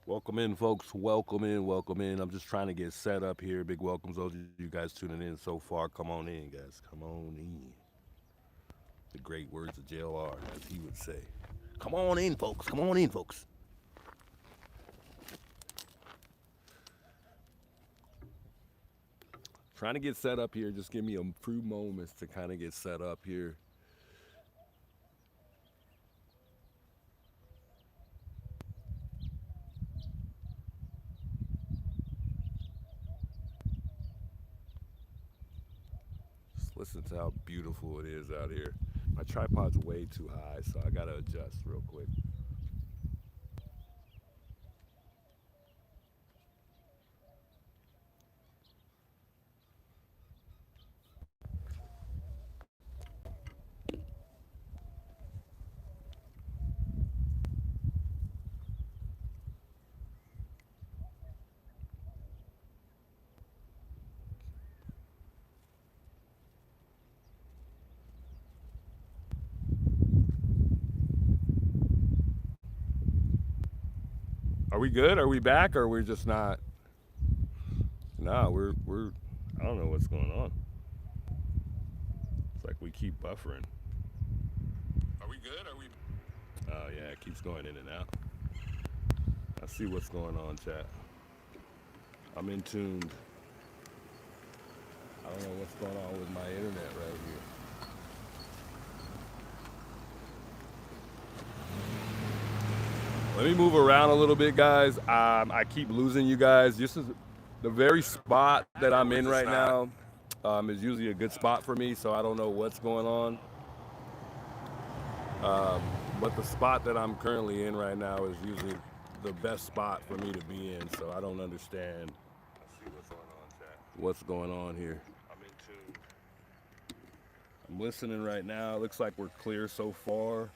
Welcome in, folks. Welcome in. Welcome in. I'm just trying to get set up here. Big welcomes, those of you guys tuning in so far. Come on in, guys. Come on in. The great words of JLR, as he would say. Come on in, folks. Come on in, folks. Trying to get set up here. Just give me a few moments to kind of get set up here. Just listen to how beautiful it is out here. My tripod's way too high, so I gotta adjust real quick. Are we good? Are we back? Or we're just not? Nah, we're. I don't know what's going on. It's like we keep buffering. Are we good? Are we? Oh yeah, it keeps going in and out. I see what's going on, chat. I'm in tuned. I don't know what's going on with my internet right here. Let me move around a little bit, guys. I keep losing you guys. This is the very spot that I'm in right now. Is usually a good spot for me, so I don't know what's going on. But the spot that I'm currently in right now is usually the best spot for me to be in, so I don't understand. I see what's going on, chat. What's going on here? I'm in tune. I'm listening right now. Looks like we're clear so far.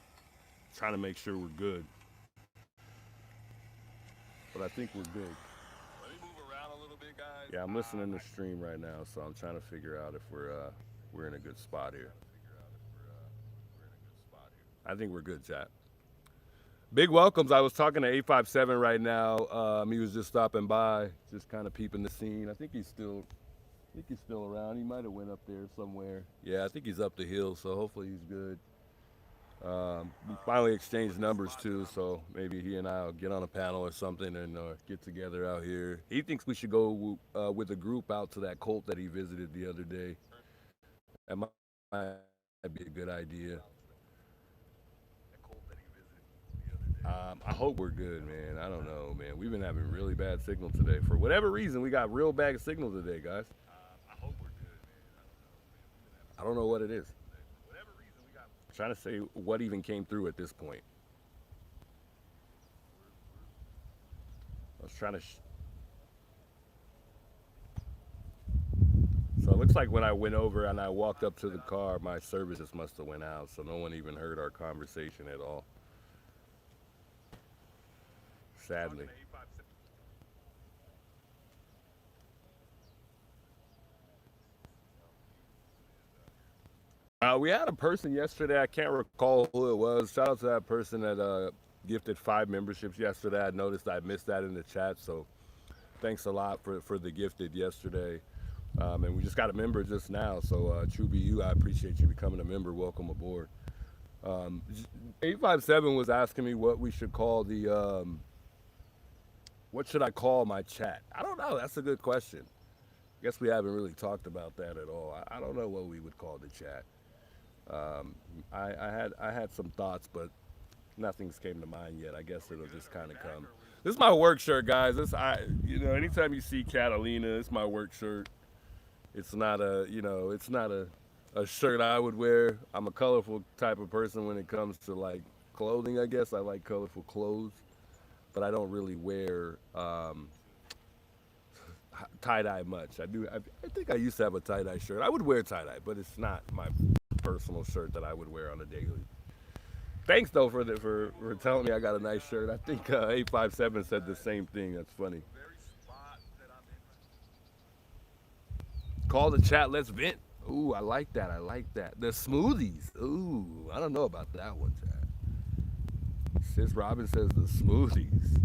Trying to make sure we're good. But I think we're good. Let me move around a little bit, guys. Yeah, I'm listening to stream right now, so I'm trying to figure out if we're in a good spot here. I think we're good, chat. Big welcomes. I was talking to 857 right now. He was just stopping by, just kind of peeping the scene. I think he's still around. He might have went up there somewhere. Yeah, I think he's up the hill, so hopefully he's good. We finally exchanged numbers too, so maybe he and I'll get on a panel or something and get together out here. He thinks we should go with a group out to that cult that he visited the other day. That might be a good idea. I hope we're good, man. I don't know, man. We've been having really bad signal today. For whatever reason, we got real bad signal today, guys. I hope we're good, man. I don't know what it is. I'm trying to say what even came through at this point. I was trying to. So it looks like when I went over and I walked up to the car, my service just must have went out, so no one even heard our conversation at all. Sadly. We had a person yesterday. I can't recall who it was. Shout out to that person that gifted 5 memberships yesterday. I noticed I missed that in the chat, so thanks a lot for the gifted yesterday. And we just got a member just now, so True BU, I appreciate you becoming a member. Welcome aboard. 857 was asking me what we should call the. What should I call my chat? I don't know. That's a good question. I guess we haven't really talked about that at all. I don't know what we would call the chat. I had some thoughts, but nothing's came to mind yet. I guess it'll just kind of come. This is my work shirt, guys. Anytime you see Catalina, it's my work shirt. It's not a shirt I would wear. I'm a colorful type of person when it comes to like clothing. I guess I like colorful clothes, but I don't really wear tie dye much. I think I used to have a tie dye shirt. I would wear tie dye, but it's not my personal shirt that I would wear on a daily. Thanks though for telling me I got a nice shirt. I think 857 said the same thing. That's funny. Call the chat. Let's vent. Ooh, I like that. I like that. The smoothies. Ooh, I don't know about that one, chat. Sis Robin says the smoothies.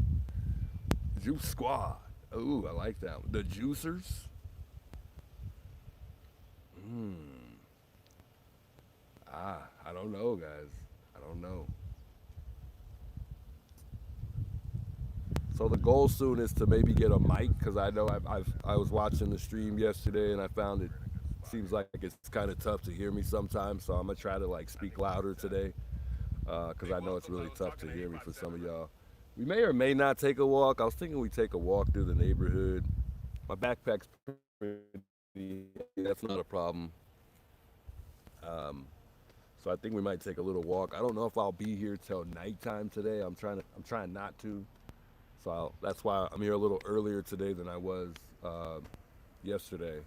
Juice Squad. Ooh, I like that one. The Juicers. I don't know, guys. I don't know. So the goal soon is to maybe get a mic, because I know I was watching the stream yesterday and I found it seems like it's kind of tough to hear me sometimes. So I'm gonna try to like speak louder today, because I know it's really tough to hear me for some of y'all. We may or may not take a walk. I was thinking we take a walk through the neighborhood. My backpack's pretty, that's not a problem. Um, so I think we might take a little walk. I don't know if I'll be here till nighttime today. I'm trying not to. So that's why I'm here a little earlier today than I was yesterday.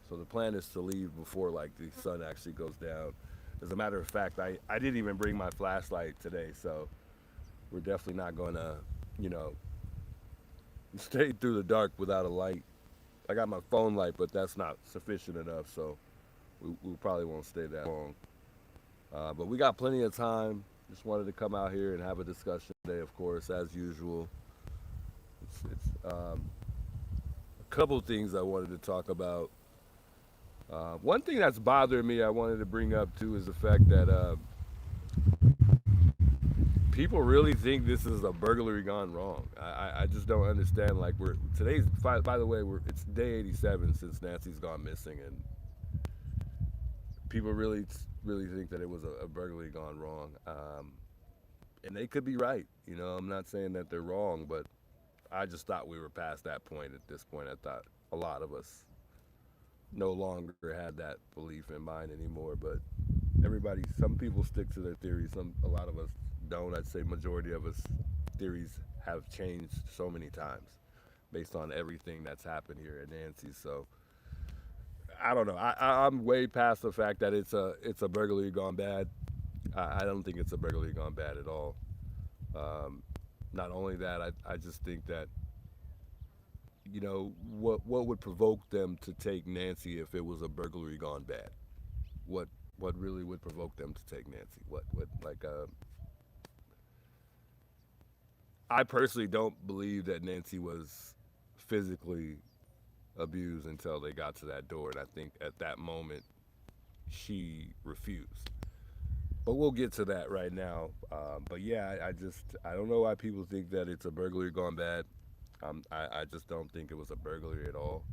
So the plan is to leave before like the sun actually goes down. As a matter of fact, I didn't even bring my flashlight today, so we're definitely not gonna, you know, stay through the dark without a light. I got my phone light, but that's not sufficient enough, so we probably won't stay that long. But we got plenty of time. Just wanted to come out here and have a discussion today, of course, as usual. It's a couple things I wanted to talk about. One thing that's bothering me, I wanted to bring up too, is the fact that people really think this is a burglary gone wrong. I just don't understand. Like by the way, it's day 87 since Nancy's gone missing, and people really think that it was a burglary gone wrong. And they could be right. You know, I'm not saying that they're wrong, but I just thought we were past that point at this point. I thought a lot of us no longer had that belief in mind anymore, but some people stick to their theories. A lot of us don't. I'd say majority of us theories have changed so many times based on everything that's happened here at Nancy's. So I don't know. I'm way past the fact that it's a burglary gone bad. I don't think it's a burglary gone bad at all. Not only that, I just think that, you know, what would provoke them to take Nancy if it was a burglary gone bad? What really would provoke them to take Nancy? I personally don't believe that Nancy was physically abused until they got to that door, and I think at that moment she refused. But we'll get to that right now. But yeah, I don't know why people think that it's a burglary gone bad. I just don't think it was a burglary at all.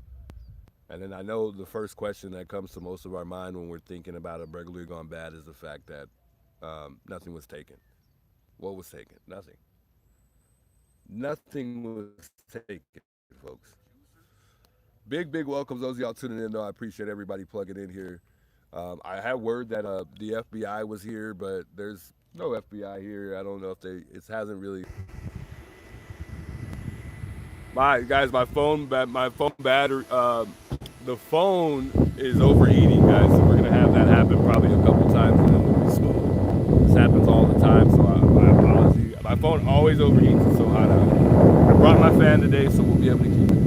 And then I know the first question that comes to most of our mind when we're thinking about a burglary gone bad is the fact that nothing was taken. What was taken? Nothing. Nothing was taken, folks. Big welcomes, those of y'all tuning in, though. I appreciate everybody plugging in here. I had word that the FBI was here, but there's no FBI here. I don't know if it hasn't really. My phone battery, the phone is overheating, guys. So we're gonna have that happen probably a couple times, and then we'll be smooth. This happens all the time, so my apology. My phone always overheats. It's so hot out. I brought my fan today, so we'll be able to keep it.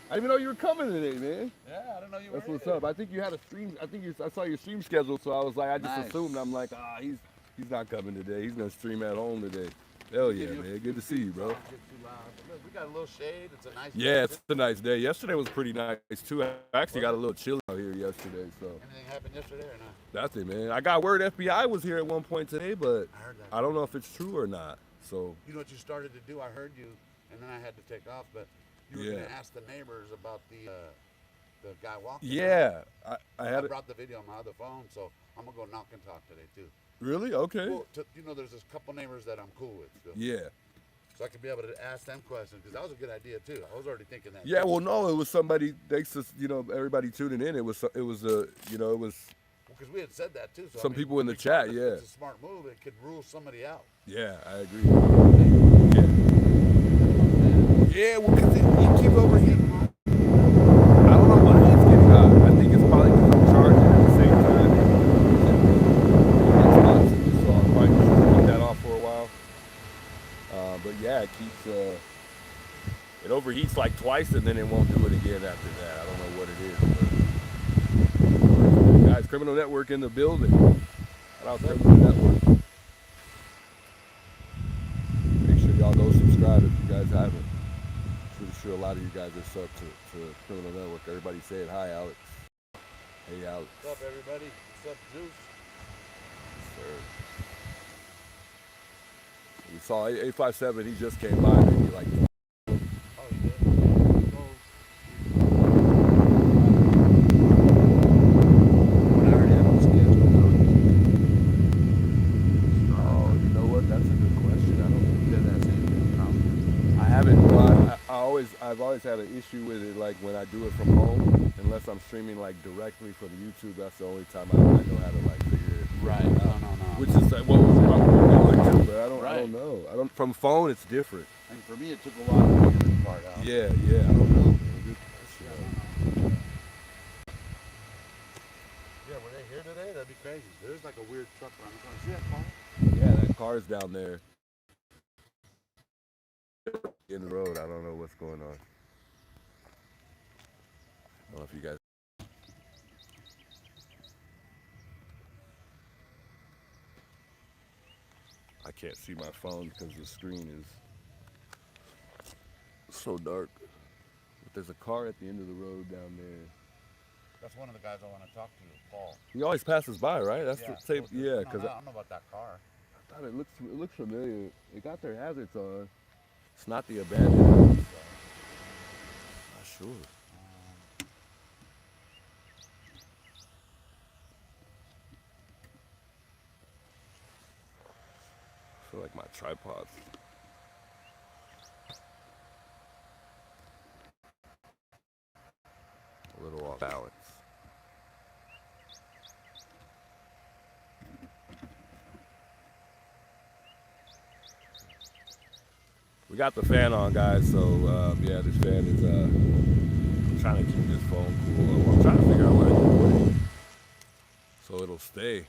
I didn't even know you were coming today, man. Yeah, I didn't know you were. That's what's up. I think you had a stream. I saw your stream schedule, so I was like, I just Nice. assumed. I'm like, he's not coming today. He's gonna stream at home today. Hell yeah, man. Good to see you, bro. Get too loud. Look, we got a little shade. It's a nice day. Yeah, it's a nice day. Yesterday was pretty nice too. I actually got a little chilly out here yesterday, so. Anything happened yesterday or not? That's it, man. I got word FBI was here at one point today, but I heard that. I don't know if it's true or not. So. You know what you started to do? I heard you, and then I had to take off. But you were Yeah. gonna ask the neighbors about the guy walking. Yeah, I I had it. brought the video on my other phone, so I'm gonna go knock and talk today too. Really? Okay. Well, you know, there's this couple neighbors that I'm cool with still. Yeah. So I could be able to ask them questions because that was a good idea too. I was already thinking that. Yeah. Well, no, it was somebody. Thanks to everybody tuning in. It was Because we had said that too. So some people in the chat. Yeah. It's a smart move. It could rule somebody out. Yeah, I agree. Yeah, well, because you keep overheating. I don't know why it's getting hot. I think it's probably because I'm charging at the same time. So I'll probably just keep that off for a while. But yeah, it keeps, it overheats like twice and then it won't do it again after that. I don't know what it is. But... Guys, Criminal Network in the building. Shout out Criminal Network. Make sure y'all go subscribe if you guys haven't. Pretty sure a lot of you guys are sub to Criminal Network. Everybody say it. Hi, Alex. Hey, Alex. What's up, everybody? What's up, Juice? Sir. We saw 857. He just came by. Maybe like. Oh, you did? Go. I already have it scheduled. Oh, you know what? That's a good question. I don't. Yeah, that's it. I haven't. Well, I've always had an issue with it. Like when I do it from home, unless I'm streaming like directly from YouTube, that's the only time I know how to like figure it. Right. No. Which is like, what was probably going to, but I don't Right. know. From phone, it's different. And for me, it took a while to figure this part out. Yeah. I don't know, man. Good question. Yeah, were they here today? That'd be crazy. There's like a weird truck around the corner. See that car? Yeah, that car's down there in the road. I don't know what's going on. I don't know if you guys. I can't see my phone because the screen is so dark. But there's a car at the end of the road down there. That's one of the guys I want to talk to, Paul. He always passes by, right? That's the same. so Yeah, I because don't know about that car. I thought it looks familiar. They got their hazards on. It's not the abandoned house. Not sure. I feel like my tripod's a little off balance. We got the fan on, guys, so yeah, this fan is I'm trying to keep this phone cool. I'm trying to figure out what I can put it so it'll stay.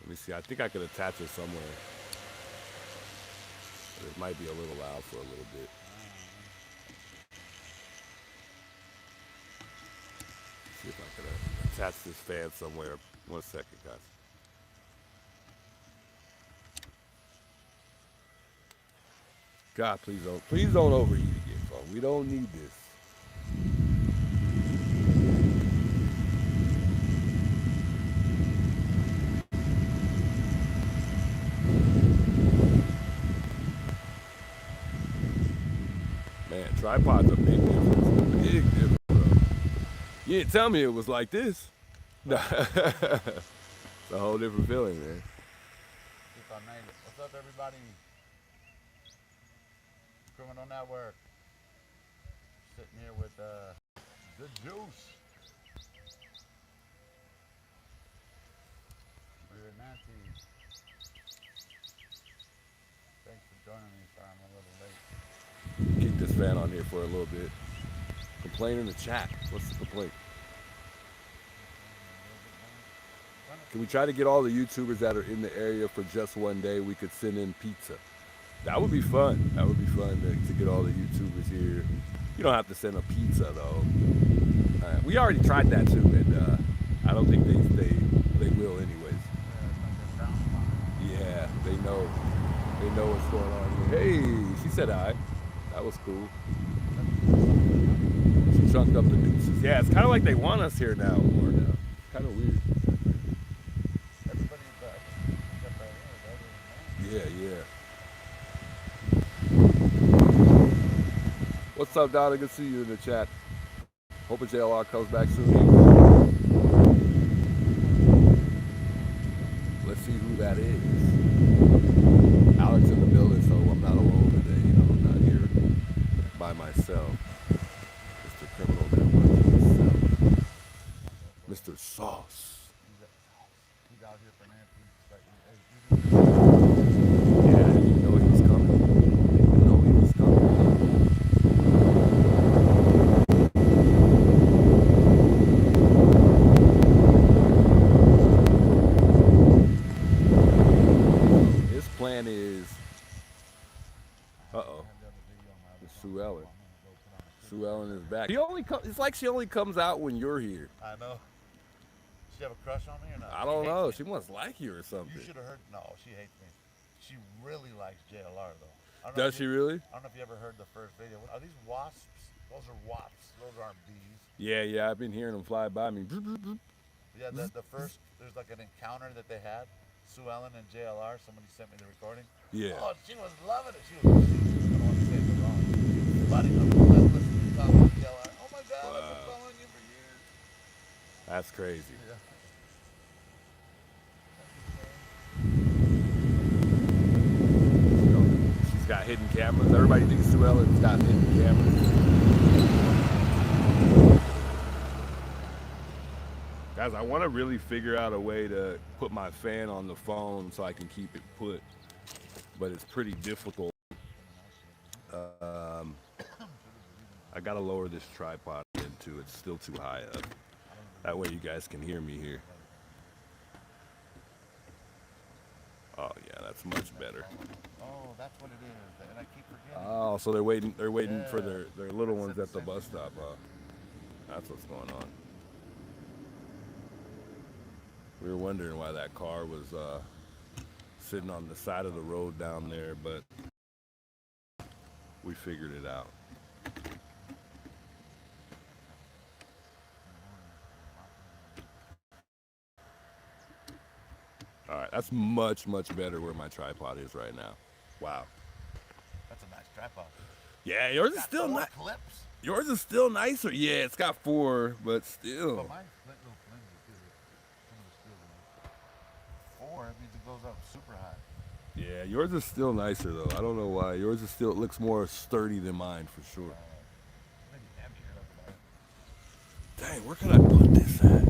Let me see. I think I could attach it somewhere. But it might be a little loud for a little bit. See if I can attach this fan somewhere. 1 second, guys. God, please don't overheat again, phone. We don't need this. Man, tripods are big difference. Big difference, bro. You didn't tell me it was like this. It's a whole different feeling, man. If I made it. What's up, everybody? Criminal Network. Sitting here with the Juice. We're at Nancy. Thanks for joining me. Sorry, I'm a little late. Keep this fan on here for a little bit. Complain in the chat. What's the complaint? Can we try to get all the YouTubers that are in the area for just one day? We could send in pizza. That would be fun. That would be fun to get all the YouTubers here. You don't have to send a pizza though. We already tried that too, and I don't think they will anyways. Yeah, they know what's going on here. Hey, she said hi. That was cool. She chunked up the deuces. Yeah, it's kind of like they want us here now more now. It's kind of weird. Everybody's back. Yeah. What's up, Donna? Good to see you in the chat. Hoping JLR comes back soon. Let's see who that is. Alex in the building, so I'm not alone today. You know, I'm not here by myself. Mr. Criminal Network himself. Mr. Sauce. He's out here for Nancy. Yeah, I didn't know he was coming. His plan is, Sue Ellen is back. It's like she only comes out when you're here. I know. she have a crush on me or not? I don't She know. hates She me. must like you or something. You should have heard. No, she hates me. She really likes JLR though. I don't know Does if she you- really? I don't know if you ever heard the first video. Are these wasps? Those are wasps. Those aren't bees. Yeah. I've been hearing them fly by me. Yeah, the first, there's like an encounter that they had. Sue Ellen and JLR, somebody sent me the recording. Yeah. Oh, she was loving it. She was I don't want to say it wrong. Buddy, let's listen to the song with JLR. Oh my God, I've been following you for years. That's crazy. Yeah. She's got hidden cameras. Everybody thinks Sue Ellen's got hidden cameras. Guys, I want to really figure out a way to put my fan on the phone so I can keep it put, but it's pretty difficult. I gotta lower this tripod into it's still too high up. That way you guys can hear me here. Oh yeah, that's much better. Oh, that's what it is. And I keep forgetting. Oh, so they're waiting for Yeah. their little ones at the bus stop. That's what's going on. We were wondering why that car was sitting on the side of the road down there, but we figured it out. All right, that's much better where my tripod is right now. Wow. That's a nice tripod. Yeah, yours is Got still four nice. clips. Yours is still nicer. Yeah, it's got 4, but still. But mine's a little flimsy too. Some of the steel in it. 4, that means it goes up super high. Yeah, yours is still nicer though. I don't know why. Yours is still, it looks more sturdy than mine for sure. Maybe heavier, that's about it. Dang, where can I put this at?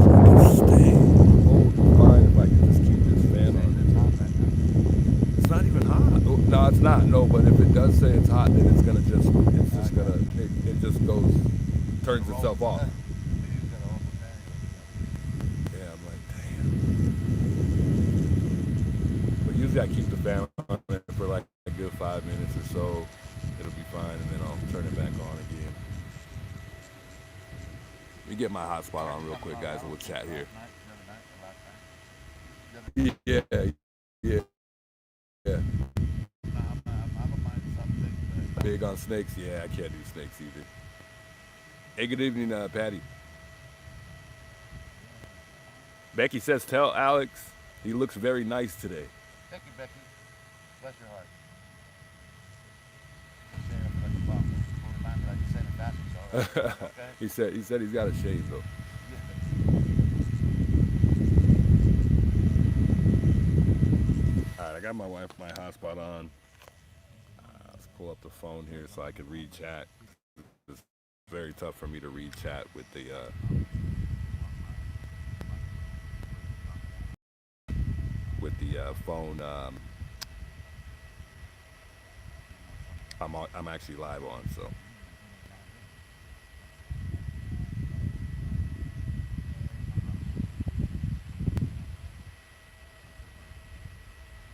So I can stay. Oh, fine if I can just keep this fan on. It's hot right now. It's not even hot. Oh, no, it's not. No, but if it does say it's hot, then it's gonna just, it just goes, turns itself off. You gotta hold the fan. Yeah, I'm like, damn. But usually I keep the fan on for like a good 5 minutes or so. It'll be fine, and then I'll turn it back on again. Let me get my hotspot on real quick, guys, and we'll chat here. Yeah. I'm a mind something. Big on snakes? Yeah, I can't do snakes either. Hey, good evening, Patty. Becky says, tell Alex he looks very nice today. Thank you, Becky. Bless your heart. You say it like a bum. Well, remind me like you said it fast, so okay. He said he's got a shave though. All right, I got my hotspot on. Let's pull up the phone here so I can read chat. It's very tough for me to read chat with the phone. I'm actually live on, so.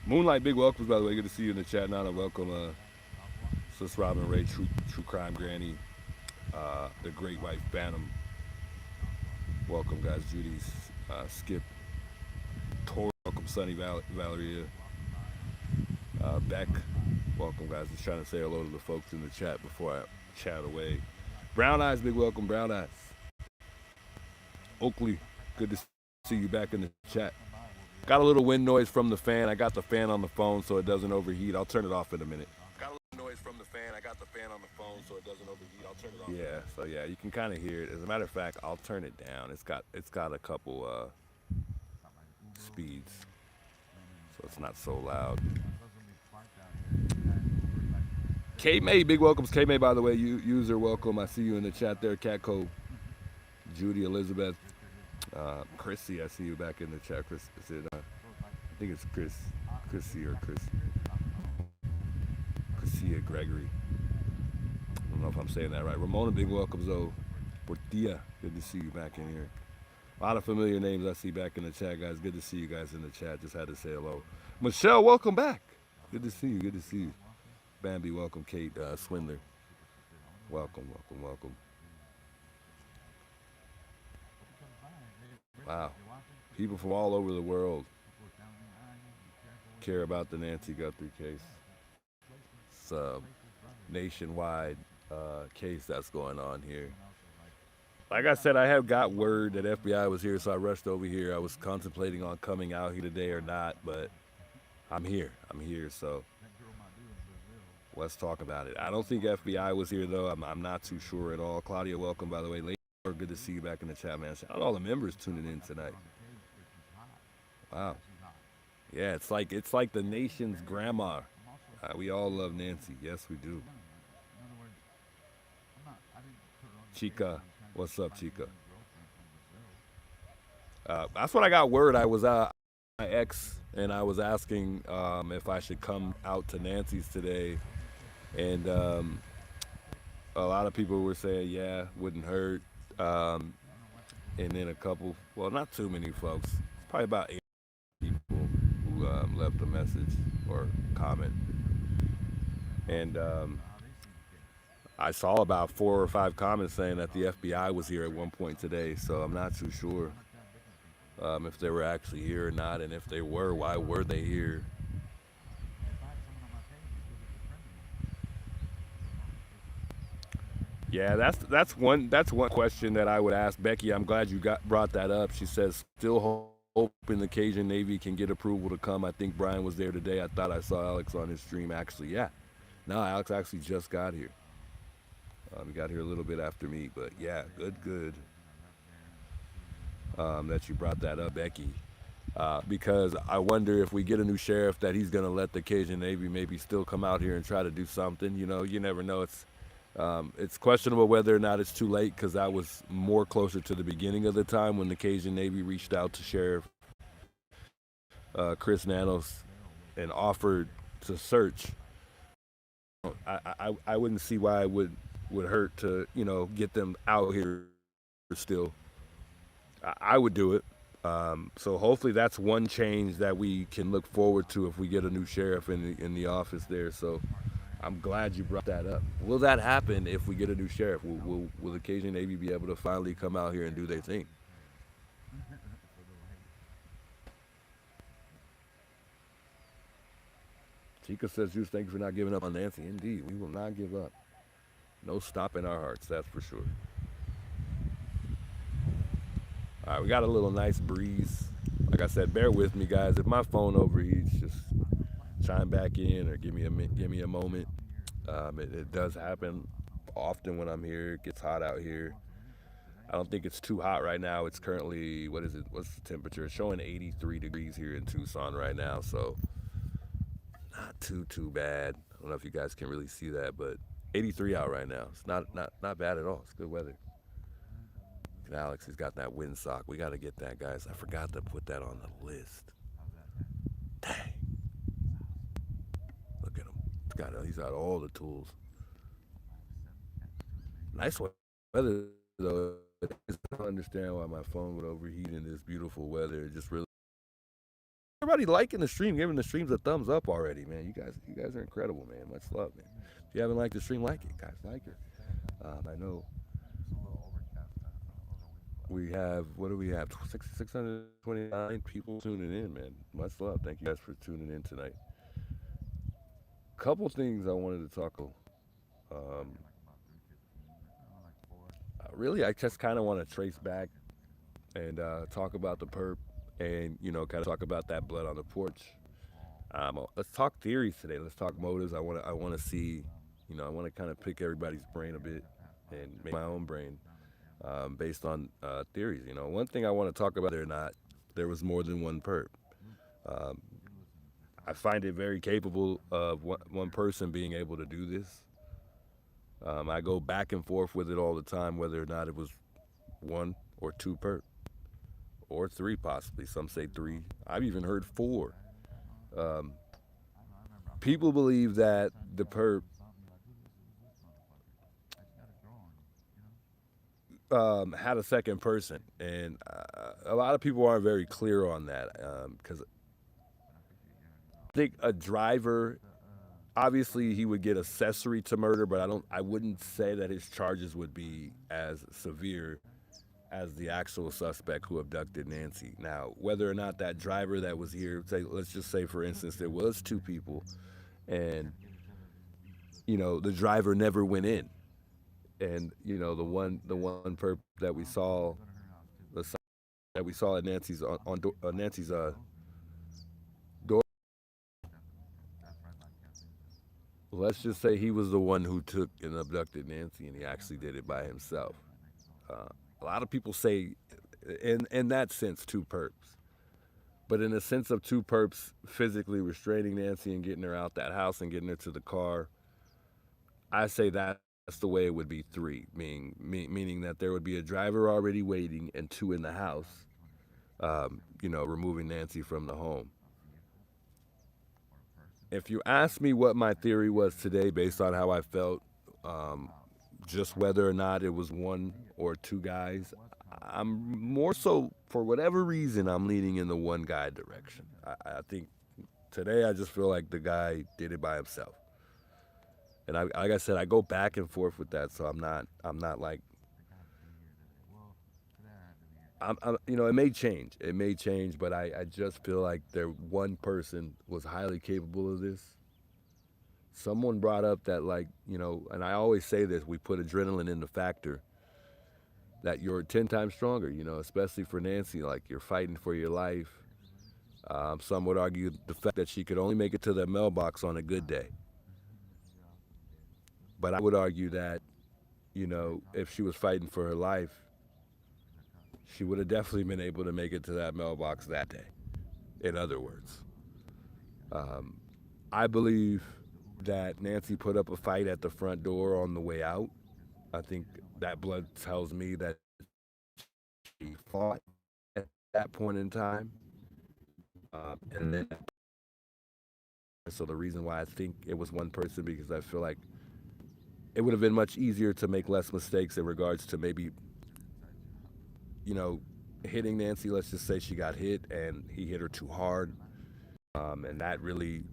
Moonlight, big welcomes, by the way. Good to see you in the chat. Nana, welcome. Sis Robin Ray, True Crime Granny, the Great White Phantom. Welcome, guys. Judy's, Skip, Tor, welcome, Sunny Valeria, Beck. Welcome, guys. Just trying to say hello to the folks in the chat before I chat away. Brown Eyes, big welcome, Brown Eyes. Oakley, good to see you back in the chat. Got a little wind noise from the fan. I got the fan on the phone so it doesn't overheat. I'll turn it off in a minute. Got a little noise from the fan. I got the fan on the phone so it doesn't overheat. I'll turn it off. Yeah, so yeah, you can kind of hear it. As a matter of fact, I'll turn it down. It's got a couple speeds, so it's not so loud. K-May, big welcomes. K-May, by the way, user welcome. I see you in the chat there. Catco, Judy, Elizabeth, Chrissy, I see you back in the chat. Chris, is it, I think it's Chrissy or Chrissia Gregory. I don't know if I'm saying that right. Ramona, big welcomes though. Portilla, good to see you back in here. A lot of familiar names I see back in the chat, guys. Good to see you guys in the chat. Just had to say hello. Michelle, welcome back. Good to see you. Good to see you. Bambi, welcome. Kate Swindler, welcome. Wow. People from all over the world care about the Nancy Guthrie case. It's a nationwide case that's going on here. Like I said, I have got word that FBI was here, so I rushed over here. I was contemplating on coming out here today or not, but I'm here. I'm here, so let's talk about it. I don't think FBI was here, though. I'm not too sure at all. Claudia, welcome, by the way. Lady, good to see you back in the chat, man. Shout out all the members tuning in tonight. Wow. Yeah, it's like the nation's grandma. We all love Nancy. Yes, we do. Chica, what's up, Chica? That's what I got word. I was my ex, and I was asking if I should come out to Nancy's today, and a lot of people were saying, yeah, wouldn't hurt. And then a couple, well, not too many folks, probably about 8 people who left a message or comment. And I saw about 4 or 5 comments saying that the FBI was here at one point today, so I'm not too sure if they were actually here or not, and if they were, why were they here? Yeah, that's one question that I would ask Becky. I'm glad you brought that up. She says still hoping the Cajun Navy can get approval to come. I think Brian was there today. I thought I saw Alex on his stream. Actually, yeah. No, Alex actually just got here. He got here a little bit after me, but yeah, good. That you brought that up, Becky. Because I wonder if we get a new sheriff that he's going to let the Cajun Navy maybe still come out here and try to do something. You know, you never know. It's questionable whether or not it's too late, because that was more closer to the beginning of the time when the Cajun Navy reached out to Sheriff Chris Nanos and offered to search. I wouldn't see why it would hurt to, you know, get them out here still. I would do it. So hopefully that's one change that we can look forward to if we get a new sheriff in the office there. So I'm glad you brought that up. Will that happen if we get a new sheriff? Will the Cajun Navy be able to finally come out here and do their thing? Chica says, Juice, thank you for not giving up on Nancy. Indeed, we will not give up. No stop in our hearts, that's for sure. All right, we got a little nice breeze. Like I said, bear with me, guys. If my phone overheats, just chime back in or give me a moment. It does happen often when I'm here. It gets hot out here. I don't think it's too hot right now. It's currently, what is it? What's the temperature? It's showing 83 degrees here in Tucson right now, so not too bad. I don't know if you guys can really see that, but 83 out right now. It's not bad at all. It's good weather. And Alex has got that windsock. We got to get that, guys. I forgot to put that on the list. Dang. Look at him. He's got all the tools. Nice weather, though. I don't understand why my phone would overheat in this beautiful weather. It just really. Everybody liking the stream, giving the streams a thumbs up already, man. You guys are incredible, man. Much love, man. If you haven't liked the stream, like it, guys. Like it. I know. We have, what do we have? 629 people tuning in, man. Much love. Thank you guys for tuning in tonight. Couple things I wanted to talk about. Really, I just kind of want to trace back and talk about the perp and, you know, kind of talk about that blood on the porch. Let's talk theories today. Let's talk motives. I want to see, you know, I want to kind of pick everybody's brain a bit and make my own brain. Based on theories. You know, one thing I want to talk about or not, there was more than one perp. I find it very capable of one person being able to do this. I go back and forth with it all the time, whether or not it was 1 or 2 perp, or 3 possibly. Some say 3. I've even heard 4. People believe that the perp had a second person, and a lot of people aren't very clear on that, because I think a driver, obviously he would get accessory to murder, but I wouldn't say that his charges would be as severe as the actual suspect who abducted Nancy. Now, whether or not that driver that was here, say, let's just say for instance, there was two people, and the driver never went in, and the one perp that we saw, the sign that we saw at Nancy's on Nancy's door. Let's just say he was the one who took and abducted Nancy, and he actually did it by himself. A lot of people say, in that sense, two perps. But in the sense of two perps physically restraining Nancy and getting her out that house and getting her to the car, I say that's the way it would be three, meaning that there would be a driver already waiting and two in the house, removing Nancy from the home. If you ask me what my theory was today based on how I felt, just whether or not it was one or two guys, I'm more so, for whatever reason, I'm leaning in the one guy direction. I think today I just feel like the guy did it by himself. And like I said, I go back and forth with that, so I'm not like, it may change, but I just feel like one person was highly capable of this. Someone brought up that, and I always say this, we put adrenaline in the factor, that you're 10 times stronger, especially for Nancy, like you're fighting for your life. Some would argue the fact that she could only make it to the mailbox on a good day. But I would argue that, if she was fighting for her life, she would have definitely been able to make it to that mailbox that day. In other words, I believe that Nancy put up a fight at the front door on the way out. I think that blood tells me that she fought at that point in time. And then, so the reason why I think it was one person, because I feel like it would have been much easier to make less mistakes in regards to maybe, hitting Nancy. Let's just say she got hit and he hit her too hard. And that really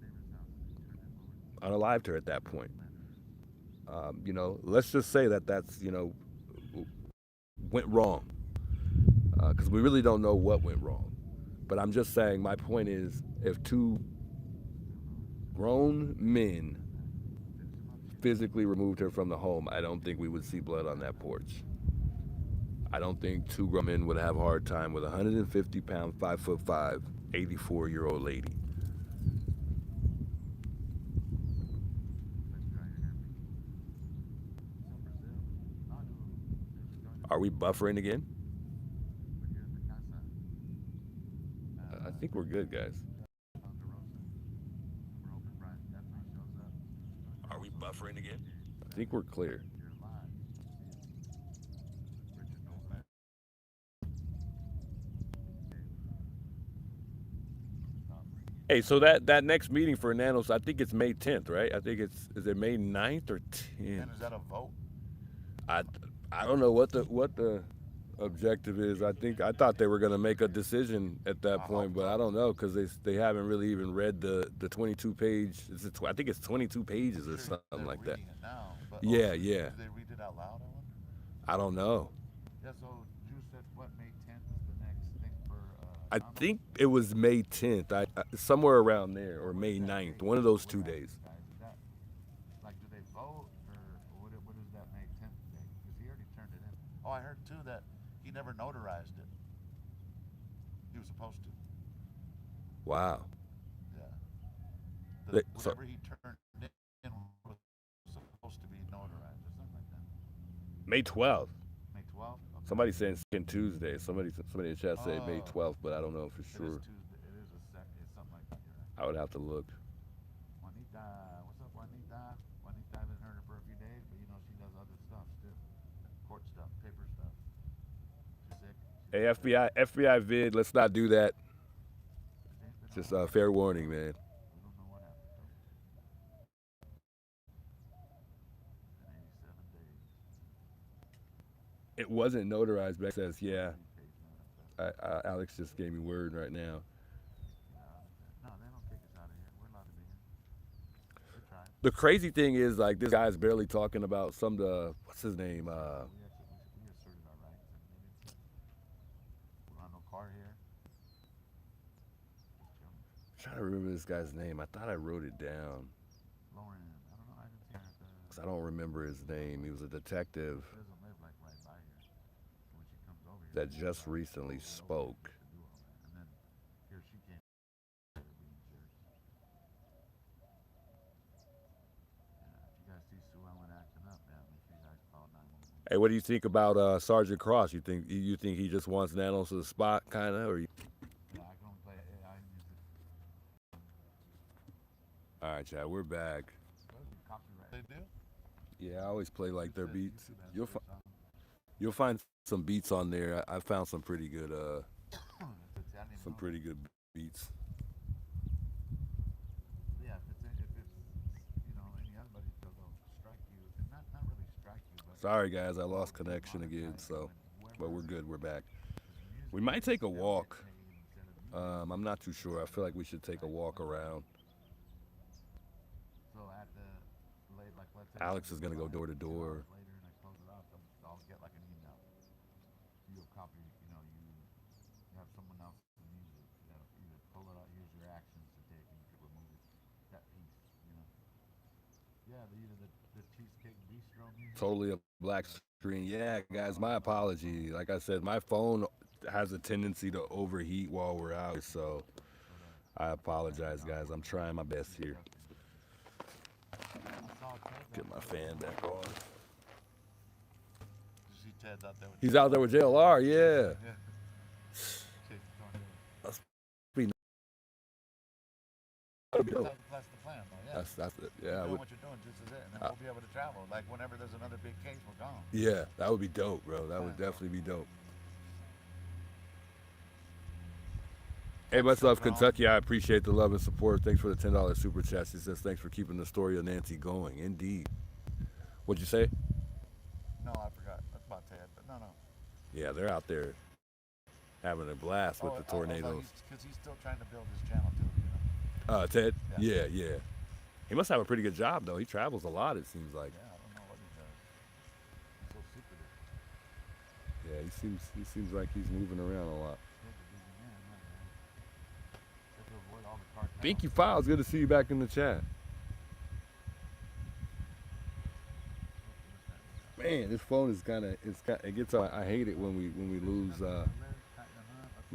unalived her at that point. Let's just say that's, went wrong. Because we really don't know what went wrong. But I'm just saying, my point is, if two grown men physically removed her from the home, I don't think we would see blood on that porch. I don't think two grown men would have a hard time with a 150-pound, 5'5", 84-year-old lady. Are we buffering again? I think we're good, guys. Are we buffering again? I think we're clear. Hey, so that next meeting for Nanos, I think it's May 10th, right? I think is it May 9th or 10th? And is that a vote? I don't know what the objective is. I thought they were going to make a decision at that point, but I don't know, because they haven't really even read the 22-page. I think it's 22 pages or something like that. It now, but Yeah. Did they read it out loud? I don't know. Yeah. So you said what, May 10th is the next thing for? I think it was May 10th, somewhere around there, or May 9th, one of those 2 days. Like, do they vote, or what is that May 10th thing? Because he already turned it in. Oh, I heard too that he never notarized it. He was supposed to. Wow. Yeah. Whatever he turned in was supposed to be notarized or something like that. May 12th. May 12th? Okay. Somebody saying second Tuesday. Somebody in the chat said May 12th, but I don't know for sure. It is Tuesday. It's something like that. You're right. I would have to look. Juanita, what's up, Juanita? Juanita, I haven't heard her for a few days, but she does other stuff too. Court stuff, paper stuff. She's sick. Hey, FBI vid, let's not do that. Just fair warning, man. We don't know what happened though. In 87 days. It wasn't notarized, but it says, yeah. Alex just gave me word right now. No, they don't kick us out of here. We're allowed to be here. We're trying. The crazy thing is, like, this guy's barely talking about what's his name? We asserted our rights. trying to remember this guy's name. I thought I wrote it down. Lauren, I don't know. I didn't see her at the. 'Cause I don't remember his name. He was a detective She doesn't live like right by here. So when she comes over here, that just recently spoke. to do all that, and then here she came. To be jerks. Yeah, if you guys see Sue Ellen acting up, man, make sure you guys call 911. Hey, what do you think about Sergeant Cross? You think he just wants nanos to the spot, kind of, or? Yeah, I can only play AI music. All right, Chad, we're back. Copyright. They do? Yeah, I always play like their beats. YouTube has You'll their fi- song. you'll find some beats on there. I found some pretty good If it's- I don't even some know. pretty good beats. Yeah, if it's you know any other, they'll strike you. And not really strike you, but Sorry guys, I lost connection again. So, but we're good. We're back. We might take a walk. I'm not too sure. I feel like we should take a walk around. So at the late, like let's say Alex is gonna go door to door. later, and I close it off, I'll get like an email. You have copy, you know, you have someone else's music. You know, either pull it out. Here's your actions to take, and you could remove it. That piece, you know. Yeah, either the Cheesecake Bistro music. Totally a black screen. Yeah, guys, my apology. Like I said, my phone has a tendency to overheat while we're out, so I apologize, guys. I'm trying my best here. Get my fan back on. You see Ted's out there with He's out there with JLR, yeah. That's That's the plan, though, yeah. that's it. Yeah, Doing what you're doing just is it, and then we'll be able to travel. Like whenever there's another big case, we're gone. yeah, that would be dope, bro. That would definitely be dope. Hey, much love, Kentucky. I appreciate the love and support. Thanks for the $10 super chat. She says, thanks for keeping the story of Nancy going. Indeed. What'd you say? No, I forgot. That's about Ted, but no. Yeah, they're out there having a blast with the tornadoes. Because he's still trying to build his channel too. You know? Ted? Yeah. He must have a pretty good job, though. He travels a lot, it seems like. Yeah, I don't know what he does. He's so secretive. Yeah, he seems like he's moving around a lot. Ted's a busy man, man. To avoid all the cartels. Thank you, Files. Good to see you back in the chat. Man, this phone is it gets I hate it when we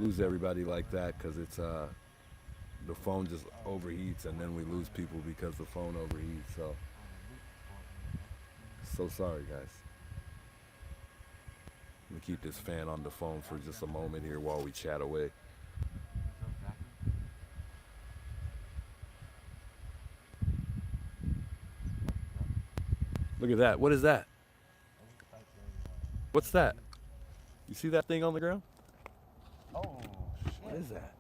lose everybody like that, because it's the phone just overheats, and then we lose people because the phone overheats. So sorry, guys. Let me keep this fan on the phone for just a moment here while we chat away. Look at that. What is that? What's that? You see that thing on the ground? Oh, shit. What is that?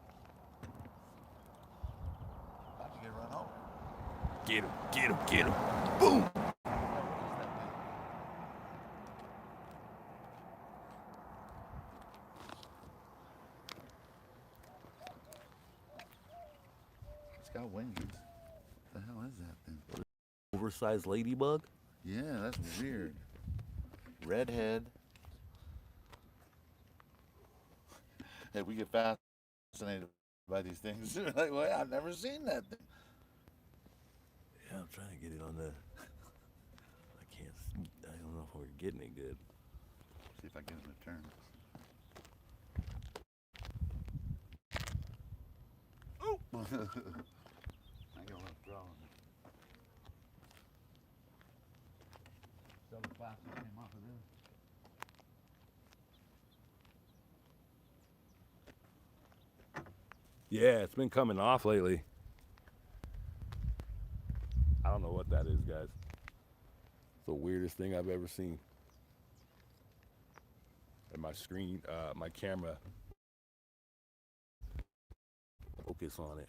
About to get run over. Get him, get him, get him. Boom! It's got wings. What the hell is that thing? Oversized ladybug? Yeah, that's weird. Redhead. Hey, we get fascinated by these things. Like, well, I've never seen that thing. Yeah, I'm trying to get it on the. I don't know if we're getting it good. See if I get him to turn. Oh! I got a little draw on it. So the plastic came off of this. Yeah, it's been coming off lately. I don't know what that is, guys. It's the weirdest thing I've ever seen. And my screen, my camera, focus on it.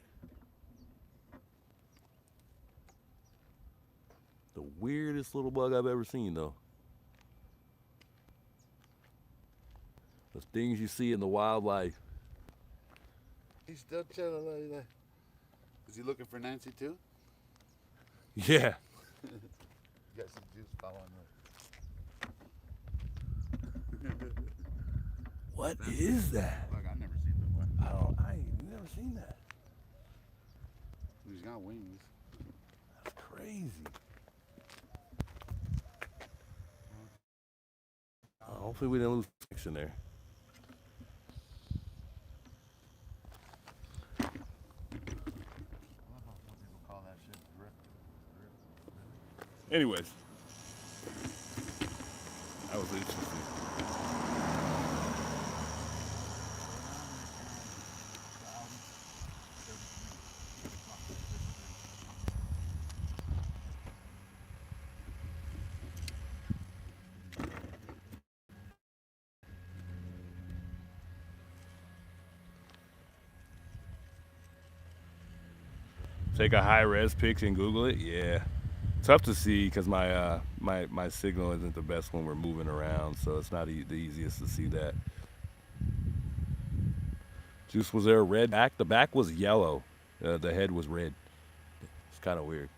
The weirdest little bug I've ever seen, though. The things you see in the wildlife. He's still chilling like that. Is he looking for Nancy too? Yeah. You got some juice following her. What is that? Look, I've never seen before. I ain't never seen that. got wings. That's crazy. Hopefully we didn't lose connection there. I love how some people call that shit drip. Anyways, that was interesting. Take a high-res pic and Google it. Yeah, tough to see because my signal isn't the best when we're moving around, so it's not the easiest to see that. Juice, was there a red back? The back was yellow. The head was red. It's kind of weird.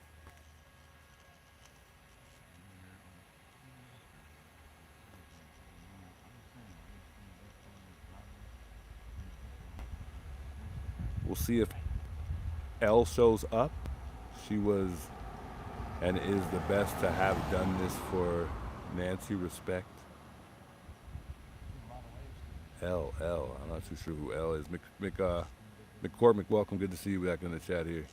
We'll see if L shows up. She was and is the best to have done this for Nancy. Respect. L. I'm not too sure who L is. McCormick, welcome. Good to see you back in the chat here.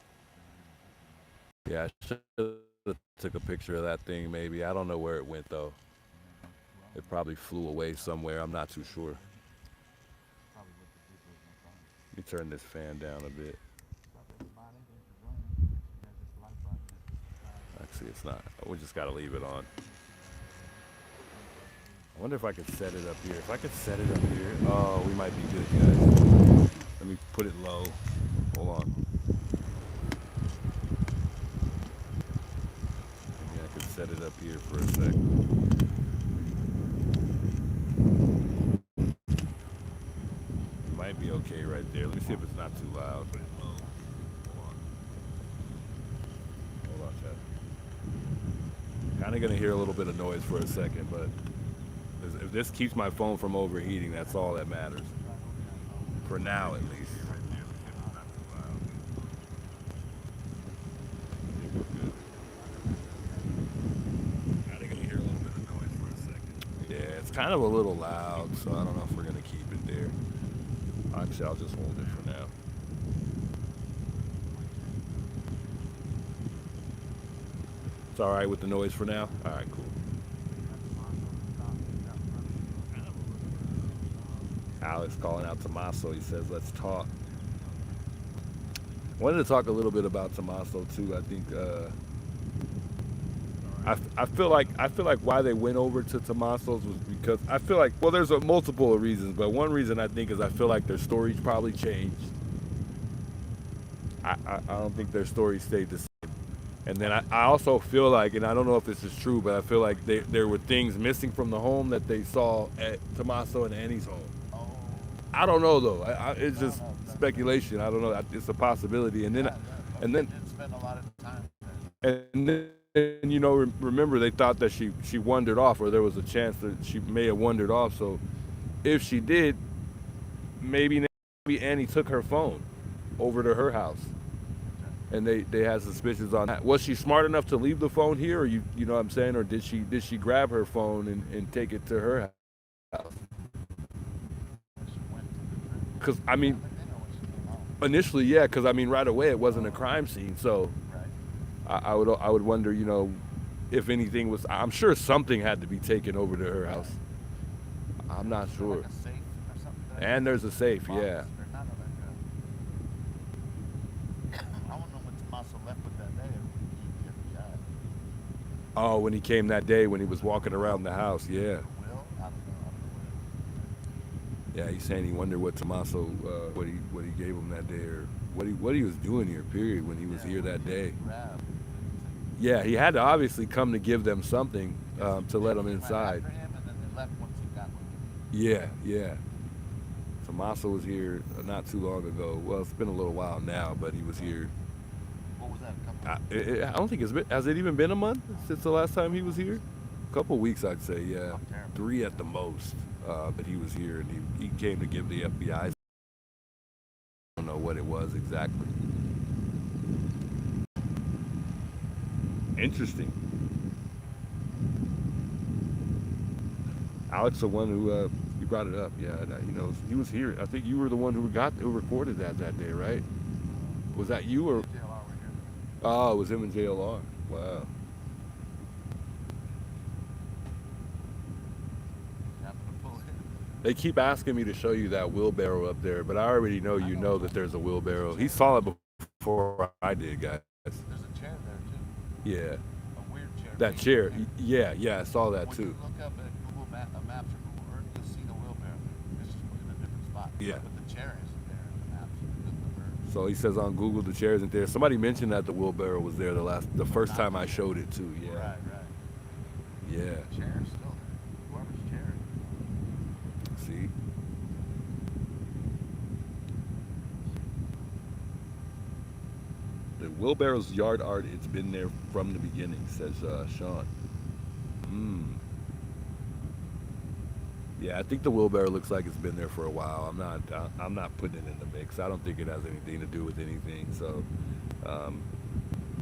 Yeah, I should have took a picture of that thing maybe. I don't know where it went though. It probably flew away somewhere. I'm not too sure. Let me turn this fan down a bit. Actually, it's not. We just gotta leave it on. I wonder if I could set it up here. If I could set it up here, oh, we might be good, guys. Let me put it low. Hold on. Maybe I could set it up here for a sec. It might be okay right there. Let me see if it's not too loud. Put it low. Hold on, chat. Kind of gonna hear a little bit of noise for a second, but if this keeps my phone from overheating, that's all that matters. For now, at least. Yeah, it's kind of a little loud, so I don't know if we're gonna keep it there. Actually, I'll just hold it for now. It's all right with the noise for now? All right, cool. Alex calling out Tommaso. He says, let's talk. I wanted to talk a little bit about Tommaso too. I think I feel like why they went over to Tommaso's was because I feel like, well, there's multiple reasons, but one reason I think is I feel like their stories probably changed. I don't think their story stayed the same. And then I also feel like, and I don't know if this is true, but I feel like there were things missing from the home that they saw at Tommaso and Annie's home. I don't know though. It's just speculation. I don't know. It's a possibility. And then Spend a lot of time and then you know, remember they thought that she wandered off, or there was a chance that she may have wandered off. So if she did, maybe Annie took her phone over to her house, and they had suspicions on that. Was she smart enough to leave the phone here, or you know what I'm saying, or did she grab her phone and take it to her house? Because I mean, initially, yeah. Because I mean, right away it wasn't a crime scene, so I would wonder, you know, if anything was. I'm sure something had to be taken over to her house. I'm not sure. like a safe or something. And there's a safe, yeah. I don't know what Tommaso left with that day. The FBI. Oh, when he came that day, when he was walking around the house, yeah. Will? I don't know. Yeah, he's saying he wondered what Tommaso, what he gave him that day, or what he was doing here. Period. When he was here that day. Yeah, he had to obviously come to give them something to let them inside. Yeah. Tommaso was here not too long ago. Well, it's been a little while now, but he was here. What was that? I don't think has it even been a month since the last time he was here? A couple weeks, I'd say, yeah. 3 at the most. But he was here, and he came to give the FBI. I don't know what it was exactly. Interesting. Alex, the one who you brought it up, yeah, he knows. He was here. I think you were the one who recorded that day, right? Was that you or? JLR were here. Oh, it was him and JLR. Wow. Happened to pull in. They keep asking me to show you that wheelbarrow up there, but I already know you know that there's a wheelbarrow. He saw it before I did, guys. There's a chair there too. Yeah, A weird chair. that painted chair. there. Yeah, I saw that When too. you look up at Maps or Google Earth, you'll see the wheelbarrow. It's just in a different spot. Yeah. But the chair isn't there in the maps. The Earth. So he says on Google the chair isn't there. Somebody mentioned that the wheelbarrow was there the first time I showed it too. Yeah. Right. Yeah. The chair is still there. Whoever's chair. See. The wheelbarrow's yard art. It's been there from the beginning, says Sean. Yeah, I think the wheelbarrow looks like it's been there for a while. I'm not putting it in the mix. I don't think it has anything to do with anything. So,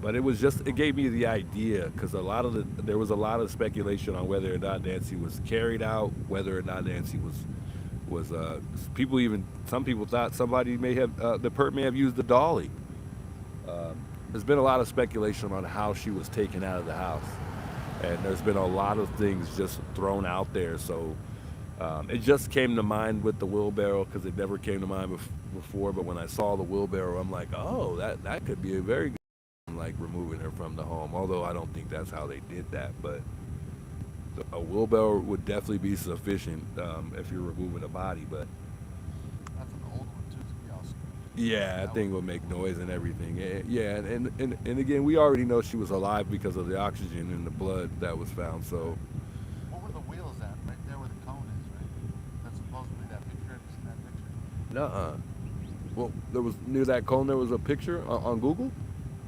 but it gave me the idea because there was a lot of speculation on whether or not Nancy was carried out, whether or not Nancy was some people thought somebody the perp may have used the dolly. There's been a lot of speculation on how she was taken out of the house, and there's been a lot of things just thrown out there. So it just came to mind with the wheelbarrow because it never came to mind before. But when I saw the wheelbarrow, I'm like, oh, that could be a very good, like removing her from the home. Although I don't think that's how they did that, but a wheelbarrow would definitely be sufficient if you're removing a body. But That's an old one too, to be honest. yeah, that thing will make noise and everything. Yeah, and again, we already know she was alive because of the oxygen in the blood that was found. So What were the wheels at? Right there where the cone is, right? That's supposed to be that picture. Have you seen that picture? nuh-uh. Well, there was near that cone. There was a picture on Google.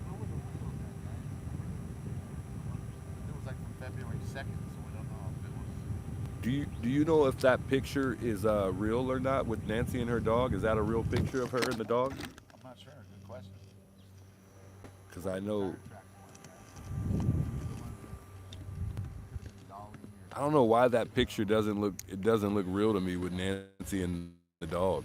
Where were the wheels at, man? It was like from February 2nd, so we don't know if it was. Do you know if that picture is real or not with Nancy and her dog? Is that a real picture of her and the dog? I'm not sure. Good question. Because I know I don't know why that picture doesn't look real to me with Nancy and the dog.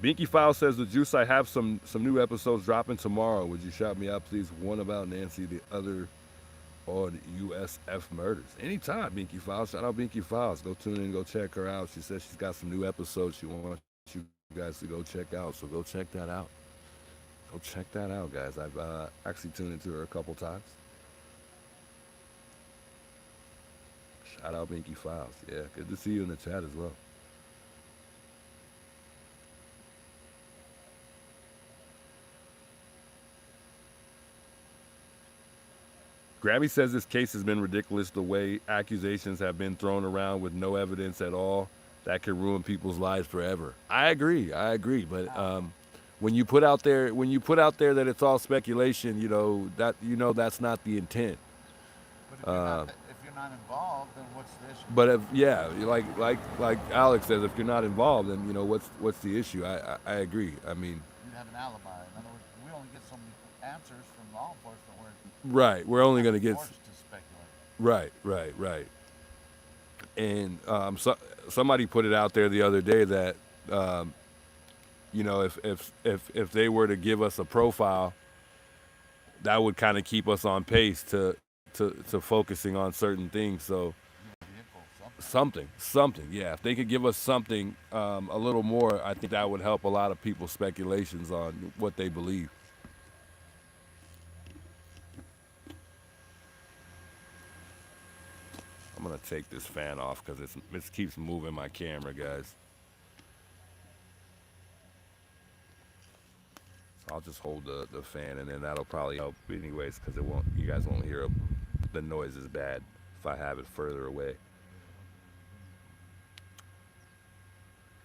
Binky File says the juice. I have some new episodes dropping tomorrow. Would you shout me out, please? One about Nancy, the other on USF murders. Anytime, Binky Files. Shout out Binky Files. Go tune in, go check her out. She says she's got some new episodes she wants you guys to go check out. So go check that out. Go check that out, guys. I've actually tuned into her a couple times. Shout out Binky Files. Yeah, good to see you in the chat as well. Grammy says this case has been ridiculous the way accusations have been thrown around with no evidence at all. That could ruin people's lives forever. I agree. But when you put out there that it's all speculation, that's not the intent. But if you're not involved, then what's the issue? But like Alex says, if you're not involved, then what's the issue? I agree. I mean, You have an alibi. In other words, we only get so many answers from law enforcement. right. We're only going to get Forced to speculate. right. And somebody put it out there the other day that if they were to give us a profile, that would kind of keep us on pace to focusing on certain things. So something, yeah. If they could give us something a little more, I think that would help a lot of people's speculations on what they believe. I'm gonna take this fan off because it keeps moving my camera, guys. So I'll just hold the fan, and then that'll probably help anyways, because you guys won't hear the noise as bad if I have it further away.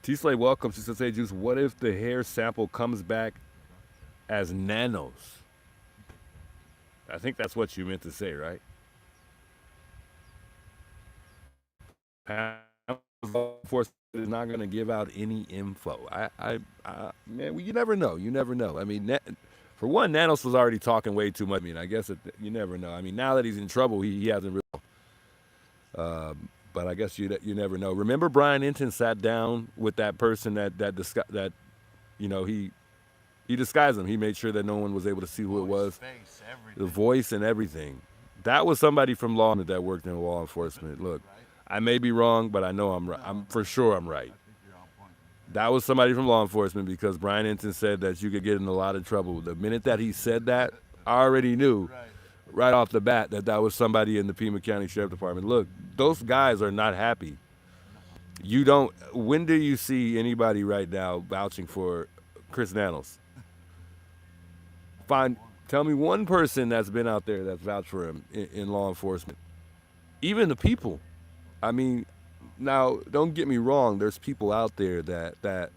T-Slay, welcome. She says, hey, Juice, what if the hair sample comes back as nanos? I think that's what you meant to say, right? law enforcement is not going to give out any info. Man, you never know. You never know. I mean, for one, Nanos was already talking way too much. I mean, I guess you never know. I mean, now that he's in trouble, he hasn't really. But I guess you never know. Remember, Brian Enton sat down with that person that you know he disguised him. He made sure that no one was able to see who it was, face, the everything. voice and everything. That was somebody from law that worked in law enforcement. Look, Right? I may be wrong, but I know I'm right. I'm for sure I'm right. I think you're on point. That was somebody from law enforcement because Brian Enton said that you could get in a lot of trouble. The minute that he said that, I already knew Right. right off the bat that was somebody in the Pima County Sheriff Department. Look, those guys are not happy. You don't. When do you see anybody right now vouching for Chris Nanos? Tell me one person that's been out there that's vouched for him in law enforcement. Even the people. I mean, now don't get me wrong. There's people out there that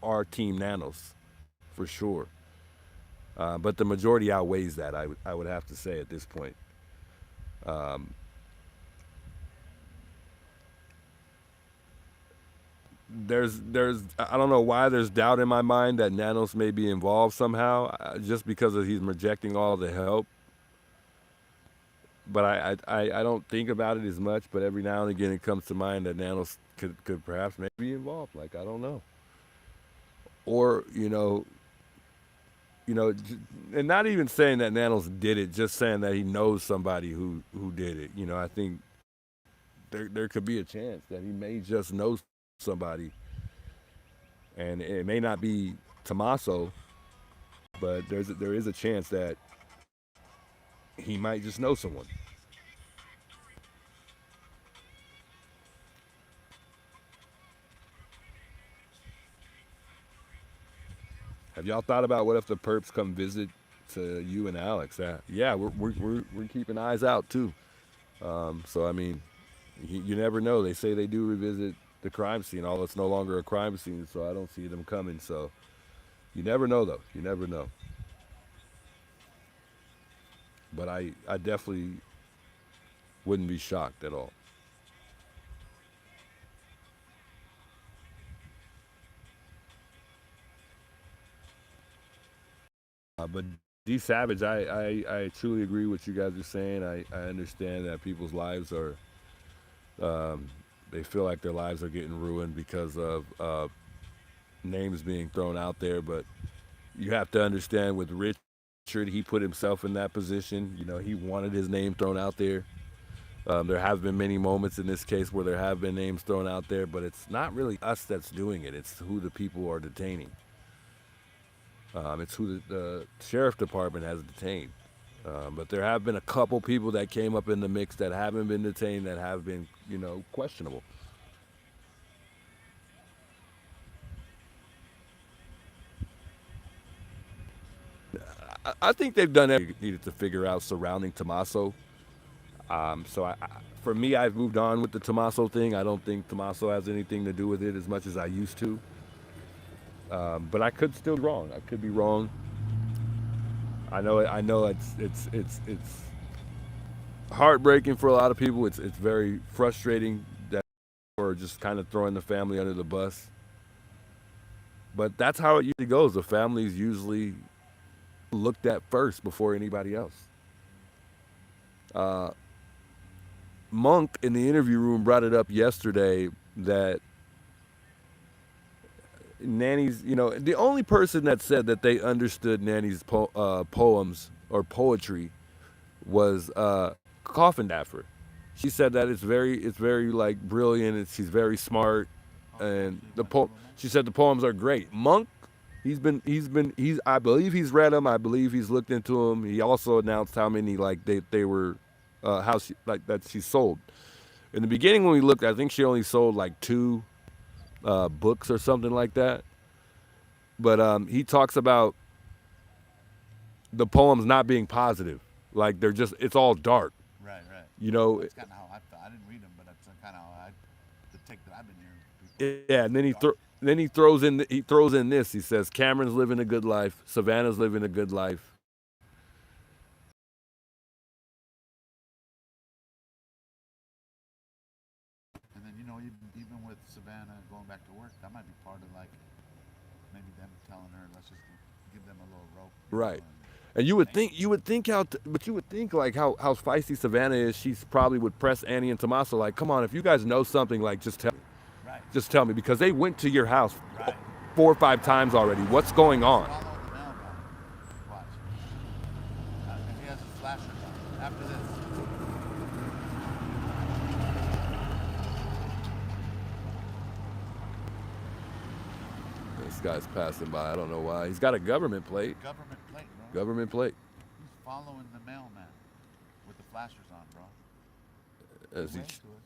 are Team Nanos, for sure. But the majority outweighs that. I would have to say at this point. There's I don't know why there's doubt in my mind that Nanos may be involved somehow, just because he's rejecting all the help. But I don't think about it as much. But every now and again, it comes to mind that Nanos could perhaps maybe be involved. Like, I don't know. Or and not even saying that Nanos did it, just saying that he knows somebody who did it. I think there could be a chance that he may just know somebody, and it may not be Tommaso, but there is a chance that he might just know someone. Have y'all thought about what if the perps come visit to you and Alex? Yeah, we're keeping eyes out too. So I mean, you never know. They say they do revisit the crime scene, although it's no longer a crime scene. So I don't see them coming. So you never know, though. You never know. But I definitely wouldn't be shocked at all. But D Savage, I truly agree with you guys are saying. I understand that people's lives are, they feel like their lives are getting ruined because of names being thrown out there. But you have to understand with Richard, he put himself in that position. He wanted his name thrown out there. There have been many moments in this case where there have been names thrown out there, but it's not really us that's doing it. It's who the people are detaining. It's who the sheriff department has detained. But there have been a couple people that came up in the mix that haven't been detained that have been, questionable. I think they've done everything they needed to figure out surrounding Tommaso. So for me, I've moved on with the Tommaso thing. I don't think Tommaso has anything to do with it as much as I used to. But I could still be wrong. I could be wrong. I know it's heartbreaking for a lot of people. It's very frustrating that we're just kind of throwing the family under the bus. But that's how it usually goes. The family's usually looked at first before anybody else. Uh, Monk in the interview room brought it up yesterday that Nanny's, the only person that said that they understood Nanny's poems or poetry was Coffin Daffer. She said that it's very like brilliant. She's very smart, and she said the poems are great. Monk, he's I believe he's read them. I believe he's looked into them. He also announced how many like they were, how she like that she sold. In the beginning when we looked, I think she only sold like two books or something like that. But he talks about the poems not being positive, like it's all dark. Right. You know, That's kind of how I felt. I didn't read them, but that's kind of the take that I've been hearing from people. yeah. And then he throws in this. He says Cameron's living a good life, Savannah's living a good life. And then even with telling her, let's just give them a little rope. Right. And you would think but you would think like how feisty Savannah is. She's probably would press Annie and Tommaso like, come on, if you guys know something, like just tell me. Right. Just tell me, because they went to your house Right. 4 or 5 times already. What's going on? Follow the mailman. Watch. If he has his flashers on. After this. This guy's passing by. I don't know why. He's got a government plate. Government plate, bro. Government plate. He's following the mailman with the flashers on, bro.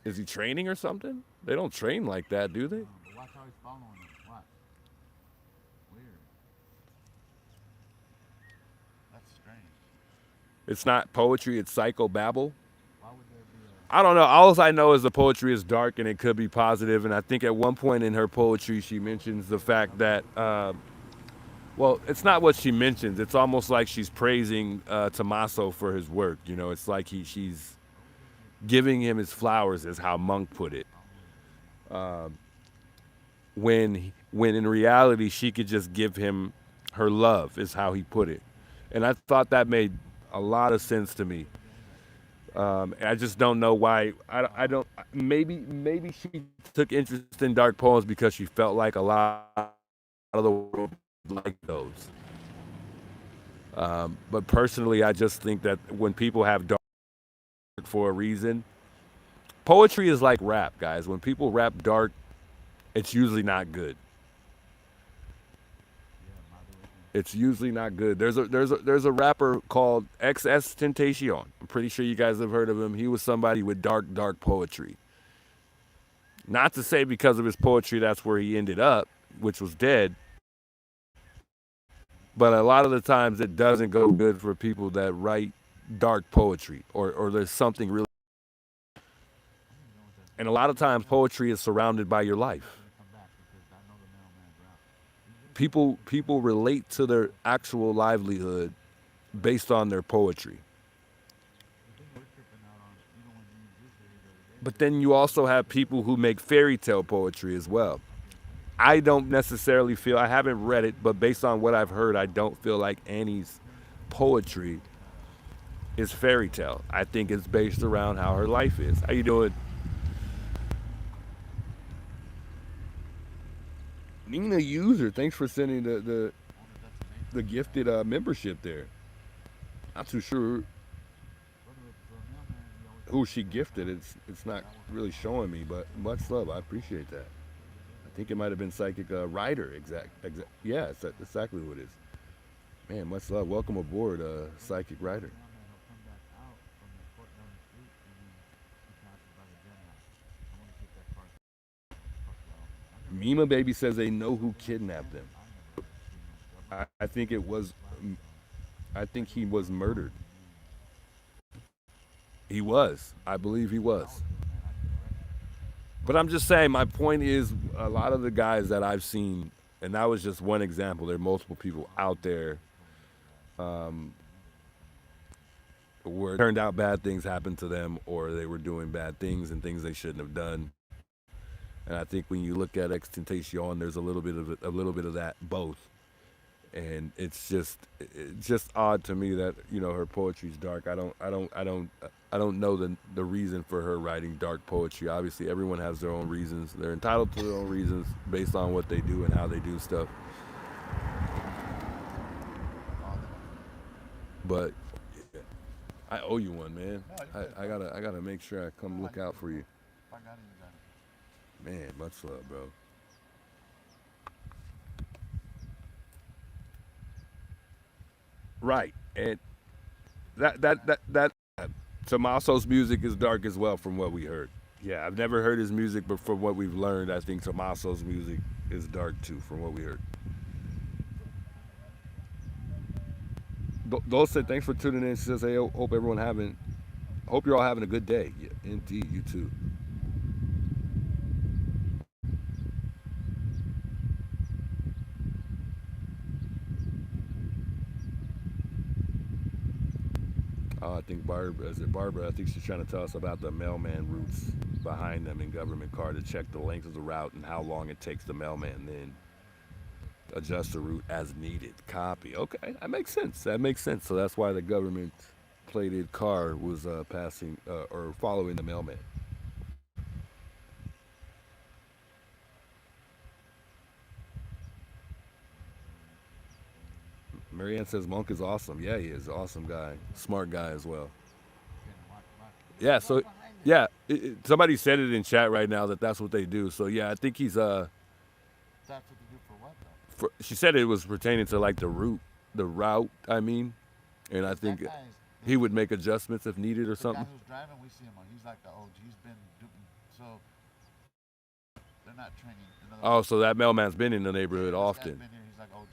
Is he training or something? They don't train like that, do they? But watch how he's following him. Watch. Weird. That's strange. It's not poetry, it's psychobabble. Why would there be I don't know. All I know is the poetry is dark and it could be positive. And I think at one point in her poetry, she mentions the fact that, well, it's not what she mentions. It's almost like she's praising Tommaso for his work. You know, it's like she's giving him his flowers, is how Monk put it. When in reality, she could just give him her love, is how he put it. And I thought that made a lot of sense to me. I just don't know why. I don't. Maybe she took interest in dark poems because she felt like a lot of the world liked those. But personally, I just think that when people have dark for a reason, poetry is like rap, guys. When people rap dark, it's usually not good. It's usually not good. There's a rapper called XS Tentacion. I'm pretty sure you guys have heard of him. He was somebody with dark poetry. Not to say because of his poetry that's where he ended up, which was dead. But a lot of the times it doesn't go good for people that write dark poetry, or there's something really. And a lot of times poetry is surrounded by your life. People relate to their actual livelihood based on their poetry. But then you also have people who make fairy tale poetry as well. I don't necessarily feel, I haven't read it, but based on what I've heard, I don't feel like Annie's poetry is fairy tale. I think it's based around how her life is. How you doing? Nina User, thanks for sending the gifted membership there. Not too sure who she gifted. It's not really showing me, but much love. I appreciate that. I think it might have been Psychic Ryder. Exact. Yeah, that's exactly who it is. Man, much love. Welcome aboard, Psychic Ryder. Mima Baby says they know who kidnapped them. I think he was murdered. He was. I believe he was. But I'm just saying, my point is, a lot of the guys that I've seen, and that was just one example, there are multiple people out there where it turned out bad things happened to them, or they were doing bad things and things they shouldn't have done. And I think when you look at Extentation, there's a little bit of that both. And it's just odd to me that, you know, her poetry's dark. I don't know the reason for her writing dark poetry. Obviously, everyone has their own reasons. They're entitled to their own reasons based on what they do and how they do stuff. But yeah, I owe you one, man. I gotta make sure I come look out for you. Man, much love, bro. Right, and that Tommaso's music is dark as well, from what we heard. Yeah, I've never heard his music, but from what we've learned, I think Tommaso's music is dark too, from what we heard. Dole said, "Thanks for tuning in." She says, "Hey, hope you're all having a good day." Yeah, indeed, you too. I think Barbara, I think she's trying to tell us about the mailman routes behind them in government car to check the length of the route and how long it takes the mailman then. Adjust the route as needed. Copy. Okay, that makes sense. That makes sense. So that's why the government plated car was passing or following the mailman. Marianne says Monk is awesome. Yeah, he is. Awesome guy. Smart guy as well. Yeah, so yeah, somebody said it in chat right now that that's what they do. So yeah, I think he's That's what they do for what though? she said it was pertaining to like the route, I mean, and I That think guy's he would make adjustments if needed or the guy something. who's driving. We see him on. He's like the OG. He's been doing so. They're not training. In other Oh, words, so that mailman's been in the neighborhood this guy's often. been here. He's like OG.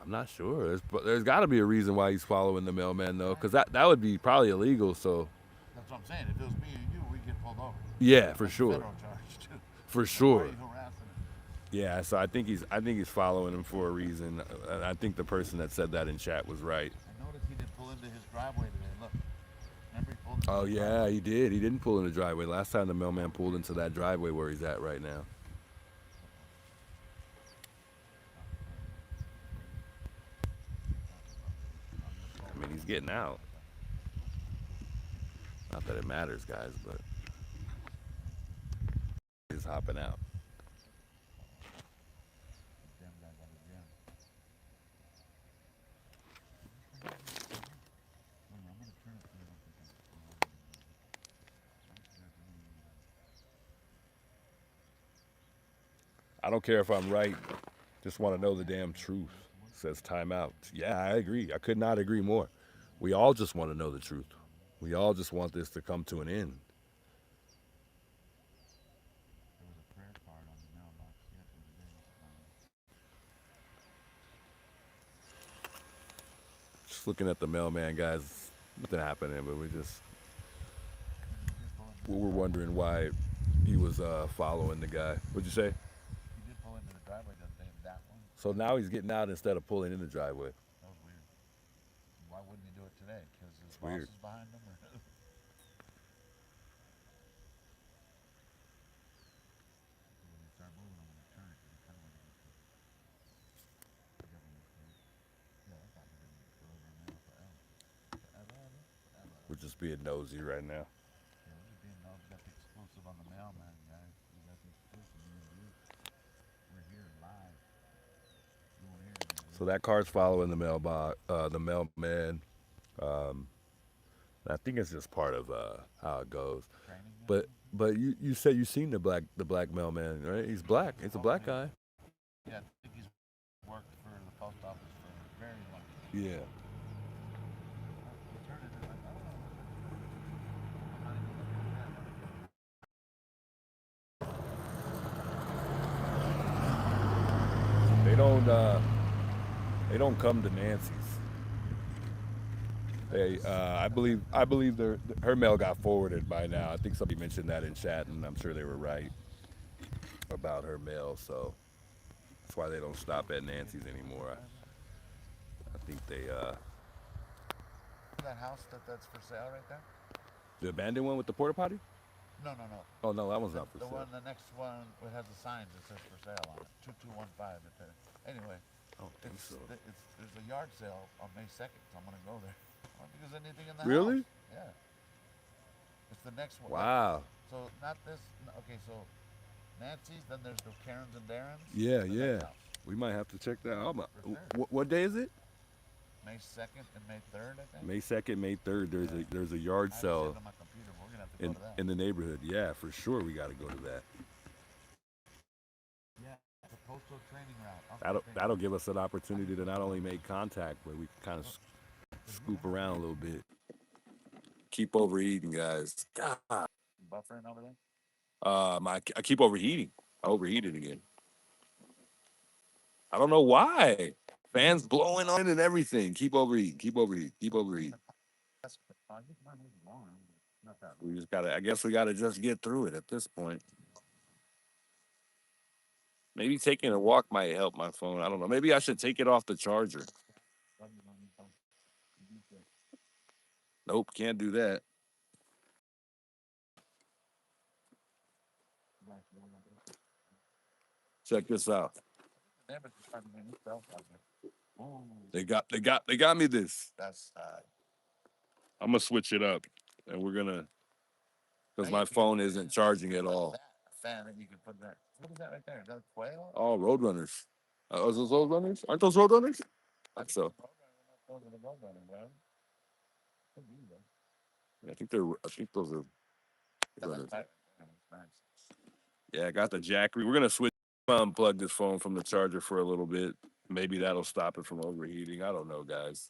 I'm not sure. There's got to be a reason why he's following the mailman though, because that would be probably illegal. So That's what I'm saying. If it was me and you, we'd get pulled over. yeah, for That's a sure, federal charge too. for Why are sure. you harassing him? Yeah, so I think he's following him for a reason. I think the person that said that in chat was right. I noticed he didn't pull into his driveway today. Look, remember he pulled into Oh his yeah, driveway? he did. He didn't pull in the driveway. Last time the mailman pulled into that driveway where he's at right now. I mean, he's getting out. Not that it matters, guys, but he's hopping out. Damn guy got his jam. I'm gonna turn it so you don't think I don't care if I'm right. Just want to know the damn truth. Says timeout. Yeah, I agree. I could not agree more. We all just want to know the truth. We all just want this to come to an end. there was a prayer card on the mailbox yet today. Just looking at the mailman, guys. Nothing happening, but we were wondering why he was following the guy. What'd you say? He did pull into the driveway the other day. That one. So now he's getting out instead of pulling in the driveway. That was weird. Why wouldn't he do it today? Because his It's boss weird. is behind him? Or when you start moving, I'm going to turn it. You kind of want to get the government code. Yeah, I thought you were going to deliver mail forever. Forever? Forever. We're just being nosy right now. Yeah, we're just being known. We got the exclusive on the mailman, guys. We got the exclusive. Me and you. We're here live. You won't hear it. So that car's following the mailman. I think it's just part of how it goes. Training now? But you said you seen the black mailman, right? He's black. He's a black guy. Yeah, I think he's worked for the post office for a very long time. Yeah. Turn it in like, oh. I'm not even looking at that. They don't come to Nancy's. They I believe her mail got forwarded by now. I think somebody mentioned that in chat, and I'm sure they were right about her mail. So that's why they don't stop at Nancy's anymore. I think they That house that's for sale right there? the abandoned one with the porta potty. No, no, no. Oh no, that one's not for The sale. one, the next one, it has the signs that says for sale on it. 2215 right there. Anyway, I don't think so. there's a yard sale on May 2nd, so I'm gonna go there. I don't think there's anything in the Really? house. Yeah. It's the next one. Wow. So not this. Okay, so Nancy's. Then there's the Karens and Darrens. Yeah, the yeah. next house. We might have to check that out. For sure. What day is it? May 2nd and May 3rd, I think. May 2nd, May 3rd. There's a yard I haven't sale seen it on my computer, but we're gonna have to go to that. in the neighborhood. Yeah, for sure. We got to go to that. Yeah, the postal training route. That'll give us an opportunity to not only make contact, but we can kind of scoop around a little bit. Keep overeating, guys. God. Buffering over there. I keep overheating. I overheated again. I don't know why. Fans blowing on it and everything. Keep overheating. Keep overheating. Keep overheating. Not that. We just gotta. I guess we gotta just get through it at this point. Maybe taking a walk might help my phone. I don't know. Maybe I should take it off the charger. Nope, can't do that. Check this out. They got me this. That's I'm gonna switch it up, and we're gonna because my phone isn't charging at all. fan that you can put there. What is that right there? Is that quail? Oh, Roadrunners. Are those Roadrunners? Aren't those Roadrunners? I think so. Those are the roadrunner, bro. Could be, though. Yeah, I think those are Roadrunners. Nice. Yeah, I got the Jackery. We're gonna switch. Unplug this phone from the charger for a little bit. Maybe that'll stop it from overheating. I don't know, guys.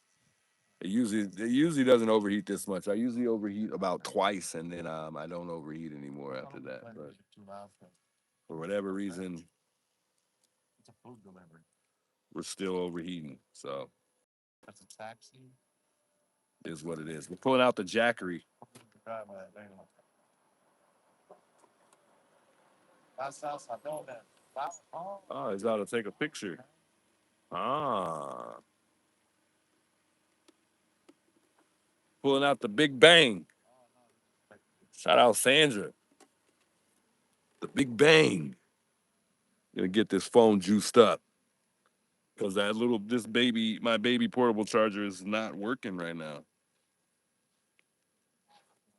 It usually doesn't overheat this much. I usually overheat about twice, and then I don't overheat anymore after that. But for whatever reason, It's a food delivery. we're still overheating. So That's a taxi. it is what it is. We're pulling out the Jackery. Oh, he's out to take a picture. Ah. Pulling out the Big Bang. Shout out Sandra. The Big Bang. Gonna get this phone juiced up. Because my baby portable charger is not working right now.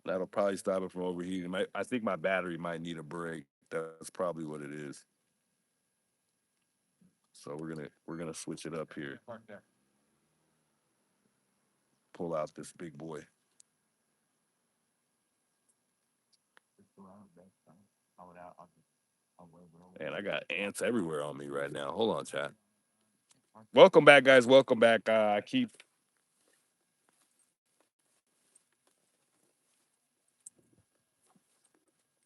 That'll probably stop it from overheating. I think my battery might need a break. That's probably what it is. So we're gonna switch it up here. Pull out this big boy. Man, I got ants everywhere on me right now. Hold on, chat. Welcome back, guys. Welcome back.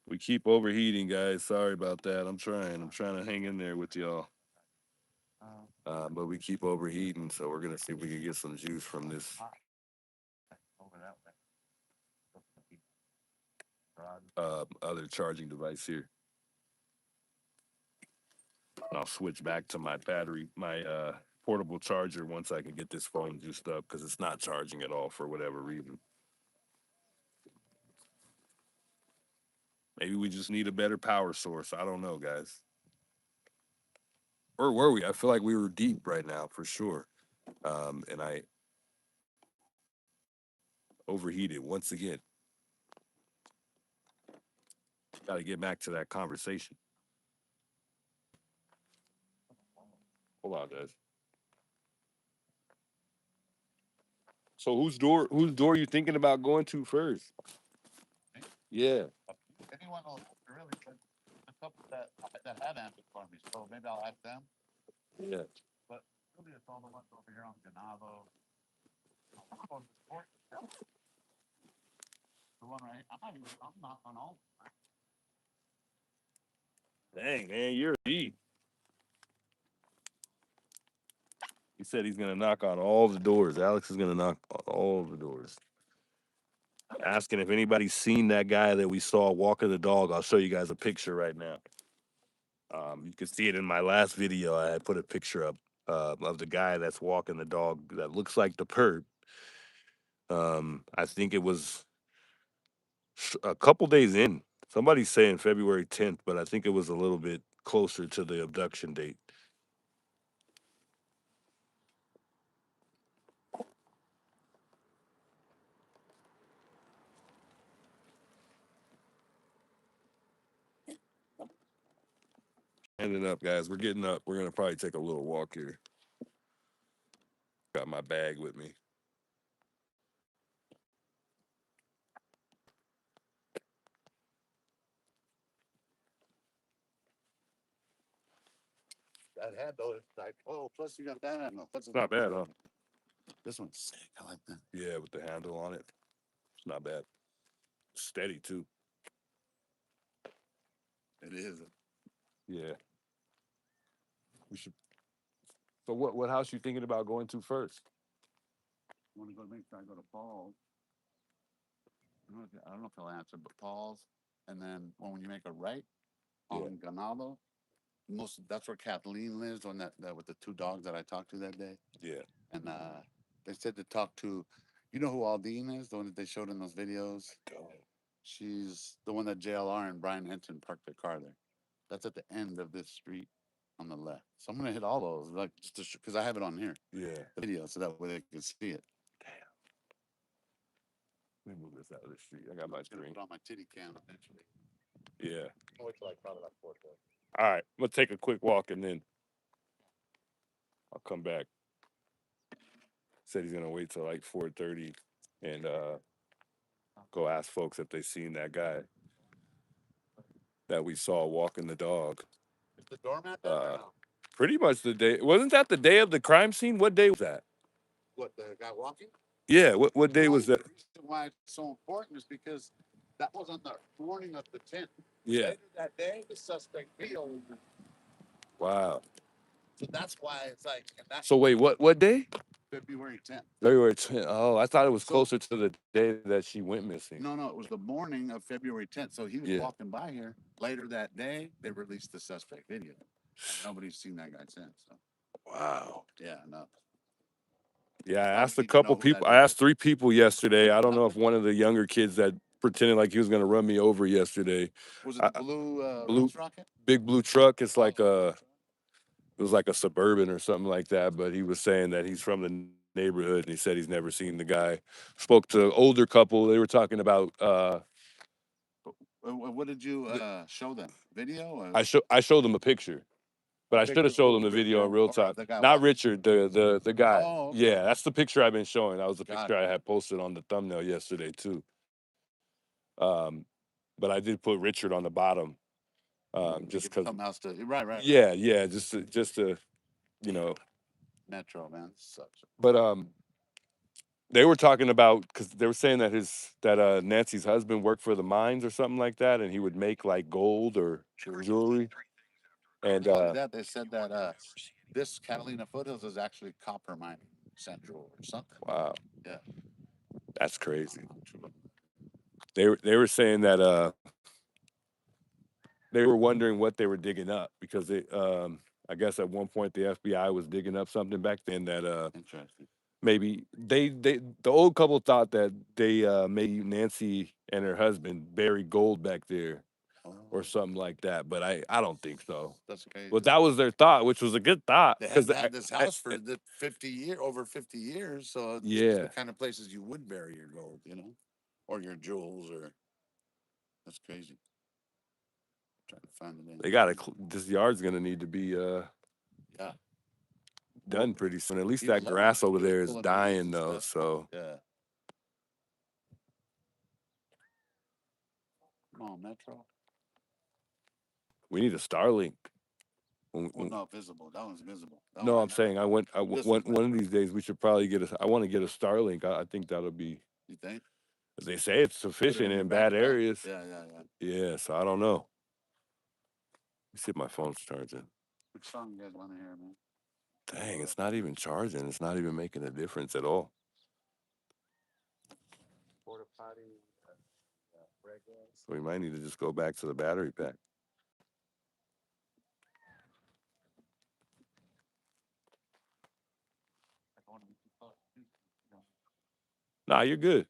We keep overheating, guys. Sorry about that. I'm trying to hang in there with y'all. But we keep overheating, so we're gonna see if we can get some juice from this other charging device here. And I'll switch back to my portable charger once I can get this phone juiced up because it's not charging at all for whatever reason. Maybe we just need a better power source. I don't know, guys. Where were we? I feel like we were deep right now for sure. And I overheated once again. Got to get back to that conversation. Hold on, guys. So whose door are you thinking about going to first? Yeah. Anyone else really good? A couple that had answered for me, so maybe I'll ask them. Yeah. But really, it's all the ones over here on Ganavo. The one right. I'm not on all. Dang, man, you're deep. He said he's gonna knock on all the doors. Alex is gonna knock on all the doors. Asking if anybody's seen that guy that we saw walking the dog. I'll show you guys a picture right now. You can see it in my last video. I had put a picture up of the guy that's walking the dog that looks like the perp. I think it was a couple days in. Somebody's saying February 10th, but I think it was a little bit closer to the abduction date. Ending up, guys. We're getting up. We're gonna probably take a little walk here. Got my bag with me. That head though, it's like, oh, plus you got that handle. It's not bad, huh? This one's sick. I like that. Yeah, with the handle on it. It's not bad. Steady too. It is. Yeah. We should. So what house you thinking about going to first? I want to go make sure I go to Paul's. I don't know if he'll answer, but Paul's, and then when you make a right on Ganado, that's where Kathleen lives, on that with the two dogs that I talked to that day. Yeah. And they said to talk to, you know who Aldine is, the one that they showed in those videos. She's the one that JLR and Brian Henson parked their car there. That's at the end of this street. on the left. So I'm gonna hit all those, like just because I have it on here, Yeah. the video, so that way they can see it. Let me move this out of the street. I got my I'm gonna screen. put on my titty cam eventually. Yeah. I'll wait till like probably like 4:30. All right. I'm gonna take a quick walk and then I'll come back. Said he's gonna wait till like 4:30 and go ask folks if they seen that guy that we saw walking the dog. Is the doormat there or no? Pretty much the day. Wasn't that the day of the crime scene? What day was that? What, the guy walking? Yeah. What day was The that? reason why it's so important is because that was on the morning of the 10th. Yeah. Later that day, the suspect video. Wow. So that's why it's like, and that's So wait, what day? February 10th. February 10th. Oh, I thought it was So- closer to the day that she went missing. No, it was the morning of February 10th. So he was Yeah. walking by here. Later that day, they released the suspect video. And nobody's seen that guy since. So Wow. yeah, no. Yeah, I Why we asked a need to couple know who that people. I asked is. 3 people yesterday. I don't know if one of the younger kids that pretended like he was gonna run me over yesterday. Was it the blue blue- Rolls Rocket? Big blue truck. It's like Oh, it was like a Suburban or something like that. But he was saying that he's from the neighborhood and he said he's never seen the guy. Spoke to older couple. They were talking about. what did you show them? Video? Or? I showed them a picture, but I Big should have showed them the blue video in picture real or time. the guy Not walking? Richard, the guy. Oh, okay. Yeah, that's the picture I've been showing. That was the Got picture I had posted on the thumbnail yesterday too. But I did put Richard on the bottom, just because. Something else to right. Yeah, just to, you know. Metro, man, sucks. But they were talking about because they were saying that Nancy's husband worked for the mines or something like that, and he would make like gold or jewelry. And Not only that, they said that this Catalina Foothills is actually copper mining central or something. wow, Yeah. that's crazy. They were saying that they were wondering what they were digging up because I guess at one point the FBI was digging up something back then that Interesting. maybe the old couple thought that they maybe Nancy and her husband buried gold back there or something like that, but I don't think so. That's crazy. But that was their thought, which was a good thought They had because had this house for the 50 over 50 years, so it's Yeah. the kind of places you would bury your gold, or your jewels, or that's crazy. Trying to find it in. they got this yard's gonna need to be Yeah. done pretty soon. At least Even that though grass it's over really there is full of dying weeds and though, stuff. so Yeah. Come on, Metro. we need a Starlink. Well, no, visible. That one's visible. That No, one I'm saying This one's one of these days we should probably I want to get a Starlink. I think that'll be. You think? They say it's Put it sufficient your in bad backyard? areas. Yeah. Yeah, so I don't know. Let's see if my phone's charging. Which song you guys want to hear, man? Dang, it's not even charging. It's not even making a difference at all. Porta potty. So we might need to just go back to the battery pack. Nah, you're good.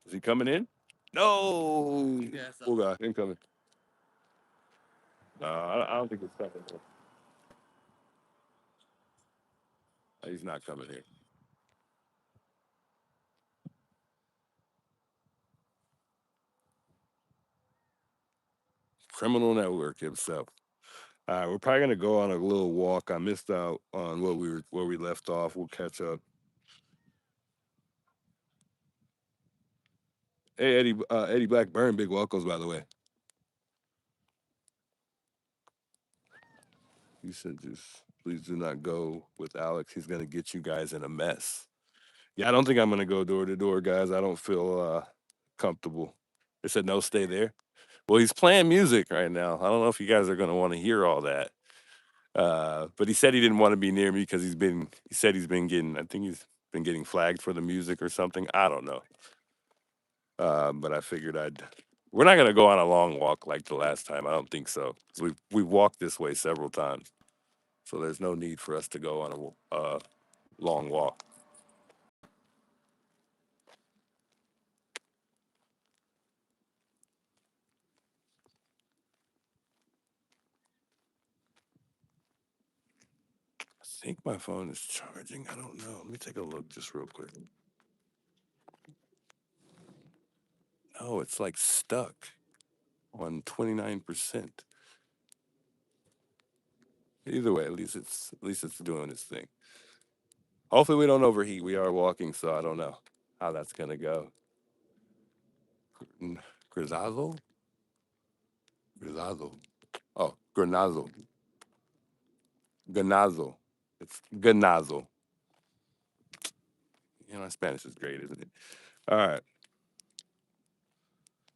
Is he coming in? No. Yes. Oh God, incoming. No, I don't think it's coming. He's not coming here. Criminal network himself. All right, we're probably gonna go on a little walk. I missed out on where we left off. We'll catch up. Hey, Eddie Blackburn, big welcomes, by the way. You said just please do not go with Alex. He's gonna get you guys in a mess. Yeah, I don't think I'm gonna go door to door, guys. I don't feel comfortable. They said no, stay there. Well, he's playing music right now. I don't know if you guys are gonna want to hear all that. But he said he didn't want to be near me because he's been getting flagged for the music or something. I don't know. But I figured we're not gonna go on a long walk like the last time. I don't think so. We've walked this way several times, so there's no need for us to go on a long walk. think my phone is charging. I don't know. Let me take a look just real quick. Oh, it's like stuck on 29%. Either way, at least it's doing its thing. Hopefully we don't overheat. We are walking, so I don't know how that's gonna go. Grisazo? Grisazo. Oh, Granazo. Ganazo. It's Ganazo. Spanish is great, isn't it? All right.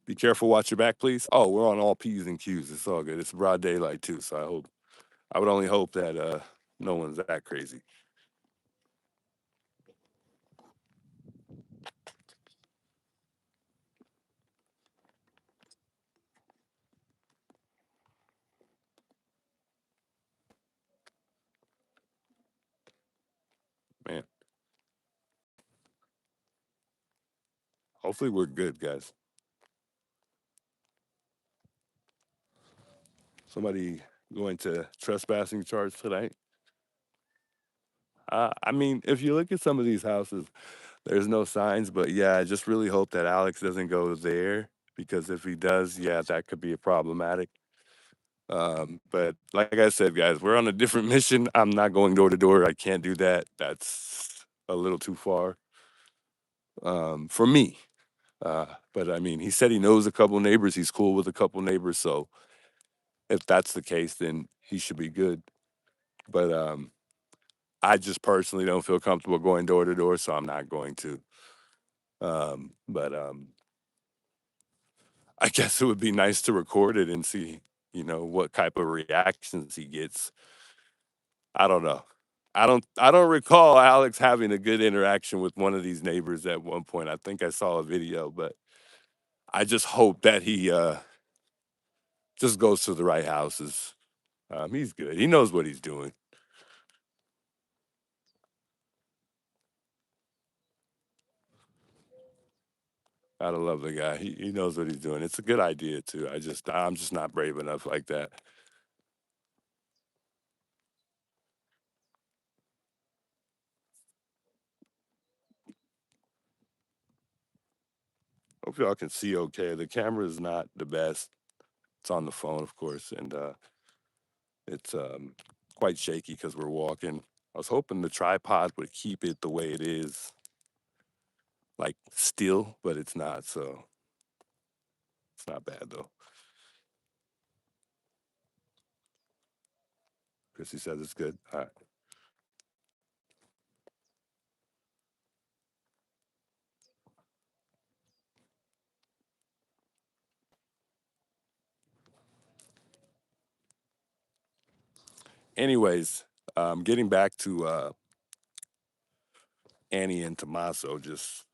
Be careful, watch your back, please. Oh, we're on all P's and Q's. It's all good. It's broad daylight too, so I would only hope that no one's that crazy. Man. Hopefully we're good, guys. Somebody going to trespassing charge tonight? I mean, if you look at some of these houses, there's no signs, but yeah, I just really hope that Alex doesn't go there because if he does, yeah, that could be problematic. But like I said, guys, we're on a different mission. I'm not going door to door. I can't do that. That's a little too far for me. But I mean, he said he knows a couple neighbors. He's cool with a couple neighbors. So if that's the case, then he should be good. But I just personally don't feel comfortable going door to door, so I'm not going to. But I guess it would be nice to record it and see, what type of reactions he gets. I don't know. I don't recall Alex having a good interaction with one of these neighbors at one point. I think I saw a video, but I just hope that he just goes to the right houses. He's good. He knows what he's doing. Gotta love the guy. He knows what he's doing. It's a good idea too. I'm just not brave enough like that. Hope y'all can see okay. The camera is not the best. It's on the phone, of course, and it's quite shaky because we're walking. I was hoping the tripod would keep it the way it is, like still, but it's not. So it's not bad though. Chrissy says it's good. All right. Anyways, getting back to Annie and Tommaso just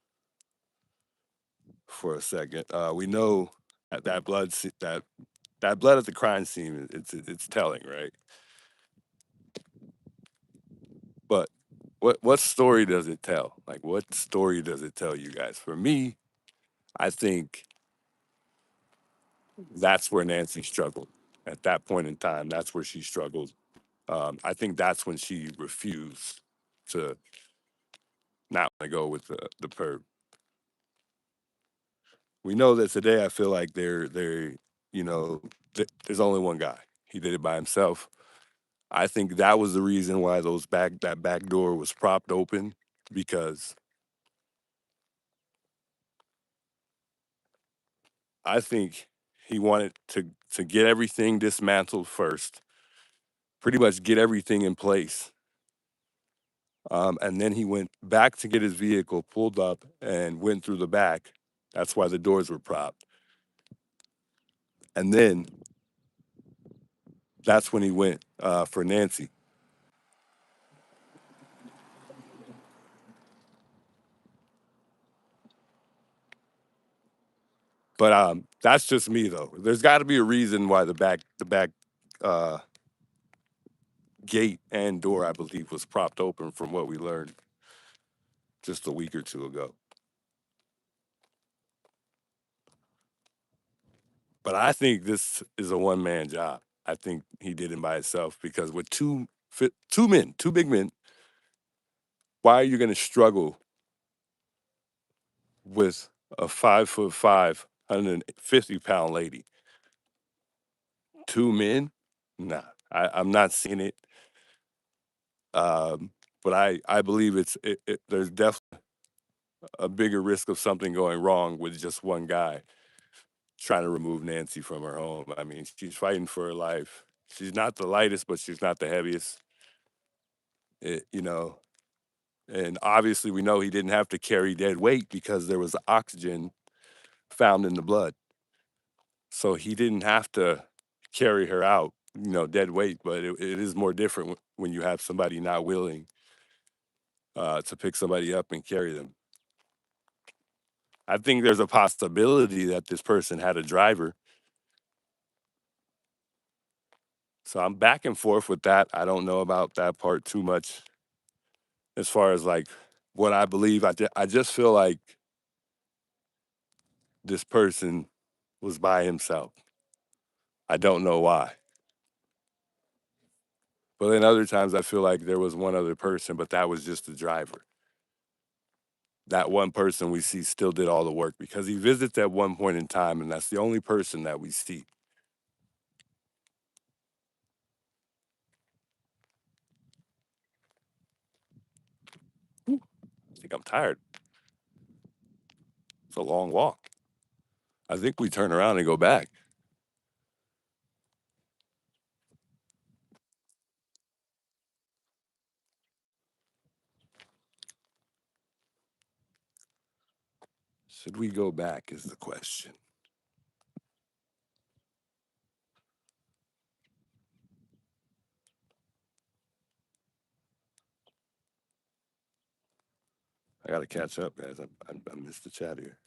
for a second. We know that that blood at the crime scene. It's telling, right? But what story does it tell? Like, what story does it tell you guys? For me, I think that's where Nancy struggled. At that point in time, that's where she struggled. I think that's when she refused to not want to go with the perp. We know that today. I feel like you know, there's only one guy. He did it by himself. I think that was the reason why that back door was propped open because I think he wanted to get everything dismantled first, pretty much get everything in place. And then he went back to get his vehicle, pulled up, and went through the back. That's why the doors were propped. And then that's when he went for Nancy. But that's just me though. There's got to be a reason why the back uh, gate and door, I believe, was propped open from what we learned just a week or two ago. But I think this is a one man job. I think he did it by himself because with two two men, two big men. Why are you going to struggle with a 5'5", 150-pound lady? Two men? Nah, I'm not seeing it. But I believe there's definitely a bigger risk of something going wrong with just one guy trying to remove Nancy from her home. I mean, she's fighting for her life. She's not the lightest, but she's not the heaviest. You know, and obviously we know he didn't have to carry dead weight because there was oxygen found in the blood. So he didn't have to carry her out, dead weight. But it is more different when you have somebody not willing to pick somebody up and carry them. I think there's a possibility that this person had a driver. So I'm back and forth with that. I don't know about that part too much as far as like what I believe. I just feel like this person was by himself. I don't know why. But then other times I feel like there was one other person, but that was just the driver. That one person we see still did all the work because he visits at one point in time, and that's the only person that we see. I think I'm tired. It's a long walk. I think we turn around and go back. Should we go back is the question. I got to catch up, guys. I missed the chat here.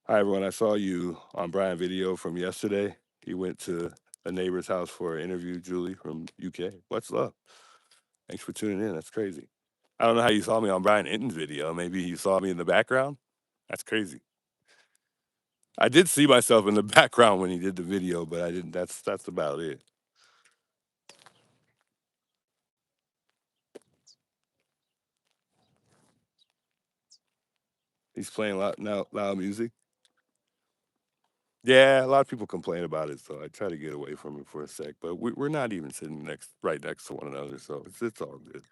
Hi, everyone. I saw you on Brian video from yesterday. He went to a neighbor's house for an interview, Julie from UK. What's up? Thanks for tuning in. That's crazy. I don't know how you saw me on Brian Inton's video. Maybe you saw me in the background. That's crazy. I did see myself in the background when he did the video, but I didn't. That's about it. He's playing loud music. Yeah, a lot of people complain about it, so I try to get away from it for a sec. But we're not even sitting right next to one another, so it's all good.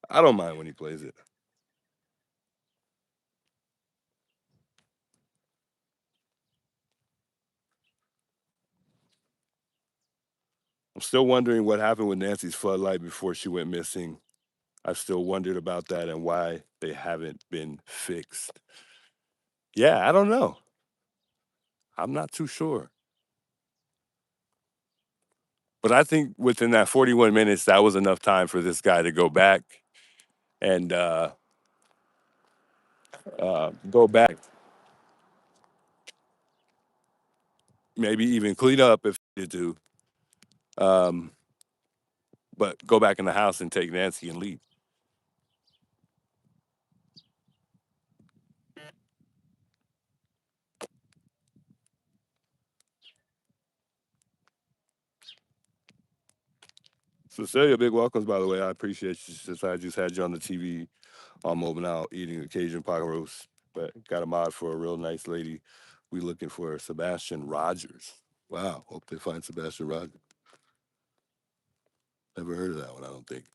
I don't mind when he plays it. I'm still wondering what happened with Nancy's floodlight before she went missing. I've still wondered about that and why they haven't been fixed. Yeah, I don't know. I'm not too sure. But I think within that 41 minutes, that was enough time for this guy to go back and go back, maybe even clean up if he needed to, um, but go back in the house and take Nancy and leave. Cecilia, big welcomes, by the way. I appreciate you since I just had you on the TV on Mobile Now eating a Cajun pot roast. But got a mod for a real nice lady. We looking for Sebastian Rogers. Wow, hope they find Sebastian Rogers. Never heard of that one, I don't think.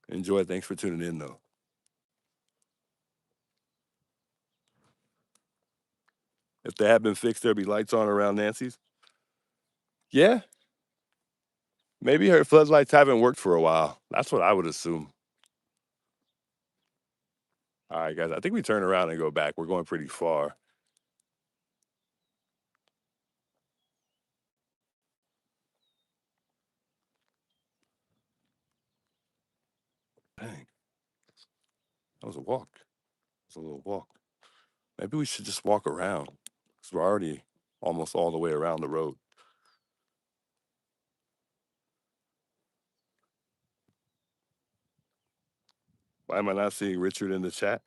Enjoy. Thanks for tuning in, though. If they had been fixed, there'd be lights on around Nancy's. Yeah, maybe her floodlights haven't worked for a while. That's what I would assume. All right, guys, I think we turn around and go back. We're going pretty far. Dang, that was a walk. It was a little walk. Maybe we should just walk around because we're already almost all the way around the road. Why am I not seeing Richard in the chat?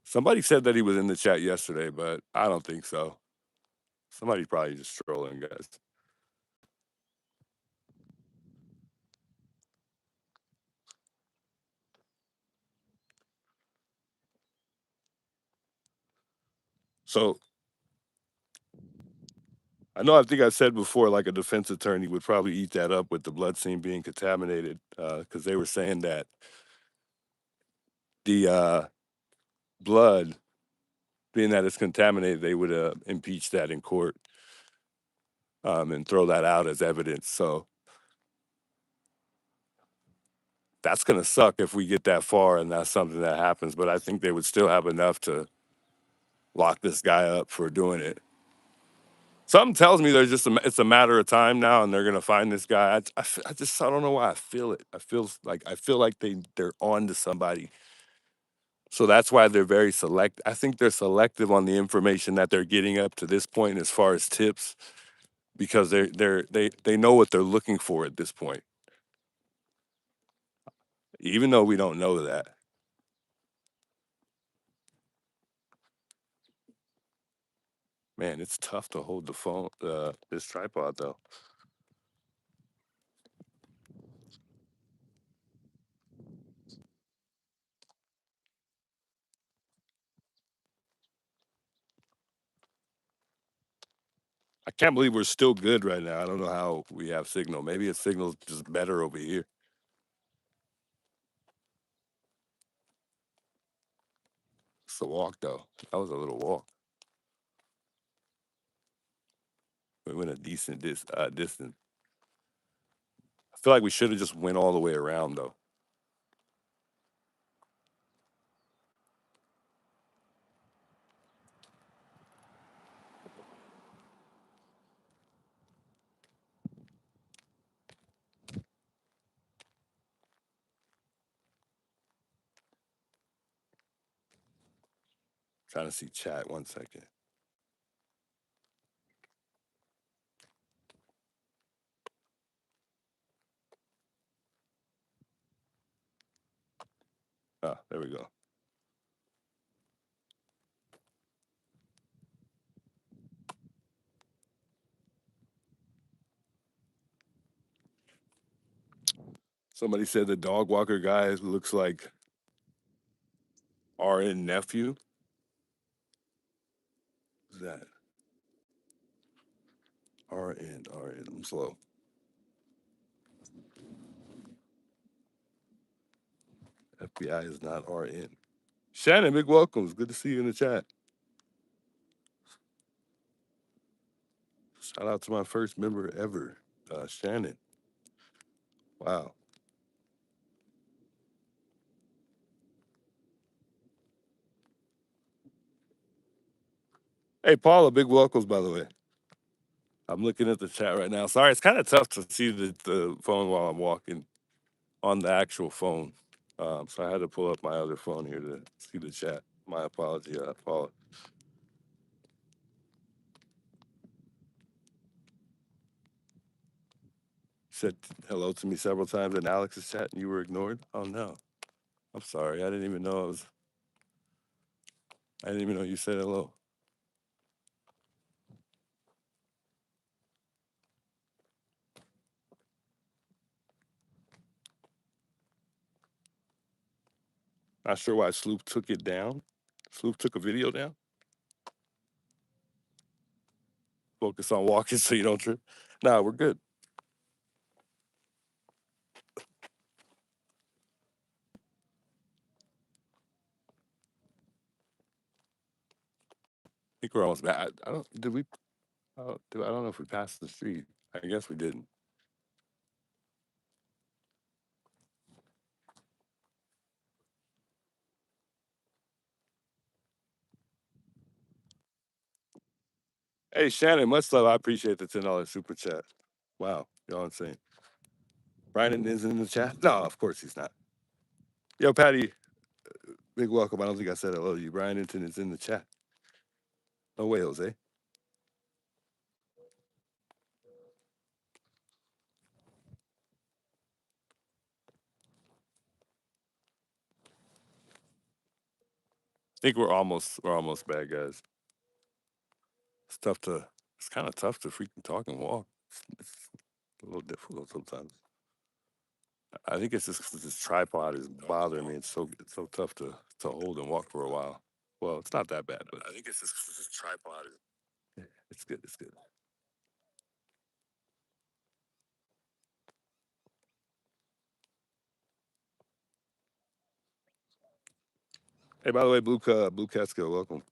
Somebody said that he was in the chat yesterday, but I don't think so. Somebody probably just trolling, guys. So I think I said before, like a defense attorney would probably eat that up with the blood scene being contaminated, because they were saying that the blood, being that it's contaminated, they would impeach that in court, and throw that out as evidence. So that's gonna suck if we get that far and that's something that happens. But I think they would still have enough to lock this guy up for doing it. Something tells me it's a matter of time now, and they're gonna find this guy. I don't know why I feel it. I feel like they're on to somebody. So that's why they're very select. I think they're selective on the information that they're getting up to this point as far as tips, because they know what they're looking for at this point, even though we don't know that. Man, it's tough to hold the phone, this tripod though. I can't believe we're still good right now. I don't know how we have signal. Maybe it's signal's just better over here. It's a walk though. That was a little walk. We went a decent distance. I feel like we should have just went all the way around though. Trying to see chat. 1 second. Ah, there we go. Somebody said the dog walker guy looks like RN nephew. Who's that? RN. I'm slow. FBI is not RN. Shannon, big welcomes. Good to see you in the chat. Shout out to my first member ever, Shannon. Wow. Hey, Paula, big welcomes, by the way. I'm looking at the chat right now. Sorry, it's kind of tough to see the phone while I'm walking on the actual phone. So I had to pull up my other phone here to see the chat. My apology, Paula. Said hello to me several times in Alex's chat and you were ignored. Oh no. I'm sorry. I didn't even know you said hello. Not sure why Sloop took it down. Sloop took a video down. Focus on walking so you don't trip. Nah, we're good. I think we're almost back. I don't. Did we? I don't know if we passed the street. I guess we didn't. Hey Shannon, much love. I appreciate the $10 super chat. Wow, y'all insane. Brian is in the chat. No, of course he's not. Yo, Patty, big welcome. I don't think I said hello to you. Brian Inton is in the chat. No way, Jose. think we're almost back, guys. It's tough to. It's kind of tough to freaking talk and walk. It's a little difficult sometimes. I think it's just 'cause this tripod is bothering me. It's so tough to hold and walk for a while. Well, it's not that bad, but I think it's just 'cause this tripod is. Yeah, it's good. It's good. Hey, by the way, Blue Catskill, welcome.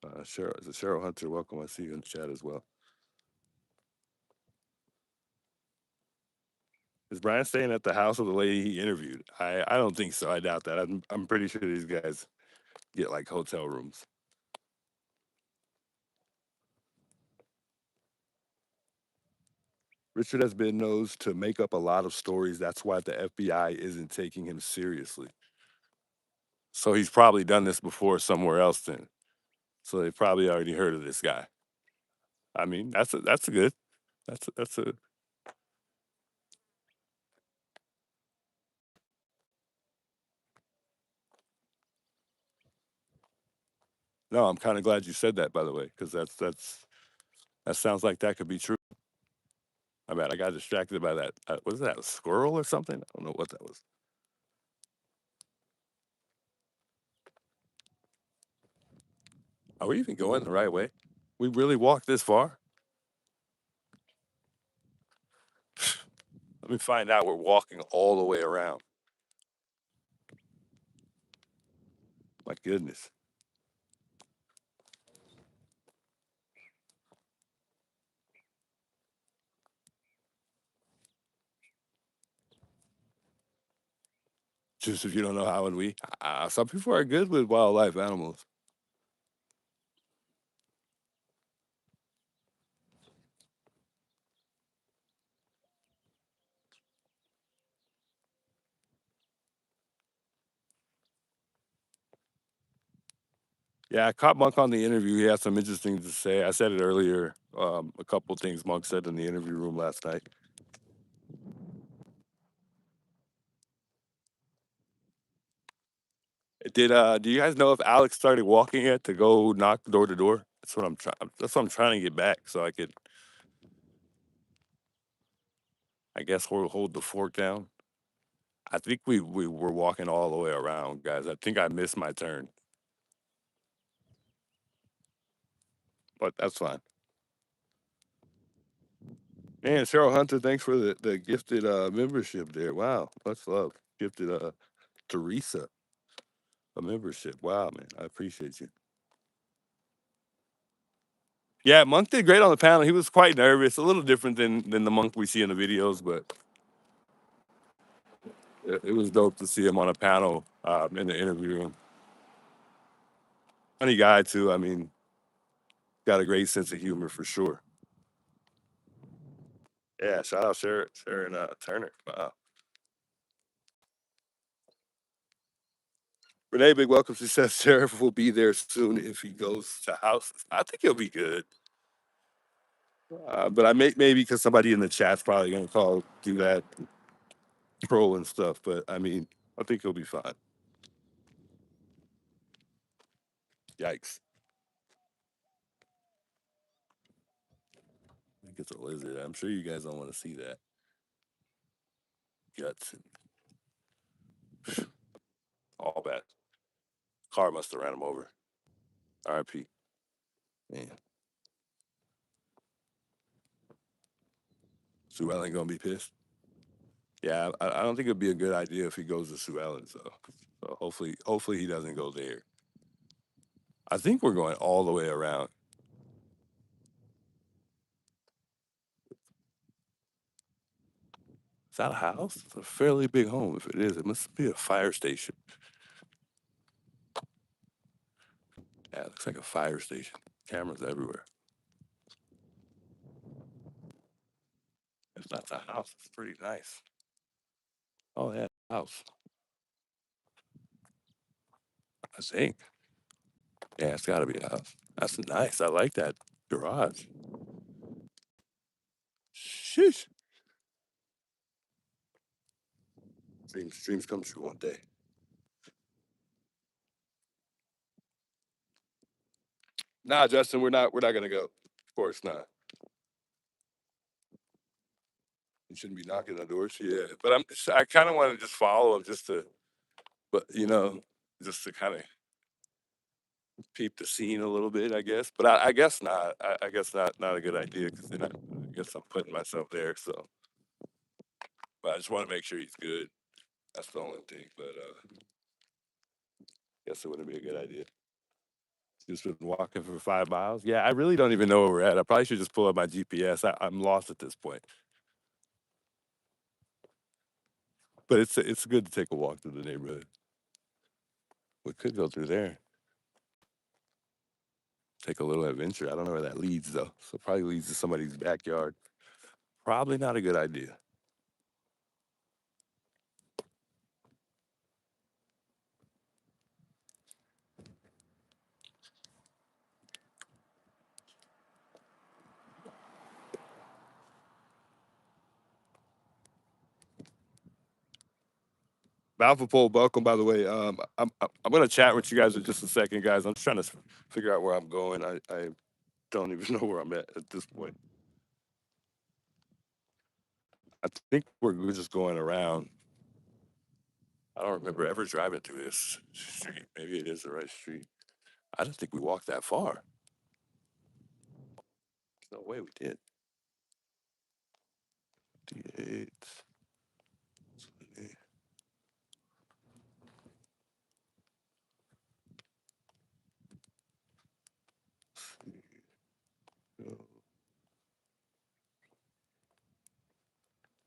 Cheryl Hunter, welcome. I see you in the chat as well. Is Brian staying at the house of the lady he interviewed? I don't think so. I doubt that. I'm pretty sure these guys get like hotel rooms. Richard has been known to make up a lot of stories. That's why the FBI isn't taking him seriously. So he's probably done this before somewhere else then. So they probably already heard of this guy. I mean, that's a good. That's a No, I'm kind of glad you said that, by the way, because that sounds like that could be true. I mean, I got distracted by that. Was that a squirrel or something? I don't know what that was. Are we even going the right way? We really walked this far? Let me find out. We're walking all the way around. My goodness. Just if you don't know how and we, some people are good with wildlife animals. Yeah, I caught Monk on the interview. He had some interesting to say. I said it earlier. A couple things Monk said in the interview room last night. Do you guys know if Alex started walking yet to go knock door to door? That's what I'm trying to get back so I could, I guess, hold the fork down. I think we were walking all the way around, guys. I think I missed my turn, but that's fine. Man, Cheryl Hunter, thanks for the gifted membership there. Wow, much love. Gifted Teresa a membership. Wow, man, I appreciate you. Yeah, Monk did great on the panel. He was quite nervous, a little different than the Monk we see in the videos, but it was dope to see him on a panel in the interview room. Funny guy too. I mean, got a great sense of humor for sure. Yeah, shout out Sharon Turner. Wow. Renee, big welcome. She says Sheriff will be there soon if he goes to houses. I think he'll be good. But I maybe because somebody in the chat's probably gonna do that troll and stuff. But I mean, I think he'll be fine. Yikes! I think it's a lizard. I'm sure you guys don't want to see that. Guts and all bad. Car must have ran him over. R.I.P. Man, Sue Ellen gonna be pissed. Yeah, I don't think it'd be a good idea if he goes to Sue Ellen. So hopefully he doesn't go there. I think we're going all the way around. Is that a house? It's a fairly big home. If it is, it must be a fire station. Yeah, it looks like a fire station. Cameras everywhere. If that's a house, it's pretty nice. Oh yeah, house. I think. Yeah, it's got to be a house. That's nice. I like that garage. Sheesh. Dreams come true one day. Nah, Justin, we're not gonna go. Of course not. You shouldn't be knocking on doors. Yeah, but I kind of want to just follow him, but just to kind of peep the scene a little bit, I guess. But I guess not. I guess not a good idea because then I guess I'm putting myself there. So, but I just want to make sure he's good. That's the only thing. But guess it wouldn't be a good idea. Just been walking for 5 miles. Yeah, I really don't even know where we're at. I probably should just pull up my GPS. I'm lost at this point. But it's good to take a walk through the neighborhood. We could go through there. Take a little adventure. I don't know where that leads though. So it probably leads to somebody's backyard. Probably not a good idea. Alpha Pole, welcome by the way. I'm gonna chat with you guys in just a second, guys. I'm just trying to figure out where I'm going. I don't even know where I'm at this point. I think we're just going around. I don't remember ever driving through this street. Maybe it is the right street. I don't think we walked that far. No way we did. 58.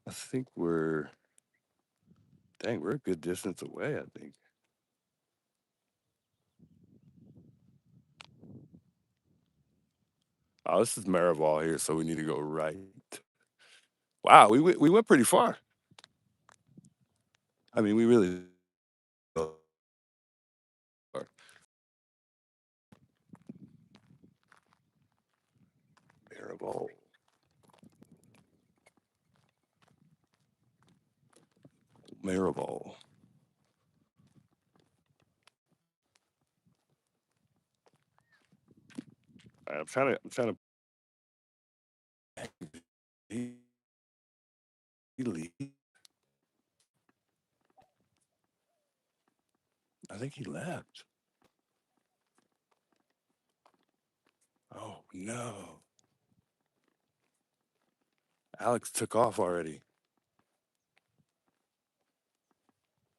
I think we're a good distance away, I think. Oh, this is Marival here, so we need to go right. Wow, we went pretty far. I mean, we really far. Marival. Marival. I'm trying to leave. I think he left. Oh no. Alex took off already.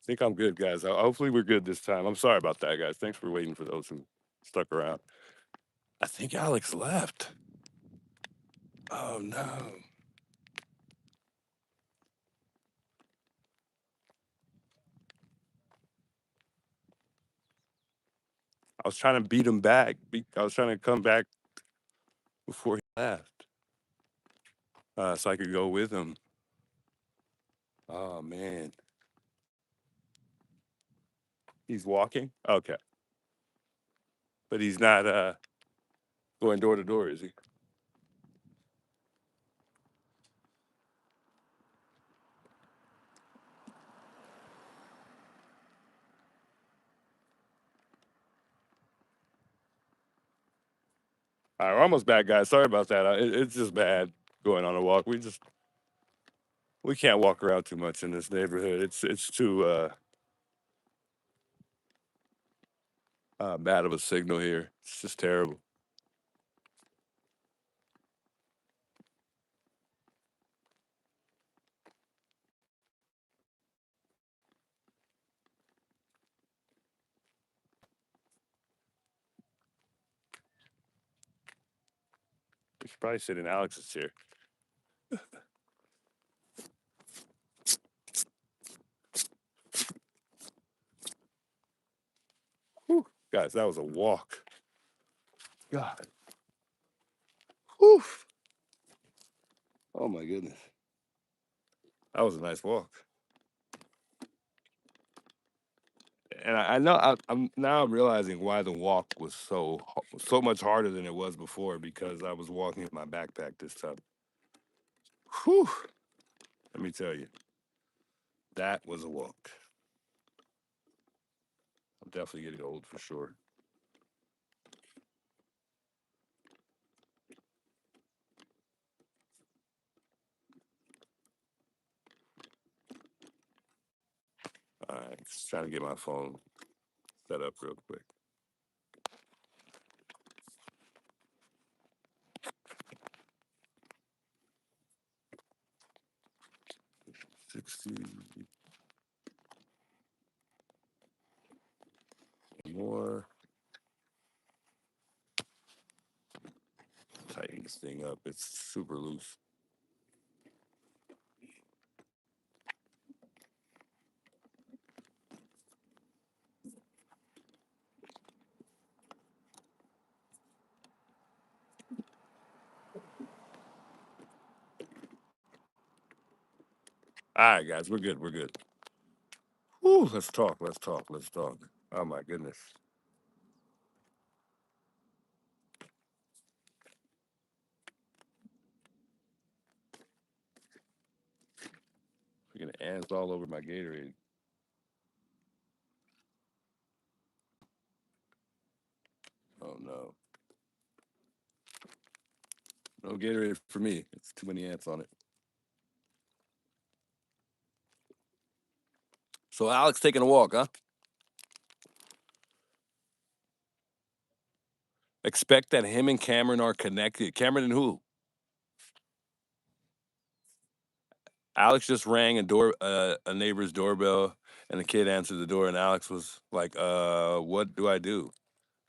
I think I'm good, guys. Hopefully we're good this time. I'm sorry about that, guys. Thanks for waiting for those who stuck around. I think Alex left. Oh no. I was trying to beat him back. I was trying to come back before he left, so I could go with him. Oh man. He's walking? Okay. But he's not going door to door, is he? All right, we're almost back, guys. Sorry about that. It's just bad going on a walk. We can't walk around too much in this neighborhood. It's too bad of a signal here. It's just terrible. We should probably sit in Alex's chair. Whew. Guys, that was a walk. God. Whew. Oh my goodness. That was a nice walk. And I know I'm realizing why the walk was so much harder than it was before because I was walking with my backpack this time. Whew. Let me tell you, that was a walk. I'm definitely getting old for sure. Just trying to get my phone set up real quick. $60 more. Tighten this thing up. It's super loose. All right, guys, we're good. We're good. Whew, let's talk. Let's talk. Let's talk. Oh my goodness. Freaking ants all over my Gatorade. Oh no. No Gatorade for me. It's too many ants on it. So Alex taking a walk, huh? Expect that him and Cameron are connected. Cameron and who? Alex just rang a neighbor's doorbell, and the kid answered the door, and Alex was like, what do I do?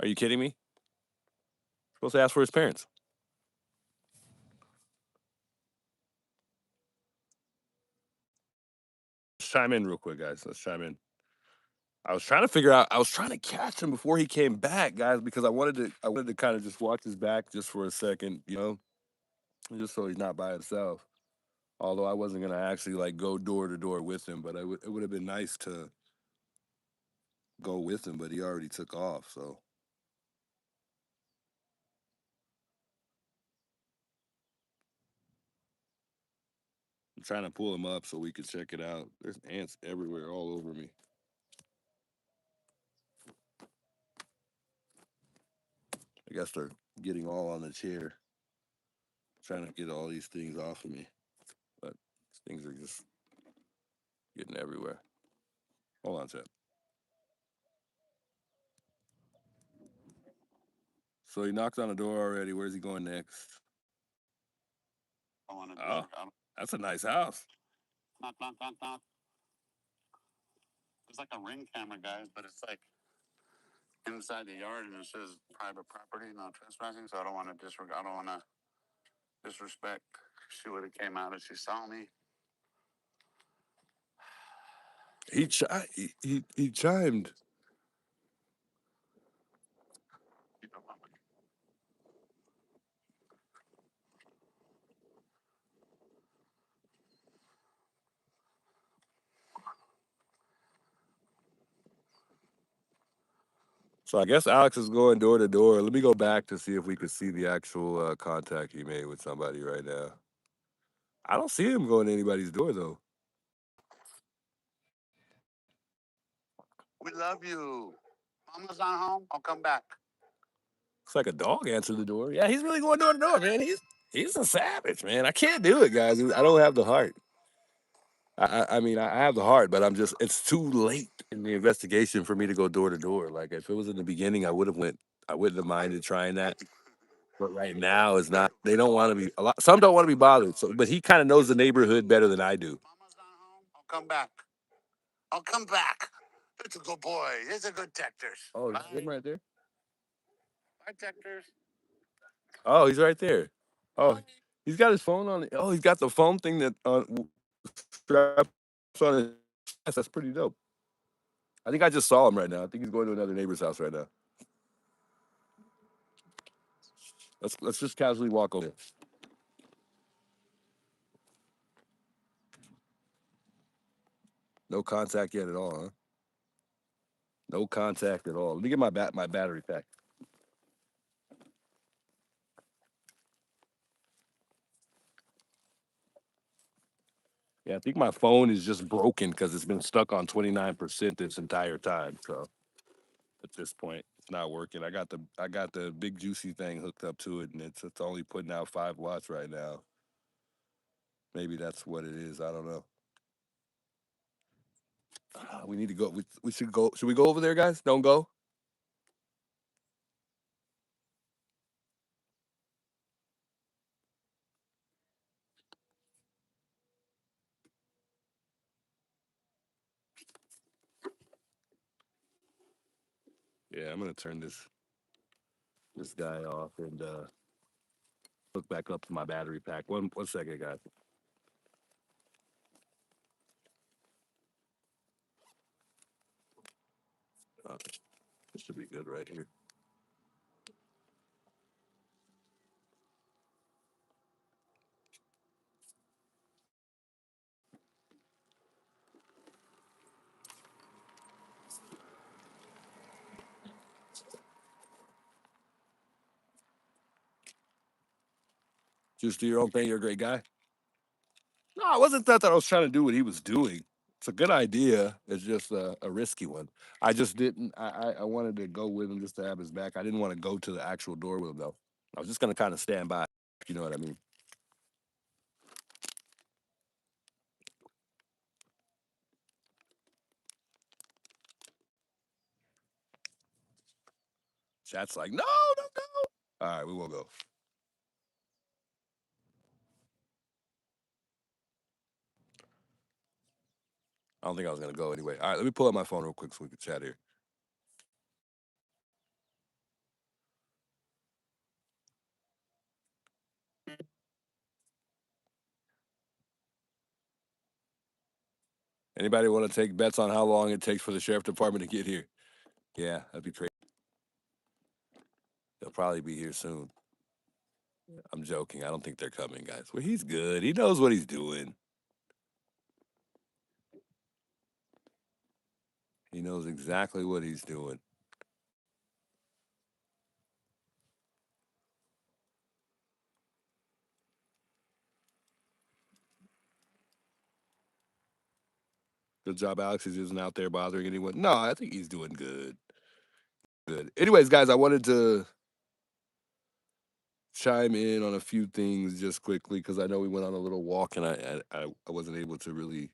Are you kidding me? Supposed to ask for his parents. Let's chime in real quick, guys. Let's chime in. I was trying to figure out. I was trying to catch him before he came back, guys, because I wanted to kind of just watch his back just for a second, just so he's not by himself. Although I wasn't gonna actually like go door to door with him, but it would have been nice to go with him, but he already took off. So I'm trying to pull him up so we could check it out. There's ants everywhere, all over me. I guess they're getting all on the chair, trying to get all these things off of me. But things are just getting everywhere. Hold on a sec. So he knocked on the door already. Where's he going next? Oh, that's a nice house. Knock, knock, knock, knock. It's like a ring camera, guys, but it's like inside the yard, and it says private property, no trespassing. So I don't want to disregard. I don't want to disrespect. She would have came out if she saw me. He chimed. So I guess Alex is going door to door. Let me go back to see if we could see the actual contact he made with somebody right now. I don't see him going to anybody's door though. We love you. Mama's not home. I'll come back. Looks like a dog answered the door. Yeah, he's really going door to door, man. He's a savage, man. I can't do it, guys. I don't have the heart. I mean, I have the heart, but it's too late in the investigation for me to go door to door. Like if it was in the beginning, I wouldn't have minded trying that. But right now it's not. They don't want to be some don't want to be bothered. So, but he kind of knows the neighborhood better than I do. Mama's not home. I'll come back. I'll come back. It's a good boy. It's a good Texters. Oh, Bye. him right there. Bye, Texters. Oh, he's right there. Oh, he's got his phone on. Oh, he's got the phone thing that straps on his chest. That's pretty dope. I think I just saw him right now. I think he's going to another neighbor's house right now. Let's just casually walk over. No contact yet at all, huh? No contact at all. Let me get my battery pack. Yeah, I think my phone is just broken because it's been stuck on 29% this entire time. So at this point, it's not working. I got the big juicy thing hooked up to it, and it's only putting out 5 watts right now. Maybe that's what it is. I don't know. We need to go. We should go. Should we go over there, guys? Don't go. Yeah, I'm gonna turn this guy off and hook back up to my battery pack. One second, guys. This should be good right here. Just do your own thing. You're a great guy. No, it wasn't that I was trying to do what he was doing. It's a good idea. It's just a risky one. I just didn't. I wanted to go with him just to have his back. I didn't want to go to the actual door with him though. I was just gonna kind of stand by. You know what I mean? Chat's like, no, don't go. All right, we won't go. I don't think I was gonna go anyway. All right, let me pull up my phone real quick so we can chat here. Anybody want to take bets on how long it takes for the sheriff department to get here? Yeah, that'd be crazy. They'll probably be here soon. I'm joking. I don't think they're coming, guys. Well, he's good. He knows what he's doing. He knows exactly what he's doing. Good job, Alex. He isn't out there bothering anyone. No, I think he's doing good. Good. Anyways, guys, I wanted to chime in on a few things just quickly because I know we went on a little walk and I wasn't able to really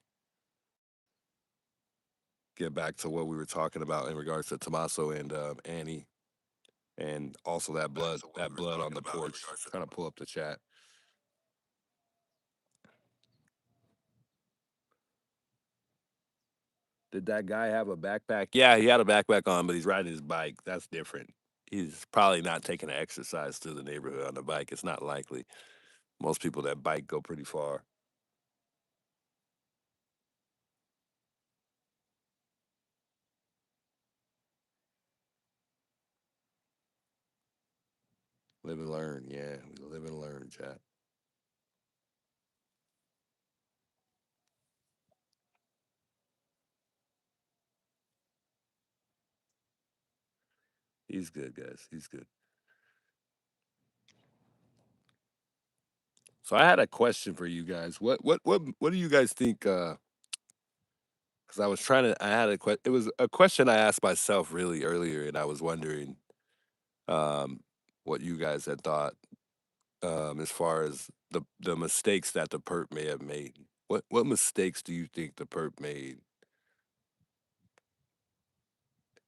get back to what we were talking about in regards to Tommaso and Annie, and also that blood on the porch. Trying to pull up the chat. Did that guy have a backpack? Yeah, he had a backpack on, but he's riding his bike. That's different. He's probably not taking an exercise to the neighborhood on the bike. It's not likely. Most people that bike go pretty far. Live and learn. Yeah, we live and learn, chat. He's good, guys. He's good. So I had a question for you guys. What do you guys think? Because I was trying to. I had a question. It was a question I asked myself really earlier, and I was wondering um, what you guys had thought as far as the mistakes that the perp may have made. What mistakes do you think the perp made,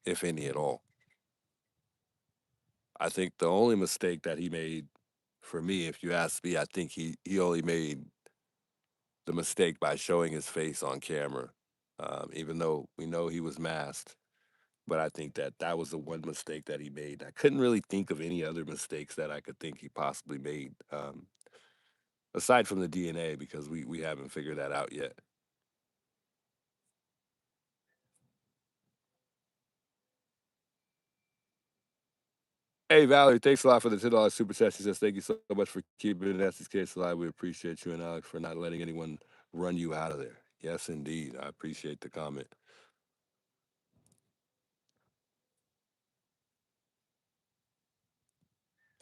if any at all? I think the only mistake that he made, for me, if you ask me, I think he only made the mistake by showing his face on camera, even though we know he was masked. But I think that that was the one mistake that he made. I couldn't really think of any other mistakes that I could think he possibly made, aside from the DNA, because we haven't figured that out yet. Hey Valerie, thanks a lot for the $10 super chat. She says, "Thank you so much for keeping Nancy's case alive. We appreciate you and Alex for not letting anyone run you out of there." Yes, indeed. I appreciate the comment.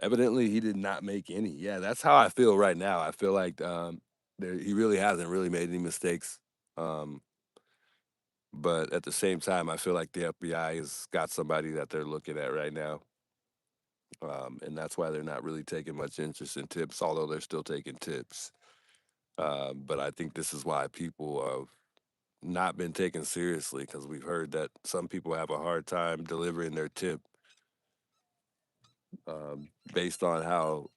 Evidently, he did not make any. Yeah, that's how I feel right now. I feel like he really hasn't really made any mistakes. Um, but at the same time, I feel like the FBI has got somebody that they're looking at right now. And that's why they're not really taking much interest in tips, although they're still taking tips. But I think this is why people not been taken seriously because we've heard that some people have a hard time delivering their tip based on how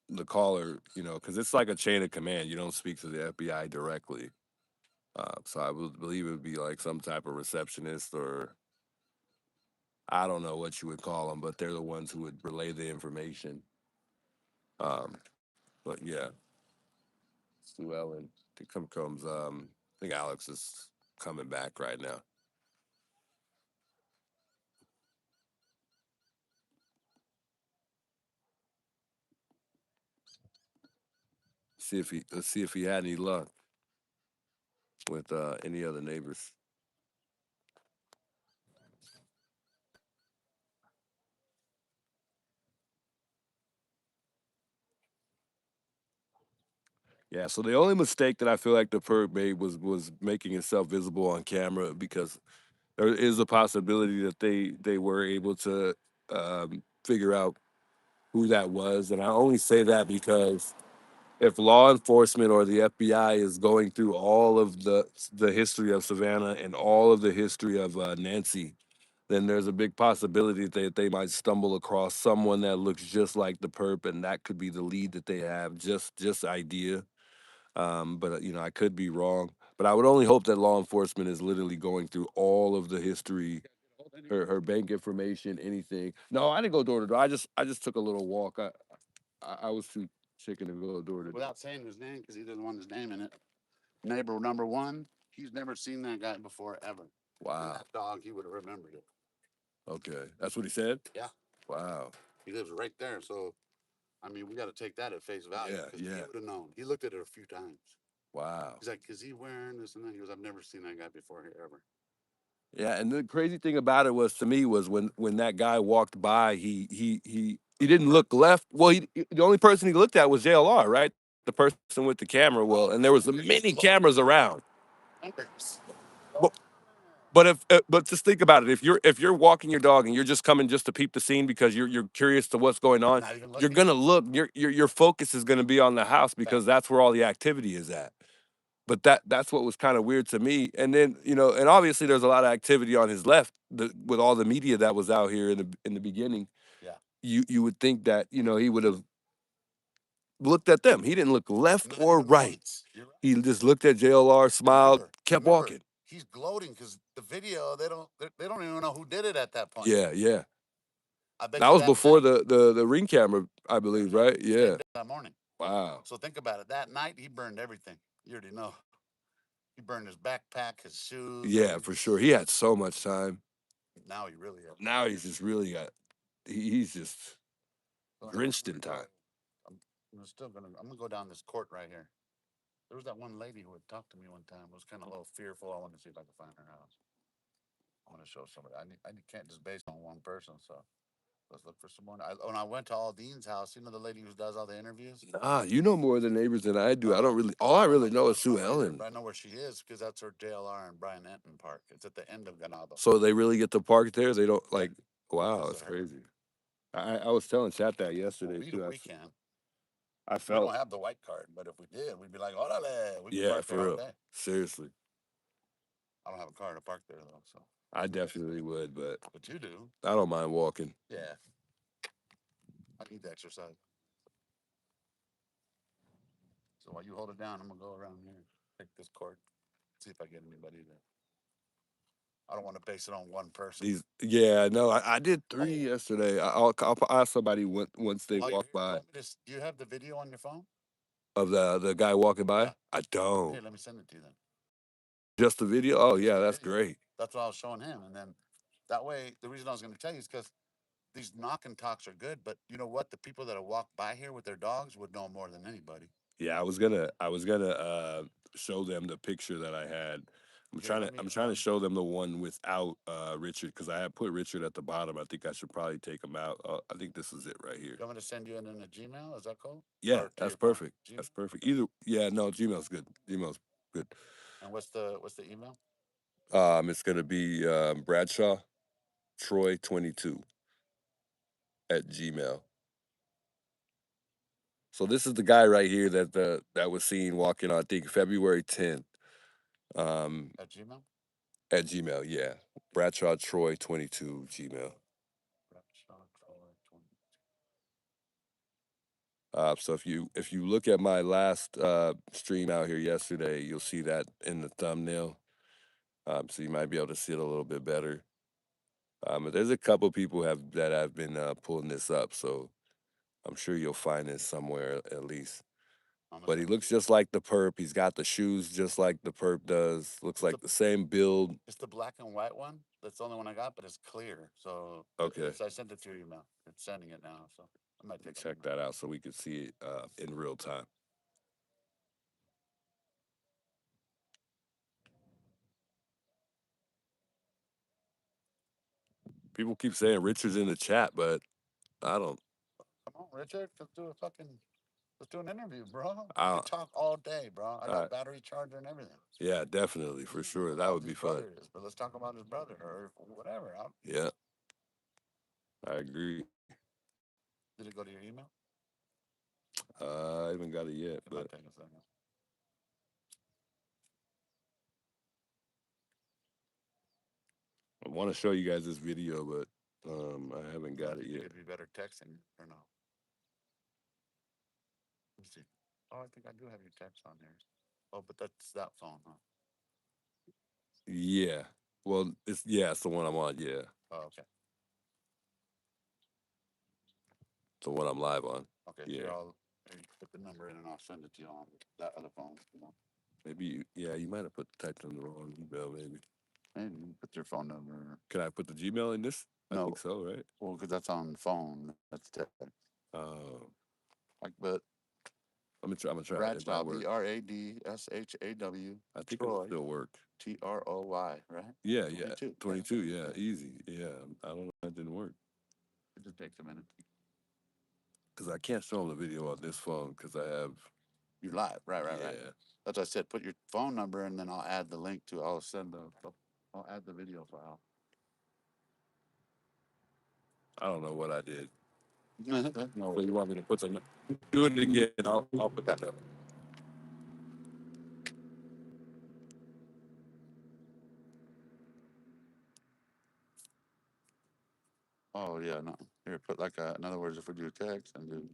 the caller, because it's like a chain of command. You don't speak to the FBI directly. So I would believe it would be like some type of receptionist, or I don't know what you would call them, but they're the ones who would relay the information. But yeah, Sue Ellen. I think Alex is coming back right now. Let's see if he had any luck with any other neighbors. Yeah, so the only mistake that I feel like the perp made was making himself visible on camera, because there is a possibility that they were able to figure out who that was. And I only say that because if law enforcement or the FBI is going through all of the history of Savannah and all of the history of Nancy, then there's a big possibility that they might stumble across someone that looks just like the perp, and that could be the lead that they have. Just idea. But I could be wrong. But I would only hope that law enforcement is literally going through all of the history, her bank information, anything. No, I didn't go door to door. I just took a little walk. I was too chicken to go door to door. Without saying his name, because he doesn't want his name in it. Neighbor number one, he's never seen that guy before ever. And Wow. that dog, he would have remembered it. Okay, that's what he said. Yeah, Wow. he lives right there. So, I mean, we got to take that at face value. Yeah, Because he yeah. would have known. He looked at it a few times. Wow. He's like, is he wearing this and that? He goes, I've never seen that guy before here ever. Yeah, and the crazy thing about it was, to me, was when that guy walked by, he didn't look left. Well, the only person he looked at was JLR, right? The person with the camera. Well, and there was many cameras around. But, but just think about it. If you're walking your dog and you're just coming just to peep the scene because you're curious to what's going on, Not even you're looking. gonna look. Your focus is gonna be on the house because that's where all the activity is at. But that's what was kind of weird to me. And then, and obviously there's a lot of activity on his left, with all the media that was out here in the beginning. Yeah. You would think that he would have looked at them. He didn't look left Not or even right. once. You're right. He just looked at JLR, smiled, kept Remember, walking. he's gloating because the video, they don't even know who did it at that point. Yeah, yeah. I bet That you was that before night, the ring camera, I believe, right? same Yeah. day that morning. Wow. So think about it. That night, he burned everything. You already know. He burned his backpack, his shoes. Yeah, for sure. He had so much time. Now he really has. Now he's just really got. He's just drenched in time. I'm gonna go down this court right here. There was that one lady who had talked to me one time. Was kind of a little fearful. I wanted to see if I could find her house. I want to show somebody. I can't just base on one person. So let's look for someone. When I went to Aldine's house, the lady who does all the interviews. You know more of the neighbors than I do. I don't really. All I really know is Sue Ellen. But I know where she is because that's her JLR and Brian Enton Park. It's at the end of Ganado. So they really get to park there. They don't like. Wow, Yes, that's sir. crazy. I was telling Chat that yesterday We, too. we can. I We felt. don't have the white card, but if we did, we'd be like, "Orale!" We could Yeah, park for there all real. day. Seriously, I don't have a car to park there though, so. I definitely would, but But you do. I don't mind walking. Yeah. I need the exercise. So while you hold it down, I'm gonna go around here, take this cord, see if I get anybody there. I don't want to base it on one person. Yeah, no, I did 3 yesterday. I'll ask somebody once they While you're walk here, by, do you have the video on your phone? of the guy walking by. Yeah. I Here, don't. let me send it to you then. Just the video. Oh Just yeah, the that's video. great. That's what I was showing him, and then that way, the reason I was going to tell you is because these knock and talks are good, but you know what? The people that have walked by here with their dogs would know more than anybody. Yeah, I was gonna show them the picture that I had. I'm trying to show them the one without Richard, because I had put Richard at the bottom. I think I should probably take him out. I think this is it right here. You want me to send you in a Gmail? Is that cool? Yeah, Or to that's your phone? perfect. Gmail? That's perfect. No, Gmail's good. Gmail's good. And what's the email? It's gonna be Bradshaw Troy 22 at Gmail. So this is the guy right here that was seen walking on, I think, February 10th. At Gmail? at Gmail. Yeah, Bradshaw Troy 22 Gmail. Bradshaw Troy 20. So if you look at my last stream out here yesterday, you'll see that in the thumbnail. So you might be able to see it a little bit better. But there's a couple people that have been pulling this up, so I'm sure you'll find it somewhere at least. I'm gonna But he send it looks to you. just like the perp. He's got the shoes just like the perp does. Looks like the same build. It's the black and white one. That's the only one I got, but it's clear. So Okay. I sent it to your email. It's sending it now. So I might take a Check minute. that out so we can see it in real time. People keep saying Richard's in the chat, but I don't. Come on, Richard. Let's do an interview, bro. We I, can talk all day, bro. I got battery charger and everything. yeah, definitely for sure. That would be His fun. brother is, but let's talk about his brother or whatever. Yeah, I agree. Did it go to your email? I haven't got it yet, It but might take a second. I want to show you guys this video, but I haven't got it Think yet. it'd be better texting or no? Let me see. Oh, I think I do have your text on there. Oh, but that's that phone, huh? Yeah. Well, it's the one I'm on. Yeah, Oh, okay. it's the one I'm live on. Okay. Yeah. Here, put the number in and I'll send it to you on that other phone. Maybe you might have put the text on the wrong email. Maybe. Maybe you put your phone number. Can I put the Gmail in this? I No. think so, right? Well, because that's on phone. That's text. But I'm gonna try. Bradshaw, Bradshaw. I think Troy, it'll still work. Troy, right? Yeah, 22. 22. Yeah, easy. Yeah, I don't know if that didn't work It just takes a minute. because I can't show them the video on this phone because I have. You're live, right. Yeah. That's what I said. Put your phone number and then I'll add the link to. I'll add the video file. I don't know what I did. No. So you want me to put some? Do it again. I'll put that up. Oh yeah, no. Here, put like in other words, if we do text and then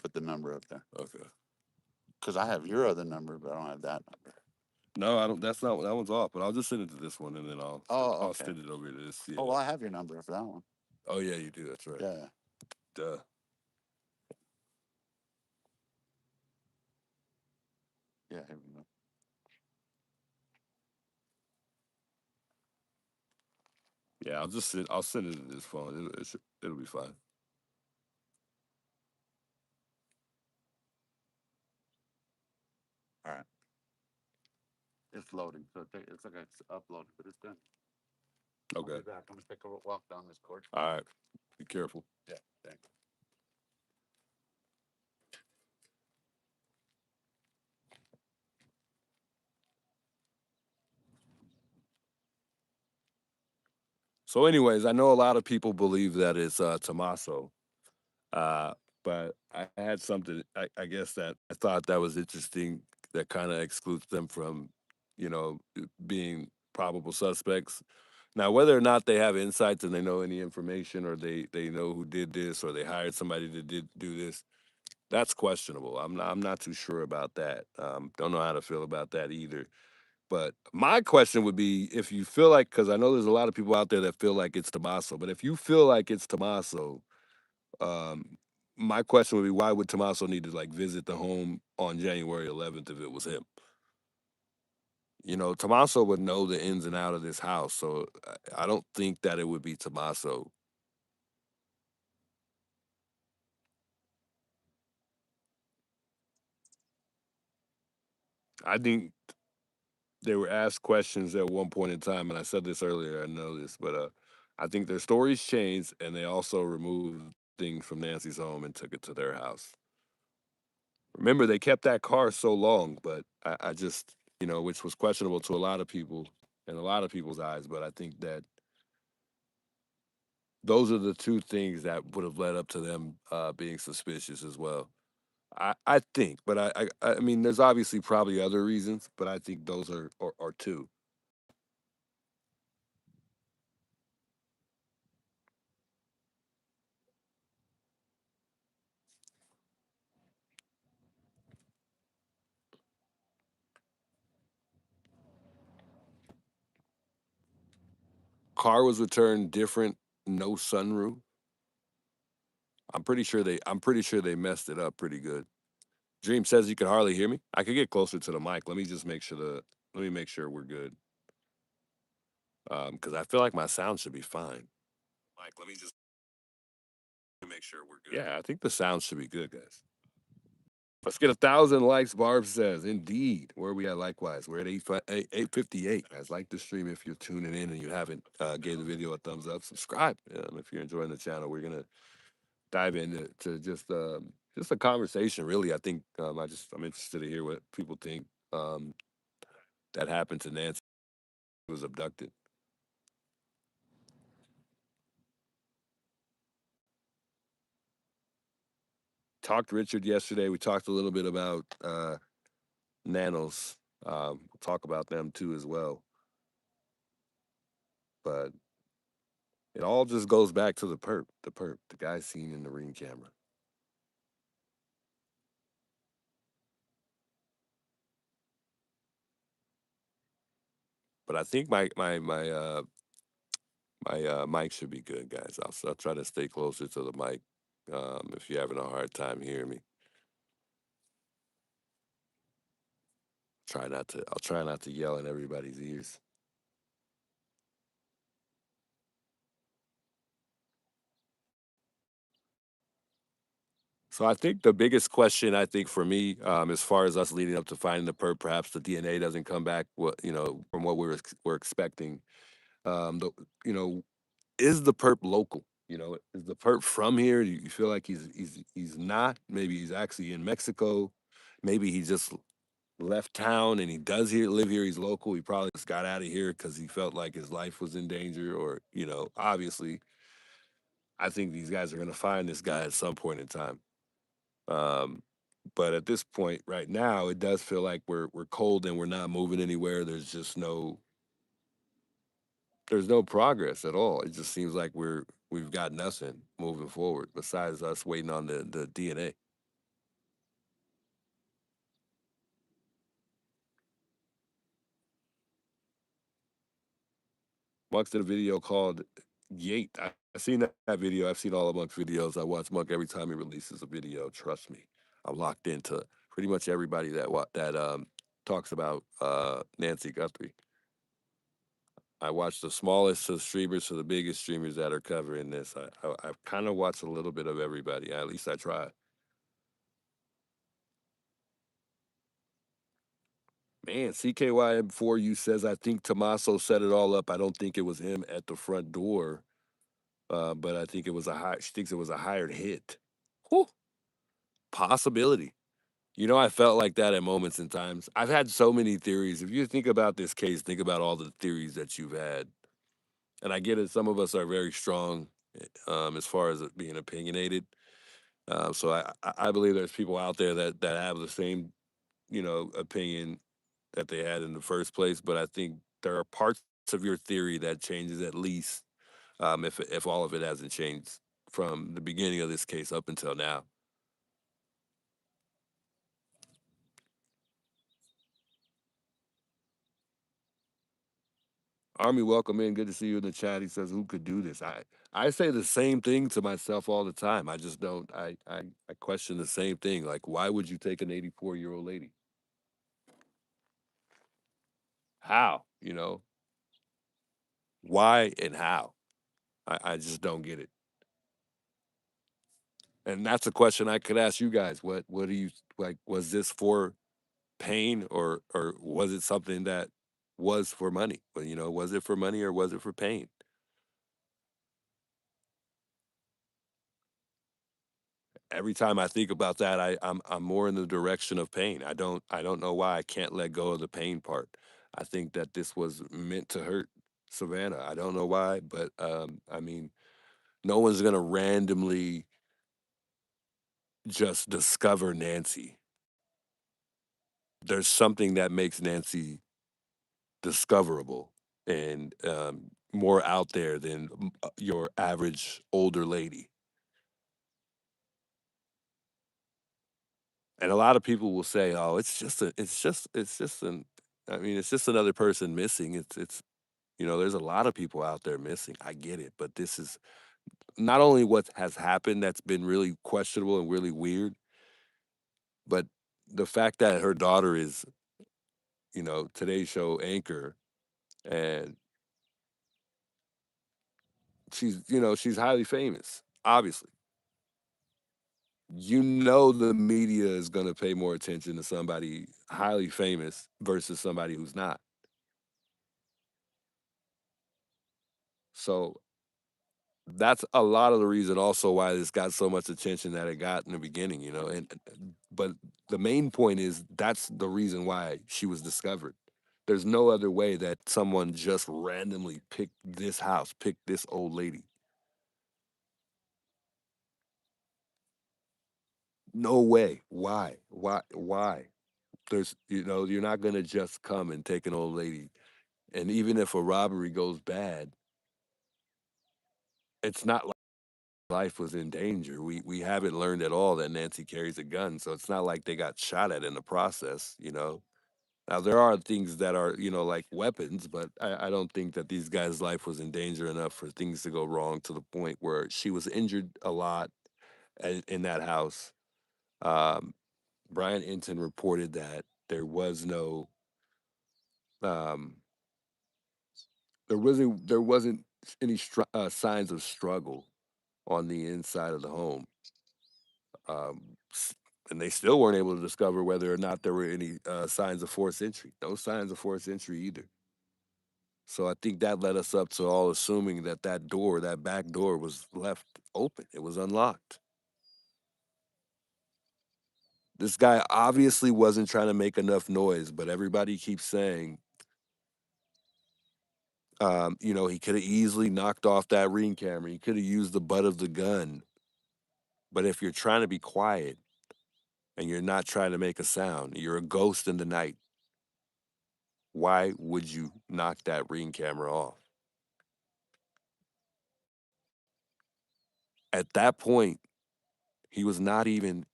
put the number up there. Okay. Because I have your other number, but I don't have that number. No, I don't. That's not. That one's off. But I'll just send it to this one, and then I'll Okay. send it over to this. Yeah. Oh, well, I have your number for that one. Oh yeah, you do. That's right. Yeah. Duh. Yeah, here we go. Yeah, I'll send it to this phone. It'll be fine. All right. It's loading, so it's like it's uploaded, but it's done. Okay. I'll be back. I'm gonna take a walk down this court. All right. Be careful. Yeah, thanks. So, anyways, I know a lot of people believe that it's Tommaso, but I had something. I guess that I thought that was interesting. That kind of excludes them from, being probable suspects. Now, whether or not they have insights and they know any information, or they know who did this, or they hired somebody to do this, that's questionable. I'm not too sure about that. Don't know how to feel about that either. But my question would be, if you feel like, because I know there's a lot of people out there that feel like it's Tommaso, but if you feel like it's Tommaso, um, my question would be, why would Tommaso need to like visit the home on January 11th if it was him? Tommaso would know the ins and out of this house, so I don't think that it would be Tommaso. I think they were asked questions at one point in time, and I said this earlier, I know this, but I think their stories changed, and they also removed things from Nancy's home and took it to their house. Remember, they kept that car so long, but I just, which was questionable to a lot of people in a lot of people's eyes, but I think that those are the two things that would have led up to them being suspicious as well. I think, but I mean, there's obviously probably other reasons, but I think those are two. Car was returned different, no sunroof. I'm pretty sure they messed it up pretty good. Dream says you can hardly hear me. I could get closer to the mic. Let me just make sure let me make sure we're good. Because I feel like my sound should be fine. Mike, let me just make sure we're good. Yeah, I think the sound should be good, guys. Let's get 1,000 likes. Barb says, indeed. Where are we at? Likewise, we're at 858. Guys, like the stream if you're tuning in and you haven't gave the video a thumbs up. Subscribe if you're enjoying the channel. We're gonna dive into just a conversation. Really, I think I'm interested to hear what people think that happened to Nancy, who was abducted. Talked to Richard yesterday. We talked a little bit about nanos. We'll talk about them too as well. But it all just goes back to the guy seen in the ring camera. But I think my mic should be good, guys. I'll try to stay closer to the mic if you're having a hard time hearing me. I'll try not to yell in everybody's ears. So I think the biggest question I think for me, as far as us leading up to finding the perp, perhaps the DNA doesn't come back what from what we're expecting. The you know is the perp local? Is the perp from here? Do you feel like he's not? Maybe he's actually in Mexico. Maybe he just left town and he does here live here. He's local. He probably just got out of here because he felt like his life was in danger, or obviously, I think these guys are going to find this guy at some point in time. Um, but at this point, right now, it does feel like we're cold and we're not moving anywhere. There's no progress at all. It just seems like we've got nothing moving forward besides us waiting on the DNA. Monk did a video called Yate. I've seen that video. I've seen all of Monk's videos. I watch Monk every time he releases a video. Trust me, I'm locked into pretty much everybody that talks about Nancy Guthrie. I watch the smallest of streamers to the biggest streamers that are covering this. I've kind of watched a little bit of everybody. At least I try. Man, CKYM4U says I think Tommaso set it all up. I don't think it was him at the front door, but I think it was she thinks it was a hired hit. Whew, possibility. I felt like that at moments in times. I've had so many theories. If you think about this case, think about all the theories that you've had. And I get it. Some of us are very strong as far as it being opinionated. So I believe there's people out there that have the same, opinion that they had in the first place. But I think there are parts of your theory that changes at least, if all of it hasn't changed from the beginning of this case up until now. Army, welcome in. Good to see you in the chat. He says, "Who could do this?" I say the same thing to myself all the time. I just don't. I question the same thing. Like, why would you take an 84-year-old lady? How? Why and how? I just don't get it. And that's a question I could ask you guys. What do you like? Was this for pain, or was it something that was for money? Well, was it for money or was it for pain? Every time I think about that, I'm more in the direction of pain. I don't know why I can't let go of the pain part. I think that this was meant to hurt Savannah. I don't know why, but, I mean, no one's gonna randomly just discover Nancy. There's something that makes Nancy discoverable and more out there than your average older lady. And a lot of people will say, "Oh, it's just an, I mean, it's just another person missing." There's a lot of people out there missing. I get it, but this is not only what has happened that's been really questionable and really weird, but the fact that her daughter is, Today's Show anchor, and she's highly famous, obviously. The media is going to pay more attention to somebody highly famous versus somebody who's not. So that's a lot of the reason also why this got so much attention that it got in the beginning. But the main point is that's the reason why she was discovered. There's no other way that someone just randomly picked this house, picked this old lady. No way. Why? Why? You're not going to just come and take an old lady. And even if a robbery goes bad, it's not like life was in danger. We haven't learned at all that Nancy carries a gun, so it's not like they got shot at in the process. Now there are things that are, like weapons, but I don't think that these guys' life was in danger enough for things to go wrong to the point where she was injured a lot in that house. Um, Brian Enton reported that um, there wasn't any signs of struggle on the inside of the home. S- and they still weren't able to discover whether or not there were any signs of forced entry. No signs of forced entry either. So I think that led us up to all assuming that that back door, was left open. It was unlocked. This guy obviously wasn't trying to make enough noise, but everybody keeps saying, he could have easily knocked off that ring camera. He could have used the butt of the gun. But if you're trying to be quiet and you're not trying to make a sound, you're a ghost in the night, why would you knock that ring camera off? At that point, he was not even,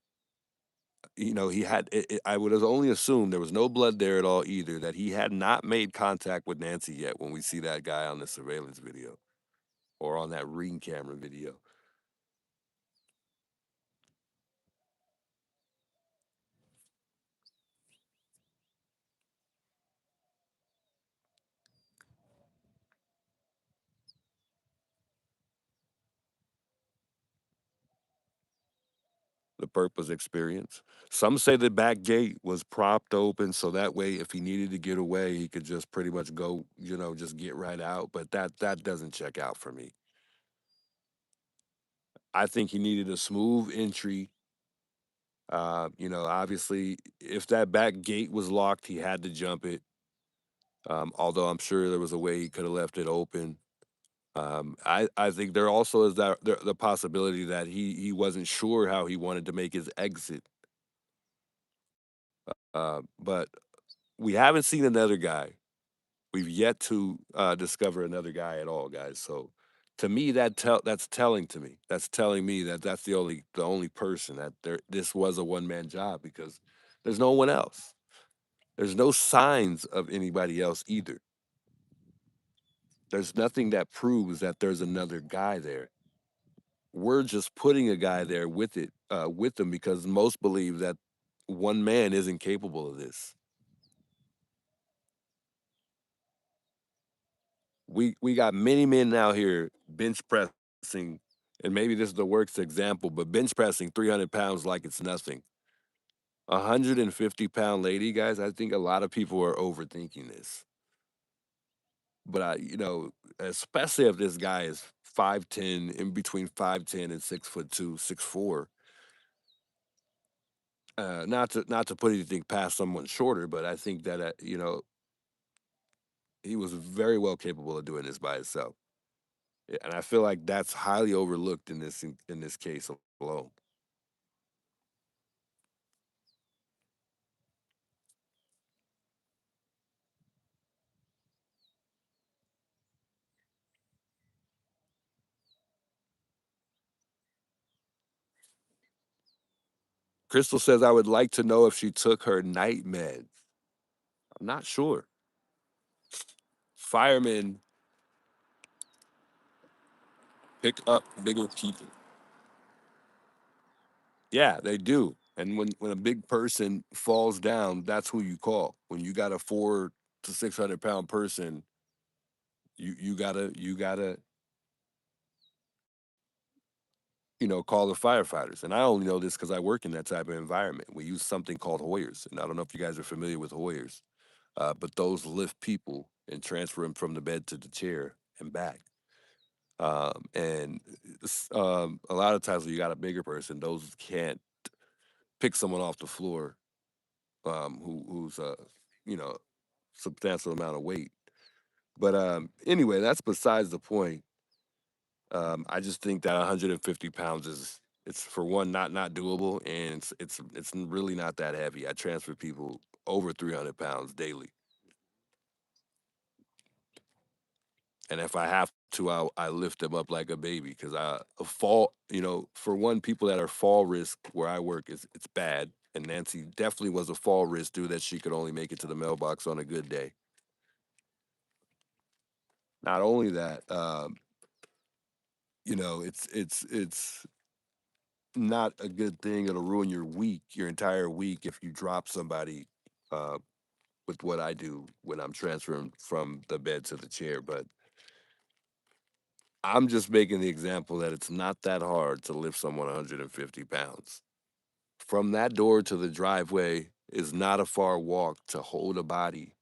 he had, I would have only assumed there was no blood there at all either, that he had not made contact with Nancy yet when we see that guy on the surveillance video or on that ring camera video. The purpose experience. Some say the back gate was propped open so that way if he needed to get away, he could just pretty much go, just get right out. But that doesn't check out for me. I think he needed a smooth entry. Obviously, if that back gate was locked, he had to jump it. Although I'm sure there was a way he could have left it open. I think there also is the possibility that he wasn't sure how he wanted to make his exit. But we haven't seen another guy. We've yet to discover another guy at all, guys. So to me, that's telling to me. That's telling me that that's the only person that this was a one man job because there's no one else. There's no signs of anybody else either. There's nothing that proves that there's another guy there. We're just putting a guy there with them because most believe that one man isn't capable of this. We got many men out here bench pressing, and maybe this is the worst example, but bench pressing 300 pounds like it's nothing. 150-pound lady, guys. I think a lot of people are overthinking this, but especially if this guy is 5'10", in between 5'10" and 6'2", 6'4". Not to put anything past someone shorter, but I think that he was very well capable of doing this by himself. Yeah, and I feel like that's highly overlooked in this case alone. Crystal says, I would like to know if she took her night meds. I'm not sure. Firemen pick up bigger people. Yeah, they do. And when a big person falls down, that's who you call. When you got a 400 to 600 pound person, you gotta call the firefighters. And I only know this because I work in that type of environment. We use something called Hoyers, and I don't know if you guys are familiar with Hoyers, but those lift people and transfer them from the bed to the chair and back. And a lot of times when you got a bigger person, those can't pick someone off the floor who's you know substantial amount of weight. But anyway, that's besides the point. I just think that 150 pounds is it's for one not doable, and it's really not that heavy. I transfer people over 300 pounds daily, and if I have to, I lift them up like a baby because a fall. For one, people that are fall risk where I work is it's bad. And Nancy definitely was a fall risk due that she could only make it to the mailbox on a good day. Not only that, it's not a good thing. It'll ruin your week, your entire week, if you drop somebody uh, with what I do when I'm transferring from the bed to the chair. But I'm just making the example that it's not that hard to lift someone 150 pounds. From that door to the driveway is not a far walk to hold a body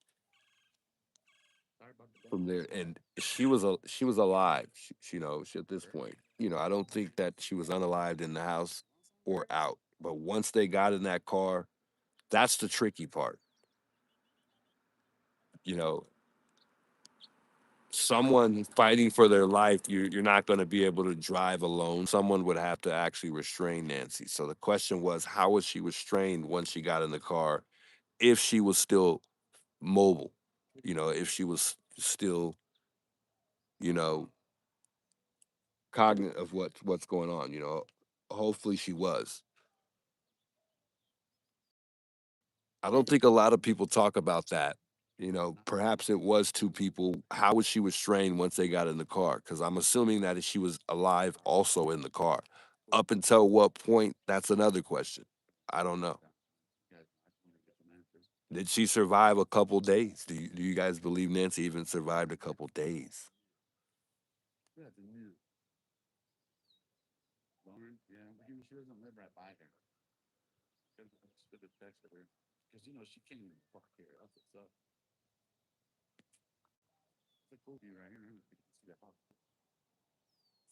from there. And she was alive. She at this point. I don't think that she was unalived in the house or out. But once they got in that car, that's the tricky part. You know, someone fighting for their life, you're not going to be able to drive alone. Someone would have to actually restrain Nancy. So the question was, how was she restrained once she got in the car? If she was still mobile, if she was still, you know, cognizant of what's going on. Hopefully she was. I don't think a lot of people talk about that. Perhaps it was two people. How was she restrained once they got in the car? Because I'm assuming that she was alive also in the car. Up until what point? That's another question. I don't know. Did she survive a couple days? Do you guys believe Nancy even survived a couple days?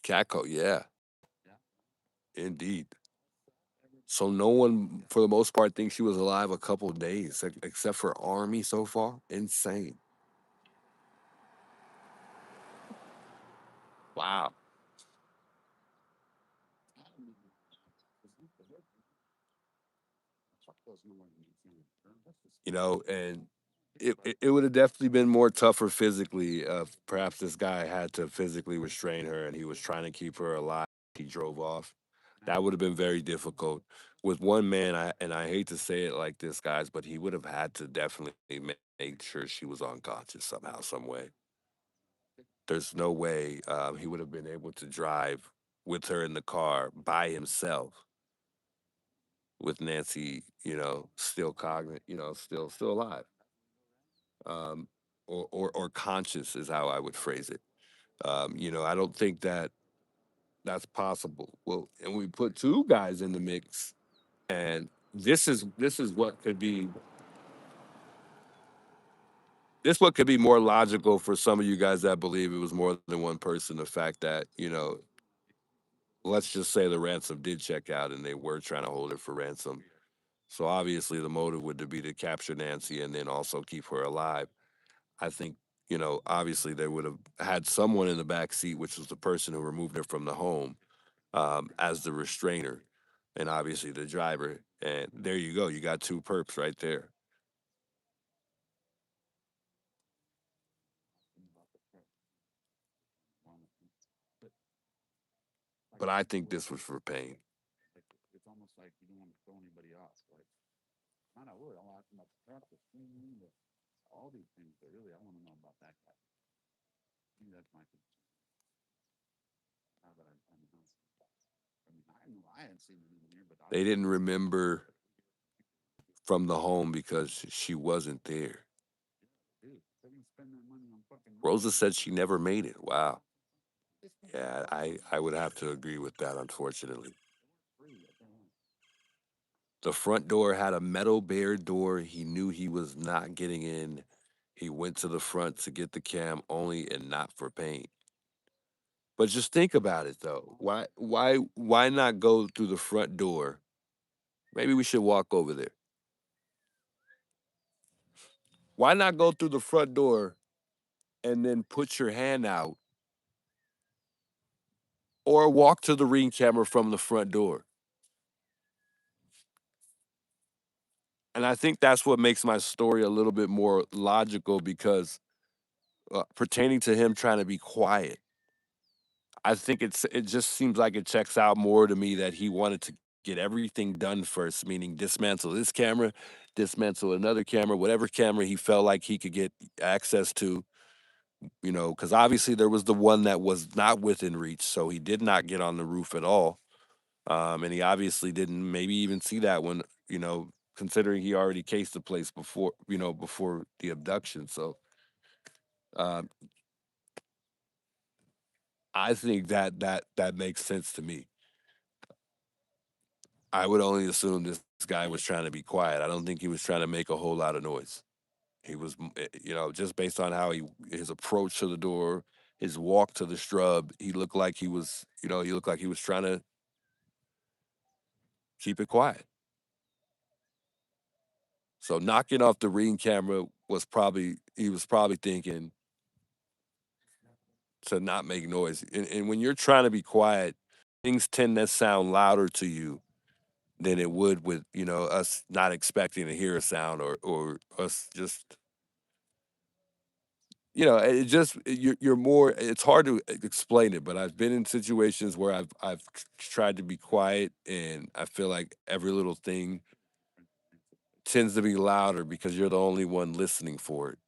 Catco, yeah, indeed. So no one, for the most part, thinks she was alive a couple days, except for Army so far. Insane. Wow. And it would have definitely been more tougher physically if perhaps this guy had to physically restrain her and he was trying to keep her alive. He drove off. That would have been very difficult. With one man, and I hate to say it like this, guys, but he would have had to definitely make sure she was unconscious somehow, some way. There's no way he would have been able to drive with her in the car by himself with Nancy, still cognizant, still alive, um, or conscious is how I would phrase it. I don't think that that's possible. Well, and we put two guys in the mix, and this is what could be what could be more logical for some of you guys that believe it was more than one person. The fact that let's just say the ransom did check out and they were trying to hold her for ransom. So obviously the motive would be to capture Nancy and then also keep her alive. I think, obviously they would have had someone in the back seat, which was the person who removed her from the home, as the restrainer, and obviously the driver. And there you go. You got two perps right there. But I think this was for pain. Not I would. I'll ask him about the truck, the screen, all these things. But really, I want to know about that guy. Maybe that's my concern. Now that I'm I mean, I knew I hadn't seen him in here, but They didn't remember from the home because she wasn't there. dude, they're gonna spend that money on fucking. Rosa said she never made it. Wow. Yeah, I would have to agree with that, unfortunately. Free. I don't know. The front door had a metal bare door. He knew he was not getting in. He went to the front to get the cam only and not for paint. But just think about it though. Why not go through the front door? Maybe we should walk over there. Why not go through the front door and then put your hand out or walk to the ring camera from the front door? And I think that's what makes my story a little bit more logical because pertaining to him trying to be quiet, I think it just seems like it checks out more to me that he wanted to get everything done first, meaning dismantle this camera, dismantle another camera, whatever camera he felt like he could get access to, because obviously there was the one that was not within reach, so he did not get on the roof at all. And he obviously didn't maybe even see that one, considering he already cased the place before the abduction. So um, I think that makes sense to me. I would only assume this guy was trying to be quiet. I don't think he was trying to make a whole lot of noise. He was, just based on how his approach to the door, his walk to the strub, he looked like he was trying to keep it quiet. So knocking off the ring camera he was probably thinking to not make noise. And when you're trying to be quiet, things tend to sound louder to you than it would with, us not expecting to hear a sound or us just it just you're more it's hard to explain it, but I've been in situations where I've tried to be quiet and I feel like every little thing tends to be louder because you're the only one listening for it.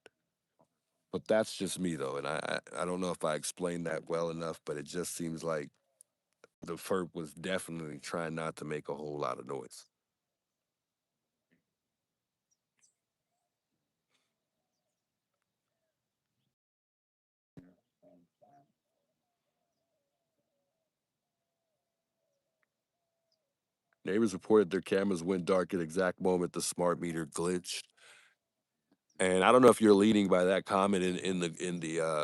But that's just me though, and I don't know if I explained that well enough, but it just seems like the perp was definitely trying not to make a whole lot of noise. Neighbors reported their cameras went dark at exact moment the smart meter glitched. And I don't know if you're leading by that comment in the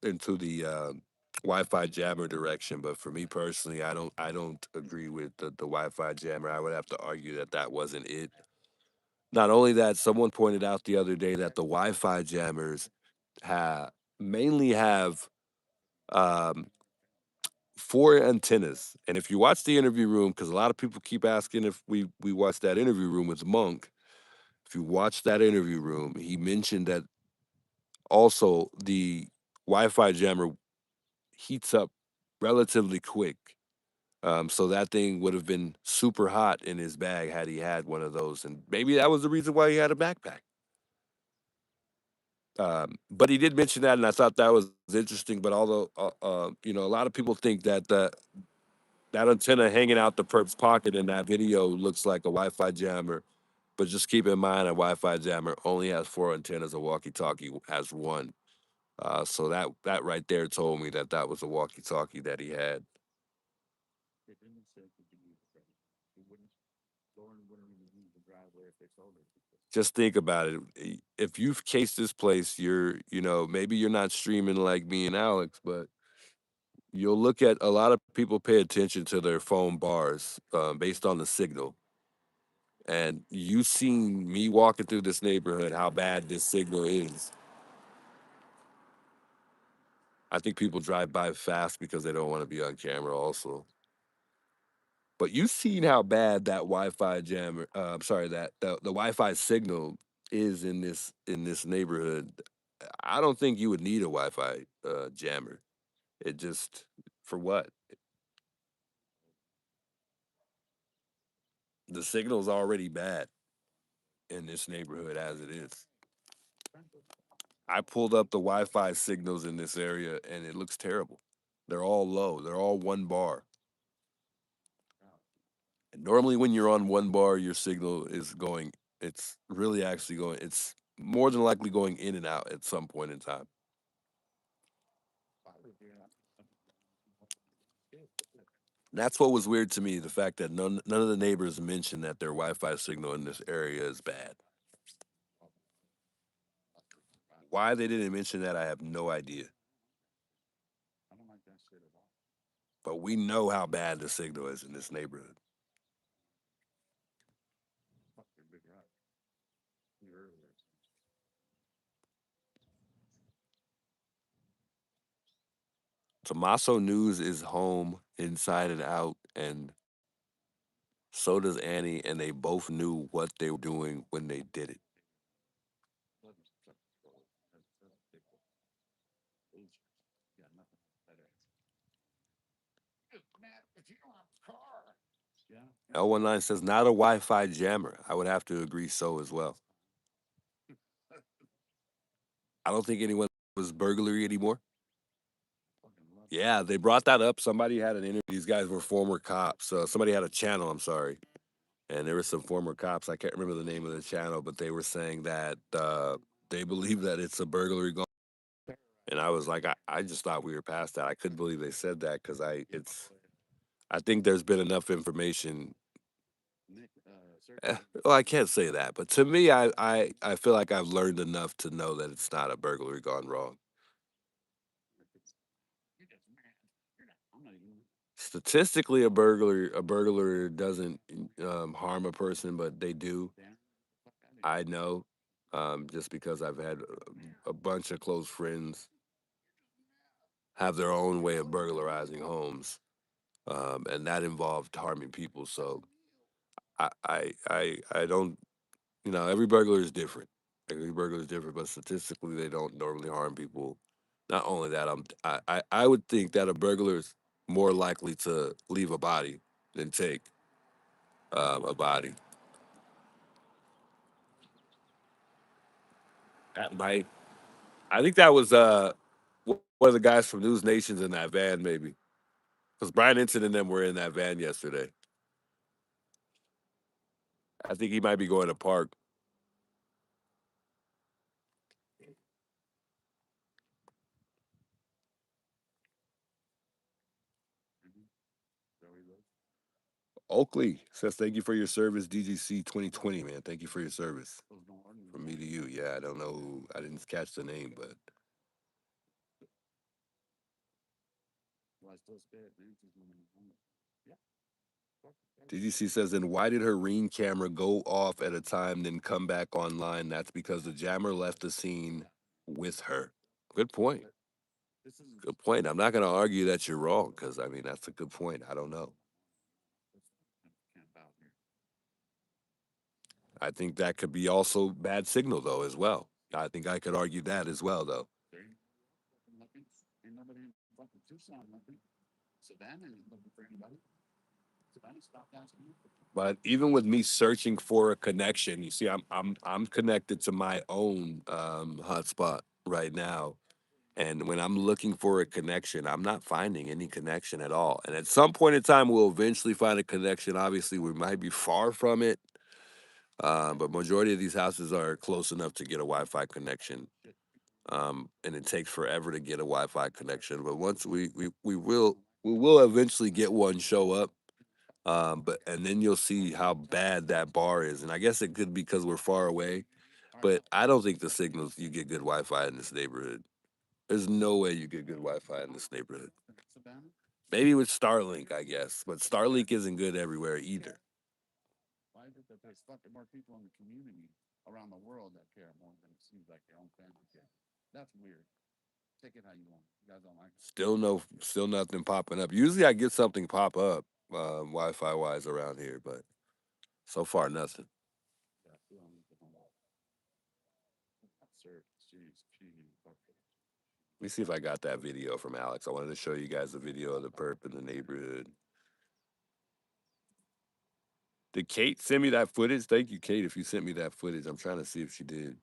into the Wi-Fi jammer direction, but for me personally, I don't agree with the Wi-Fi jammer. I would have to argue that that wasn't it. Not only that, someone pointed out the other day that the Wi-Fi jammers have mainly have um, four antennas, and if you watch the interview room, because a lot of people keep asking if we watched that interview room with Monk. If you watch that interview room, he mentioned that also the Wi-Fi jammer heats up relatively quick. So that thing would have been super hot in his bag had he had one of those, and maybe that was the reason why he had a backpack. But he did mention that, and I thought that was interesting. But although a lot of people think that that antenna hanging out the perp's pocket in that video looks like a Wi-Fi jammer, but just keep in mind a Wi-Fi jammer only has four antennas. A walkie-talkie has one. So that right there told me that that was a walkie-talkie that he had. They didn't say it could be used, right? He wouldn't. Lauren wouldn't even use the driveway if they told her. Just think about it. If you've cased this place, maybe you're not streaming like me and Alex, but you'll look at a lot of people pay attention to their phone bars based on the signal. And you seen me walking through this neighborhood, how bad this signal is. I think people drive by fast because they don't want to be on camera also. But you seen how bad that Wi-Fi jammer, I'm sorry, that the Wi-Fi signal is in this neighborhood. I don't think you would need a Wi-Fi jammer. It just for what? The signal's already bad. in this neighborhood as it is. I pulled up the Wi-Fi signals in this area, and it looks terrible. They're all low. They're all 1 bar. And normally, when you're on 1 bar, your signal is going. It's really actually going. It's more than likely going in and out at some point in time. That's what was weird to me, the fact that none of the neighbors mentioned that their Wi-Fi signal in this area is bad. Why they didn't mention that, I have no idea. But we know how bad the signal is in this neighborhood. Tommaso News is home inside and out, and so does Annie, and they both knew what they were doing when they did it. L19 says, not a Wi-Fi jammer. I would have to agree so as well. I don't think anyone was burglary anymore. Yeah, they brought that up. Somebody had an interview. These guys were former cops. Somebody had a channel, I'm sorry. And there were some former cops. I can't remember the name of the channel, but they were saying that they believe that it's a burglary gone. And I was like, I just thought we were past that. I couldn't believe they said that because I think there's been enough information. Well, I can't say that, but to me, I feel like I've learned enough to know that it's not a burglary gone wrong. Statistically, a burglar doesn't harm a person, but they do. I know, just because I've had a bunch of close friends have their own way of burglarizing homes, and that involved harming people. So I don't, every burglar is different. Every burglar is different, but statistically, they don't normally harm people. Not only that, I would think that a burglar is more likely to leave a body than take a body. That might. I think that was one of the guys from News Nations in that van, maybe, because Brian Ensign and them were in that van yesterday. I think he might be going to park. Oakley says, thank you for your service, DGC 2020, man. Thank you for your service. From me to you. Yeah, I don't know who, I didn't catch the name, but. DGC says, then why did her Ring camera go off at a time, then come back online? That's because the jammer left the scene with her. Good point. Good point. I'm not going to argue that you're wrong because, I mean, that's a good point. I don't know. I think that could be also bad signal, though, as well. I think I could argue that as well, though. But even with me searching for a connection, you see, I'm connected to my own hotspot right now. And when I'm looking for a connection, I'm not finding any connection at all. And at some point in time, we'll eventually find a connection. Obviously, we might be far from it, but majority of these houses are close enough to get a Wi-Fi connection. And it takes forever to get a Wi-Fi connection. But once we will eventually get one show up. And then you'll see how bad that bar is. And I guess it could be because we're far away, but I don't think the signals you get good Wi-Fi in this neighborhood. There's no way you get good Wi-Fi in this neighborhood. Maybe with Starlink, I guess, but Starlink isn't good everywhere either. Why is it that there's fucking more people in the community around the world that care more than it seems like their own family care? That's weird. Take it how you want. You guys don't like it? Still nothing popping up. Usually I get something pop up Wi-Fi wise around here, but so far nothing. Let me see if I got that video from Alex. I wanted to show you guys the video of the perp in the neighborhood. Did Kate send me that footage? Thank you, Kate, if you sent me that footage. I'm trying to see if she did.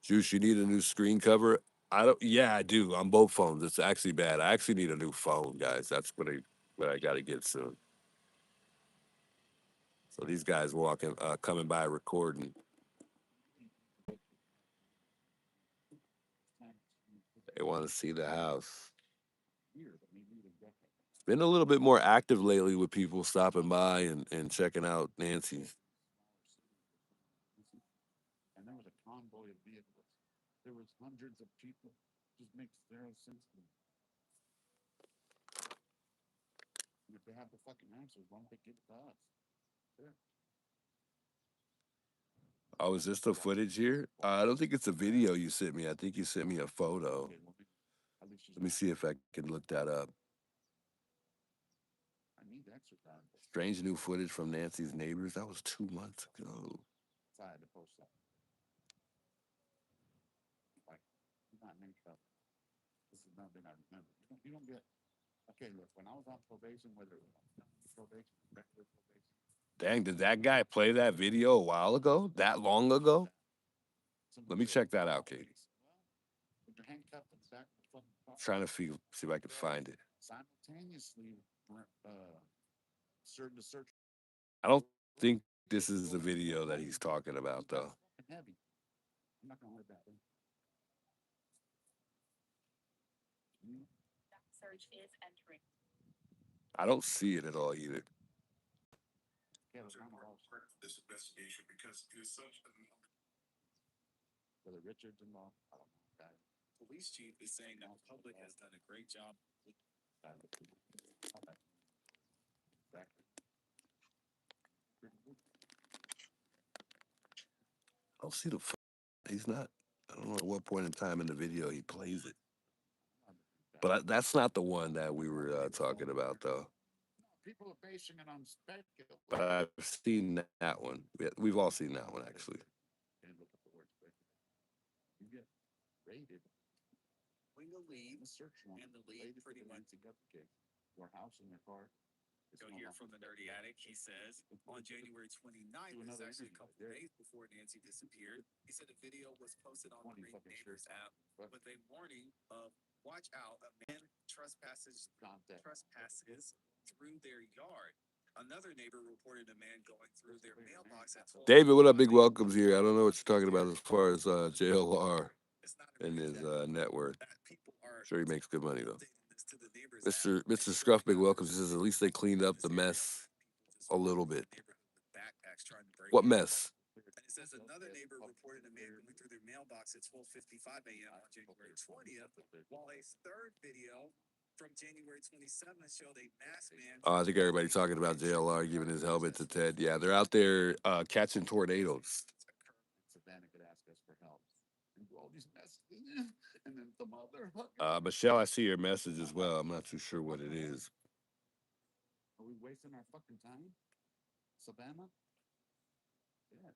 Juice, you need a new screen cover? I don't. Yeah, I do on both phones. It's actually bad. I actually need a new phone, guys. That's what I got to get soon. So these guys coming by recording. They want to see the house. It's been a little bit more active lately with people stopping by and checking out Nancy's. And there was a convoy of vehicles. There was hundreds of people. Just makes zero sense to me. And if they have the fucking answers, why don't they give it to us? Sure. Oh, is this the footage here? I don't think it's a video you sent me. I think you sent me a photo. Okay, well, at least she's Let me not- see if I can look that up. I need exercise. Strange new footage from Nancy's neighbors. That was 2 months ago. So I had to post that. Like, not make up. This is nothing I remember. You don't get. Okay, look, when I was on probation, whether it was probation, regular probation. Dang, did that guy play that video a while ago? That long ago? Let me check that out, Katie. When you're handcuffed and back in the fucking car, Trying to see if I can find it. simultaneously serve the search. I don't think this is the video that he's talking about, though. Fucking heavy. I'm not gonna let that in. Search is entering. I don't see it at all either. Yeah, but I'm all part of this investigation because it is such a whether Richard's involved, I don't know. Guy. Police chief is saying that the public has done a great job. Exactly. I don't see the. He's not. I don't know at what point in time in the video he plays it. But that's not the one that we were talking about, though. People are basing it on speculation. But I've seen that one. We've all seen that one, actually. And look up the word speculation. You get raided. Wingo lead Search warrant. and the lead Latest pretty for the much. Nancy Guthrie case. Your house and your car. Go hear from the nerdy addict. He says on January 29th, Do this is another actually a interview. couple There. days before Nancy disappeared. He said a video was posted on the 20 Great fucking Neighbors shirts. app What? with a warning of watch out, a man trespasses Contact. through their yard. Another neighbor reported a man going through their mailbox at 12. David, what up? Big welcomes here. I don't know what you're talking about as far as JLR It's not and his net worth. that people are Sure, he makes good money though. updating this to the neighbors Mr. Scruff, big welcomes. He says at least they cleaned up the mess a little bit. What mess? And it says another neighbor reported a man going through their mailbox at 12:55 a.m. on January 20th, while a third video from January 27th showed a masked man. I think everybody's talking about JLR giving his helmet to Ted. Yeah, they're out there catching tornadoes. Savannah could ask us for help. And do all these messages. And then the mother. Michelle, I see your message as well. I'm not too sure what it is. Are we wasting our fucking time? Savannah? Yeah.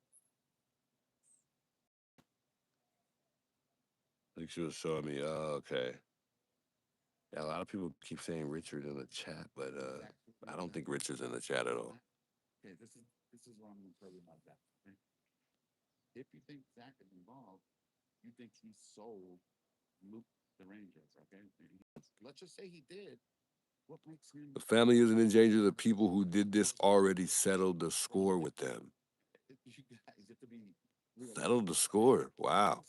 I think she was showing me. Oh, okay. Yeah, a lot of people keep saying Richard in the chat, but I don't think Richard's in the chat at all. Okay, this is what I'm gonna tell you about that. Okay? If you think Zach is involved, you think he sold Luke the Rangers, okay? Let's just say he did. What makes him The family isn't in danger. The people who did this already settled the score with them. you guys have to be real. Settled the score. Wow.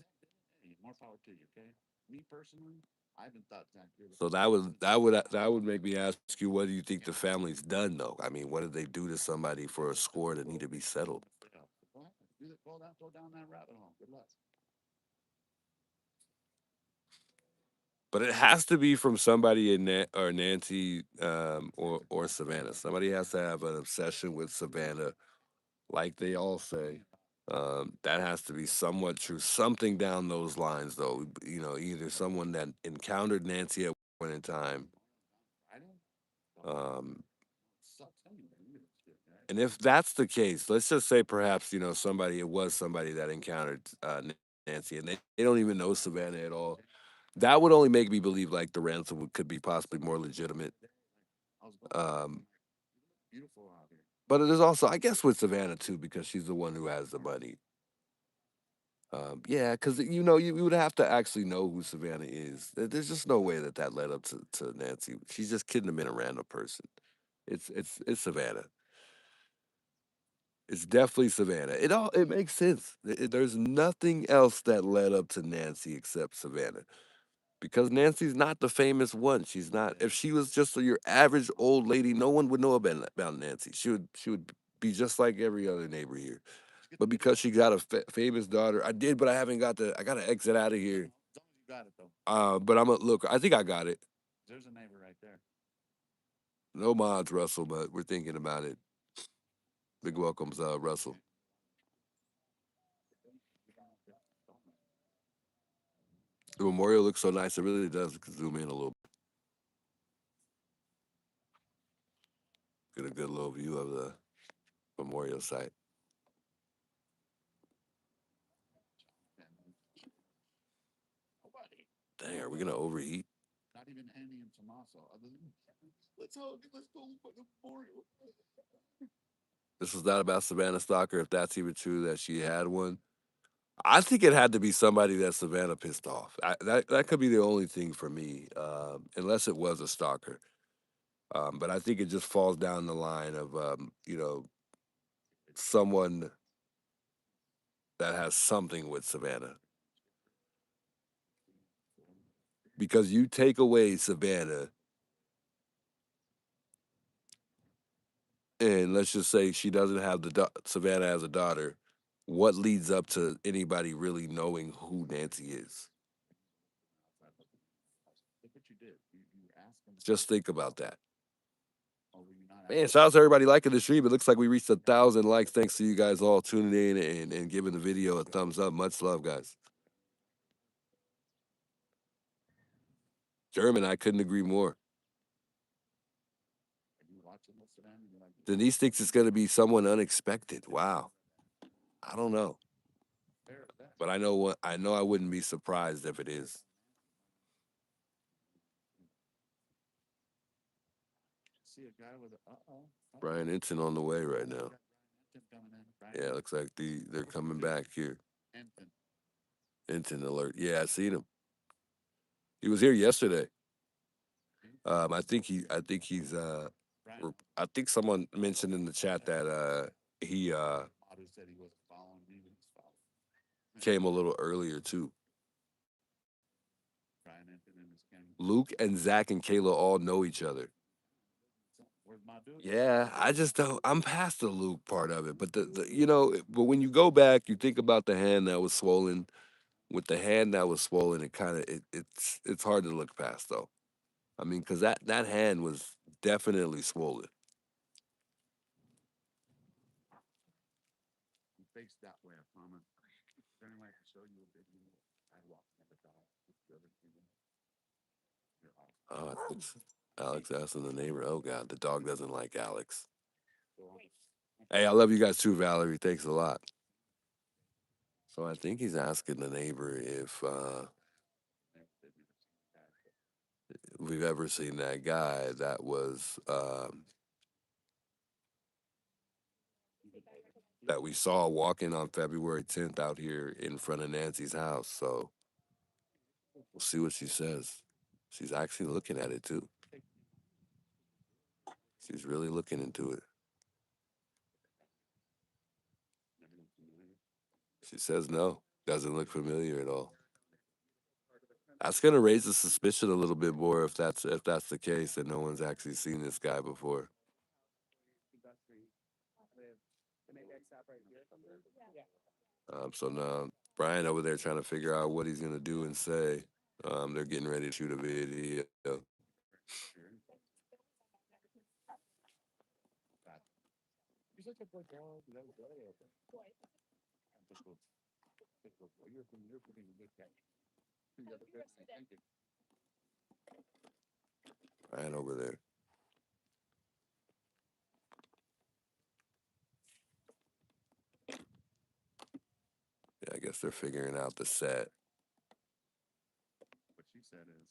Hey, more power to you, okay? Me personally, I haven't thought Zach did it. So that would make me ask you, what do you think the family's done though? I mean, what did they do to somebody for a score that need to be settled? Yeah, go down that rabbit hole. Good luck. But it has to be from somebody in or Nancy or Savannah. Somebody has to have an obsession with Savannah, like they all say. That has to be somewhat true. Something down those lines, though. You know, either someone that encountered Nancy at one point in time. And if that's the case, let's just say perhaps, you know, it was somebody that encountered Nancy and they don't even know Savannah at all. That would only make me believe like the ransom could be possibly more legitimate. Beautiful out here. But it is also, I guess, with Savannah too, because she's the one who has the money. Yeah, because you would have to actually know who Savannah is. There's just no way that led up to Nancy. She's just kidding him in a random person. It's Savannah. It's definitely Savannah. It makes sense. There's nothing else that led up to Nancy except Savannah. Because Nancy's not the famous one. She's not. If she was just your average old lady, no one would know about Nancy. She would be just like every other neighbor here. But because she got a famous daughter, I did, but I haven't got the. I got to exit out of here. As long as you got it though. But I'm gonna look. I think I got it. There's a neighbor right there. No mods, Russell, but we're thinking about it. Big welcomes, Russell. The memorial looks so nice. It really does. We can zoom in a little. Get a good little view of the memorial site. Nobody. Dang, are we gonna overheat? Not even Andy and Tommaso. Other than let's hug. Let's go for the memorial. This was not about Savannah Stalker, if that's even true that she had one. I think it had to be somebody that Savannah pissed off. That could be the only thing for me, unless it was a stalker. But I think it just falls down the line of someone that has something with Savannah. Because you take away Savannah, and let's just say she doesn't have Savannah as a daughter, what leads up to anybody really knowing who Nancy is? Look what you did. You asked them. Just think about that. Oh, were you not Man, shout out to everybody liking the stream. It looks like we reached 1,000 likes. Thanks to you guys all tuning in and giving the video a thumbs up. Much love, guys. German, I couldn't agree more. Are you watching this today? You're like, Denise thinks it's going to be someone unexpected. Wow. I don't know. "There, that." But I know I wouldn't be surprised if it is. See a guy with a Brian Enton on the way right now. Coming in. Yeah, it looks like they're coming back here. Enton. Enton alert. Yeah, I seen him. He was here yesterday. I think he's I think someone mentioned in the chat that he Otter said he wasn't following me. But he's following. came a little earlier too. Brian Enton and his gang. Luke and Zach and Kayla all know each other. Where's my dude? Yeah, I just don't. I'm past the Luke part of it, but but when you go back, you think about the hand that was swollen. With the hand that was swollen, it's hard to look past though. I mean, because that hand was definitely swollen. You face that way, I promise. Turn away to show you a video. I walked at the dog. Oh, it's Alex asking the neighbor. Oh God, the dog doesn't like Alex. Hey, I love you guys too, Valerie. Thanks a lot. So I think he's asking the neighbor if we've ever seen that guy that was that we saw walking on February 10th out here in front of Nancy's house. So we'll see what she says. She's actually looking at it too. She's really looking into it. She says no, doesn't look familiar at all. That's gonna raise the suspicion a little bit more if that's the case that no one's actually seen this guy before. So now Brian over there trying to figure out what he's gonna do and say. They're getting ready to shoot a video. He's like a good dog. You're putting a good catch. Thank you. Brian over there. Yeah, I guess they're figuring out the set. What she said is,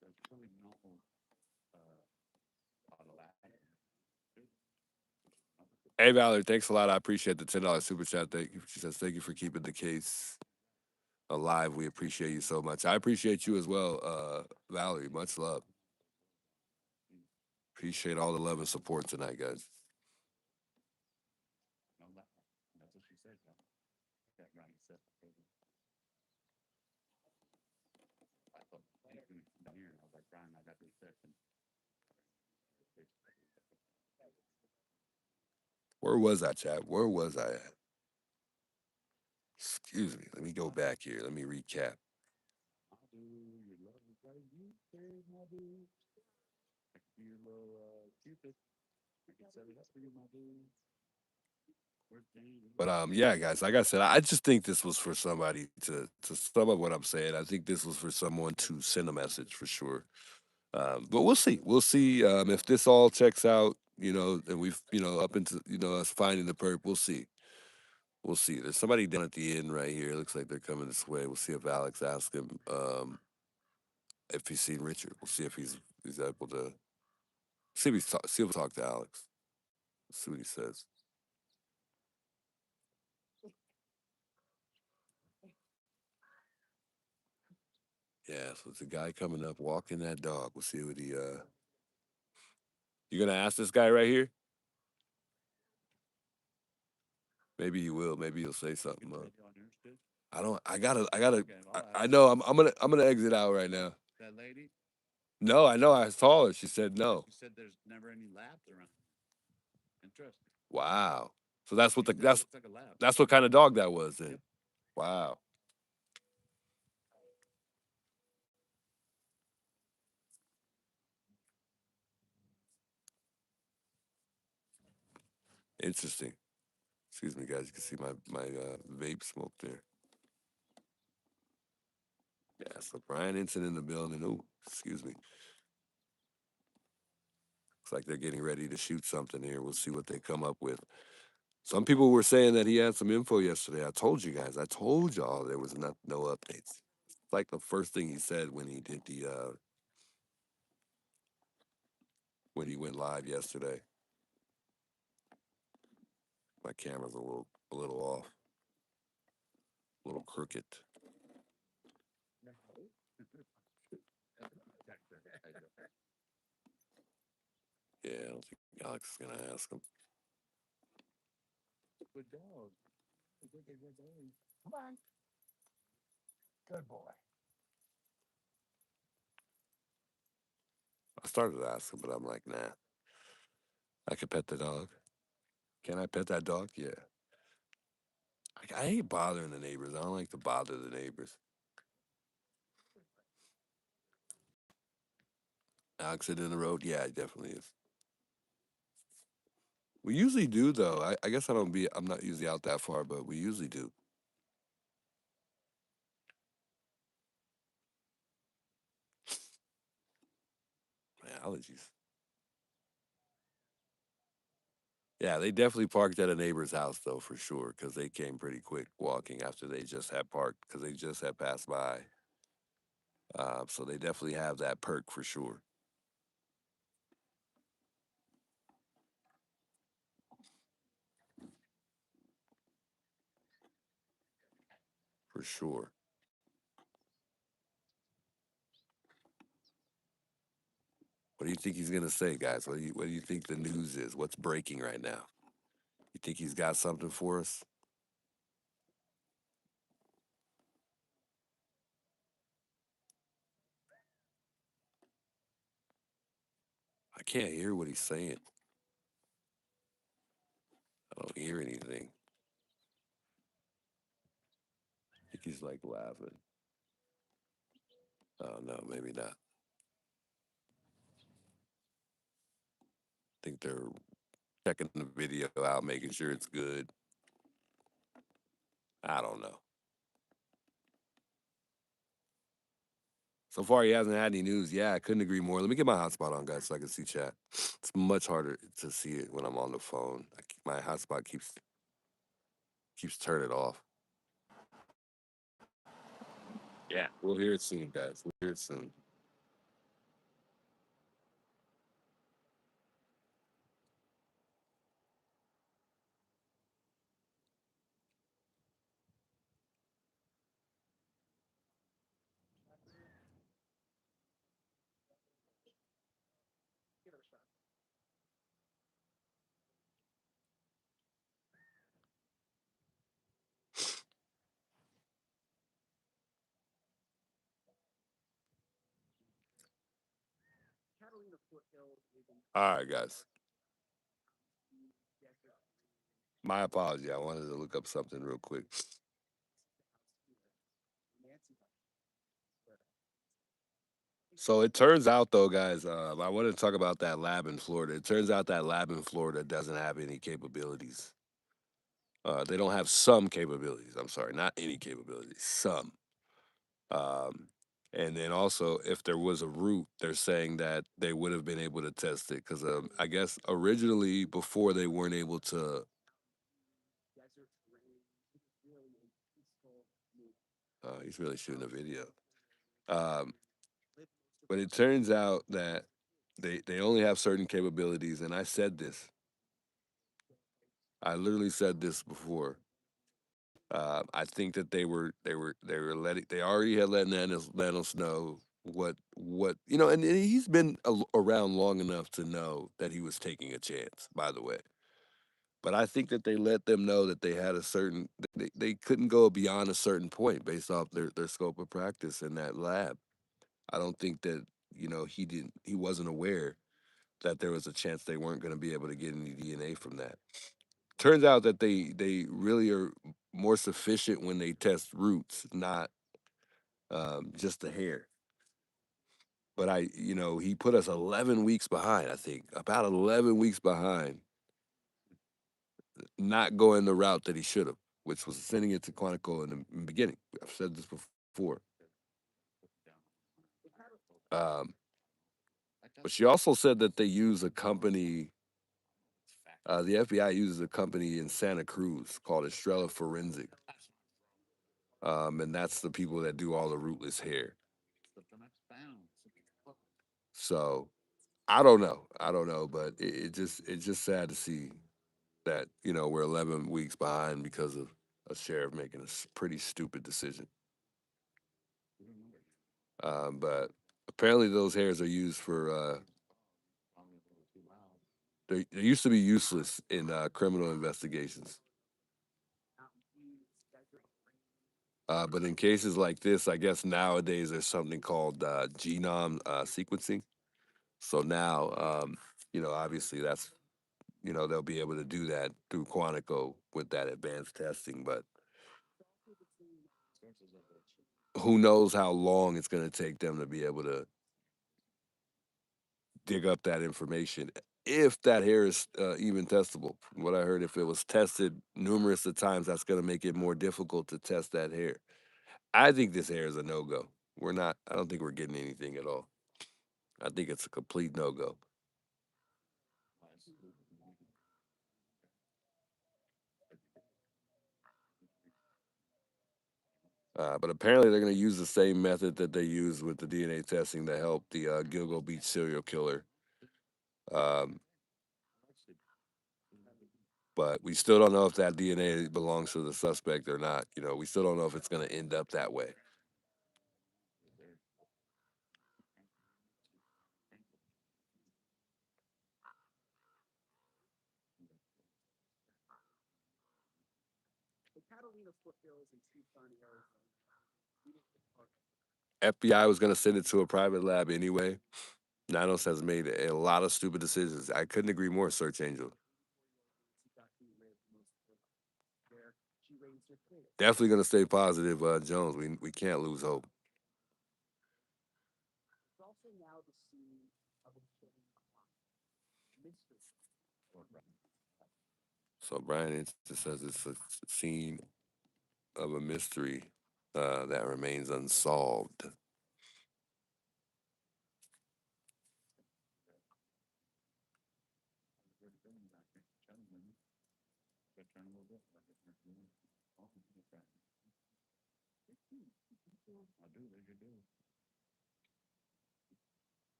there's really no Hey, Valerie, thanks a lot. I appreciate the $10 super chat. Thank you. She says, thank you for keeping the case alive. We appreciate you so much. I appreciate you as well, Valerie. Much love. Appreciate all the love and support tonight, guys. That's what she said. That Ryan said. I thought he was going to come here, and I was like, Ryan, I got this section. Where was I, chat? Where was I at? Excuse me. Let me go back here. Let me recap. Your little Cupid. I can set it up for you, my dude. But yeah, guys, like I said, I just think this was for somebody to sum up what I'm saying. I think this was for someone to send a message for sure. But we'll see. We'll see if this all checks out. And we've up into us finding the perp. We'll see. We'll see. There's somebody down at the end right here. It looks like they're coming this way. We'll see if Alex asks him if he's seen Richard. We'll see if he's able to see if he'll talk to Alex. See what he says. Yeah, so it's a guy coming up, walking that dog. We'll see what he You gonna ask this guy right here? Maybe he will. Maybe he'll say something. I don't. I gotta. I know. I'm gonna exit out right now. That lady? No, I know. I saw her. She said no. She said there's never any labs around. Interesting. Wow. So that's what Looks like a lab. that's what kind of dog that was then. Wow. Interesting. Excuse me, guys. You can see my vape smoke there. Yeah. So Brian Ensign in the building. Ooh, excuse me. Looks like they're getting ready to shoot something here. We'll see what they come up with. Some people were saying that he had some info yesterday. I told you guys. I told y'all there was no updates. It's like the first thing he said when he did when he went live yesterday. My camera's a little off, a little crooked. Yeah, I don't think Alex is gonna ask him. Good dog. Good dog. Come on. Good boy. I started to ask him, but I'm like, nah. I could pet the dog. Can I pet that dog? Yeah. I hate bothering the neighbors. I don't like to bother the neighbors. Alex in the road? Yeah, it definitely is. We usually do though. I guess I'm not usually out that far, but we usually do. My allergies. Yeah, they definitely parked at a neighbor's house though, for sure, because they came pretty quick walking after they just had parked, because they just had passed by. So they definitely have that perk for sure. For sure. What do you think he's gonna say, guys? What do you think the news is? What's breaking right now? You think he's got something for us? I can't hear what he's saying. I don't hear anything. I think he's like laughing. Oh no, maybe not. I think they're checking the video out, making sure it's good. I don't know. So far, he hasn't had any news. Yeah, I couldn't agree more. Let me get my hotspot on, guys, so I can see chat. It's much harder to see it when I'm on the phone. My hotspot keeps turning off. Yeah, we'll hear it soon, guys. We'll hear it soon. All right, guys. My apology. I wanted to look up something real quick. So it turns out, though, guys, I wanted to talk about that lab in Florida. It turns out that lab in Florida doesn't have any capabilities. They don't have some capabilities. I'm sorry, not any capabilities, some. Um, and then also, if there was a route, they're saying that they would have been able to test it because I guess originally before they weren't able to. He's really shooting a video. Um, but it turns out that they only have certain capabilities, and I said this. I literally said this before. I think that they were letting they already had let us know what and he's been around long enough to know that he was taking a chance. By the way, but I think that they let them know that they had a certain they couldn't go beyond a certain point based off their scope of practice in that lab. I don't think that he wasn't aware that there was a chance they weren't going to be able to get any DNA from that. Turns out that they really are more sufficient when they test roots, not just the hair. But he put us 11 weeks behind. I think about 11 weeks behind, not going the route that he should have, which was sending it to Quantico in the beginning. I've said this before. Um, but she also said that they use a company. The FBI uses a company in Santa Cruz called Estrella Forensic, and that's the people that do all the rootless hair. So I don't know, but it's just sad to see that we're 11 weeks behind because of a sheriff making a pretty stupid decision. But apparently those hairs are used for they used to be useless in criminal investigations. But in cases like this, I guess nowadays there's something called genome sequencing. So now, obviously that's they'll be able to do that through Quantico with that advanced testing. But who knows how long it's going to take them to be able to dig up that information if that hair is even testable. From what I heard, if it was tested numerous of times, that's going to make it more difficult to test that hair. I think this hair is a no go. We're not. I don't think we're getting anything at all. I think it's a complete no go. But apparently, they're going to use the same method that they used with the DNA testing to help the Gilgo Beach serial killer. Um, but we still don't know if that DNA belongs to the suspect or not. We still don't know if it's going to end up that way. FBI was going to send it to a private lab anyway. Nanos has made a lot of stupid decisions. I couldn't agree more, Search Angel. Definitely going to stay positive, Jones. We can't lose hope. So Brian just says it's a scene of a mystery that remains unsolved.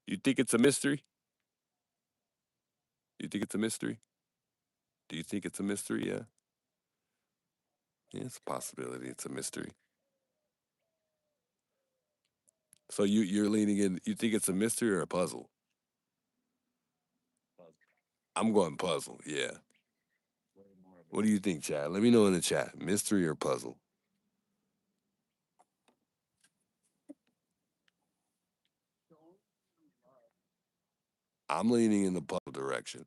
You think it's a mystery? You think it's a mystery? Do you think it's a mystery? Yeah. Yeah, it's a possibility. It's a mystery. So you're leaning in. You think it's a mystery or a puzzle? I'm going puzzle. Yeah. What do you think, Chad? Let me know in the chat. Mystery or puzzle? I'm leaning in the puzzle direction.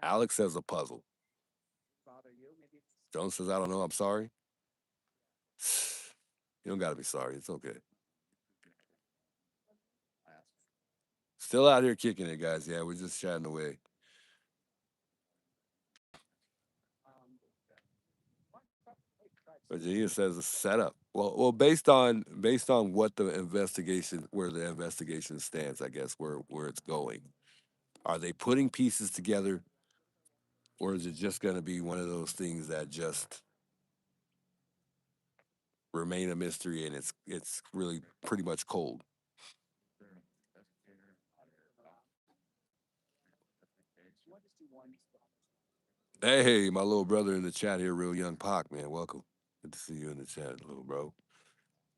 Alex says a puzzle. Jones says, I don't know. I'm sorry. You don't got to be sorry. It's okay. Still out here kicking it, guys. Yeah, we're just chatting away. Virginia says a setup. Well, based on what the investigation, where the investigation stands, I guess where it's going. Are they putting pieces together, or is it just going to be one of those things that just remain a mystery and it's really pretty much cold? Hey, my little brother in the chat here, real young Pac, man. Welcome. Good to see you in the chat, little bro.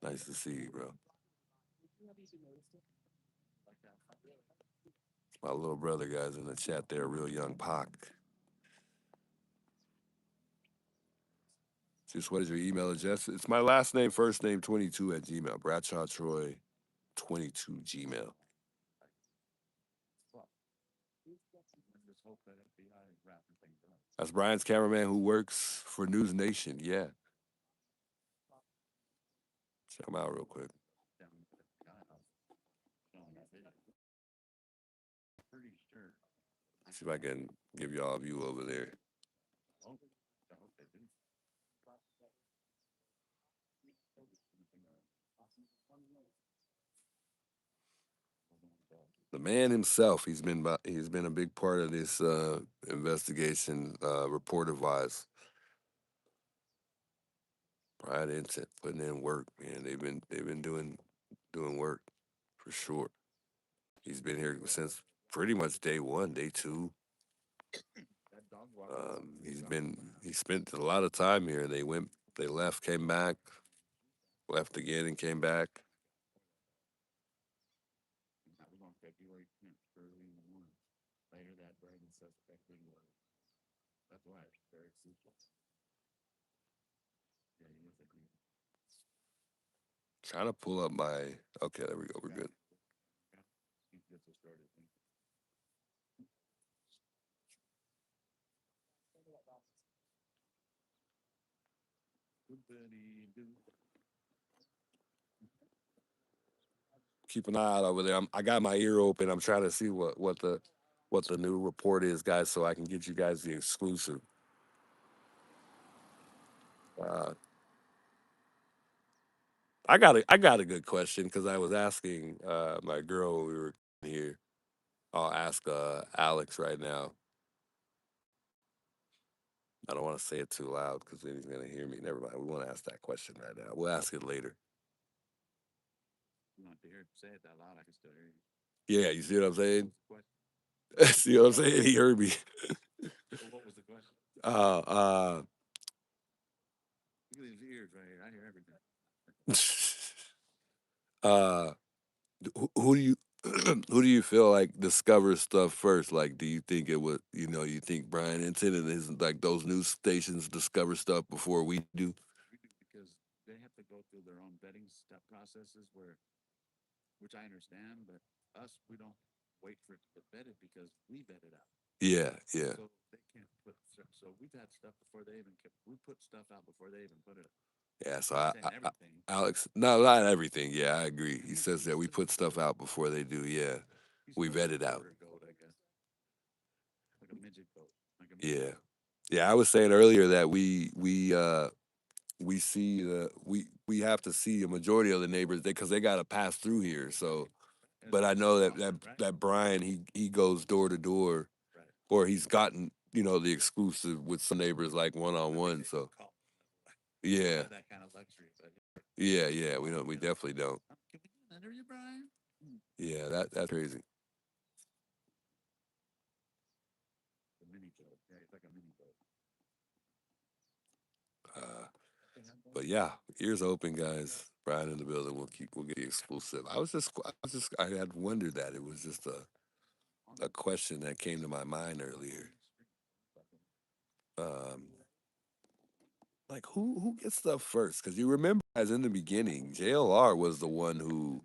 Nice to see you, bro. My little brother, guys, in the chat there, real young Pac. Just what is your email address? It's my last name, first name, 22 at Gmail. Bradshaw Troy, 22 Gmail. That's Brian's cameraman who works for News Nation. Yeah. Check him out real quick. See if I can give y'all a view over there. The man himself, he's been a big part of this investigation, reporter-wise. Brian Intent putting in work, man. They've been doing work for sure. He's been here since pretty much day one, day two. He spent a lot of time here. They left, came back, left again, and came back. Trying to pull up my. Okay, there we go. We're good. Keep an eye out over there. I got my ear open. I'm trying to see what the new report is, guys, so I can get you guys the exclusive. I got a good question because I was asking my girl when we were here. I'll ask Alex right now. I don't want to say it too loud because then he's gonna hear me. Never mind. We won't ask that question right now. We'll ask it later. Say it that loud, I can still hear you. Yeah, you see what I'm saying? See what I'm saying? He heard me. What was the question? Uh, Look at these ears right here. I hear everything. who do you who do you feel like discovers stuff first? Like, do you think it would, you think Brian Inton and his like those news stations discover stuff before we do? We do because they have to go through their own vetting step processes which I understand, but us, we don't wait for it to get vetted because we vet it out. Yeah, yeah. So they can't put. So we've had stuff before they even. We put stuff out before they even put it. Yeah, so Everything. Alex, no, not everything. Yeah, I agree. He says that we put stuff out before they do. Yeah, we vet it out. Goat, I guess. Like a midget goat. Yeah, yeah. I was saying earlier that we see we have to see a majority of the neighbors because they got to pass through here. So, but I know that Brian he goes door to door, or he's gotten the exclusive with some neighbors like one on one. So yeah, That kind of luxury. But yeah. We definitely don't. Can we do an interview, Brian? Yeah, that's crazy. A mini goat. Yeah, it's like a mini goat. But yeah, ears open, guys. Brian in the building. We'll get the exclusive. I had wondered that. It was just a question that came to my mind earlier. like who gets stuff first? Because you remember, as in the beginning, JLR was the one who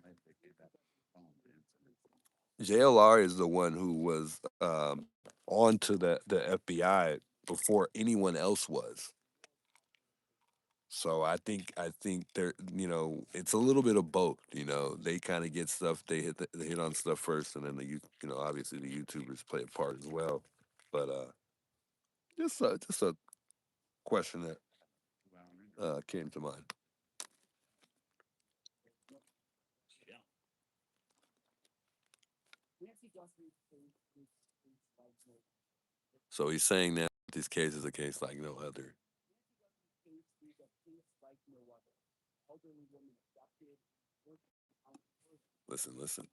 JLR is the one who was on to the FBI before anyone else was. So I think there, it's a little bit of both. They kind of get stuff, they hit on stuff first, and then obviously the YouTubers play a part as well. But just a question that came to mind. So he's saying that this case is a case like no other. Listen, listen.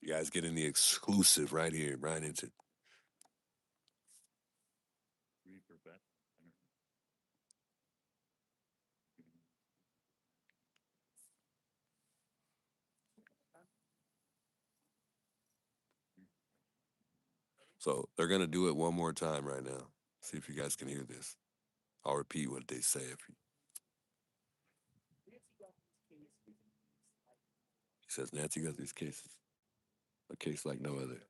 You guys getting the exclusive right here, right into. So they're gonna do it one more time right now. See if you guys can hear this. I'll repeat what they say. He says Nancy Guthrie's case is a case like no other.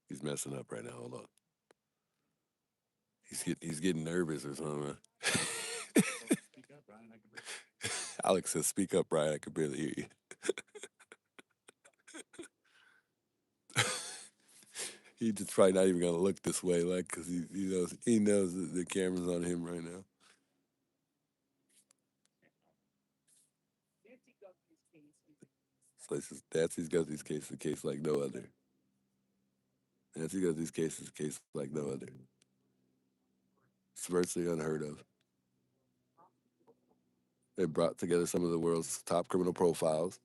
He's messing up right now. Hold on. He's getting nervous or something. Alex says, "Speak up, Brian. I can barely hear you." He just probably not even gonna look this way, like, because he knows that the camera's on him right now. So he says, Nancy's Guthrie's case is a case like no other. Nancy Guthrie's case is a case like no other. It's virtually unheard of. They brought together some of the world's top criminal profilers.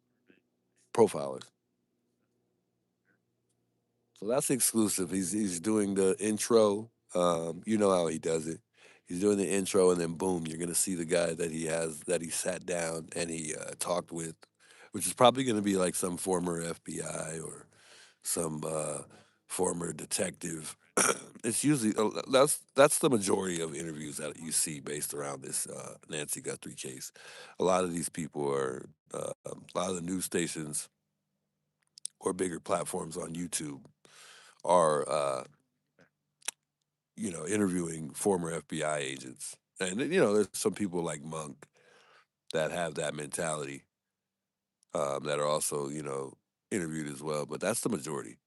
So that's exclusive. He's doing the intro. You know how he does it. He's doing the intro, and then boom, you're gonna see the guy that he sat down and he talked with, which is probably gonna be like some former FBI or some former detective. It's usually that's the majority of interviews that you see based around this Nancy Guthrie case. A lot of these people are a lot of the news stations or bigger platforms on YouTube are interviewing former FBI agents. And there's some people like Monk that have that mentality that are also interviewed as well, but that's the majority.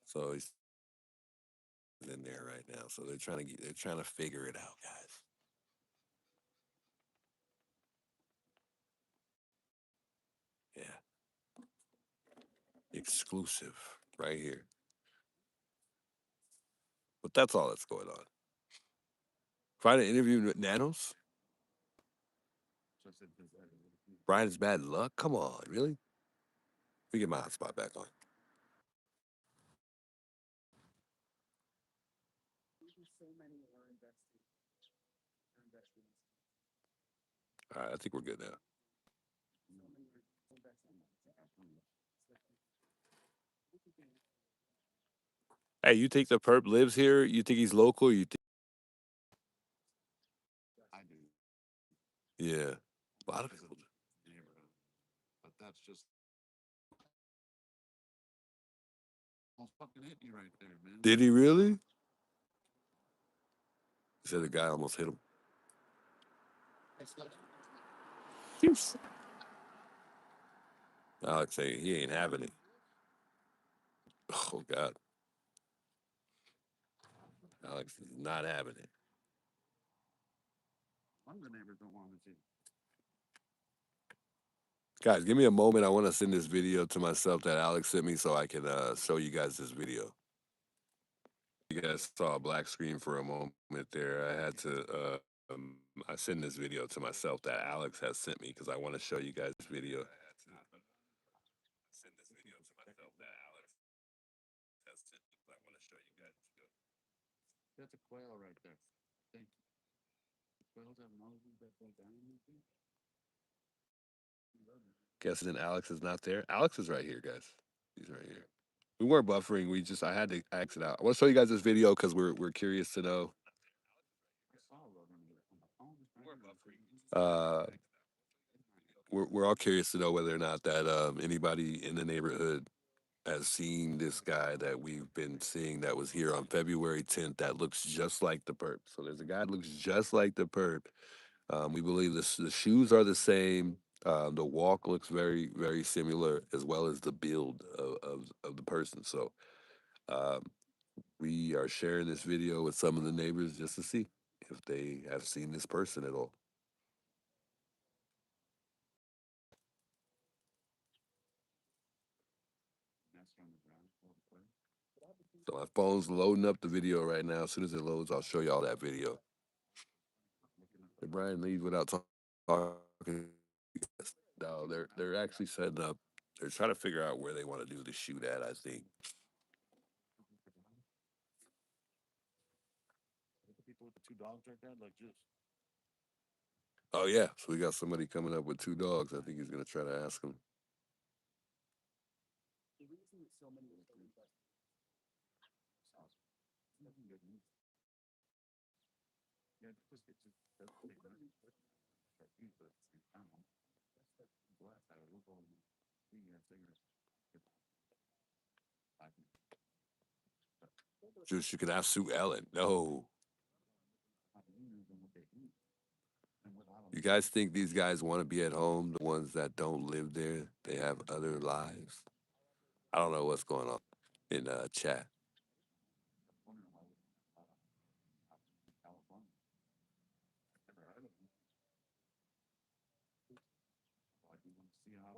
So he's in there right now. So they're trying to figure it out, guys. Yeah, exclusive right here. But that's all that's going on. Find an interview with Nanos. Brian's bad luck. Come on, really? Let me get my hotspot back on. All right, I think we're good now. Hey, you think the perp lives here? You think he's local? You think? I do. Yeah, a lot of people. Neighborhood. But that's just almost fucking hit me right there, man. Did he really? He said the guy almost hit him. Alex say he ain't having it. Oh God, Alex is not having it. One of the neighbors don't want to see. Guys, give me a moment. I want to send this video to myself that Alex sent me so I can show you guys this video. You guys saw a black screen for a moment there. I had to. I send this video to myself that Alex has sent me because I want to show you guys this video. That's a quail right there. Thank you. Quails have noses that go down, you think? Guessing Alex is not there. Alex is right here, guys. He's right here. We weren't buffering. I had to exit out. I want to show you guys this video because we're curious to know. Uh, we're all curious to know whether or not that anybody in the neighborhood has seen this guy that we've been seeing that was here on February 10th that looks just like the perp. So there's a guy that looks just like the perp. We believe the shoes are the same. The walk looks very, very similar, as well as the build of the person. So um, we are sharing this video with some of the neighbors just to see if they have seen this person at all. So my phone's loading up the video right now. As soon as it loads, I'll show y'all that video. Did Brian leave without talking? No, they're actually setting up. They're trying to figure out where they want to do the shoot at, I think. People with the 2 dogs right there, like just. Oh yeah, so we got somebody coming up with 2 dogs. I think he's gonna try to ask them. The reason that so many of them Yeah, just get you. That's pretty nice. Start eating at the same time. Bless. I will go and see your fingers. Just you can ask Sue Ellen. No. You guys think these guys want to be at home? The ones that don't live there, they have other lives. I don't know what's going on in chat.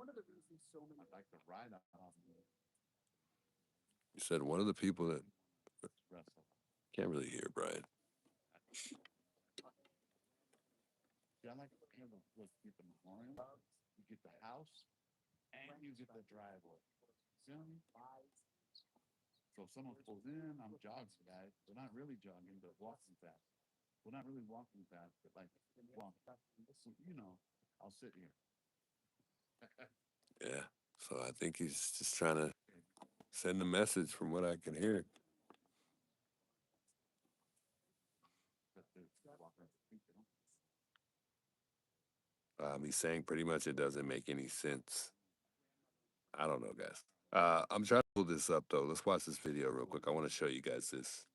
one of the reasons so many I'd like to ride off of You said one of the people that wrestle. can't really hear Brian. Yeah, I like to get the memorial, you get the house, and you get the driveway. See what I mean? So if someone pulls in, I'm jogging, guys. We're not really jogging, but walking fast. We're not really walking fast, but like walking. So, I'll sit here. Yeah. So I think he's just trying to send a message from what I can hear. He's saying pretty much it doesn't make any sense. I don't know, guys. I'm trying to pull this up though. Let's watch this video real quick. I want to show you guys this.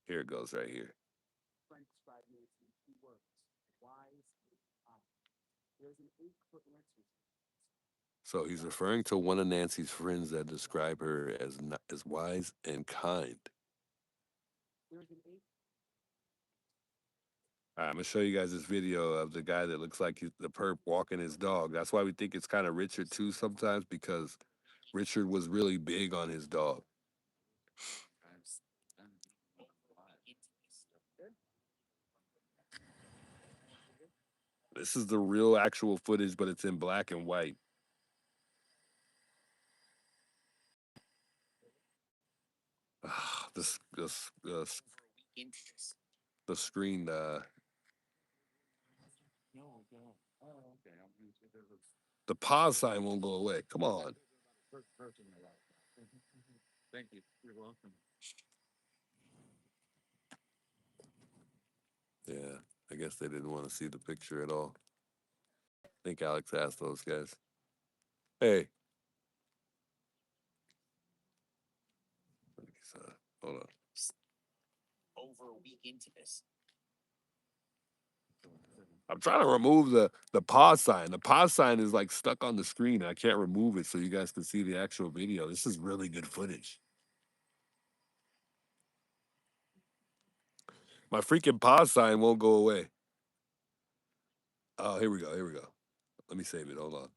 Here it goes right here. friend described Nancy in 2 words: wise and kind. There's an 8-foot answer. So he's referring to one of Nancy's friends that describe her as wise and kind. There's an 8. All right, I'm gonna show you guys this video of the guy that looks like the perp walking his dog. That's why we think it's kind of Richard too sometimes, because Richard was really big on his dog. This is the real actual footage, but it's in black and white. The screen, the pause sign won't go away. Come on. Thank you. You're welcome. Yeah, I guess they didn't want to see the picture at all. I think Alex asked those guys. Hey. Hold on. Over a week into this. I'm trying to remove the pause sign. The pause sign is like stuck on the screen. I can't remove it so you guys can see the actual video. This is really good footage. My freaking pause sign won't go away. Oh, here we go. Here we go. Let me save it. Hold on.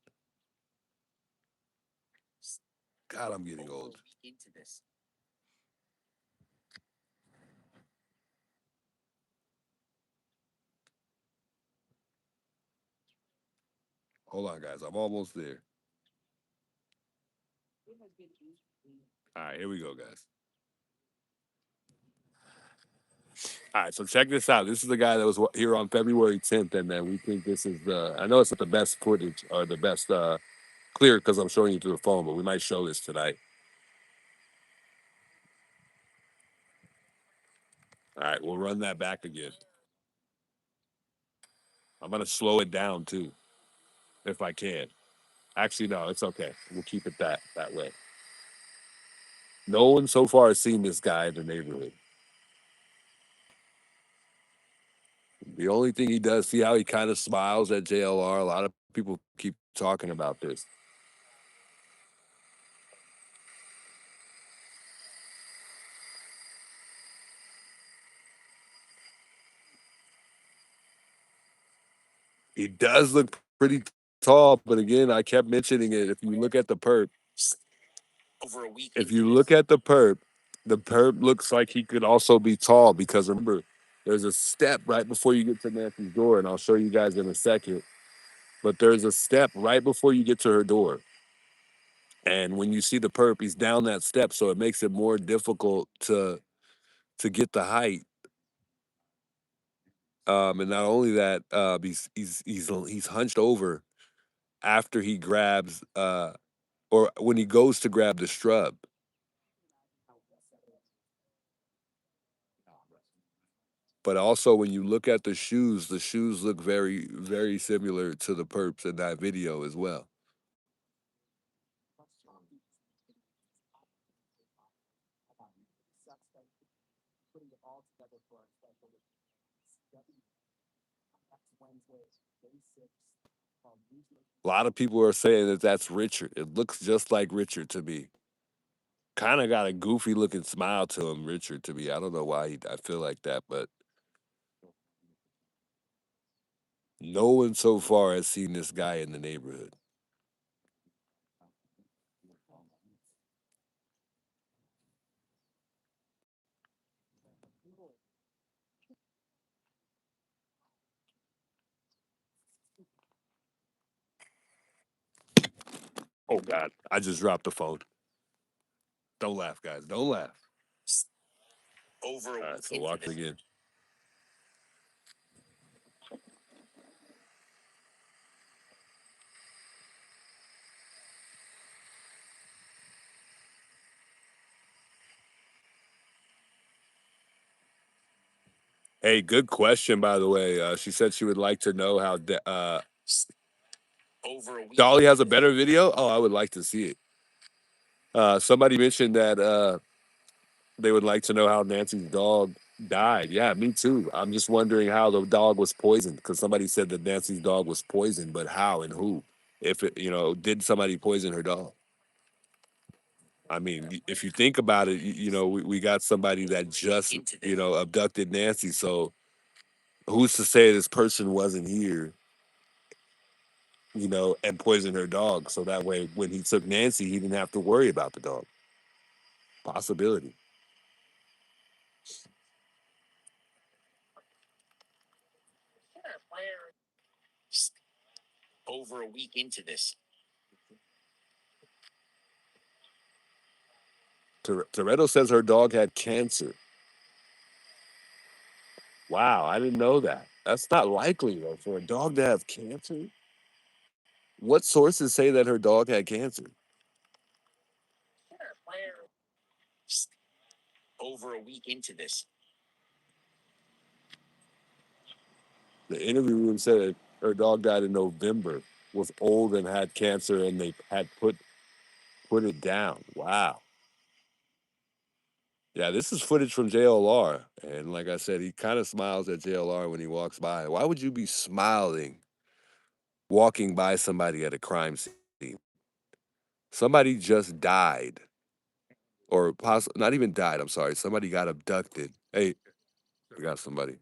God, I'm getting old. Into this. Hold on, guys. I'm almost there. All right, here we go, guys. All right, so check this out. This is the guy that was here on February 10th, and then we think this is the. I know it's not the best footage or the best clear because I'm showing you through the phone, but we might show this tonight. All right, we'll run that back again. I'm gonna slow it down too, if I can. Actually, no, it's okay. We'll keep it that way. No one so far has seen this guy in the neighborhood. The only thing he does, see how he kind of smiles at JLR? A lot of people keep talking about this. He does look pretty tall, but again, I kept mentioning it. If you look at the perp, if you look at the perp looks like he could also be tall because remember, there's a step right before you get to Nancy's door, and I'll show you guys in a second. But there's a step right before you get to her door. And when you see the perp, he's down that step, so it makes it more difficult to get the height. And not only that, he's hunched over after he grabs or when he goes to grab the strub. But also when you look at the shoes look very, very similar to the perps in that video as well. Putting it all together for our special next Wednesday, day 6. A lot of people are saying that that's Richard. It looks just like Richard to me. Kind of got a goofy looking smile to him, Richard, to me. I don't know why I feel like that, but no one so far has seen this guy in the neighborhood. Oh God, I just dropped the phone. Don't laugh, guys. Don't laugh. All right, so watch it again. Hey, good question, by the way. She said she would like to know how Dolly has a better video. Oh, I would like to see it. Somebody mentioned that they would like to know how Nancy's dog died. Yeah, me too. I'm just wondering how the dog was poisoned because somebody said that Nancy's dog was poisoned, but how and who? If it, did somebody poison her dog? I mean, if you think about it, we got somebody that just, abducted Nancy. So who's to say this person wasn't here, and poisoned her dog? So that way, when he took Nancy, he didn't have to worry about the dog. Possibility. Toretto says her dog had cancer. Wow, I didn't know that. That's not likely though for a dog to have cancer. What sources say that her dog had cancer? The interview room said her dog died in November, was old and had cancer, and they had put it down. Wow. Yeah, this is footage from JLR, and like I said, he kind of smiles at JLR when he walks by. Why would you be smiling walking by somebody at a crime scene? Somebody just died, or not even died. I'm sorry. Somebody got abducted. Hey, we got somebody.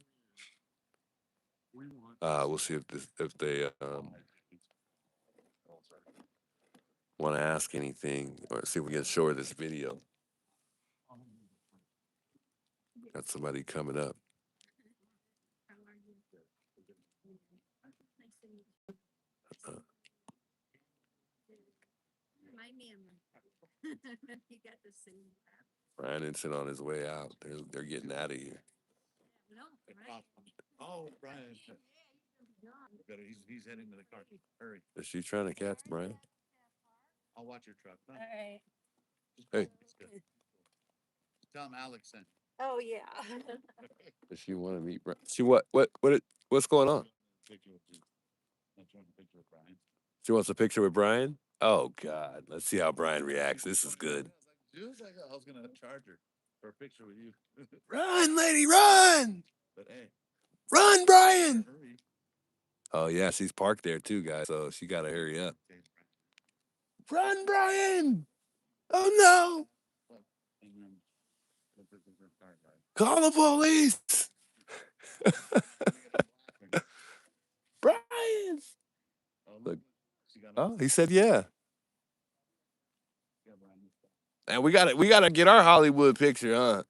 We'll see if they want to ask anything or see if we can show her this video. Got somebody coming up. Uh, Brandon's on his way out. They're getting out of here. Oh, Brian. He's heading to the car. Hurry. Is she trying to catch Brian? I'll watch your truck. No, Alright. Hey. tell him Alex sent. Oh, yeah. Does she want to meet Brian? What's going on? Picture with you. I'm trying to picture with Brian. She wants a picture with Brian? Oh, God. Let's see how Brian reacts. This is good. She was like, I was going to charge her for a picture with you. Run, lady, run! But hey, Run, Brian! hurry. Oh, yeah, she's parked there too, guys, so she got to hurry up. Okay, Run, Brian! Oh, no! and then the car guy. Call the police! Brian! Oh, Look. she got Oh, he said yeah. yeah, Brian. And we gotta get our Hollywood picture, huh?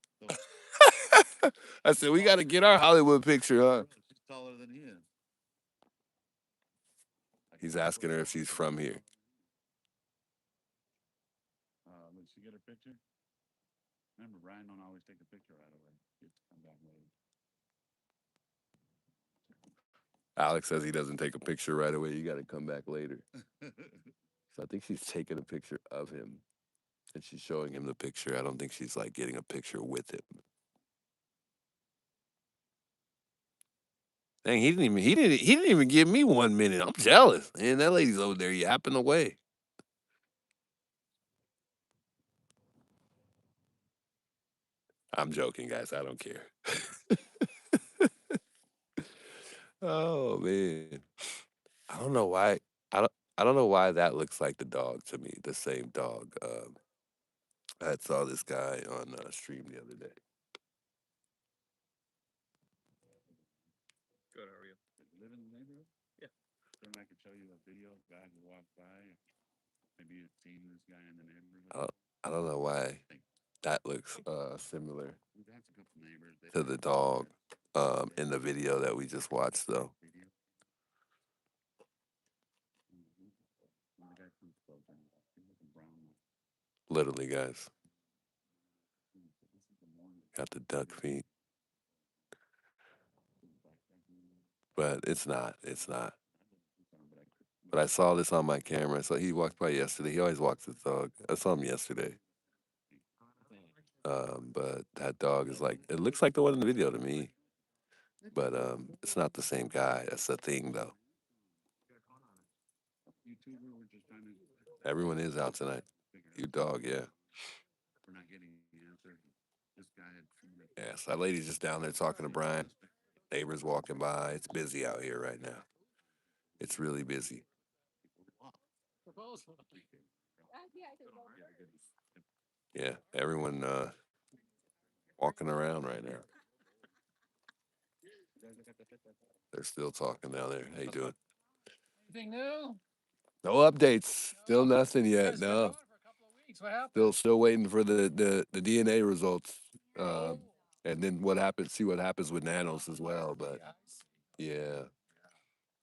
I said we gotta get our Hollywood picture, huh? She's taller than he is. He's asking her if she's from here. Did she get her picture? Remember, Brian don't always take a picture right away. He has to come back later. Alex says he doesn't take a picture right away. You gotta come back later. So I think she's taking a picture of him, and she's showing him the picture. I don't think she's like getting a picture with him. Dang, he didn't even give me 1 minute. I'm jealous. Man, that lady's over there yapping away. I'm joking, guys. I don't care. Oh man. I don't know why. I don't know why that looks like the dog to me. The same dog. I had saw this guy on stream the other day. Good, how are you? Live in the neighborhood? Yeah. Then I could show you a video of a guy who walked by. Maybe you've seen this guy in the neighborhood. I don't know why that looks similar We've had a couple neighbors. to the dog in the video that we just watched, though. Literally, guys. Got the duck feet. But it's not. It's not. But I saw this on my camera. So he walked by yesterday. He always walks his dog. I saw him yesterday. But that dog is like, it looks like the one in the video to me. But it's not the same guy. That's the thing, though. Everyone is out tonight. You dog, yeah. Yes, that lady's just down there talking to Brian. Neighbors walking by. It's busy out here right now. It's really busy. Yeah, everyone walking around right now. They're still talking down there. How you doing? Anything new? No updates. Still nothing yet. It's been No. going for a couple of weeks. What happened? Still waiting for the DNA results. And then see what happens with nanos as well. But Yeah, I see. yeah,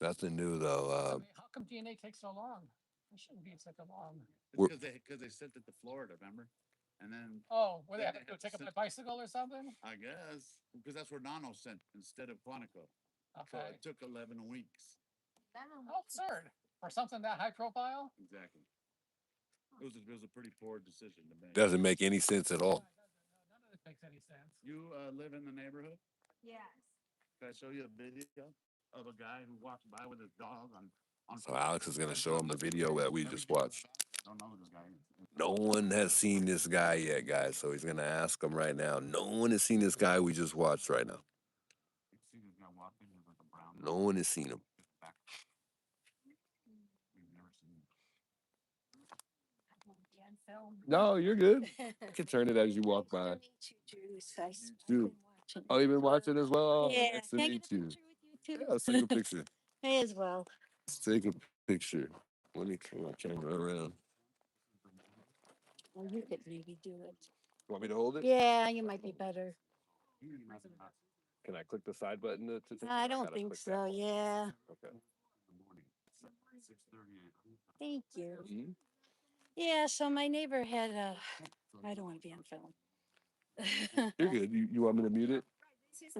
nothing new though. I mean, how come DNA takes so long? It shouldn't be such a long. Because they sent it to Florida, remember? And then Oh, what they Yeah, have to they do? Take have up to a bicycle or something? I guess because that's where Nano sent instead of Quantico. So Okay. it took 11 weeks. How absurd for something that high profile. Exactly. It was a pretty poor decision to make. Doesn't make any sense at all. None of this makes any sense. You live in the neighborhood? Yes. Can I show you a video of a guy who walked by with his dog on So Alex is gonna show him the video that we just watched. Don't know who this guy is. No one has seen this guy yet, guys. So he's gonna ask him right now. No one has seen this guy we just watched right now. You see this guy walking with like a brown. No one has seen him. We've never seen him. No, you're good. You can turn it as you walk by. Dude. Oh, you've been watching as well? Yeah. Nice to Can I meet get a you. picture with you too? Yeah, let's take a picture. May as well. Let's take a picture. Let me turn my camera around. Well, you could maybe do it. Want me to hold it? Yeah, you might be better. Can I click the side button to take I it? don't Gotta think click so. that. Yeah. Okay. Thank you. Mhm. Yeah. So my neighbor had I don't want to be on film. You're good. You want me to mute it?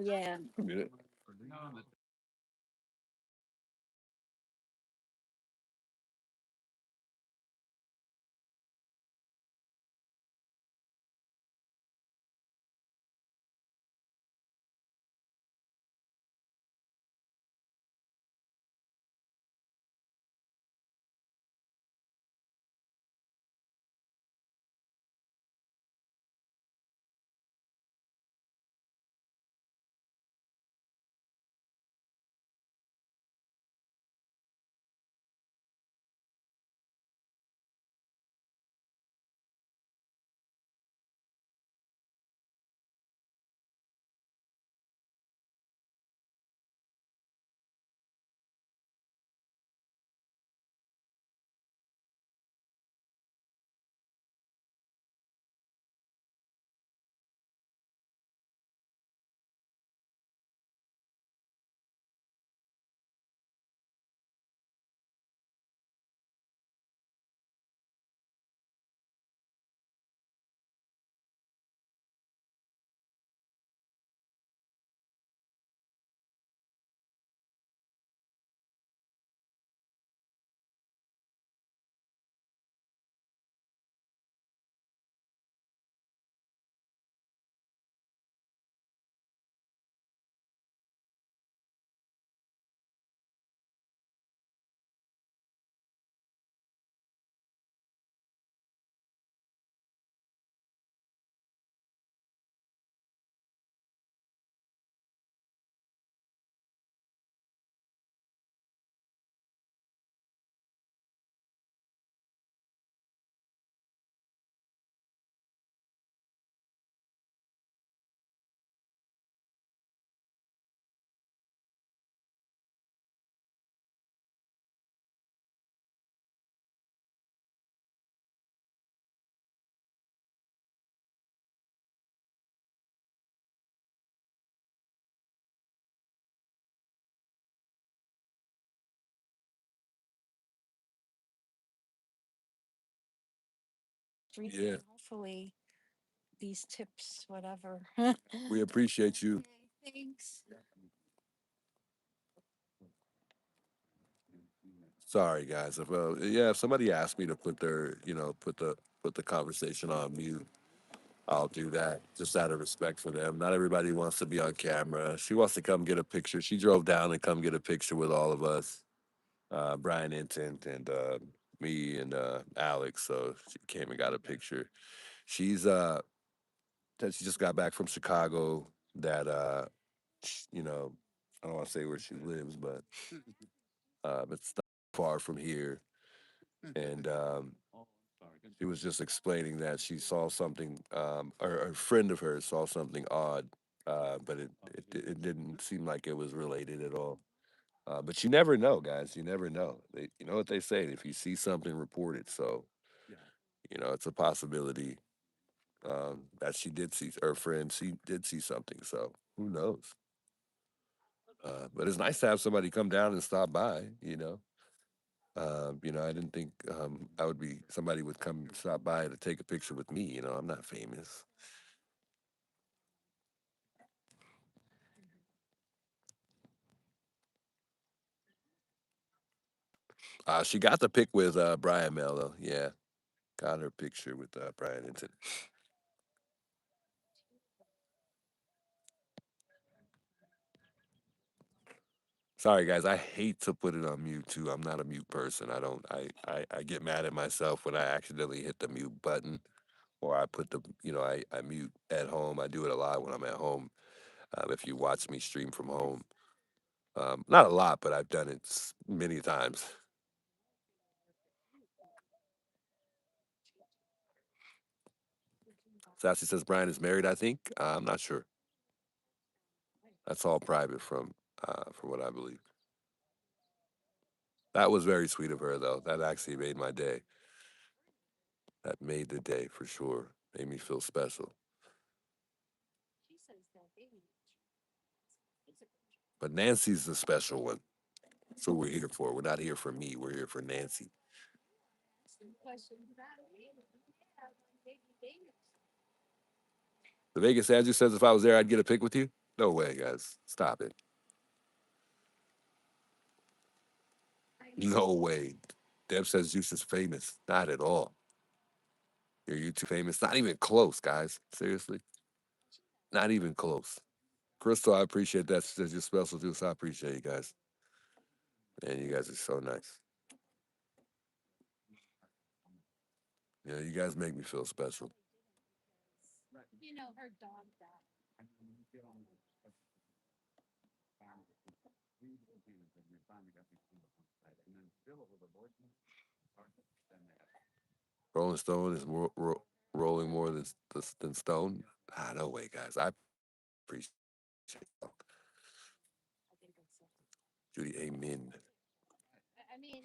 Yeah. Get it? Yeah. Hopefully, these tips, whatever. We appreciate you. Thanks. Sorry, guys. If somebody asked me to put their, put the conversation on mute, I'll do that just out of respect for them. Not everybody wants to be on camera. She wants to come get a picture. She drove down and come get a picture with all of us, Brian Intent and me and Alex. So she came and got a picture. She's said she just got back from Chicago. That I don't want to say where she lives, but it's not far from here. And she was just explaining that she saw something, or a friend of hers saw something odd, but it didn't seem like it was related at all. But you never know, guys. You never know. You know what they say: if you see something, report it. So it's a possibility that she did see her friend. She did see something. So who knows? But it's nice to have somebody come down and stop by. I didn't think I would be somebody would come stop by to take a picture with me. I'm not famous. She got the pic with Brian Mello. Yeah, got her picture with Brian Inton. Sorry, guys. I hate to put it on mute too. I'm not a mute person. I don't. I get mad at myself when I accidentally hit the mute button, or I put the. I mute at home. I do it a lot when I'm at home. If you watch me stream from home, not a lot, but I've done it many times. Sassy says Brian is married. I think. I'm not sure. That's all private from what I believe. That was very sweet of her, though. That actually made my day. That made the day for sure. Made me feel special. But Nancy's the special one. That's what we're here for. We're not here for me. We're here for Nancy. The Vegas Andrew says if I was there, I'd get a pic with you. No way, guys. Stop it. No way. Deb says Juice is famous. Not at all. You're YouTube famous. Not even close, guys. Seriously. Not even close. Crystal, I appreciate that. She says you're special, Juice. I appreciate you guys. Man, you guys are so nice. Yeah, you guys make me feel special. You know, her dog died. Rolling Stone is rolling more than Stone. Ah, no way, guys. I appreciate it. Judy, amen. I mean,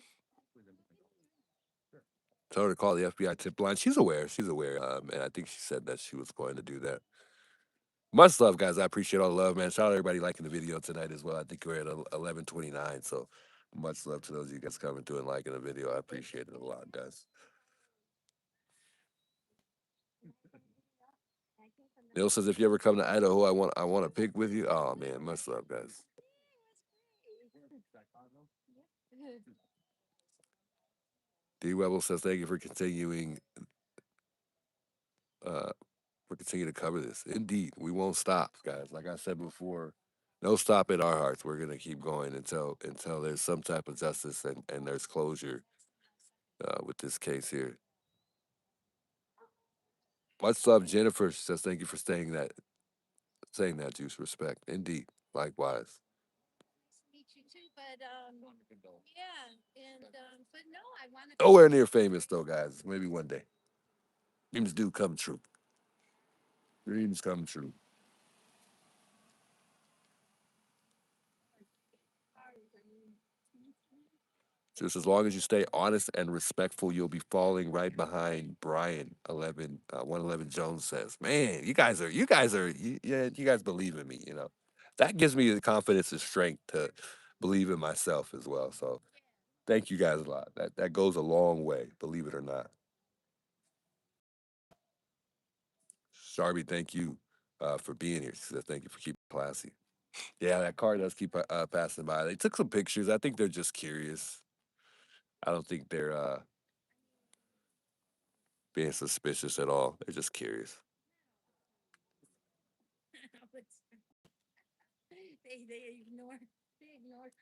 Tell her to call the FBI tip line. She's aware. She's aware. And I think she said that she was going to do that. Much love, guys. I appreciate all the love, man. Shout out to everybody liking the video tonight as well. I think we're at 11:29, so much love to those of you guys coming through and liking the video. I appreciate it a lot, guys. Neil says, if you ever come to Idaho, I want to pick with you. Oh man, much love, guys. D Webble says, thank you uh, for continuing to cover this. Indeed, we won't stop, guys. Like I said before, no stop in our hearts. We're gonna keep going until there's some type of justice and there's closure with this case here. Much love, Jennifer. She says, thank you for saying that, Juice. Respect. Indeed. Likewise. meet you too, but yeah, and but no, I want to. Nowhere near famous though, guys. Maybe one day. Dreams do come true. Dreams come true. Just as long as you stay honest and respectful, you'll be falling right behind Brian 111 Jones says. Man, you guys believe in me, you know. That gives me the confidence and strength to believe in myself as well. So thank you guys a lot. That goes a long way, believe it or not. Sharby, thank you for being here. She said, thank you for keeping it classy. Yeah, that car does keep passing by. They took some pictures. I think they're just curious. I don't think they're being suspicious at all. They're just curious. They ignore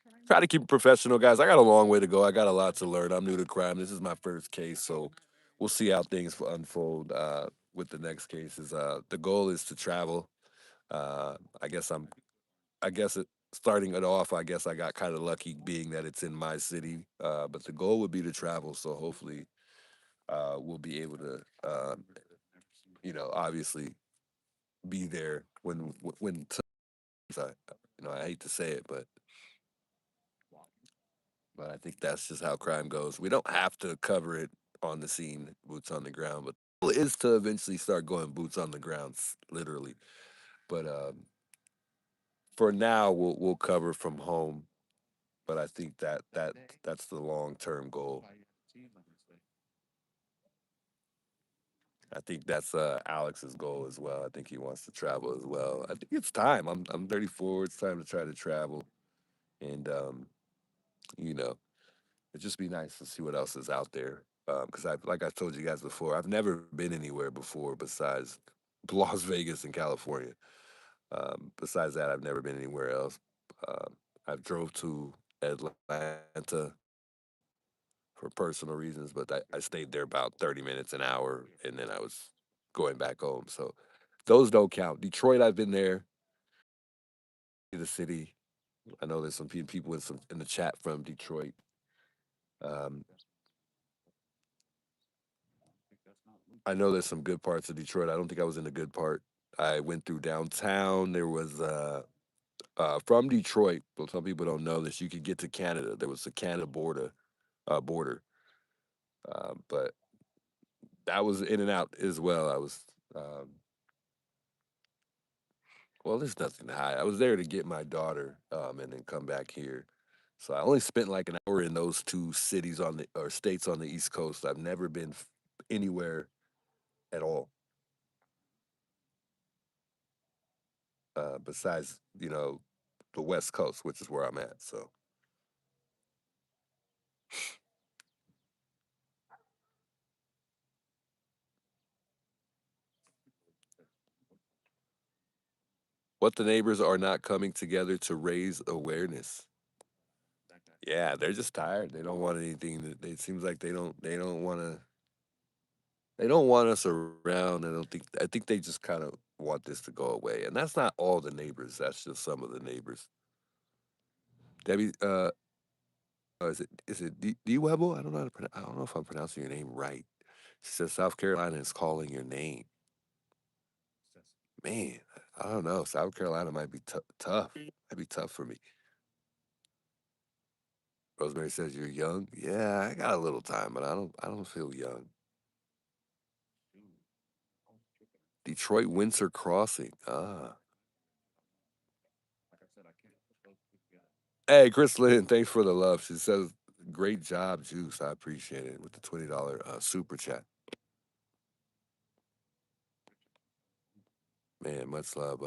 crime. Try to keep it professional, guys. I got a long way to go. I got a lot to learn. I'm new to crime. This is my first case, so we'll see how things unfold with the next cases. The goal is to travel. Uh, I guess I'm. I guess it starting it off. I guess I got kind of lucky being that it's in my city. But the goal would be to travel. So hopefully, we'll be able to, obviously be there when. I, I hate to say it, but I think that's just how crime goes. We don't have to cover it on the scene, boots on the ground, but the goal is to eventually start going boots on the ground, literally. But for now, we'll cover from home. But I think that's the long term goal. I think that's Alex's goal as well. I think he wants to travel as well. I think it's time. I'm 34. It's time to try to travel, and you know, it'd just be nice to see what else is out there. Because like I told you guys before, I've never been anywhere before besides Las Vegas and California. Besides that, I've never been anywhere else. I've drove to Atlanta for personal reasons, but I stayed there about 30 minutes, an hour, and then I was going back home. So those don't count. Detroit, I've been there. The city. I know there's some people in the chat from Detroit. Um, I know there's some good parts of Detroit. I don't think I was in the good part. I went through downtown. There was from Detroit. Well, some people don't know this. You could get to Canada. There was a Canada border, but that was in and out as well. I was well. There's nothing to hide. I was there to get my daughter and then come back here. So I only spent like an hour in those two cities or states on the East Coast. I've never been anywhere at all. besides the West Coast, which is where I'm at. So what the neighbors are not coming together to raise awareness. Yeah, they're just tired. They don't want anything. It seems like they don't want to. They don't want us around. I don't think. I think they just kind of want this to go away. And that's not all the neighbors. That's just some of the neighbors. Debbie, is it D Webble? I don't know how to I don't know if I'm pronouncing your name right. She says South Carolina is calling your name. Man, I don't know. South Carolina might be tough. Might be tough for me. Rosemary says you're young. Yeah, I got a little time, but I don't feel young. Detroit Windsor Crossing. Ah. Hey, Chris Lynn, thanks for the love. She says, great job, Juice. I appreciate it with the $20 super chat. Man, much love,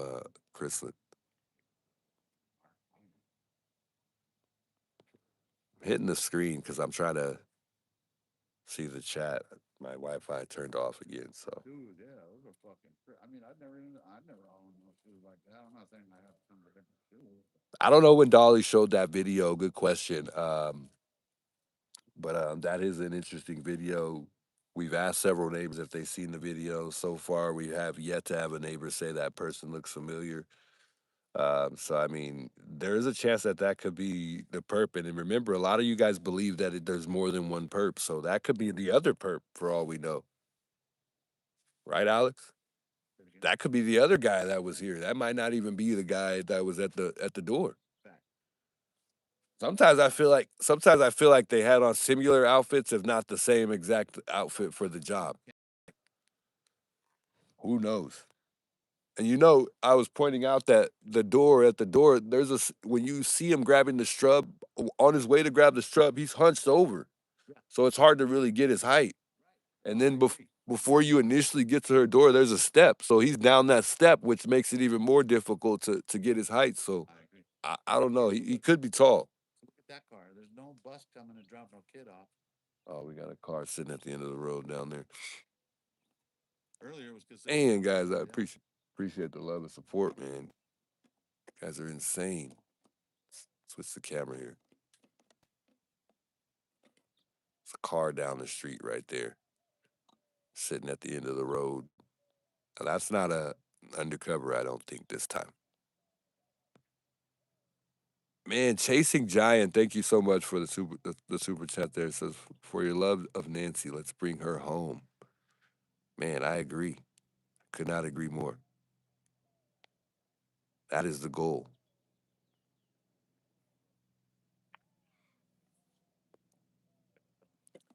Chris Lynn. I'm hitting the screen because I'm trying to see the chat. My Wi-Fi turned off again, so. Dude, yeah, those are fucking. I mean, I've never owned no shoes like that. I'm not saying I have some different shoes. I don't know when Dolly showed that video. Good question. But that is an interesting video. We've asked several neighbors if they've seen the video. So far, we have yet to have a neighbor say that person looks familiar. So I mean, there is a chance that that could be the perp. And then remember, a lot of you guys believe that there's more than one perp, so that could be the other perp for all we know, right, Alex? That could be the other guy that was here. That might not even be the guy that was at the door. Sometimes I feel like they had on similar outfits, if not the same exact outfit for the job. Who knows? And I was pointing out that at the door, when you see him grabbing the strub on his way to grab the strub, he's hunched over, so it's hard to really get his height. And then before you initially get to her door, there's a step, so he's down that step, which makes it even more difficult to get his height. So I agree. I don't know. He could be tall. Look at that car. There's no bus coming to drop no kid off. Oh, we got a car sitting at the end of the road down there. Earlier it was because. And guys, I appreciate the love and support, man. You guys are insane. Switch the camera here. It's a car down the street right there, sitting at the end of the road. And that's not a undercover, I don't think, this time. Man, Chasing Giant, thank you so much for the super chat there. It says, for your love of Nancy, let's bring her home. Man, I agree. Could not agree more. That is the goal.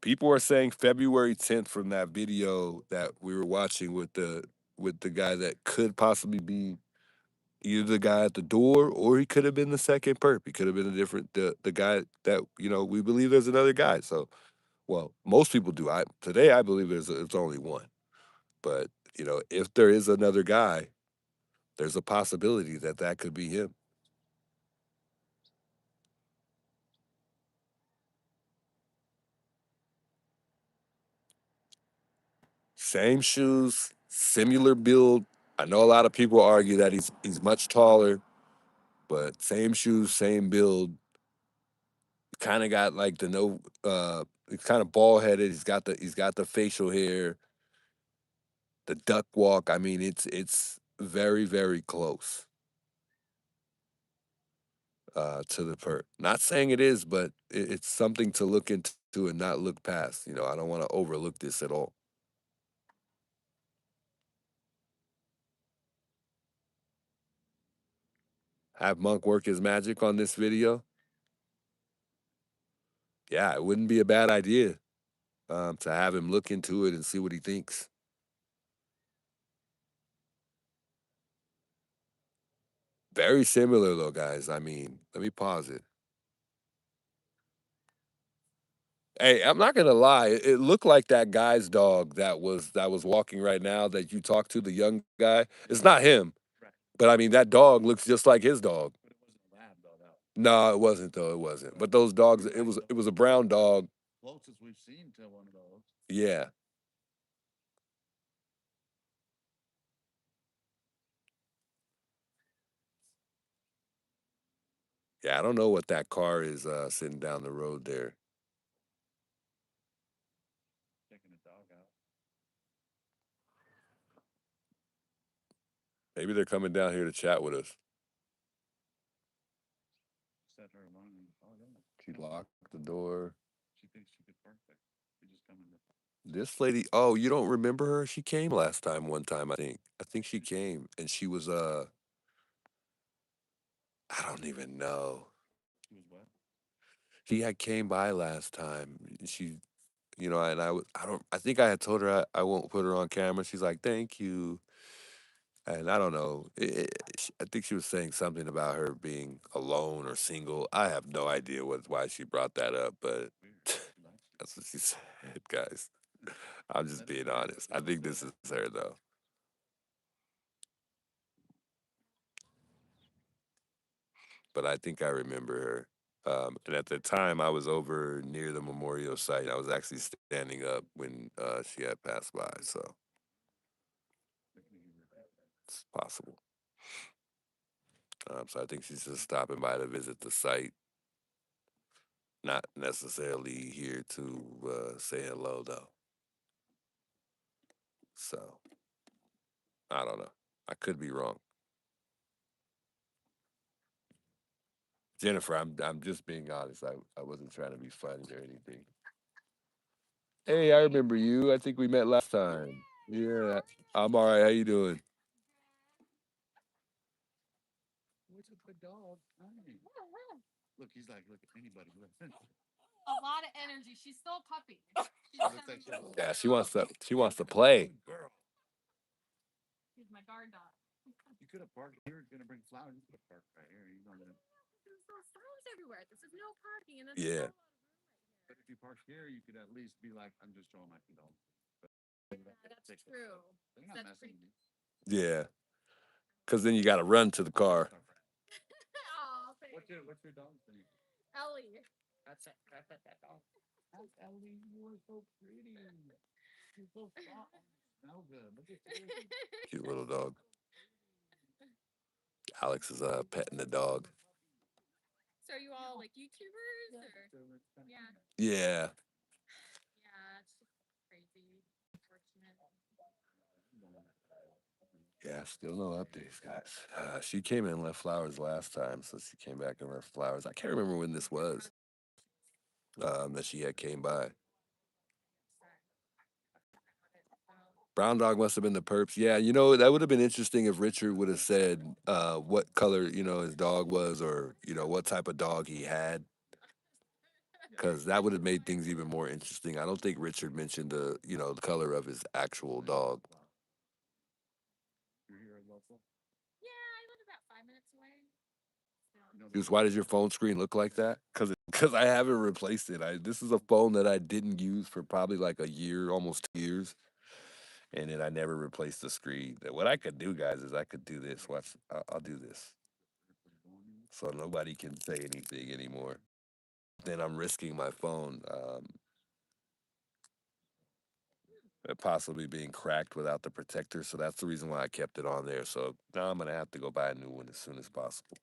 People are saying February 10th from that video that we were watching with the guy that could possibly be either the guy at the door or he could have been the second perp. He could have been a different the guy that we believe there's another guy. So, well, most people do. I believe it's only one. But if there is another guy, there's a possibility that that could be him. Same shoes, similar build. I know a lot of people argue that he's much taller, but same shoes, same build. Kind of got like the no. He's kind of bald headed. He's got the facial hair, the duck walk. I mean, it's very very close to the perp. Not saying it is, but it's something to look into and not look past. I don't want to overlook this at all. Have Monk work his magic on this video. Yeah, it wouldn't be a bad idea to have him look into it and see what he thinks. Very similar though, guys. I mean, let me pause it. Hey, I'm not gonna lie. It looked like that guy's dog that was walking right now that you talked to, the young guy. It's not him. But I mean, that dog looks just like his dog. No, it wasn't though. It wasn't. But those dogs, it was a brown dog. Closest we've seen to one of those. Yeah. Yeah, I don't know what that car is sitting down the road there. Checking the dog out. Maybe they're coming down here to chat with us. Set her alone. Oh, yeah. She locked the door. She thinks she could park there. We just come in the. This lady, oh, you don't remember her? She came last time, one time, I think. I think she came and she was I don't even know. She was what? She had came by last time. She, and I think I had told her I won't put her on camera. She's like, "Thank you." And I don't know. I think she was saying something about her being alone or single. I have no idea why she brought that up, but that's what she said, guys. I'm just being honest. I think this is her though. But I think I remember her. And at the time, I was over near the memorial site. I was actually standing up when she had passed by, so it's possible. So I think she's just stopping by to visit the site, not necessarily here to say hello, though. So I don't know. I could be wrong. Jennifer, I'm just being honest. I wasn't trying to be funny or anything. Hey, I remember you. I think we met last time. Yeah, I'm all right. How you doing? What's with the dog? Hi. Look, he's like, look, anybody. Look. A lot of energy. She's still a puppy. Looks like she- Yeah, she wants to play. Girl, She's my guard dog. you could have parked here. Gonna bring flowers. You could have parked right here. You know that. There's no flowers everywhere. This is no parking, and then Yeah. But if you park here, you could at least be like, I'm just showing my dog. that's true. They're not That's messing pretty. with you. Yeah. Because then you got to run to the car. Oh, What's your dog's name? Ellie. That's that dog. That's Ellie. You are so pretty. You're so soft. Smell good. Look at you. Cute little dog. Alex is petting the dog. So are you all like YouTubers or? Yeah. Yeah. Yeah, it's just crazy. Unfortunate. Yeah, still no updates, guys. She came in and left flowers last time, so she came back and left flowers. I can't remember when this was that she had came by. Brown dog must have been the perps. Yeah, that would have been interesting if Richard would have said what color, his dog was or, what type of dog he had. Because that would have made things even more interesting. I don't think Richard mentioned the color of his actual dog. You're here local? Yeah, I live about 5 minutes away. So. Just why does your phone screen look like that? Because I haven't replaced it. This is a phone that I didn't use for probably like a year, almost 2 years, and then I never replaced the screen. What I could do, guys, is I could do this. Watch, I'll do this, so nobody can say anything anymore. Then I'm risking my phone possibly being cracked without the protector. So that's the reason why I kept it on there. So now I'm gonna have to go buy a new one as soon as possible.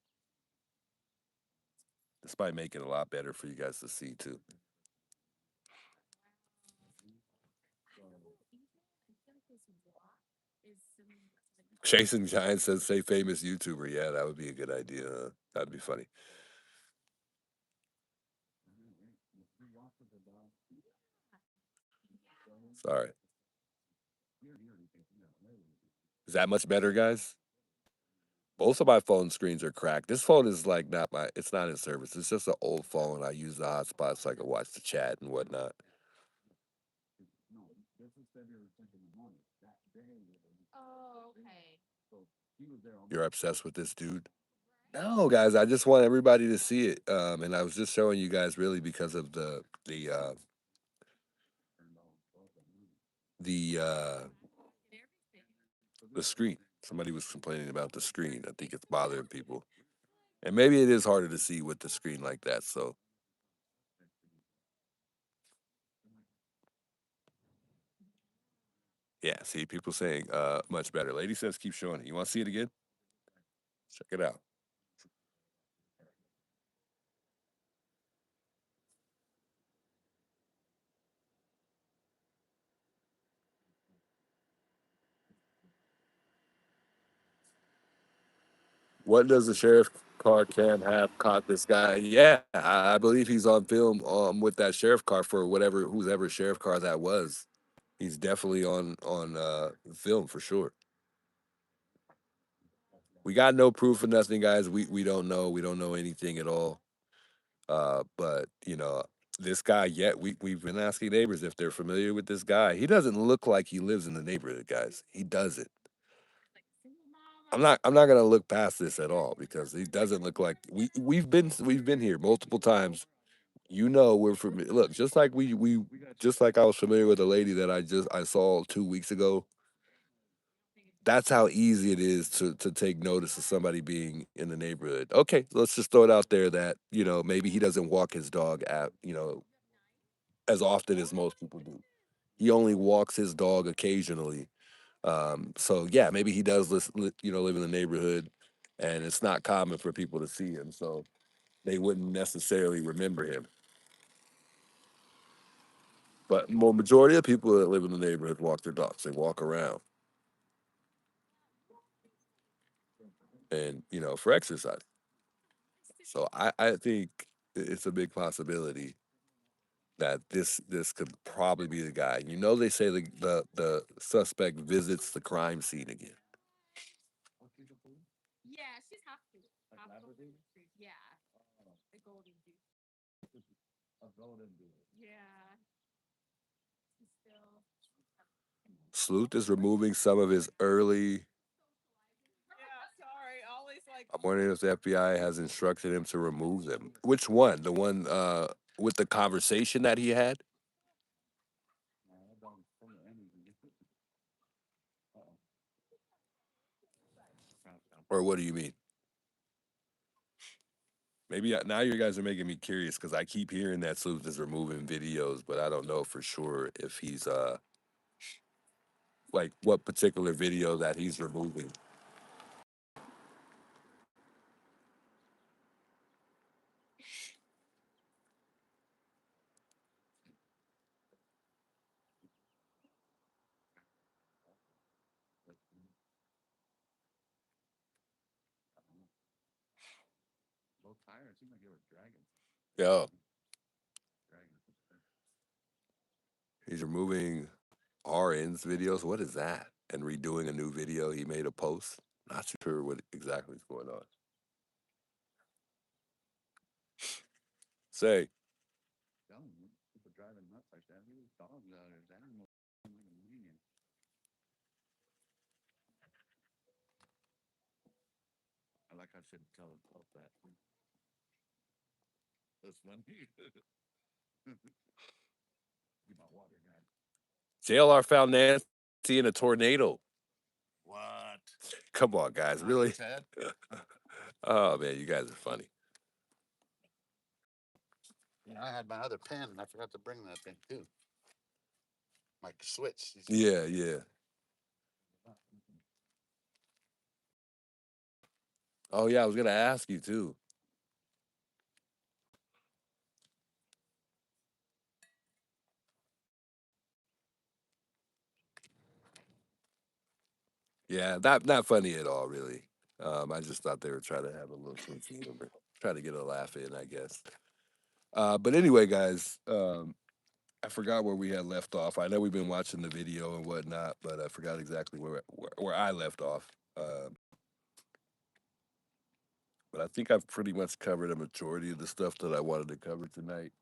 This might make it a lot better for you guys to see too. Chasing Giants says, say famous YouTuber. Yeah, that would be a good idea. Huh? That'd be funny. Sorry. Is that much better, guys? Both of my phone screens are cracked. This phone is like it's not in service. It's just an old phone. I use the hotspot so I can watch the chat and whatnot. Oh, okay. You're obsessed with this dude? No, guys. I just want everybody to see it. And I was just showing you guys really because of the screen. Somebody was complaining about the screen. I think it's bothering people. And maybe it is harder to see with the screen like that. So, yeah, see, people saying much better. Lady says keep showing it. You want to see it again? Check it out. What does the sheriff car can have caught this guy? Yeah, I believe he's on film with that sheriff car for whatever whose ever sheriff car that was. He's definitely on film for sure. We got no proof of nothing, guys. We don't know. We don't know anything at all. But you know, this guy yet we've been asking neighbors if they're familiar with this guy. He doesn't look like he lives in the neighborhood, guys. He doesn't. I'm not gonna look past this at all because he doesn't look like we've been here multiple times. You know we're from look just like we just like I was familiar with a lady that I saw 2 weeks ago. That's how easy it is to take notice of somebody being in the neighborhood. Okay, let's just throw it out there that maybe he doesn't walk his dog at as often as most people do. He only walks his dog occasionally. So yeah, maybe he does live in the neighborhood, and it's not common for people to see him, so they wouldn't necessarily remember him. But more majority of people that live in the neighborhood walk their dogs. They walk around, and for exercise. So I think it's a big possibility that this could probably be the guy. They say the suspect visits the crime scene again. Sleuth is removing some of his early. I'm wondering if the FBI has instructed him to remove them. Which one? The one with the conversation that he had? Or what do you mean? Maybe now you guys are making me curious because I keep hearing that Sleuth is removing videos, but I don't know for sure if he's like what particular video that he's removing. Yeah, he's removing RN's videos. What is that? And redoing a new video. He made a post. Not sure what exactly is going on. Say. I like I should tell that. That's funny. JLR found Nancy in a tornado. What? Come on, guys. Really? Oh man, you guys are funny. I had my other pen and I forgot to bring that thing too. My switch. Yeah, yeah. Oh yeah, I was gonna ask you too. Yeah, not funny at all, really. I just thought they were trying to have a little sense of humor, try to get a laugh in, I guess. But anyway, guys, I forgot where we had left off. I know we've been watching the video and whatnot, but I forgot exactly where I left off. But I think I've pretty much covered a majority of the stuff that I wanted to cover tonight.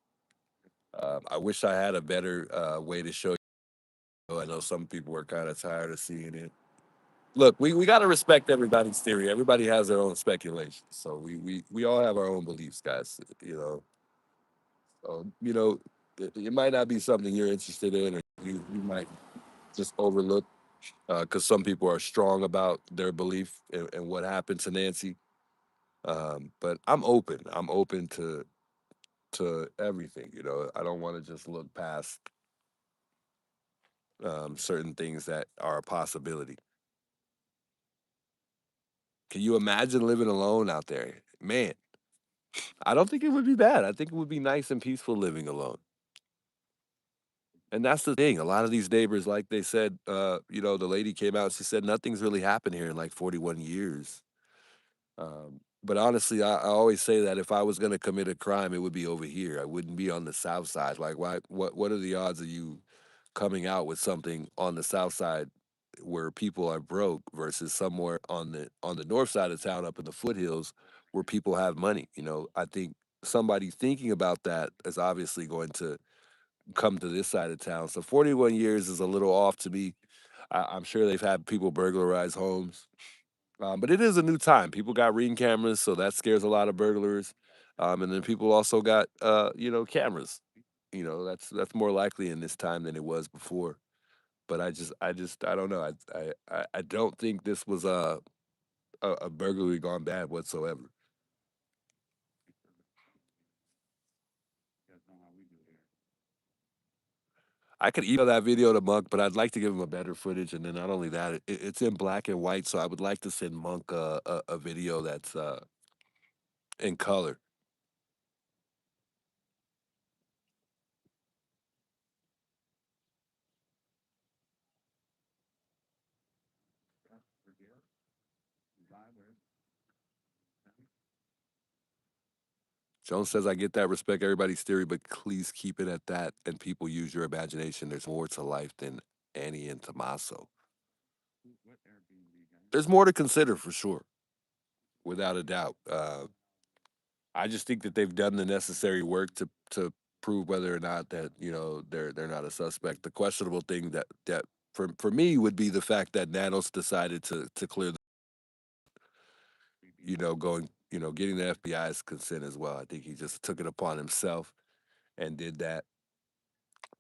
I wish I had a better way to show you. I know some people are kind of tired of seeing it. Look, we got to respect everybody's theory. Everybody has their own speculation. So we all have our own beliefs, guys. It might not be something you're interested in or you might just overlook. because some people are strong about their belief in what happened to Nancy. But I'm open. I'm open to everything. You know, I don't want to just look past certain things that are a possibility. Can you imagine living alone out there? Man, I don't think it would be bad. I think it would be nice and peaceful living alone. And that's the thing. A lot of these neighbors, like they said, the lady came out. She said nothing's really happened here in like 41 years. But honestly, I always say that if I was going to commit a crime, it would be over here. I wouldn't be on the south side. Like, why? What are the odds of you coming out with something on the south side where people are broke versus somewhere on the north side of town up in the foothills where people have money? You know, I think somebody thinking about that is obviously going to come to this side of town. So 41 years is a little off to me. I'm sure they've had people burglarize homes, but it is a new time. People got ring cameras, so that scares a lot of burglars. And then people also got, cameras. You know, that's more likely in this time than it was before. But I don't know. I don't think this was a burglary gone bad whatsoever. I could email that video to Monk, but I'd like to give him a better footage. And then not only that, it's in black and white, so I would like to send Monk a video that's in color. Jones says, I get that, respect everybody's theory, but please keep it at that and people use your imagination. There's more to life than Annie and Tommaso. There's more to consider for sure, without a doubt. I just think that they've done the necessary work to prove whether or not that they're not a suspect. The questionable thing that for me would be the fact that Nanos decided to clear going getting the FBI's consent as well. I think he just took it upon himself and did that.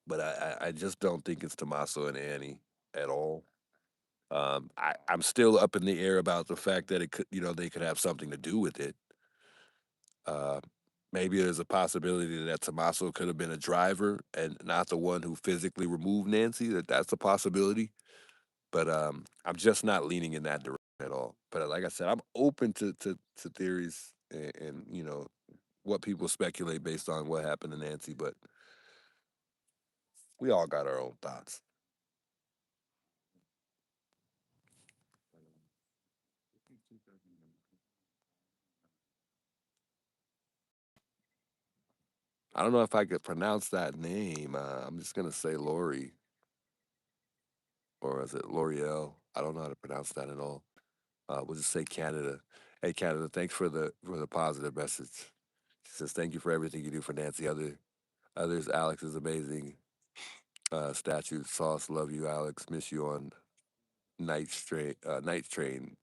But I just don't think it's Tommaso and Annie at all. I'm still up in the air about the fact that it could, they could have something to do with it. Uh, Maybe there's a possibility that Tommaso could have been a driver and not the one who physically removed Nancy. That's a possibility. But I'm just not leaning in that direction at all. But like I said, I'm open to theories and what people speculate based on what happened to Nancy. But we all got our own thoughts. I don't know if I could pronounce that name. I'm just gonna say Lori, or is it L'Oreal? I don't know how to pronounce that at all. We'll just say Canada. Hey, Canada, thanks for the positive message. She says thank you for everything you do for Nancy. Others, Alex is amazing. Statue sauce, love you, Alex. Miss you on night train. Night train.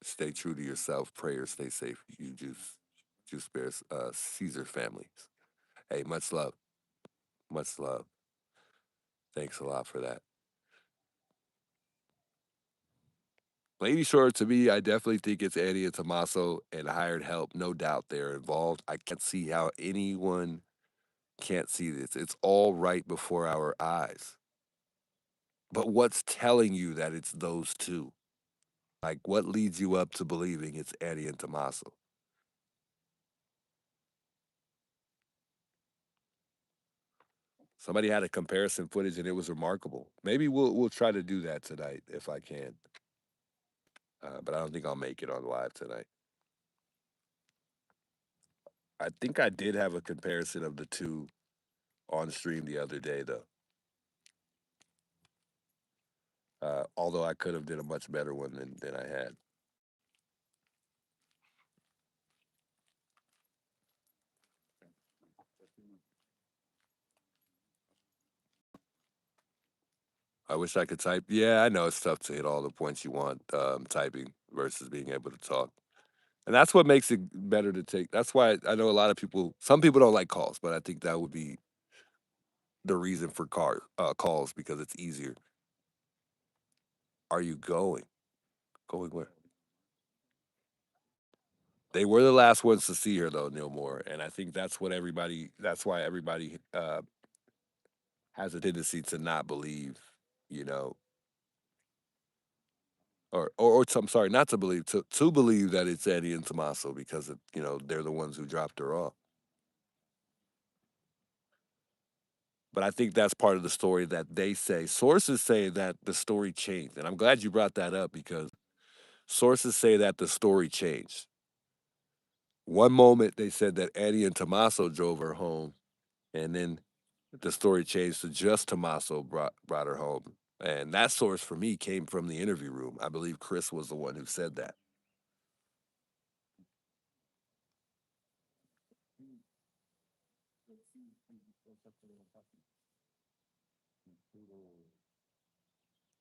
Stay true to yourself. Prayers. Stay safe. You juice bears. Caesar families. Hey, much love. Much love. Thanks a lot for that. Lady Shore, to me, I definitely think it's Annie and Tommaso and hired help. No doubt they're involved. I can't see how anyone can't see this. It's all right before our eyes. But what's telling you that it's those two? Like, what leads you up to believing it's Annie and Tommaso? Somebody had a comparison footage and it was remarkable. Maybe we'll try to do that tonight if I can. But I don't think I'll make it on live tonight. I think I did have a comparison of the two on stream the other day, though. Although I could have did a much better one than I had. I wish I could type. Yeah, I know it's tough to hit all the points you want typing versus being able to talk. And that's what makes it better to take. That's why I know a lot of people, some people don't like calls, but I think that would be the reason for calls because it's easier. are you going? Going where? They were the last ones to see her though, Neil Moore, and I think that's what everybody. That's why everybody has a tendency to not believe, you know, I'm sorry, not to believe, to believe that it's Eddie and Tommaso because they're the ones who dropped her off. But I think that's part of the story that they say. Sources say that the story changed, and I'm glad you brought that up because sources say that the story changed. One moment they said that Eddie and Tommaso drove her home, and then the story changed to just Tommaso brought her home. And that source for me came from the interview room. I believe Chris was the one who said that.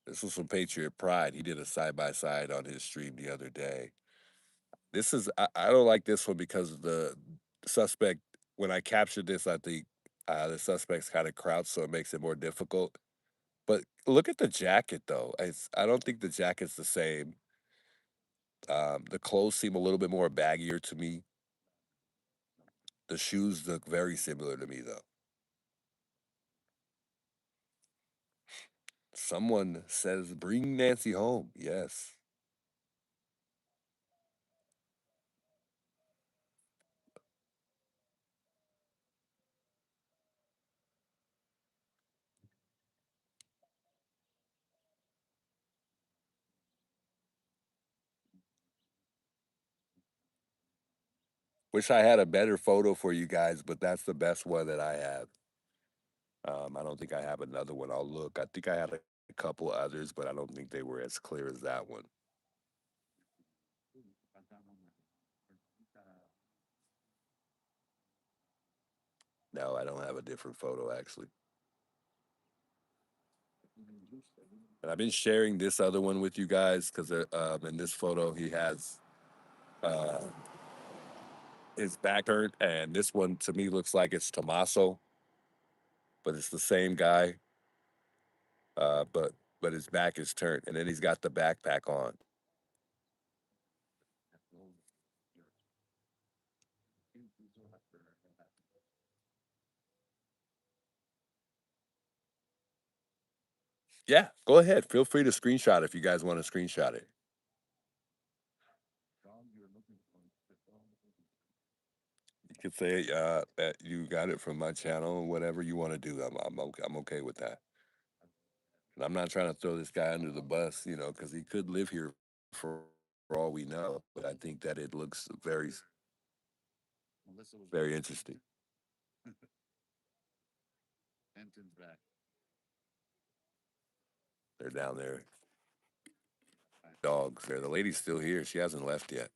This was from Patriot Pride. He did a side by side on his stream the other day. I don't like this one because the suspect, when I captured this, I think the suspect's kind of crouched, so it makes it more difficult. But look at the jacket, though. I don't think the jacket's the same. The clothes seem a little bit more baggier to me. The shoes look very similar to me, though. Someone says, "Bring Nancy home." Yes. Wish I had a better photo for you guys, but that's the best one that I have. I don't think I have another one. I'll look. I think I had a couple others, but I don't think they were as clear as that one. No, I don't have a different photo actually. And I've been sharing this other one with you guys because in this photo he has uh, his back turned, and this one to me looks like it's Tommaso, but it's the same guy. But his back is turned, and then he's got the backpack on. Yeah, go ahead. Feel free to screenshot if you guys want to screenshot it. You could say that you got it from my channel, whatever you want to do. I'm okay with that. And I'm not trying to throw this guy under the bus, because he could live here for all we know. But I think that it looks very interesting. They're down there. Dogs there. The lady's still here. She hasn't left yet.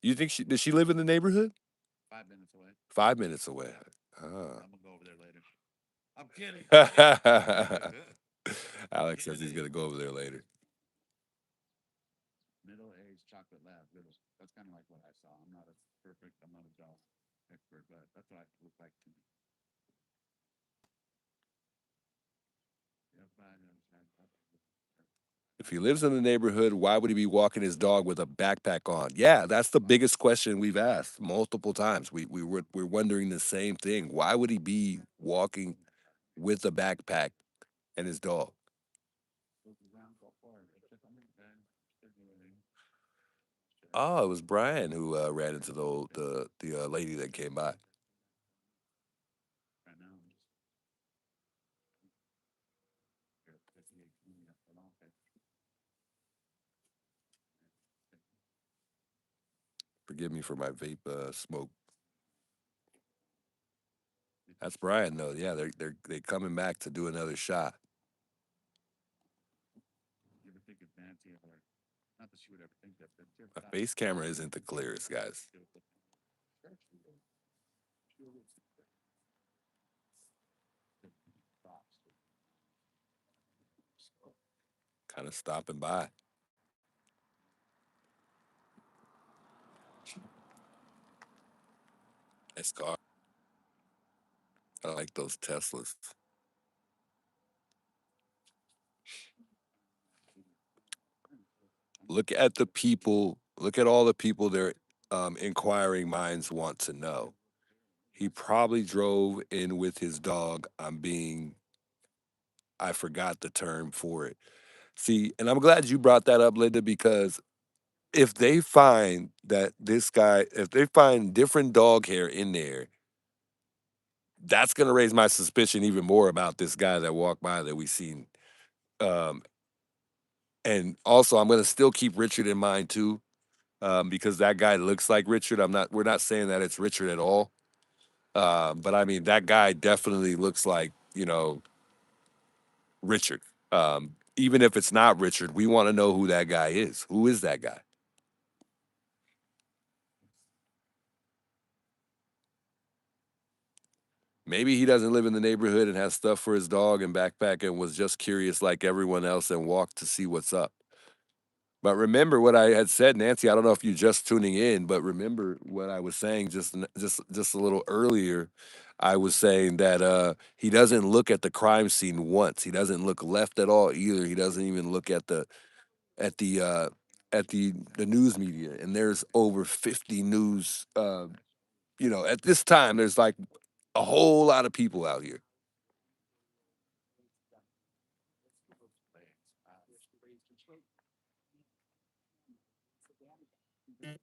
You think does she live in the neighborhood? 5 minutes away. 5 minutes away. Ah. I'm gonna go over there later. I'm kidding. Alex says he's gonna go over there later. Middle-aged chocolate lab. That's kind of like what I saw. I'm not a perfect. I'm not a dog expert, but that's what it looked like to me. If he lives in the neighborhood, why would he be walking his dog with a backpack on? Yeah, that's the biggest question we've asked multiple times. We're wondering the same thing. Why would he be walking with a backpack and his dog? Oh, it was Brian who ran into the lady that came by. Forgive me for my vape smoke. That's Brian though. Yeah, they're coming back to do another shot. My face camera isn't the clearest, guys. Kind of stopping by. Nice car. I like those Teslas. Look at the people. Look at all the people their inquiring minds want to know. He probably drove in with his dog. I forgot the term for it. See, and I'm glad you brought that up, Linda, because if they find that this guy, if they find different dog hair in there, that's going to raise my suspicion even more about this guy that walked by that we seen. Um, and also, I'm going to still keep Richard in mind too, because that guy looks like Richard. We're not saying that it's Richard at all. But I mean, that guy definitely looks like, Richard. Even if it's not Richard, we want to know who that guy is. Who is that guy? Maybe he doesn't live in the neighborhood and has stuff for his dog and backpack and was just curious like everyone else and walked to see what's up. But remember what I had said, Nancy. I don't know if you're just tuning in, but remember what I was saying just a little earlier. I was saying that he doesn't look at the crime scene once. He doesn't look left at all either. He doesn't even look at the uh, at the news media. And there's over 50 news. At this time, there's like a whole lot of people out here.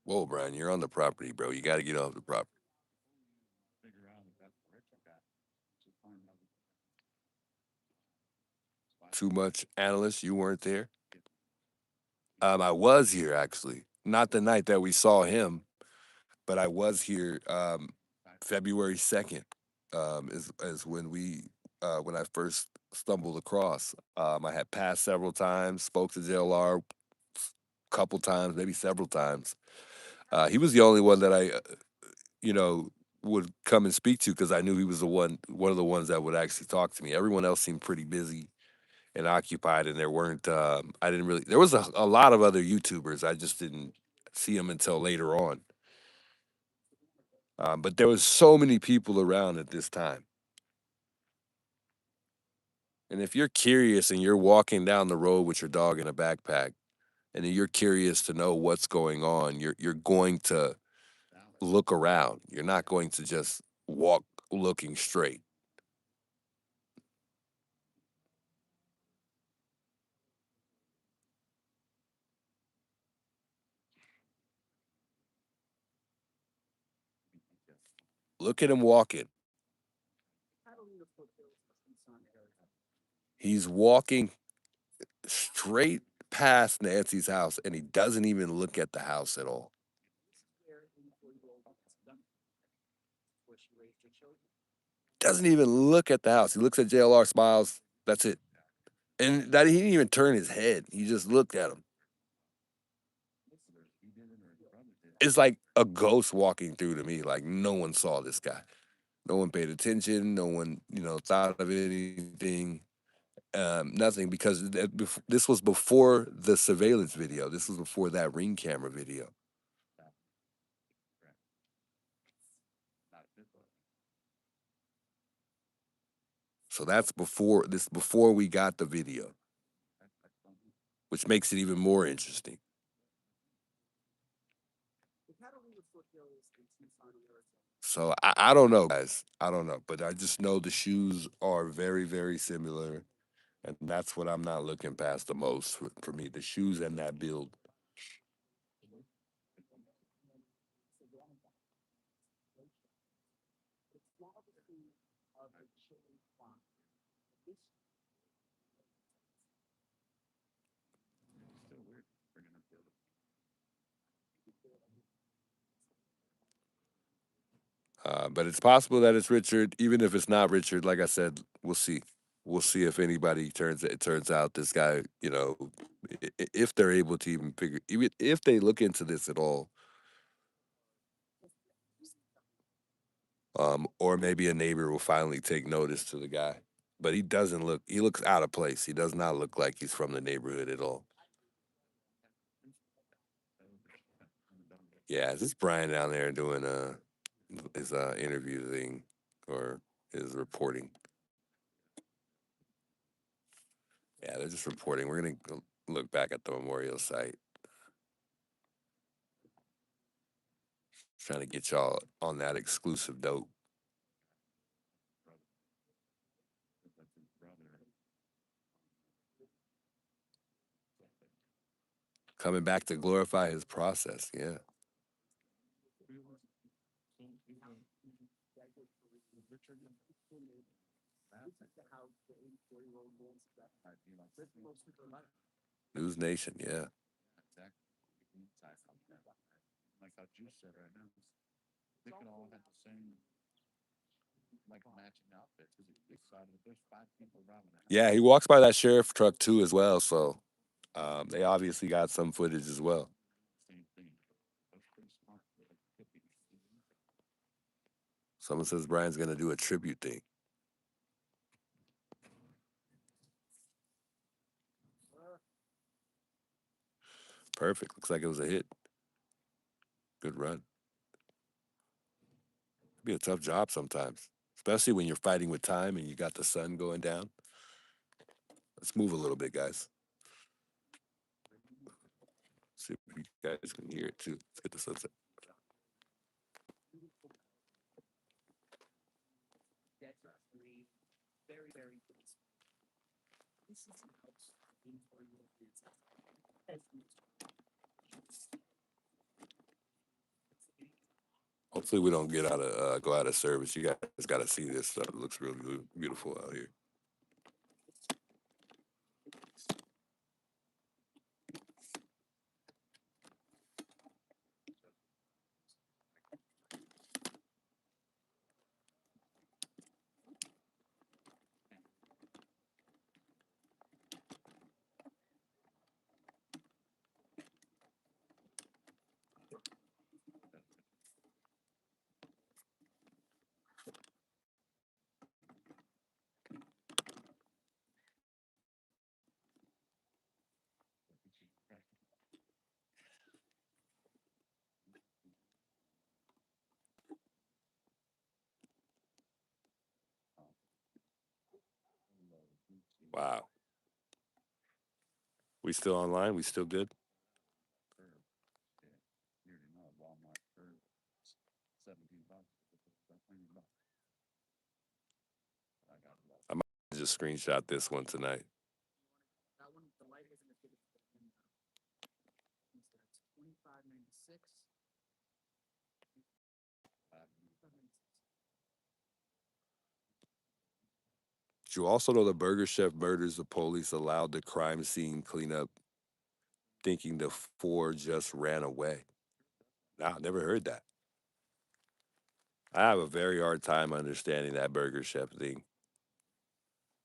Whoa, Brian, you're on the property, bro. You got to get off the property. Too much analyst. You weren't there. I was here actually, not the night that we saw him, but I was here February 2nd. Is when I first stumbled across. I had passed several times, spoke to JLR a couple times, maybe several times. He was the only one that I, you know, would come and speak to because I knew he was one of the ones that would actually talk to me. Everyone else seemed pretty busy and occupied, and there weren't. I didn't really. There was a lot of other YouTubers. I just didn't see them until later on. But there was so many people around at this time. And if you're curious and you're walking down the road with your dog in a backpack, and you're curious to know what's going on, you're going to look around. You're not going to just walk looking straight. Look at him walking. He's walking straight past Nancy's house, and he doesn't even look at the house at all. Doesn't even look at the house. He looks at JLR, smiles. That's it. And that he didn't even turn his head. He just looked at him. It's like a ghost walking through to me. Like no one saw this guy. No one paid attention. No one, thought of anything. Nothing because this was before the surveillance video. This was before that ring camera video. So that's before we got the video, which makes it even more interesting. So I don't know, guys. I don't know, but I just know the shoes are very, very similar, and that's what I'm not looking past the most for me. The shoes and that build. But it's possible that it's Richard. Even if it's not Richard, like I said, we'll see. We'll see if anybody turns out this guy. If they're able to even figure, even if they look into this at all, or maybe a neighbor will finally take notice to the guy. But he doesn't look. He looks out of place. He does not look like he's from the neighborhood at all. Yeah, is this Brian down there doing his interview thing or? is reporting. Yeah, they're just reporting. We're going to look back at the memorial site. Trying to get y'all on that exclusive note. Coming back to glorify his process, yeah. News Nation, yeah. Like how Juice said right now, they can all have the same, like, matching outfits. They decided there's 5 people robbing the house. Yeah, he walks by that sheriff truck too as well, so they obviously got some footage as well. Same thing. That's pretty smart. Like, could be. Someone says Brian's going to do a tribute thing. Perfect. Looks like it was a hit. Good run. It'd be a tough job sometimes, especially when you're fighting with time and you got the sun going down. Let's move a little bit, guys. See if you guys can hear it too. Let's get the sunset. Very, very good. This is the house in for your kids. Hopefully we don't get out of go out of service. You guys got to see this stuff. It looks really, really beautiful out here. Wow. We still online? We still good? You already know Walmart for $17. I got it. I might just screenshot this one tonight. That one, the light isn't as good as the 2596. Did you also know the Burger Chef murders, the police allowed the crime scene cleanup, thinking the four just ran away? Nah, never heard that. I have a very hard time understanding that Burger Chef thing.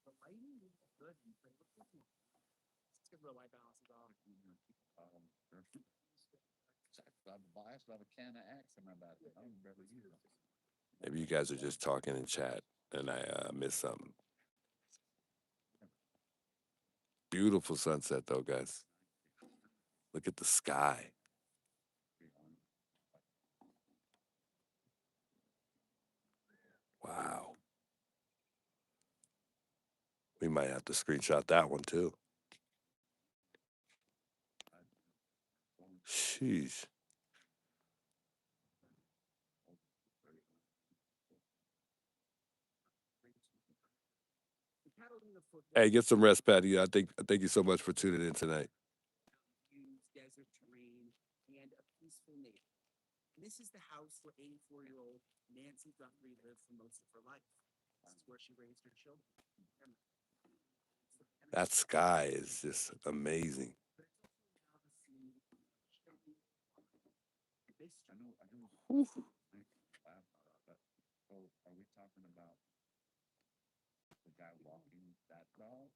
The lighting is good. It's good real light balances off. I have a can of Axe in my bathroom. I don't barely use them. Maybe you guys are just talking in chat and I missed something. Beautiful sunset though, guys. Look at the sky. Wow. We might have to screenshot that one too. Sheesh. Hey, get some rest, Patty. Thank you so much for tuning in tonight. Use desert terrain and a peaceful neighbor. This is the house where 84-year-old Nancy Guthrie lived for most of her life. This is where she raised her children. That sky is just amazing. Ooh. So are we talking about the guy walking that dog?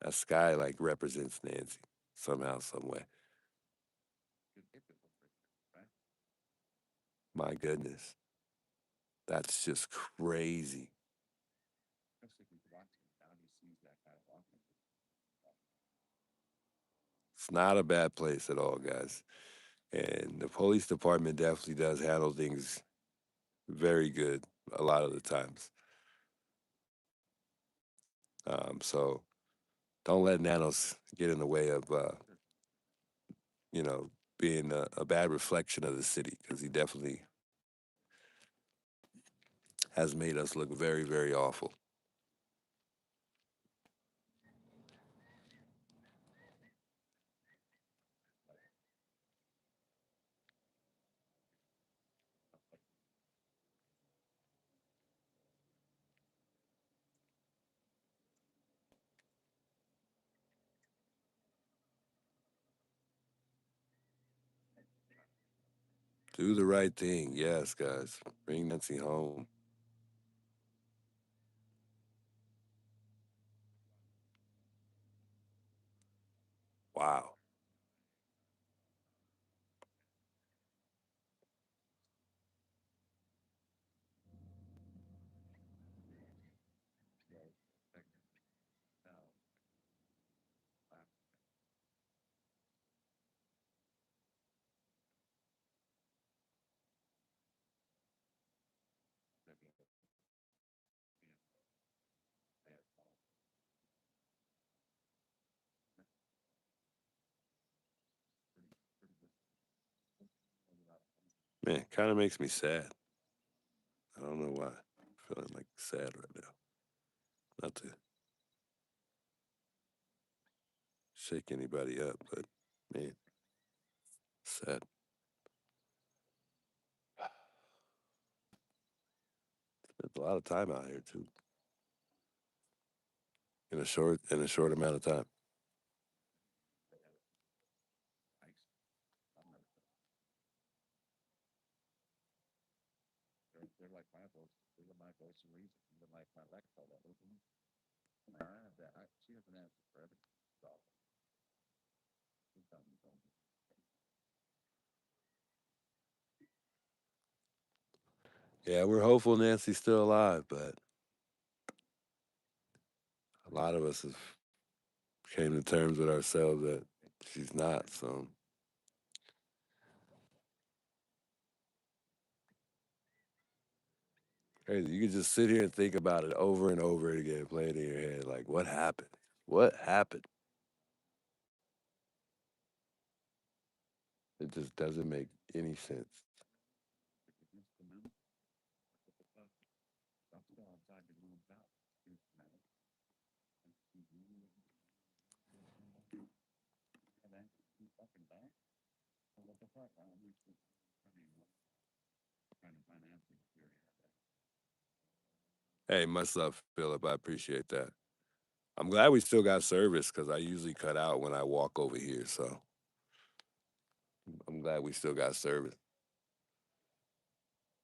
That sky like represents Nancy somehow, some way. My goodness. That's just crazy. It's not a bad place at all, guys. And the police department definitely does handle things very good a lot of the times. So don't let nanos get in the way of, you know, being a bad reflection of the city, because he definitely has made us look very, very awful. Do the right thing. Yes, guys. Bring Nancy home. Wow. Man, kind of makes me sad. I don't know why. I'm feeling like sad right now. Not to shake anybody up, but man, sad. Spent a lot of time out here too, in a short amount of time. Yeah, we're hopeful Nancy's still alive, but a lot of us have came to terms with ourselves that she's not. So crazy. You could just sit here and think about it over and over again, playing in your head, like, what happened? What happened? It just doesn't make any sense. Hey, much love, Philip. I appreciate that. I'm glad we still got service because I usually cut out when I walk over here. So I'm glad we still got service.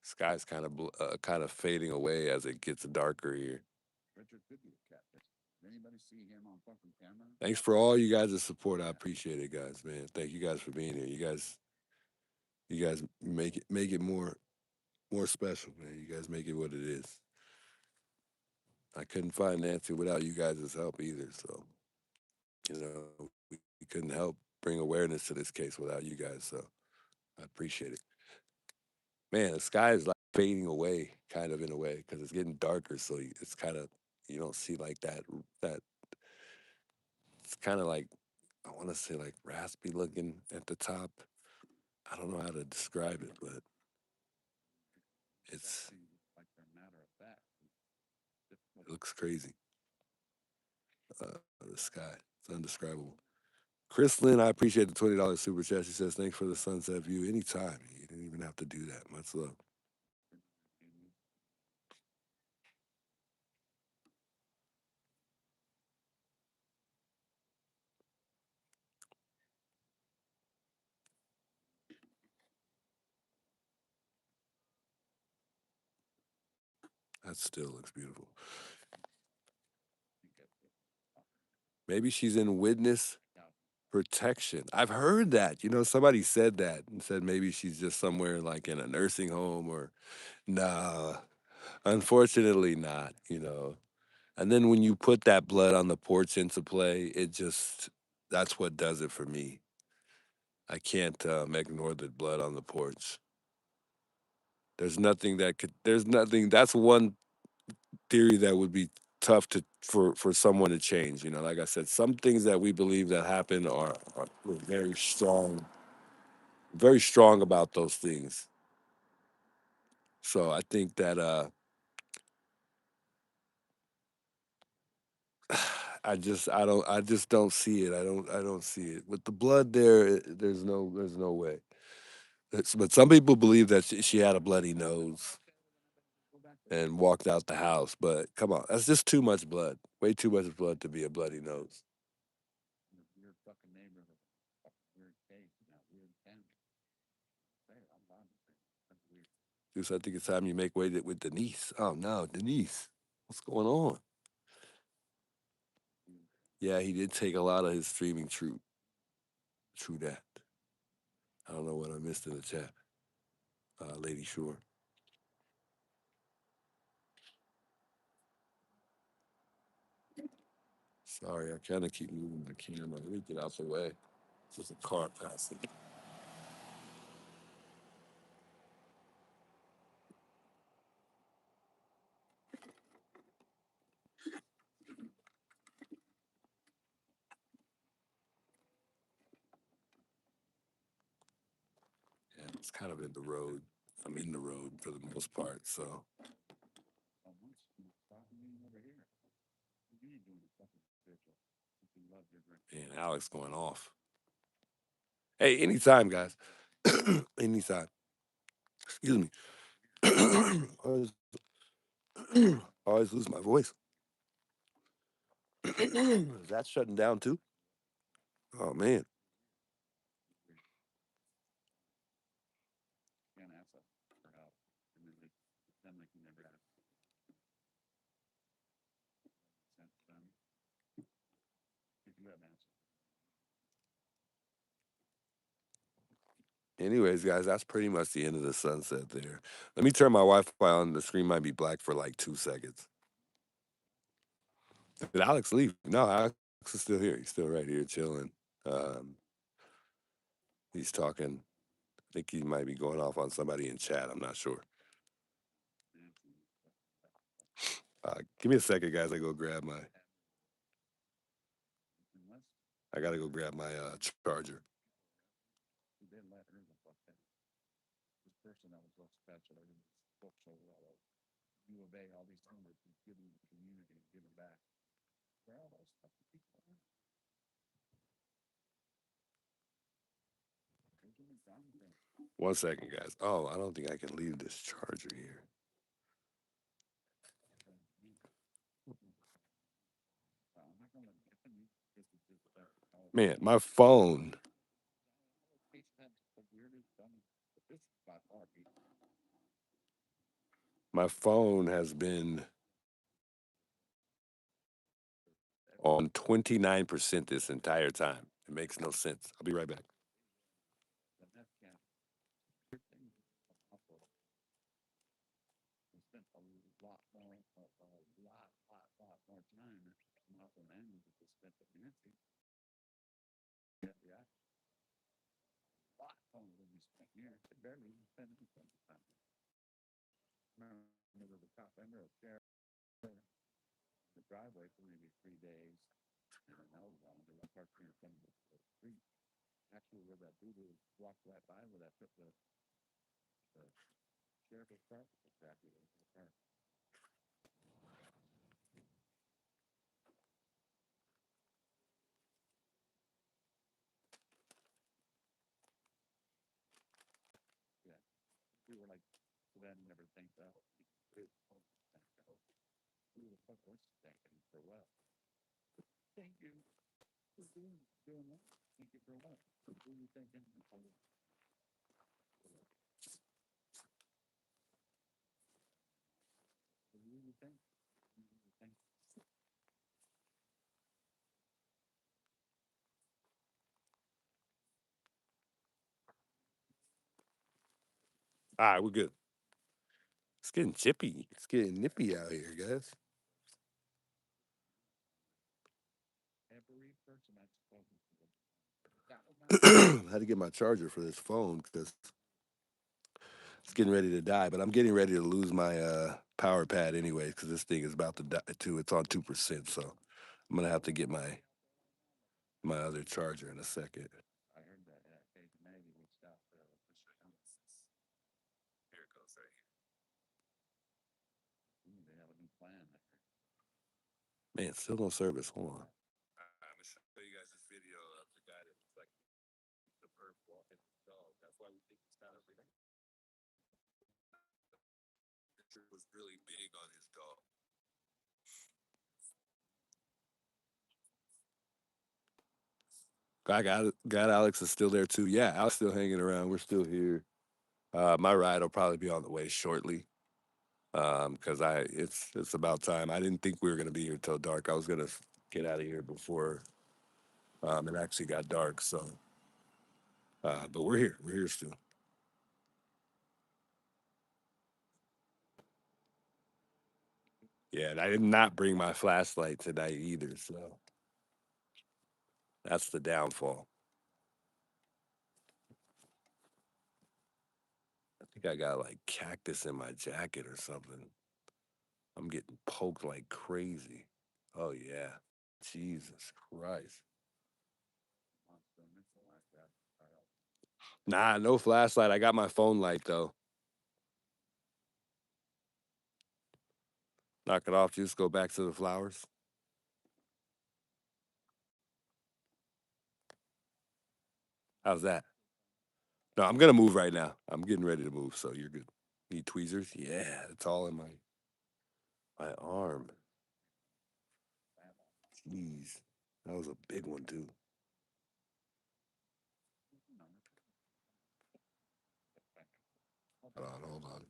Sky's kind of fading away as it gets darker here. Thanks for all you guys' support. I appreciate it, guys. Man, thank you guys for being here. You guys make it more special, man. You guys make it what it is. I couldn't find Nancy without you guys' help either. So we couldn't help bring awareness to this case without you guys. So I appreciate it. Man, the sky is like fading away, kind of in a way, because it's getting darker. So it's kind of you don't see like that. It's kind of like I want to say like raspy looking at the top. I don't know how to describe it, but it's it looks crazy. The sky, it's undescribable. Chris Lynn, I appreciate the $20 super chat. She says, "Thanks for the sunset view. Anytime. You didn't even have to do that. Much love." That still looks beautiful. Maybe she's in witness protection. I've heard that. Somebody said that and said maybe she's just somewhere like in a nursing home or nah. Unfortunately not. And then when you put that blood on the porch into play, that's what does it for me. I can't ignore the blood on the porch. There's nothing that could. There's nothing. That's one theory that would be tough to for someone to change. You know, like I said, some things that we believe that happen are we're very strong about those things. So I think that I just don't see it. I don't see it with the blood there. There's no way. But some people believe that she had a bloody nose and walked out the house. But come on, that's just too much blood. Way too much blood to be a bloody nose. Weird fucking neighborhood. Weird case. Weird town. That's weird. Just I think it's time you make way with Denise. Oh no, Denise, what's going on? Yeah, he did take a lot of his streaming. True that. I don't know what I missed in the chat, Lady Shore. Sorry, I kind of keep moving the camera. Let me get out the way. There's a car passing. Yeah, it's kind of in the road. I'm in the road for the most part, so. Man, Alex going off. Hey, anytime, guys. Anytime. Excuse me. always, always lose my voice. Is that shutting down too? Oh man. Can't ask us for help. And then they pretend like you never have sent them. If you have answers. Anyways, guys, that's pretty much the end of the sunset there. Let me turn my Wi-Fi on. The screen might be black for like 2 seconds. Did Alex leave? No, Alex is still here. He's still right here chilling. Um, he's talking. I think he might be going off on somebody in chat. I'm not sure. Give me a second, guys. I go grab my. I gotta go grab my charger. You didn't let her the fuck that. This person that was so special, I didn't spoke so well. You obey all these things that you give in the community and give it back. Where are all those fucking people? One second, guys. Oh, I don't think I can leave this charger here. Man, my phone. My phone has been on 29% this entire time. It makes no sense. I'll be right back. Spent a lot more time and also language that they spent at Nancy. Yeah. A lot more than we spent here. They barely even spent any time. Remember the top end of the driveway for maybe 3 days. And then that was long. They left parked in front of the street. Actually, where that dude walked right by where that took the sheriff was parked, exactly where the car. Yeah. We were like, then never think that. Who the fuck was thinking for what? Thank you for doing that. Thank you for what? Who are you thinking? What do you think? All right, we're good. It's getting chippy. It's getting nippy out here, guys. Every person I've spoken to, that was my I had to get my charger for this phone because it's getting ready to die. But I'm getting ready to lose my power pad anyway because this thing is about to die too. It's on 2%, so I'm gonna have to get my other charger in a second. I heard that Dave Maggie reached out to Here it goes right here. they have a new plan. Man, still no service. Hold on. I'm gonna show you guys this video of the guy that looks like the perp walking his dog. That's why we think he's kind of related. The picture was really big on his dog. God, Alex is still there too. Yeah, Alex still hanging around. We're still here. My ride will probably be on the way shortly. Because it's about time. I didn't think we were gonna be here till dark. I was gonna get out of here before it actually got dark. So, but we're here. We're here still. Yeah, and I did not bring my flashlight tonight either. So that's the downfall. I think I got like cactus in my jacket or something. I'm getting poked like crazy. Oh yeah. Jesus Christ. Nah, no flashlight. I got my phone light though. Knock it off. Just go back to the flowers. How's that? No, I'm gonna move right now. I'm getting ready to move, so you're good. Need tweezers? Yeah, it's all in my arm. Jeez, that was a big one too. Hold on, hold on.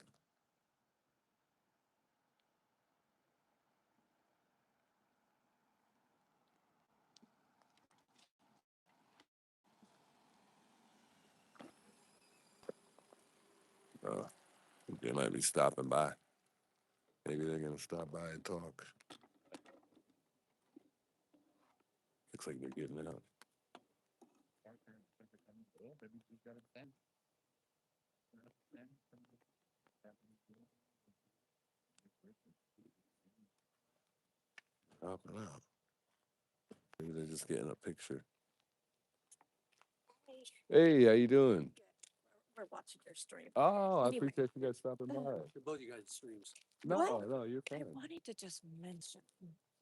They might be stopping by. Maybe they're gonna stop by and talk. Looks like they're getting out. Stopping out. Maybe they're just getting a picture. Hey, how you doing? We're watching your stream. Oh, I Anyway. appreciate you guys stopping by. Both you guys streams. No, Well, no, you're I fine. wanted to just mention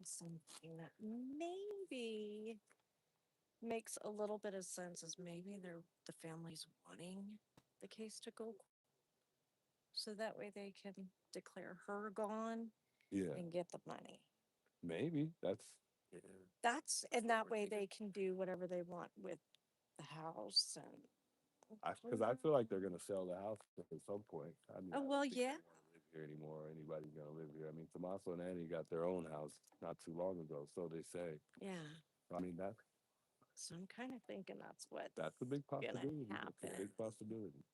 something that maybe makes a little bit of sense is maybe the family's wanting the case to go so that way they can declare her gone Yeah, and get the money. maybe that's. And that way they can do whatever they want with the house and Because I feel like they're gonna sell the house at some point. I mean, oh I don't well think yeah. they want to live here anymore. Or anybody's gonna live here. I mean, Tommaso and Annie got their own house not too long ago, so they say. Yeah. I mean, So I'm kind of thinking that's what that's a big gonna possibility. That's a happen. big possibility.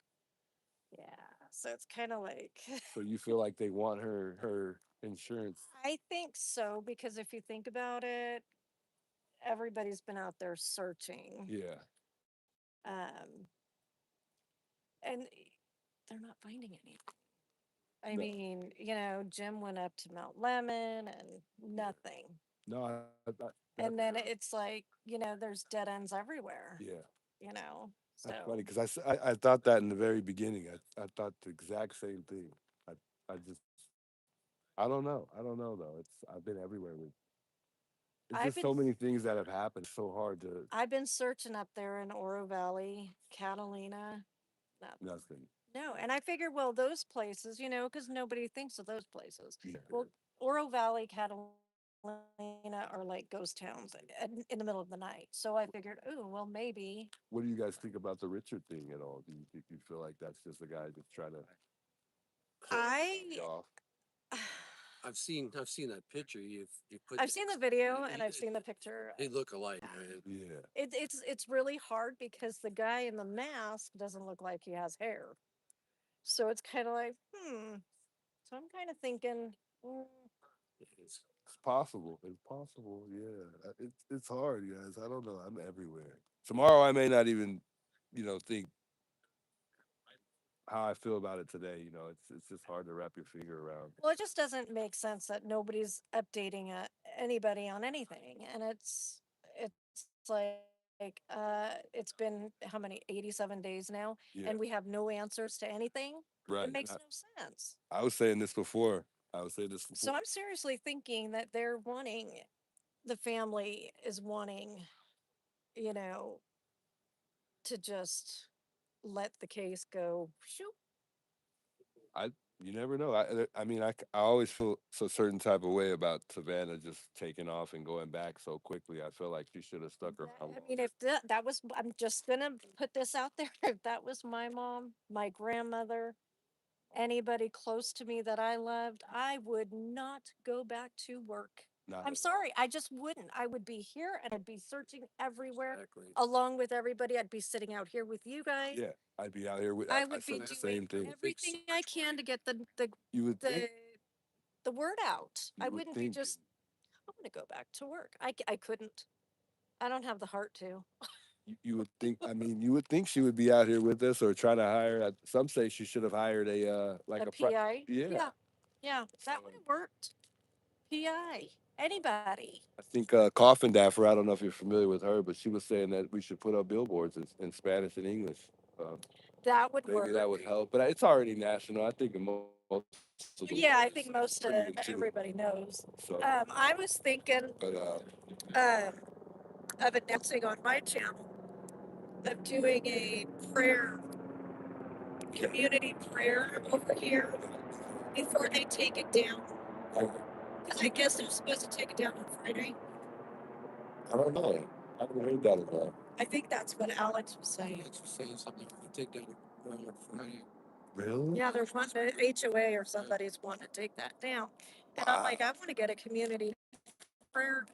Yeah. So it's kind of like So you feel like they want her insurance? I think so because if you think about it, everybody's been out there searching. Yeah, Um, and they're not finding anything. I no, mean, Jim went up to Mount Lemon and nothing. no. And then it's like, there's dead ends everywhere, Yeah, that's So funny because I thought that in the very beginning. I thought the exact same thing. I just I don't know though. I've been everywhere with. It's I've just been so many things that have happened. It's so hard to I've been searching up there in Oro Valley, Catalina. Nothing. nothing. No, and I figured, well, those places, because nobody thinks of those places. Yeah. Well, Oro Valley, Catalina are like ghost towns in the middle of the night. So I figured, oh, well, maybe. What do you guys think about the Richard thing at all? Do you think you feel like that's just a guy just trying to I you off? I've seen that picture. You put. I've seen the video and I've seen the picture. They look alike. Man. Yeah. It's really hard because the guy in the mask doesn't look like he has hair. So it's kind of like, So I'm kind of thinking, It's possible. It's possible. Yeah. It's hard, guys. I don't know. I'm everywhere. Tomorrow I may not even, think how I feel about it today. It's just hard to wrap your finger around. Well, it just doesn't make sense that nobody's updating anybody on anything, and it's like it's been how many 87 days now, Yeah, and we have no answers to anything. right. It makes no sense. I was saying this before. I was saying this So before. I'm seriously thinking that the family is wanting, you know, to just let the case go. Shoot. I You never know. I mean, I always feel a certain type of way about Savannah just taking off and going back so quickly. I feel like she should have stuck around I mean, if that was, I'm just gonna put this out there. If that was my mom, my grandmother, anybody close to me that I loved, I would not go back to work. Not I'm at sorry, I just wouldn't. I would be here and I'd be searching everywhere Exactly. along with everybody. I'd be sitting out here with you guys. Yeah, I'd be out here with. I I would be said the doing same thing. everything I can to get You would think. the the word out. I You would wouldn't be think. just I'm gonna go back to work. I couldn't. I don't have the heart to. You would think. I mean, you would think she would be out here with us or trying to hire. Some say she should have hired like A a PI? yeah. Yeah, that would have worked. PI. Anybody. I think Coffin Daffer. I don't know if you're familiar with her, but she was saying that we should put up billboards in Spanish and English. Uh, That would Maybe work. that would help, but it's already national. I think in most of the world. Yeah, I think most of Pretty in tune. everybody knows. So, I was thinking but um, of announcing on my channel of doing a prayer, community prayer over here before they take it down. Because I guess they're supposed to take it down on Friday. I don't know. I haven't heard that at all. I think that's what Alex was saying. It's saying something. Take down Friday. Really? Yeah, there's one, the HOA or somebody's wanting to take that down. And I'm like, I want to get a community prayer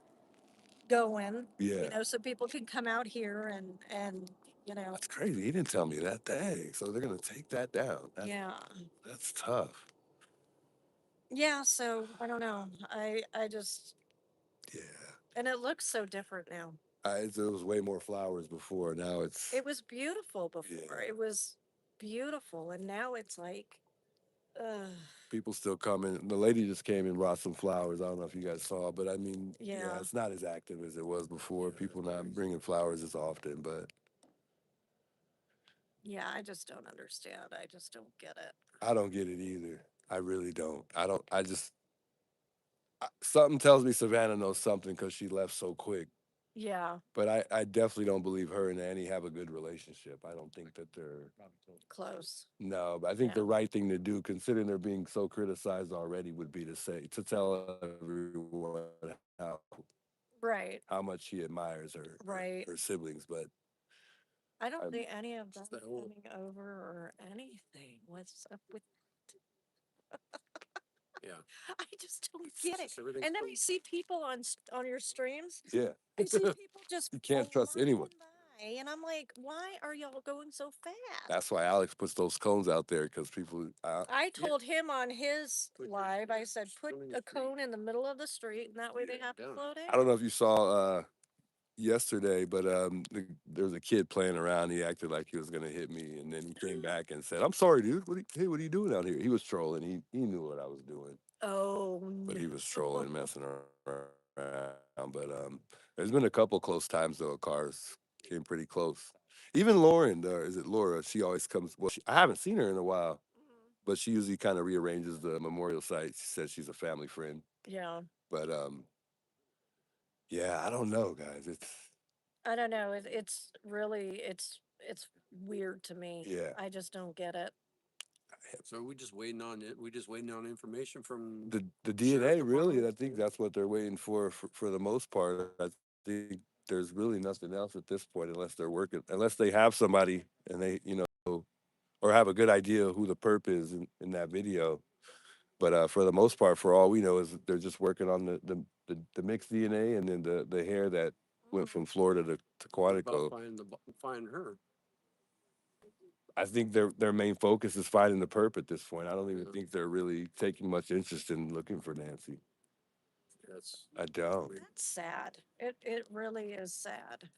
going, Yeah. so people can come out here and That's crazy. He didn't tell me that. Dang. So they're gonna take that down. yeah, That's tough. yeah. So I don't know. I just Yeah. and it looks so different now. It was way more flowers before. Now it's It was beautiful before. yeah. It was beautiful, and now it's like, uh, People still coming. The lady just came and brought some flowers. I don't know if you guys saw, but I mean, yeah, it's not as active as it was before. People not bringing flowers as often, but yeah. I just don't understand. I just don't get it. I don't get it either. I really don't. I don't. I just something tells me Savannah knows something because she left so quick. Yeah, But I definitely don't believe her and Annie have a good relationship. I don't think that they're close. no, but I think Yeah. the right thing to do, considering they're being so criticized already, would be to tell everyone Right, how much she admires right. her siblings. But I don't I'm, think any of them Just that whole coming over or anything. What's up with? yeah. I just don't get it. Just everything's And then fine. I see people on your streams. yeah, I see people just you can't trust anyone. flying by, and I'm like, why are y'all going so fast? That's why Alex puts those cones out there because people. I told him on his Put your live, I said, put filling a the street. cone in the middle of the street, and that way they have to down. slow I don't down. know if you saw yesterday, but there was a kid playing around. He acted like he was gonna hit me, and then he came back and said, "I'm sorry, dude. What are you doing out here?" He was trolling. He knew what I was doing, Oh but no. he was trolling, messing around. But there's been a couple close times though. Cars came pretty close. Even Lauren, is it Laura? She always comes. Well, I haven't seen her in a while, but she usually kind of rearranges the memorial site. She says she's a family friend, Yeah. but yeah, I don't know, guys. I don't know. It's really it's weird to me. Yeah. I just don't get it. So we just waiting on it. We just waiting on information from The sheriff DNA really. I department? think that's what they're waiting for the most part. I think there's really nothing else at this point unless they're working, unless they have somebody and they or have a good idea who the perp is in that video. But for the most part, for all we know, is they're just working on the mixed DNA and then the hair that went from Florida to What about Quantico. find her? I think their main focus is finding the perp at this point. I don't even Yeah. think they're really taking much interest in looking for Nancy. That's I don't. That's sad. It really is sad.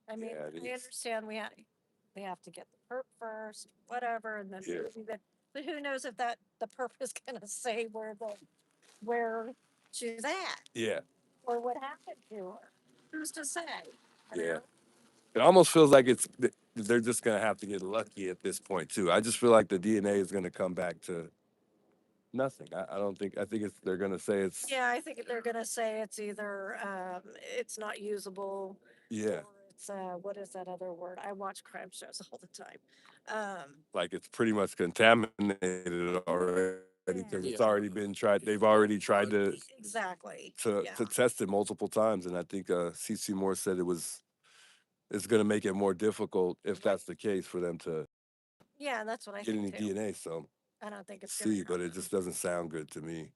I mean, Yeah, it I is. understand we have to get the perp first, whatever, and then Yeah. maybe but who knows if the perp is gonna say where she's at Yeah. or what happened to her. Who's to say? You Yeah. know? It almost feels like they're just gonna have to get lucky at this point too. I just feel like the DNA is gonna come back to nothing. I don't think. I think they're gonna say it's. Yeah, I think they're gonna say it's either it's not usable. Yeah. Or it's what is that other word? I watch crime shows all the time. Like it's pretty much contaminated already because it's Yeah. already been tried. They've already tried to Exactly. to Yeah. to test it multiple times, and I think CC Moore said it's going to make it more difficult if that's the case for them to Yeah, that's what I get any think too. DNA. So I don't think it's gonna see, but it happen. just doesn't sound good to me.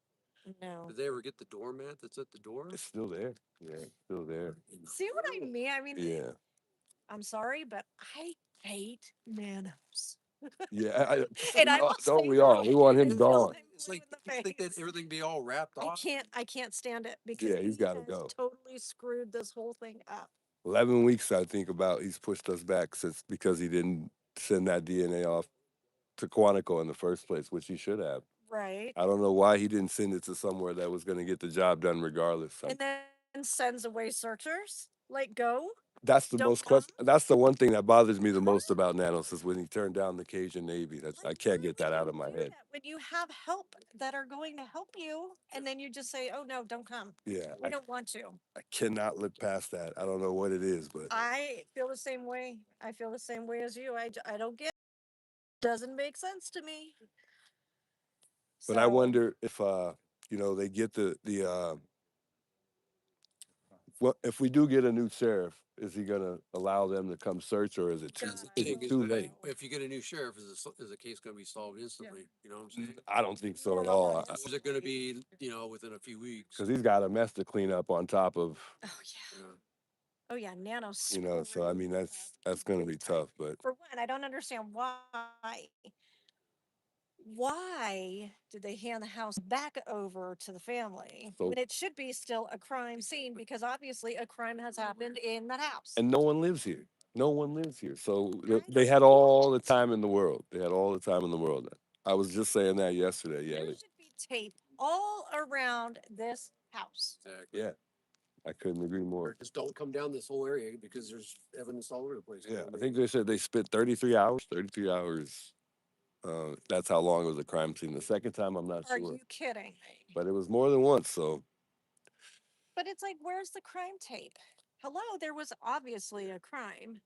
No. Did they ever get the doormat that's at the door? It's still there. Yeah, it's still there. See what I mean? I mean, Yeah, I'm sorry, but I hate nanos. yeah. And I will Don't say we all? that We want him until gone. I'm It's blue like in you the think that face. everything be all wrapped off. I can't stand it because Yeah, he's he got to has go. totally screwed this whole thing up. 11 weeks, I think about. He's pushed us back since because he didn't send that DNA off to Quantico in the first place, which he should have. Right. I don't know why he didn't send it to somewhere that was going to get the job done regardless. And then sends away searchers. Like, go. That's the Don't most come. question. That's the one thing that bothers me the most about Nanos is when he turned down the Cajun Navy. That's I Like, can't why get would that out you of my do head. that when you have help that are going to help you, and then you just say, "Oh no, don't come. Yeah, We don't want you." I cannot look past that. I don't know what it is, but I feel the same way. I feel the same way as you. I don't get. Doesn't make sense to me. I So wonder if they get what if we do get a new sheriff, is he gonna allow them to come search or is it God, I is hope it too so. late? If you get a new sheriff, is the case going to be solved instantly? You know what I'm saying? I don't think so at No, all. not Or is it going to be, within a few weeks? Because he's got a mess to clean up on top of, Oh yeah. Yeah. Oh yeah. Nano. so I mean that's gonna be tough. But For one, I don't understand why did they hand the house back over to the family so when it should be still a crime scene because obviously a crime has happened in that house. and no one lives here. No one lives here. So I they had all the time in the world. They had all the time in the world. I was just saying that yesterday. Yeah, There should be tape all around this house. Exactly. yeah. I couldn't agree more. Just don't come down this whole area because there's evidence all over the place. Yeah, I think they said they spent 33 hours. 33 hours. That's how long it was a crime scene. The second time, I'm not Are sure, you kidding me? but it was more than once. So, But it's like, where's the crime tape? Hello, there was obviously a crime.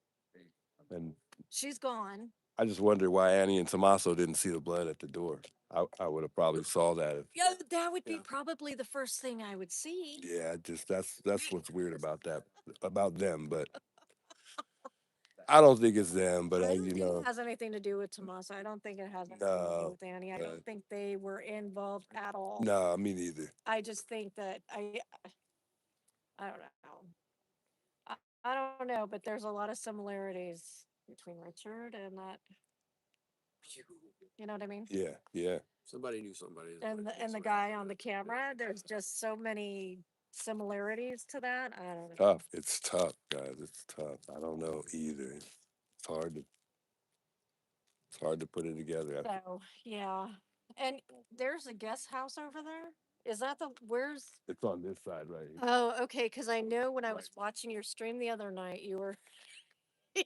and She's gone. I just wonder why Annie and Tommaso didn't see the blood at the door. I would have probably saw that. Yeah, that would be Yeah. probably the first thing I would see. Yeah, just that's what's weird about that about them. But I don't think it's them. But I I, don't think it has anything to do with Tommaso. I don't think it has anything to do No, with Annie. I no. don't think they were involved at all. No, me neither. I just think that I don't know. I don't know, but there's a lot of similarities between Richard and that. You know what I mean? Yeah, yeah. Somebody knew somebody. And the guy on the camera. There's just so many similarities to that. I don't know. Tough. It's tough, guys. It's tough. I don't know either. It's hard to put it together. So yeah, and there's a guest house over there. Is that where's? It's on this side right here. Oh, okay. Because I know when I was watching your stream the other night, you were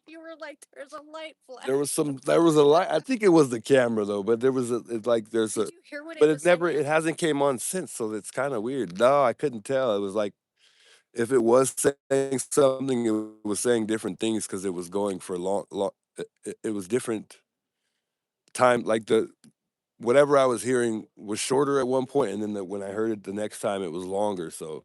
you were like, "There's a light flash." There was a light. I think it was the camera though, but there was it's like there's Did a you hear what but it was it never saying? it hasn't came on since, so it's kind of weird. No, I couldn't tell. It was like if it was saying something, it was saying different things because it was going for long. It was different time. Like whatever I was hearing was shorter at one point, and then when I heard it the next time, it was longer. So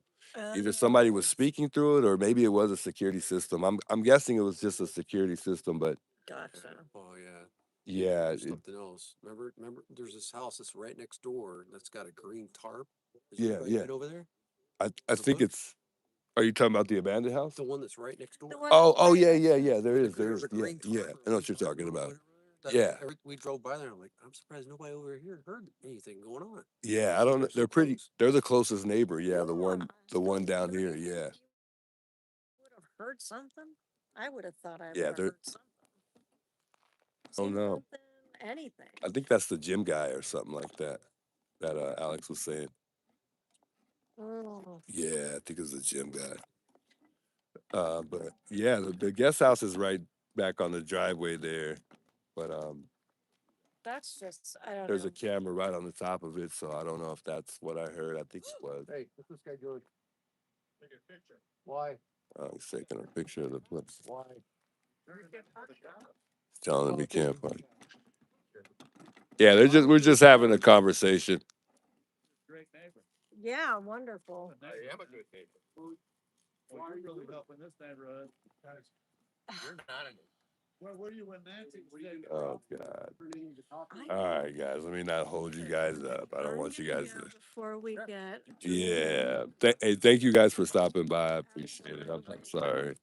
either somebody was Oh, speaking through it, or maybe it was a security system. I'm guessing it was just a security system, but gotcha. Oh yeah. yeah, There's something else. Remember, there's this house that's right next door that's got a green tarp. Is there yeah, anybody yeah. been over there? I There's a think book? it's. Are you talking about the abandoned house? The one that's right next door. The one Oh right yeah, next yeah, to yeah. There is, There's a yeah, green yeah. tarp or I know a what you're green talking tarp or about. whatever. That Yeah, we drove by there. I'm like, I'm surprised nobody over here heard anything going on. yeah. I don't know. They're so They're pretty. close. They're the closest neighbor. Yeah, the Yeah. one So down you here. would Yeah, think you would have heard something. I would have thought I would Yeah, have they're. heard something. Oh Seen no, something, anything. I think that's the gym guy or something like that. That Alex was saying. Oh, Yeah, I think it was the gym guy. But yeah, the guest house is right back on the driveway there. But that's just, I don't there's know. a camera right on the top of it, so I don't know if that's what I heard. I think it was. Hey, what's this guy doing? Take a picture. Why? He's taking a picture of the place. Why? He's telling him he can't find it. Yeah, we're just having a conversation. Great neighbor. Yeah, wonderful. I am a good neighbor. Well, you're really helping this neighborhood. You're not a neighbor. Where were you when Nancy was there? Oh God. All right, guys. Let me not hold you guys up. I don't want you guys to. Before we get. Yeah. Hey, thank you guys for stopping by. I appreciate it. I'm sorry.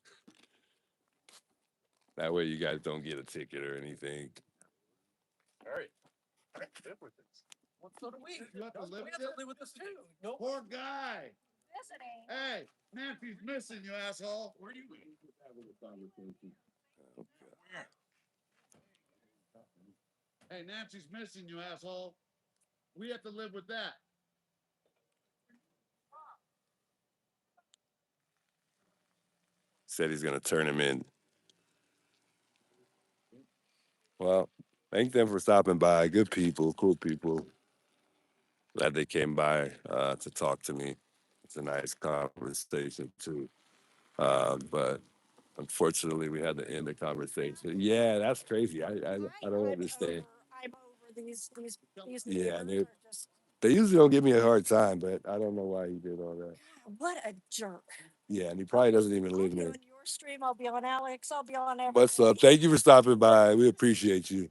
That way you guys don't get a ticket or anything. All right. I live with this. Well, so do we. You have to live We with have it? to live with this too. No. Poor guy. Visiting. Hey, Nancy's missing you, asshole. Where do you live? Hey, Nancy's missing you, asshole. We have to live with that. Said he's gonna turn him in. Well, thank them for stopping by. Good people, cool people. Glad they came by to talk to me. It's a nice conversation too. But unfortunately, we had to end the conversation. Yeah, that's crazy. I don't understand. I'm over these Yeah, neighbors are just, they usually don't give me a hard time, but I don't know why he did all that. what a jerk. Yeah, and he probably doesn't even I'll live be there. on your stream, I'll be on Alex, I'll be on everything. What's up? Thank you for stopping by. We appreciate you.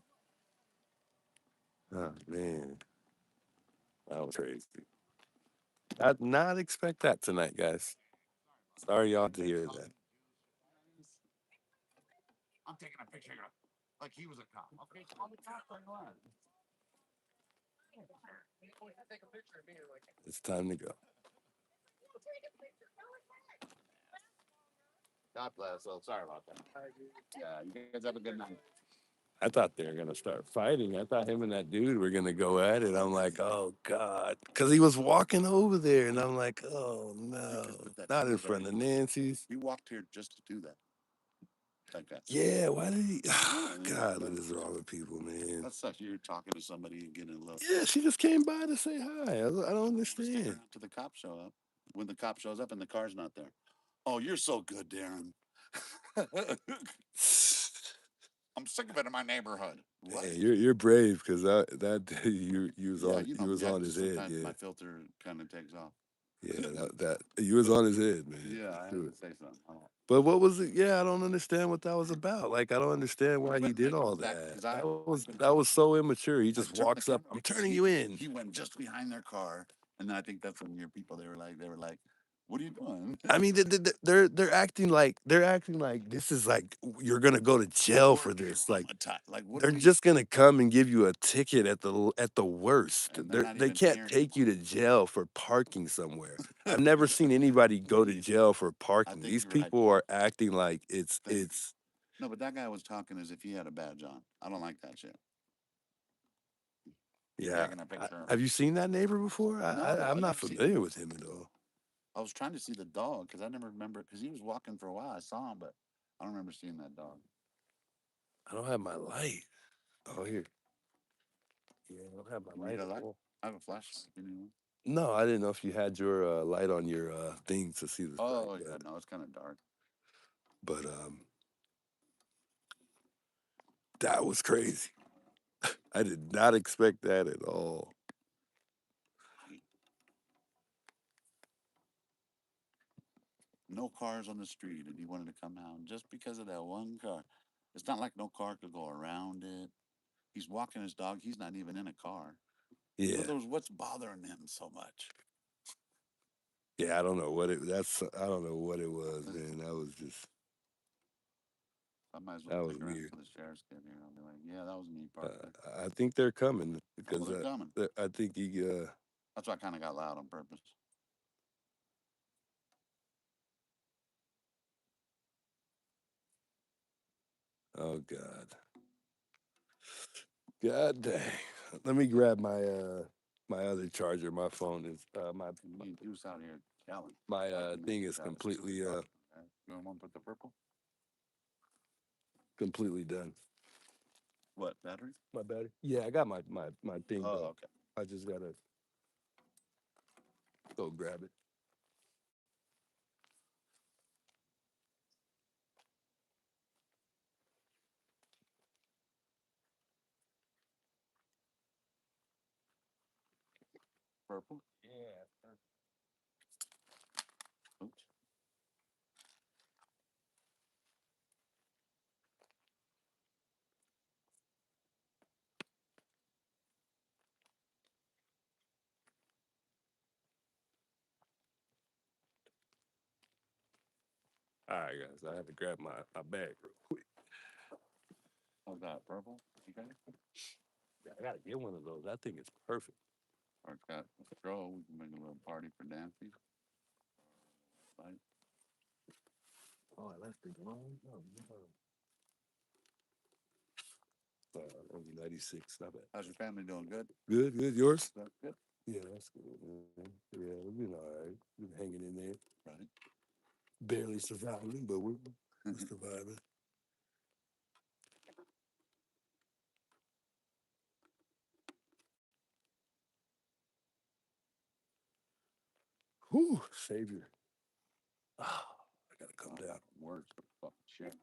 Oh man, that was crazy. I did not expect that tonight, guys. Sorry y'all to hear that. I'm taking a picture like he was a cop. Okay, call the cop right on. Take a picture of me like. It's time to go. God bless. So sorry about that. Yeah, you guys have a good night. I thought they were gonna start fighting. I thought him and that dude were gonna go at it. I'm like, oh God, because he was walking over there, and I'm like, oh no, not in front of Nancy's. He walked here just to do that. Like that. Yeah, why did he? I mean, God, what is wrong with people, man? That sucks. You're talking to somebody and getting a little. Yeah, she just came by to say hi. I don't Stick understand. around till the cop show up. When the cop shows up and the car's not there. Oh, you're so good, Darren. I'm sick of it in my neighborhood. What? Hey, you're brave because that you was Yeah, on you know, you was yeah, on his just head. sometimes Yeah, my filter kind of takes off. yeah, that you was on his head, man. Yeah, I Do have it. to say something. But what was it? Yeah, I don't understand what that was about. Like, I don't understand why he When did they all come back, that. 'cause I- That was so immature. He I just turned the walks up. camera I'm because turning you in. He went just behind their car, and then I think that's when your people they were like, "What are you doing?" I mean, they're acting like this is like you're gonna go to jail for this. Like what they're do we- just gonna come and give you a ticket at the worst. And they're not They even can't here take you to jail for parking somewhere. I've never seen anybody go to jail for parking. think These you're right. people are acting like it's No, but that guy was talking as if he had a badge on. I don't like that shit. yeah. Taking a picture. Have you seen that neighbor before? No, I'm I've not never seen familiar him. with him at all. I was trying to see the dog because I never remember because he was walking for a while. I saw him, but I don't remember seeing that dog. I don't have my light. Oh, here. Yeah, I don't have my light. Need a light? at all. I have a flashlight. You need one? No, I didn't know if you had your light on your thing to see the Oh thing, yeah, no, it's kind of dark. but that was crazy. I did not expect that at all. No cars on the street, and he wanted to come out just because of that one car. It's not like no car could go around it. He's walking his dog. He's not even in a car. In Yeah, other words, what's bothering him so much? yeah. I don't know what it. I don't know what it was, man. That was just. I might as That well was stick around weird. till the sheriff's get here. I'll be like, yeah, that was me parked there. I think they're coming because they're coming. I think he. That's why I kind of got loud on purpose. Oh God. God dang. Let me grab my my other charger. My phone is my You need juice out here, Callan. my Fucking thing juice is out. completely You want one with the purple? completely done. What, battery? My battery? Yeah, I got my thing Oh, done. okay. I just gotta go grab it. Purple? Yeah. Oops. All right, guys. I have to grab my bag real quick. How's that, purple? You got it? Yeah, I gotta get one of those. I think it's perfect. Or it's got a stroll. We can make a little party for Nancy. Right? Oh, I left it wrong. Oh, no. Only 96. Not bad. How's your family doing? Good? Good, good. Yours? That's good. Yeah, that's good, man. Yeah, we've been all right. Been hanging in there. Right. Barely surviving, but we're surviving. Whew, Savior. Ah, I gotta come down. Worse, but fucking shit.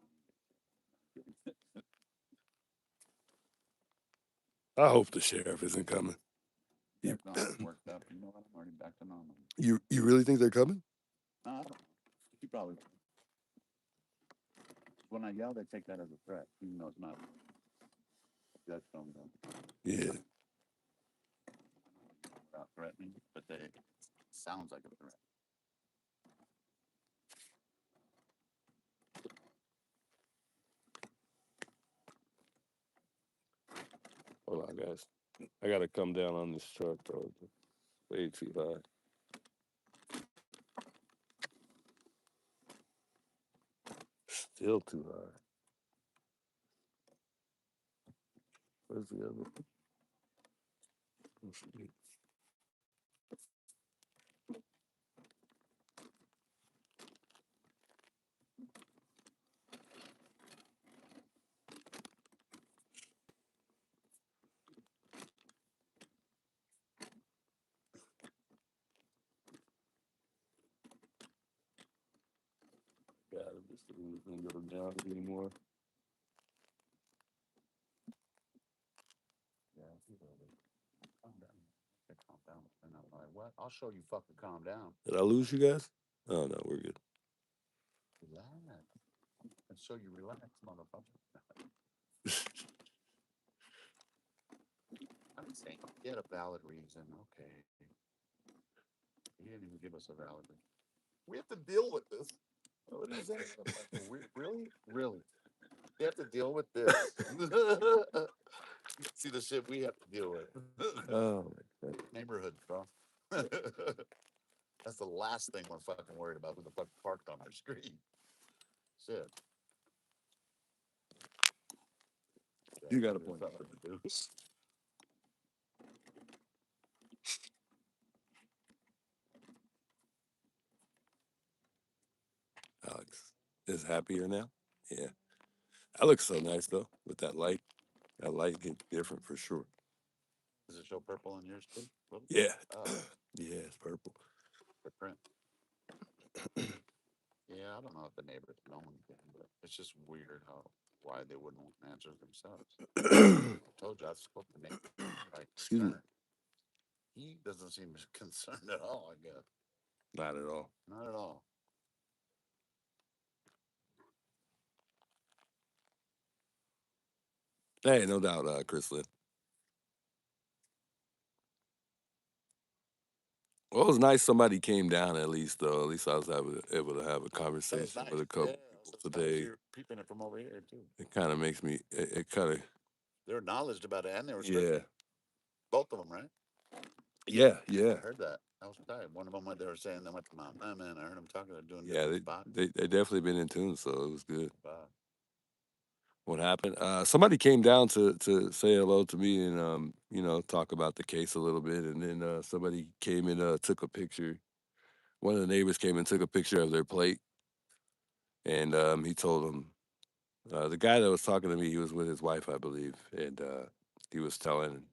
I hope the sheriff isn't coming. If not, I'm worked up. You know what? I'm already back to normal. You really think they're coming? No, I don't know. He probably. When I yell, they take that as a threat, even though it's not. That's them though. Yeah. Without threatening, but they sounds like a threat. Hold on, guys. I gotta come down on this truck, though. It's way too high. Still too high. Where's the other? Let's see. God, this thing isn't gonna go down anymore. Yeah, calm down. Okay, calm down. And I'm like, what? I'll show you fucking calm down. Did I lose you guys? Oh no, we're good. Relax. And show you relax, motherfucker. I'm saying, get a valid reason. Okay. He didn't even give us a valid reason. We have to deal with this. What is that? Really? Really? We have to deal with this. See the shit we have to deal with. Oh my God. Neighborhood, bro. That's the last thing we're fucking worried about with the fuck parked on our street. Shit. You got a There's point. something to do. Alex is happier now. Yeah, that looks so nice though with that light. That light hit different for sure. Does it show purple on yours too? Yeah, Oh, yeah, it's purple. the print. Yeah, I don't know if the neighbors know anything, but it's just weird how why they wouldn't answer themselves. I told you I spoke to neighbor. Like, Excuse me. he doesn't seem concerned at all. I guess Not at all. not at all. Hey, no doubt, Chris Lynn. Well, it was nice somebody came down at least, though. At least I was able to have a That was conversation nice. with a Yeah, couple people so it's nice today. you're peeping it from over here too. It kind of makes me. It kind of. They were knowledgeable about it and they were Yeah. strict. Both of them, right? Yeah. I Yeah. heard that. I was tired. One of them went. They were saying they went to Mount man. I heard them talking. They're doing Yeah. different spots. They definitely been in tune, so it was good. Wow. What happened? Somebody came down to say hello to me and talk about the case a little bit, and then somebody came and took a picture. One of the neighbors came and took a picture of their plate, and he told them the guy that was talking to me, he was with his wife, I believe, and he was telling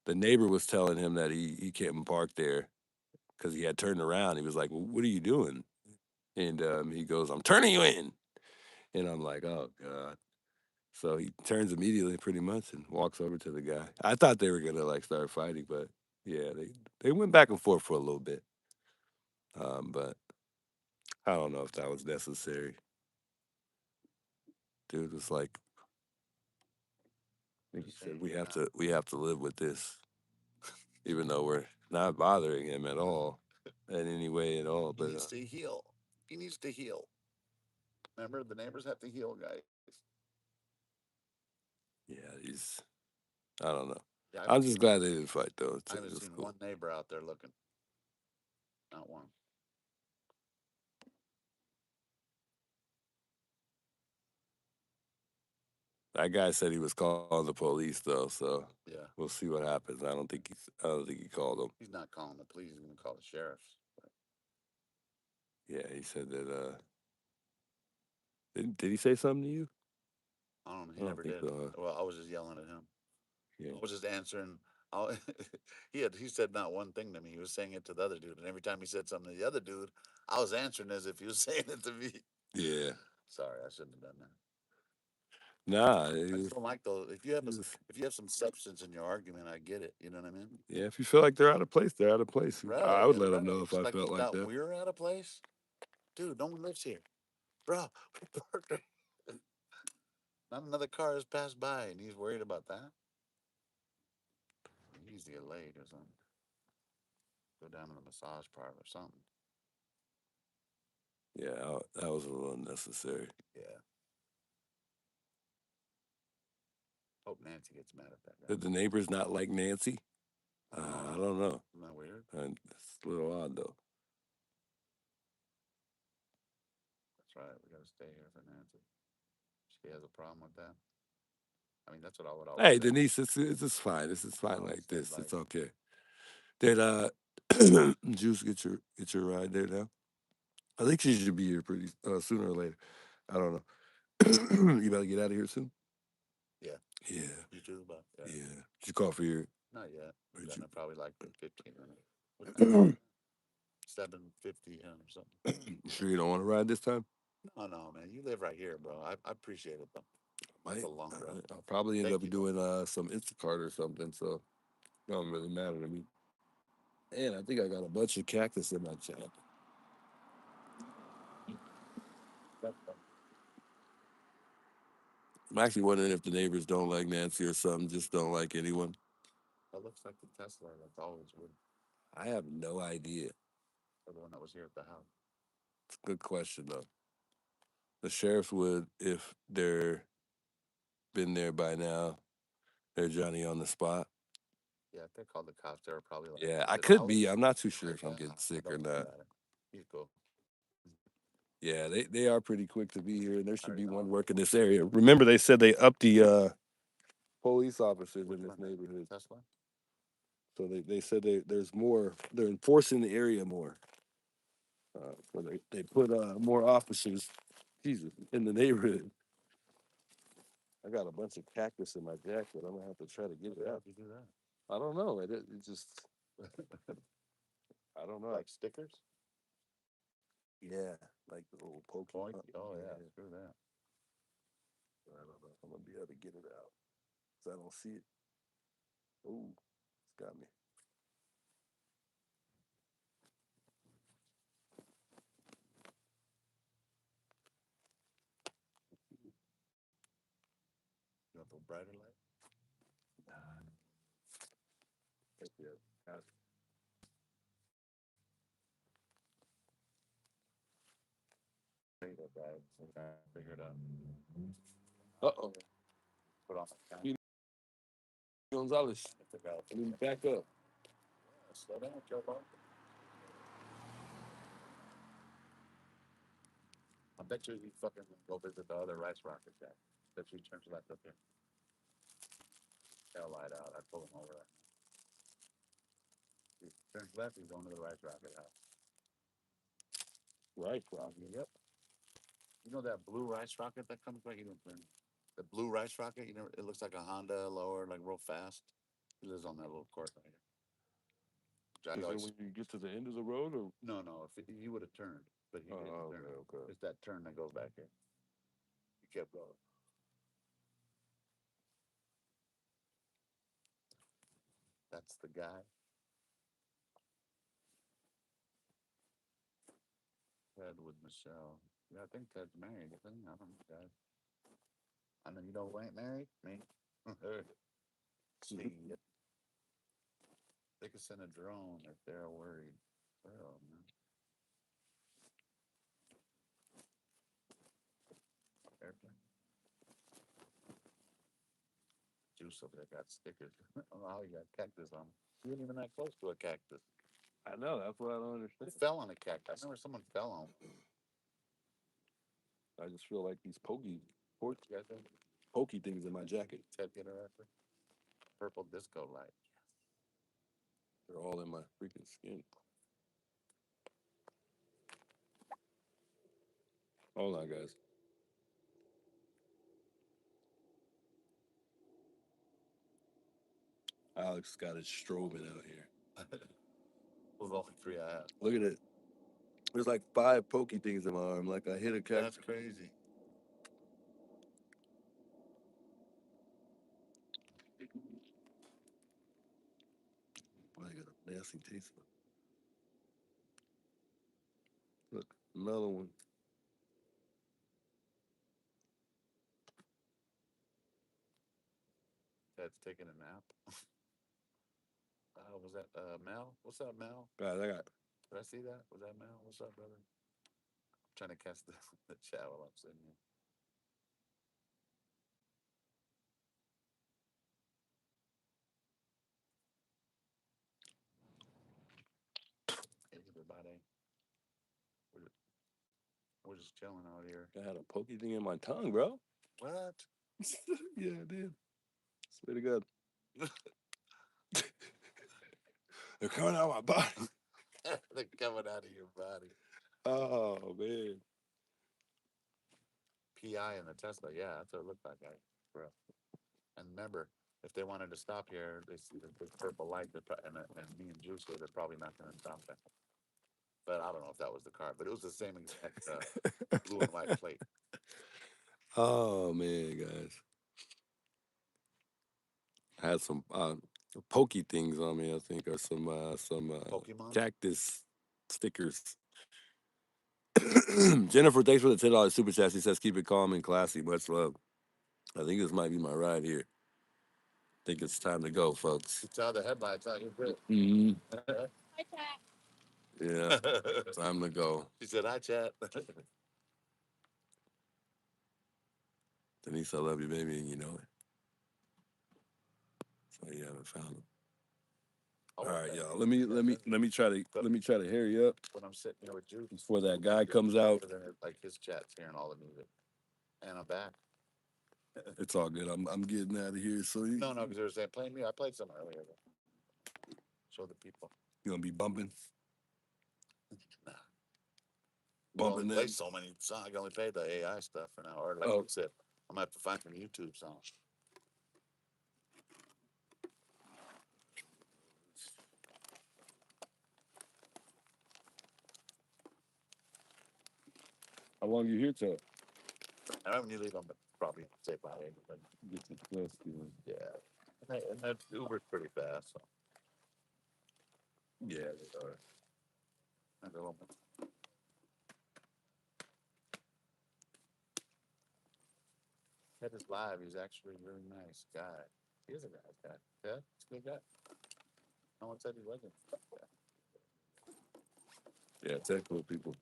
the neighbor was telling him that he can't park there because he had turned around. He was like, well, "What are you doing?" And he goes, "I'm turning you in." And I'm like, "Oh God." So he turns immediately, pretty much, and walks over to the guy. I thought they were gonna like start fighting, but yeah, they went back and forth for a little bit. But I don't know if that was necessary. Dude was like, I think he Just said saying, we have to live with this, even though we're not bothering him at all, in any way at all. he But needs to heal. He needs to heal. Remember, the neighbors have to heal, guys. yeah, he's I don't know. Yeah, I I'm haven't just seen glad they didn't fight though. I haven't It's seen cool. one neighbor out there looking. Not one. That guy said he was calling the police though, so Yeah, we'll see what happens. I don't think he called them. he's not calling the police. He's going to call the sheriffs. But Yeah, he said that. Did he say something to you? I don't know. He I don't never think did. so. Huh? Well, I was just yelling at him. Yeah. I was just answering. I, he said not one thing to me. He was saying it to the other dude, and every time he said something to the other dude, I was answering as if he was saying it to me. Yeah. Sorry, I shouldn't have done that. Nah. I just don't like those. It was, If you have some substance in your argument, I get it. You know what I mean? yeah. If you feel like they're out of place, they're out of place. I Right, would yeah, let them right. know if I Like you felt like thought that. we're out of place, dude. No one lives here, bro. We parked there. Not another car has passed by, and he's worried about that. He needs to get laid or something. Go down to the massage parlor or something. Yeah, that was a little unnecessary. Yeah. Hope Nancy gets mad at that Did guy. the neighbors not like Nancy? I don't know. Isn't that weird? It's a little odd though. That's right. We got to stay here for Nancy. She has a problem with that. I mean, that's what I would always Hey, say. Denise, it's fine. It's I fine always like said this. like, It's okay. Did Juice get your ride there now? I think she should be here pretty sooner or later. I don't know. You better get out of here soon. yeah, Yeah, you too, but yeah, yeah. Did you call for your? not yet. Or We're did gonna probably like in 15 minutes. What time? you 7:50 or something. you sure you don't want to ride this time? No, no, man. You live right here, bro. I appreciate it though. That's Might. a long drive. I'll probably end Thank up you though. doing some Instacart or something. So it don't really matter to me. And I think I got a bunch of cactus in my chat. I'm actually wondering if the neighbors don't like Nancy or something, just don't like anyone. That looks like the Tesla that's always would. I have no idea. Or the one that was here at the house. It's a good question though. The sheriffs would, if they're been there by now, they're Johnny on the spot. Yeah, if they called the cops, they were probably like, Yeah, "Is I it could be. Alex?" I'm not too sure Like, if I'm getting sick or don't worry not. about it. He's cool. Yeah, they are pretty quick to be here, and there I should already be know. one working this area. Remember, they said they upped the police officers Which in this one? neighborhood. Tesla? So they said there's more. They're enforcing the area more. So they put more officers. Jesus, in the neighborhood. I got a bunch of cactus in my jacket. I'm gonna have to try to get it How out. did you do that? I don't know. It just I don't know. Like stickers? Yeah, like the little pokey. Point? Oh yeah, screw that. I don't know if I'm gonna be able to get it out because I don't see it. Ooh, it's got me. You want the brighter light? Yeah. There you go, guys. Okay, figure it out. Uh-oh. Put on my camera. Gonzalez. It's a guy. Let me back up. Slow down, Joe. I bet you he fucking go visit the other rice rocket guy. Bet you he turns left up here. Tail light out. I pulled him over there. He turns left, he's going to the rice rocket house. Rice rocket. Yep. You know that blue rice rocket that comes back? The blue rice rocket, you know, it looks like a Honda lower, like real fast. He lives on that little court right here. Johnny Is it always, when you get to the end of the road, or? no, if he would have turned, but he didn't Oh, turn. okay, okay. It's that turn that goes back here. He kept going. That's the guy. Ted with Michelle. Yeah, I think Ted's married. I don't know, guys. I know you know who ain't married? Me. See, they could send a drone if they're worried. Oh, man. Airplane. Juice over there got stickers. I don't know how he got cactus on him. He wasn't even that close to a cactus. I know, that's what I don't Who understand. fell on a cactus? I remember someone fell on. I just feel like these porch You guys think? pokey things in my jacket. Ted get arrested? Purple disco light. They're all in my freaking skin. Hold on, guys. Alex got his strobing out here. Those are only three I have. Look at it. There's like 5 pokey things in my arm. Like I hit a cactus. That's crazy. Boy, I got a nasty taste. Look, another one. Ted's taking a nap. Was that Mel? What's up, Mel? Guys, I got. Did I see that? Was that Mel? What's up, brother? I'm trying to catch the chat while I'm sitting here. Hey, everybody. We're just chilling out here. I had a pokey thing in my tongue, bro. What? Yeah, I did. Swear to God. They're coming out of my body. They're coming out of your body. Oh, man. PI in the Tesla. Yeah, that's what it looked like. Bro. And remember, if they wanted to stop here, they see the big purple light, and me and Juice, they're probably not going to stop that. But I don't know if that was the car, but it was the same exact blue and white plate. Oh, man, guys. I had some pokey things on me, I think, or some Pokemon? cactus stickers. Jennifer, thanks for the $10 super chat. She says, keep it calm and classy. Much love. I think this might be my ride here. I think it's time to go, folks. You saw the headlights out. You're good. Mm-hmm. Hi, Jack. Yeah, time to go. She said, "Hi, chat." Denise, I love you, baby, and you know it. So you haven't found him. All right, y'all. Let me try to hurry up When I'm sitting here with Juice before that guy comes out. like his chat's hearing all the music, and I'm back. It's all good. I'm getting out of here. So you No, because they were saying play me. I played some earlier. Show the people. gonna be bumping? Nah. Bumping play them. so many songs. I can only play the AI stuff for now. Or like Oh. you said, I'm gonna have to find some YouTube songs. How long you here till? I don't need to leave them, but probably say bye. But Get to plus, yeah, and that Uber's pretty fast. So. Yeah, they are. And a little bit. Ted is live. He's actually a really nice guy. He is a nice guy. Yeah, he's a good guy. No one said he wasn't. Yeah, technical people.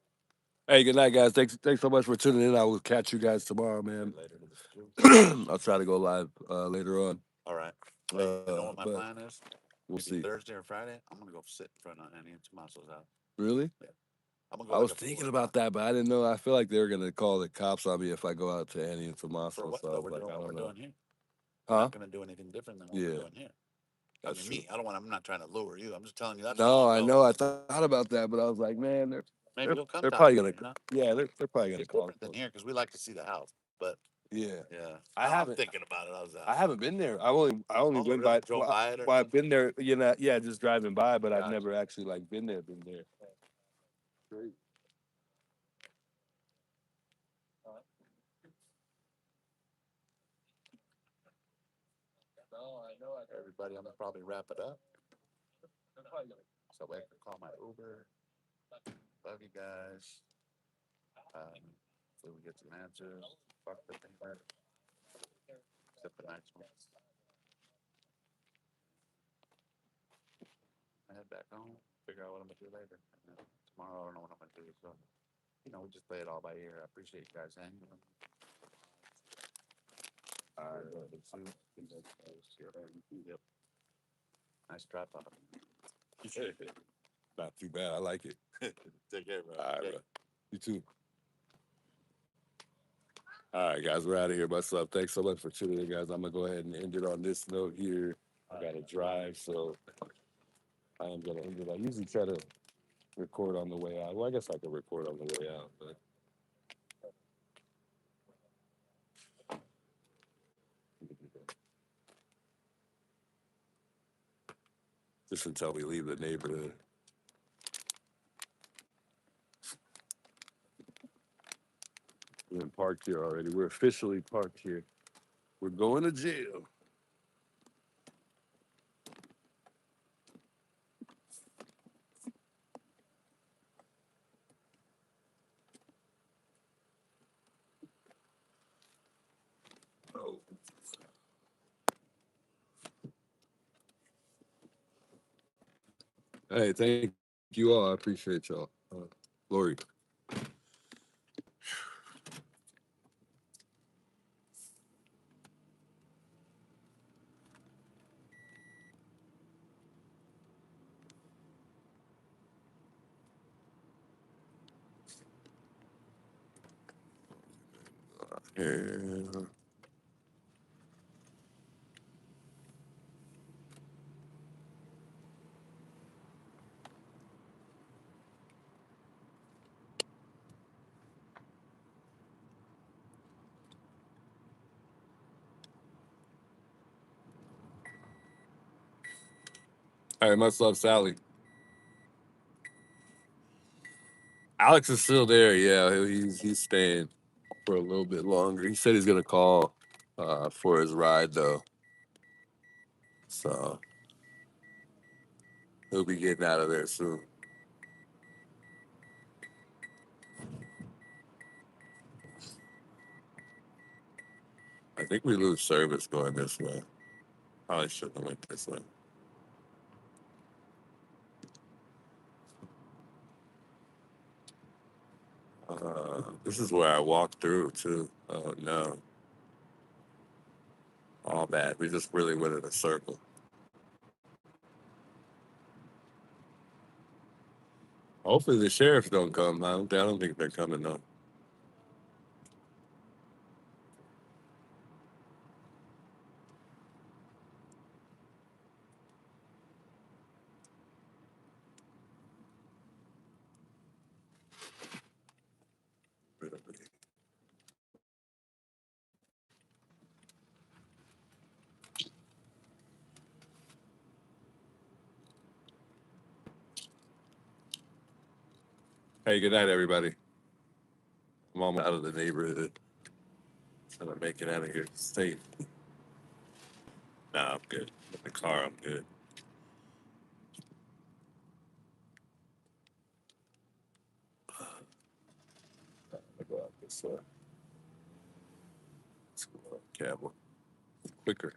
Hey, good night, guys. Thanks so much for tuning in. I will catch you guys tomorrow, man. Later to the I'll try to go live later on. All right. Hey, you know what my but plan is? We'll Maybe see. Thursday or Friday, I'm gonna go sit in front of Annie and Tommaso's house. Really? Yeah. I'm gonna go I like was a 4 thinking o'clock. about that, but I didn't know. I feel like they were gonna call the cops on me if I go out to Annie and For Tommaso. what So I though? was We're like, doing I what we're don't know. doing here. We're Huh? not gonna do anything different than what we're Yeah, doing here. I that's mean, true. me, I don't want. I'm not trying to lure you. I'm just telling you that's where No, I'll I go. know. I thought about that, but I was like, man, Maybe you'll come they're down probably here. gonna. You know, Yeah, they're probably gonna it's call. different than here because we like to see the house. But Yeah, yeah, I I'm haven't. thinking about it. I haven't been there. I only Oh, went really? by. Drove by it or Well, I've something? been there. You know, yeah, just driving by, but I've Gotcha. never actually like been there. Been there. Great. Everybody, I'm gonna probably wrap it up so I can call my Uber. Love you guys. So we get some answers. Fuck the paper. Except the next one. I head back home, figure out what I'm gonna do later. And then tomorrow, I don't know what I'm gonna do. So, we just play it all by ear. I appreciate you guys hanging. All right, yep. Nice drop off. Not too bad. I like it. Take care, bro. All right, Okay. bro. You too. All right, guys, we're out of here. Much love. Thanks so much for tuning in, guys. I'm gonna go ahead and end it on this note here. I gotta drive, so I am gonna end it. I usually try to record on the way out. Well, I guess I can record on the way out, but just until we leave the neighborhood. We're parked here already. We're officially parked here. We're going to jail. Oh. Hey, thank you all. I appreciate y'all. Lori. Yeah. All right, much love, Sally. Alex is still there. Yeah, he's staying for a little bit longer. He said he's gonna call for his ride though, so he'll be getting out of there soon. I think we lose service going this way. Probably shouldn't have went this way. This is where I walked through too. Oh no, all bad. We just really went in a circle. Hopefully the sheriffs don't come. I don't think they're coming though. Hey, good night, everybody. I'm almost out of the neighborhood. Trying to make it out of here safe. Nah, I'm good. In the car, I'm good. I go out this way. Let's go out Cabell. Quicker.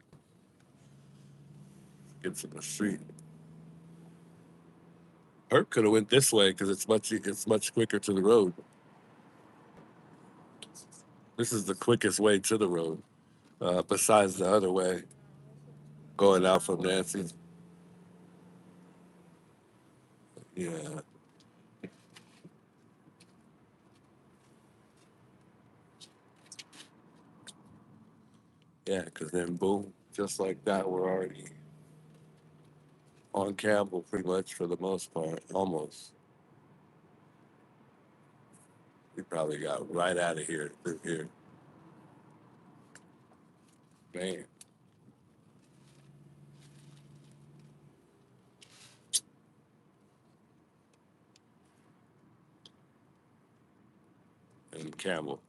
Get to the street. Perp could have went this way because it's much quicker to the road. This is the quickest way to the road, besides the other way, going out from Nancy. Yeah. Yeah, because then boom, just like that, we're already on Campbell pretty much for the most part, almost. We probably got right out of here through here. Man. And Campbell.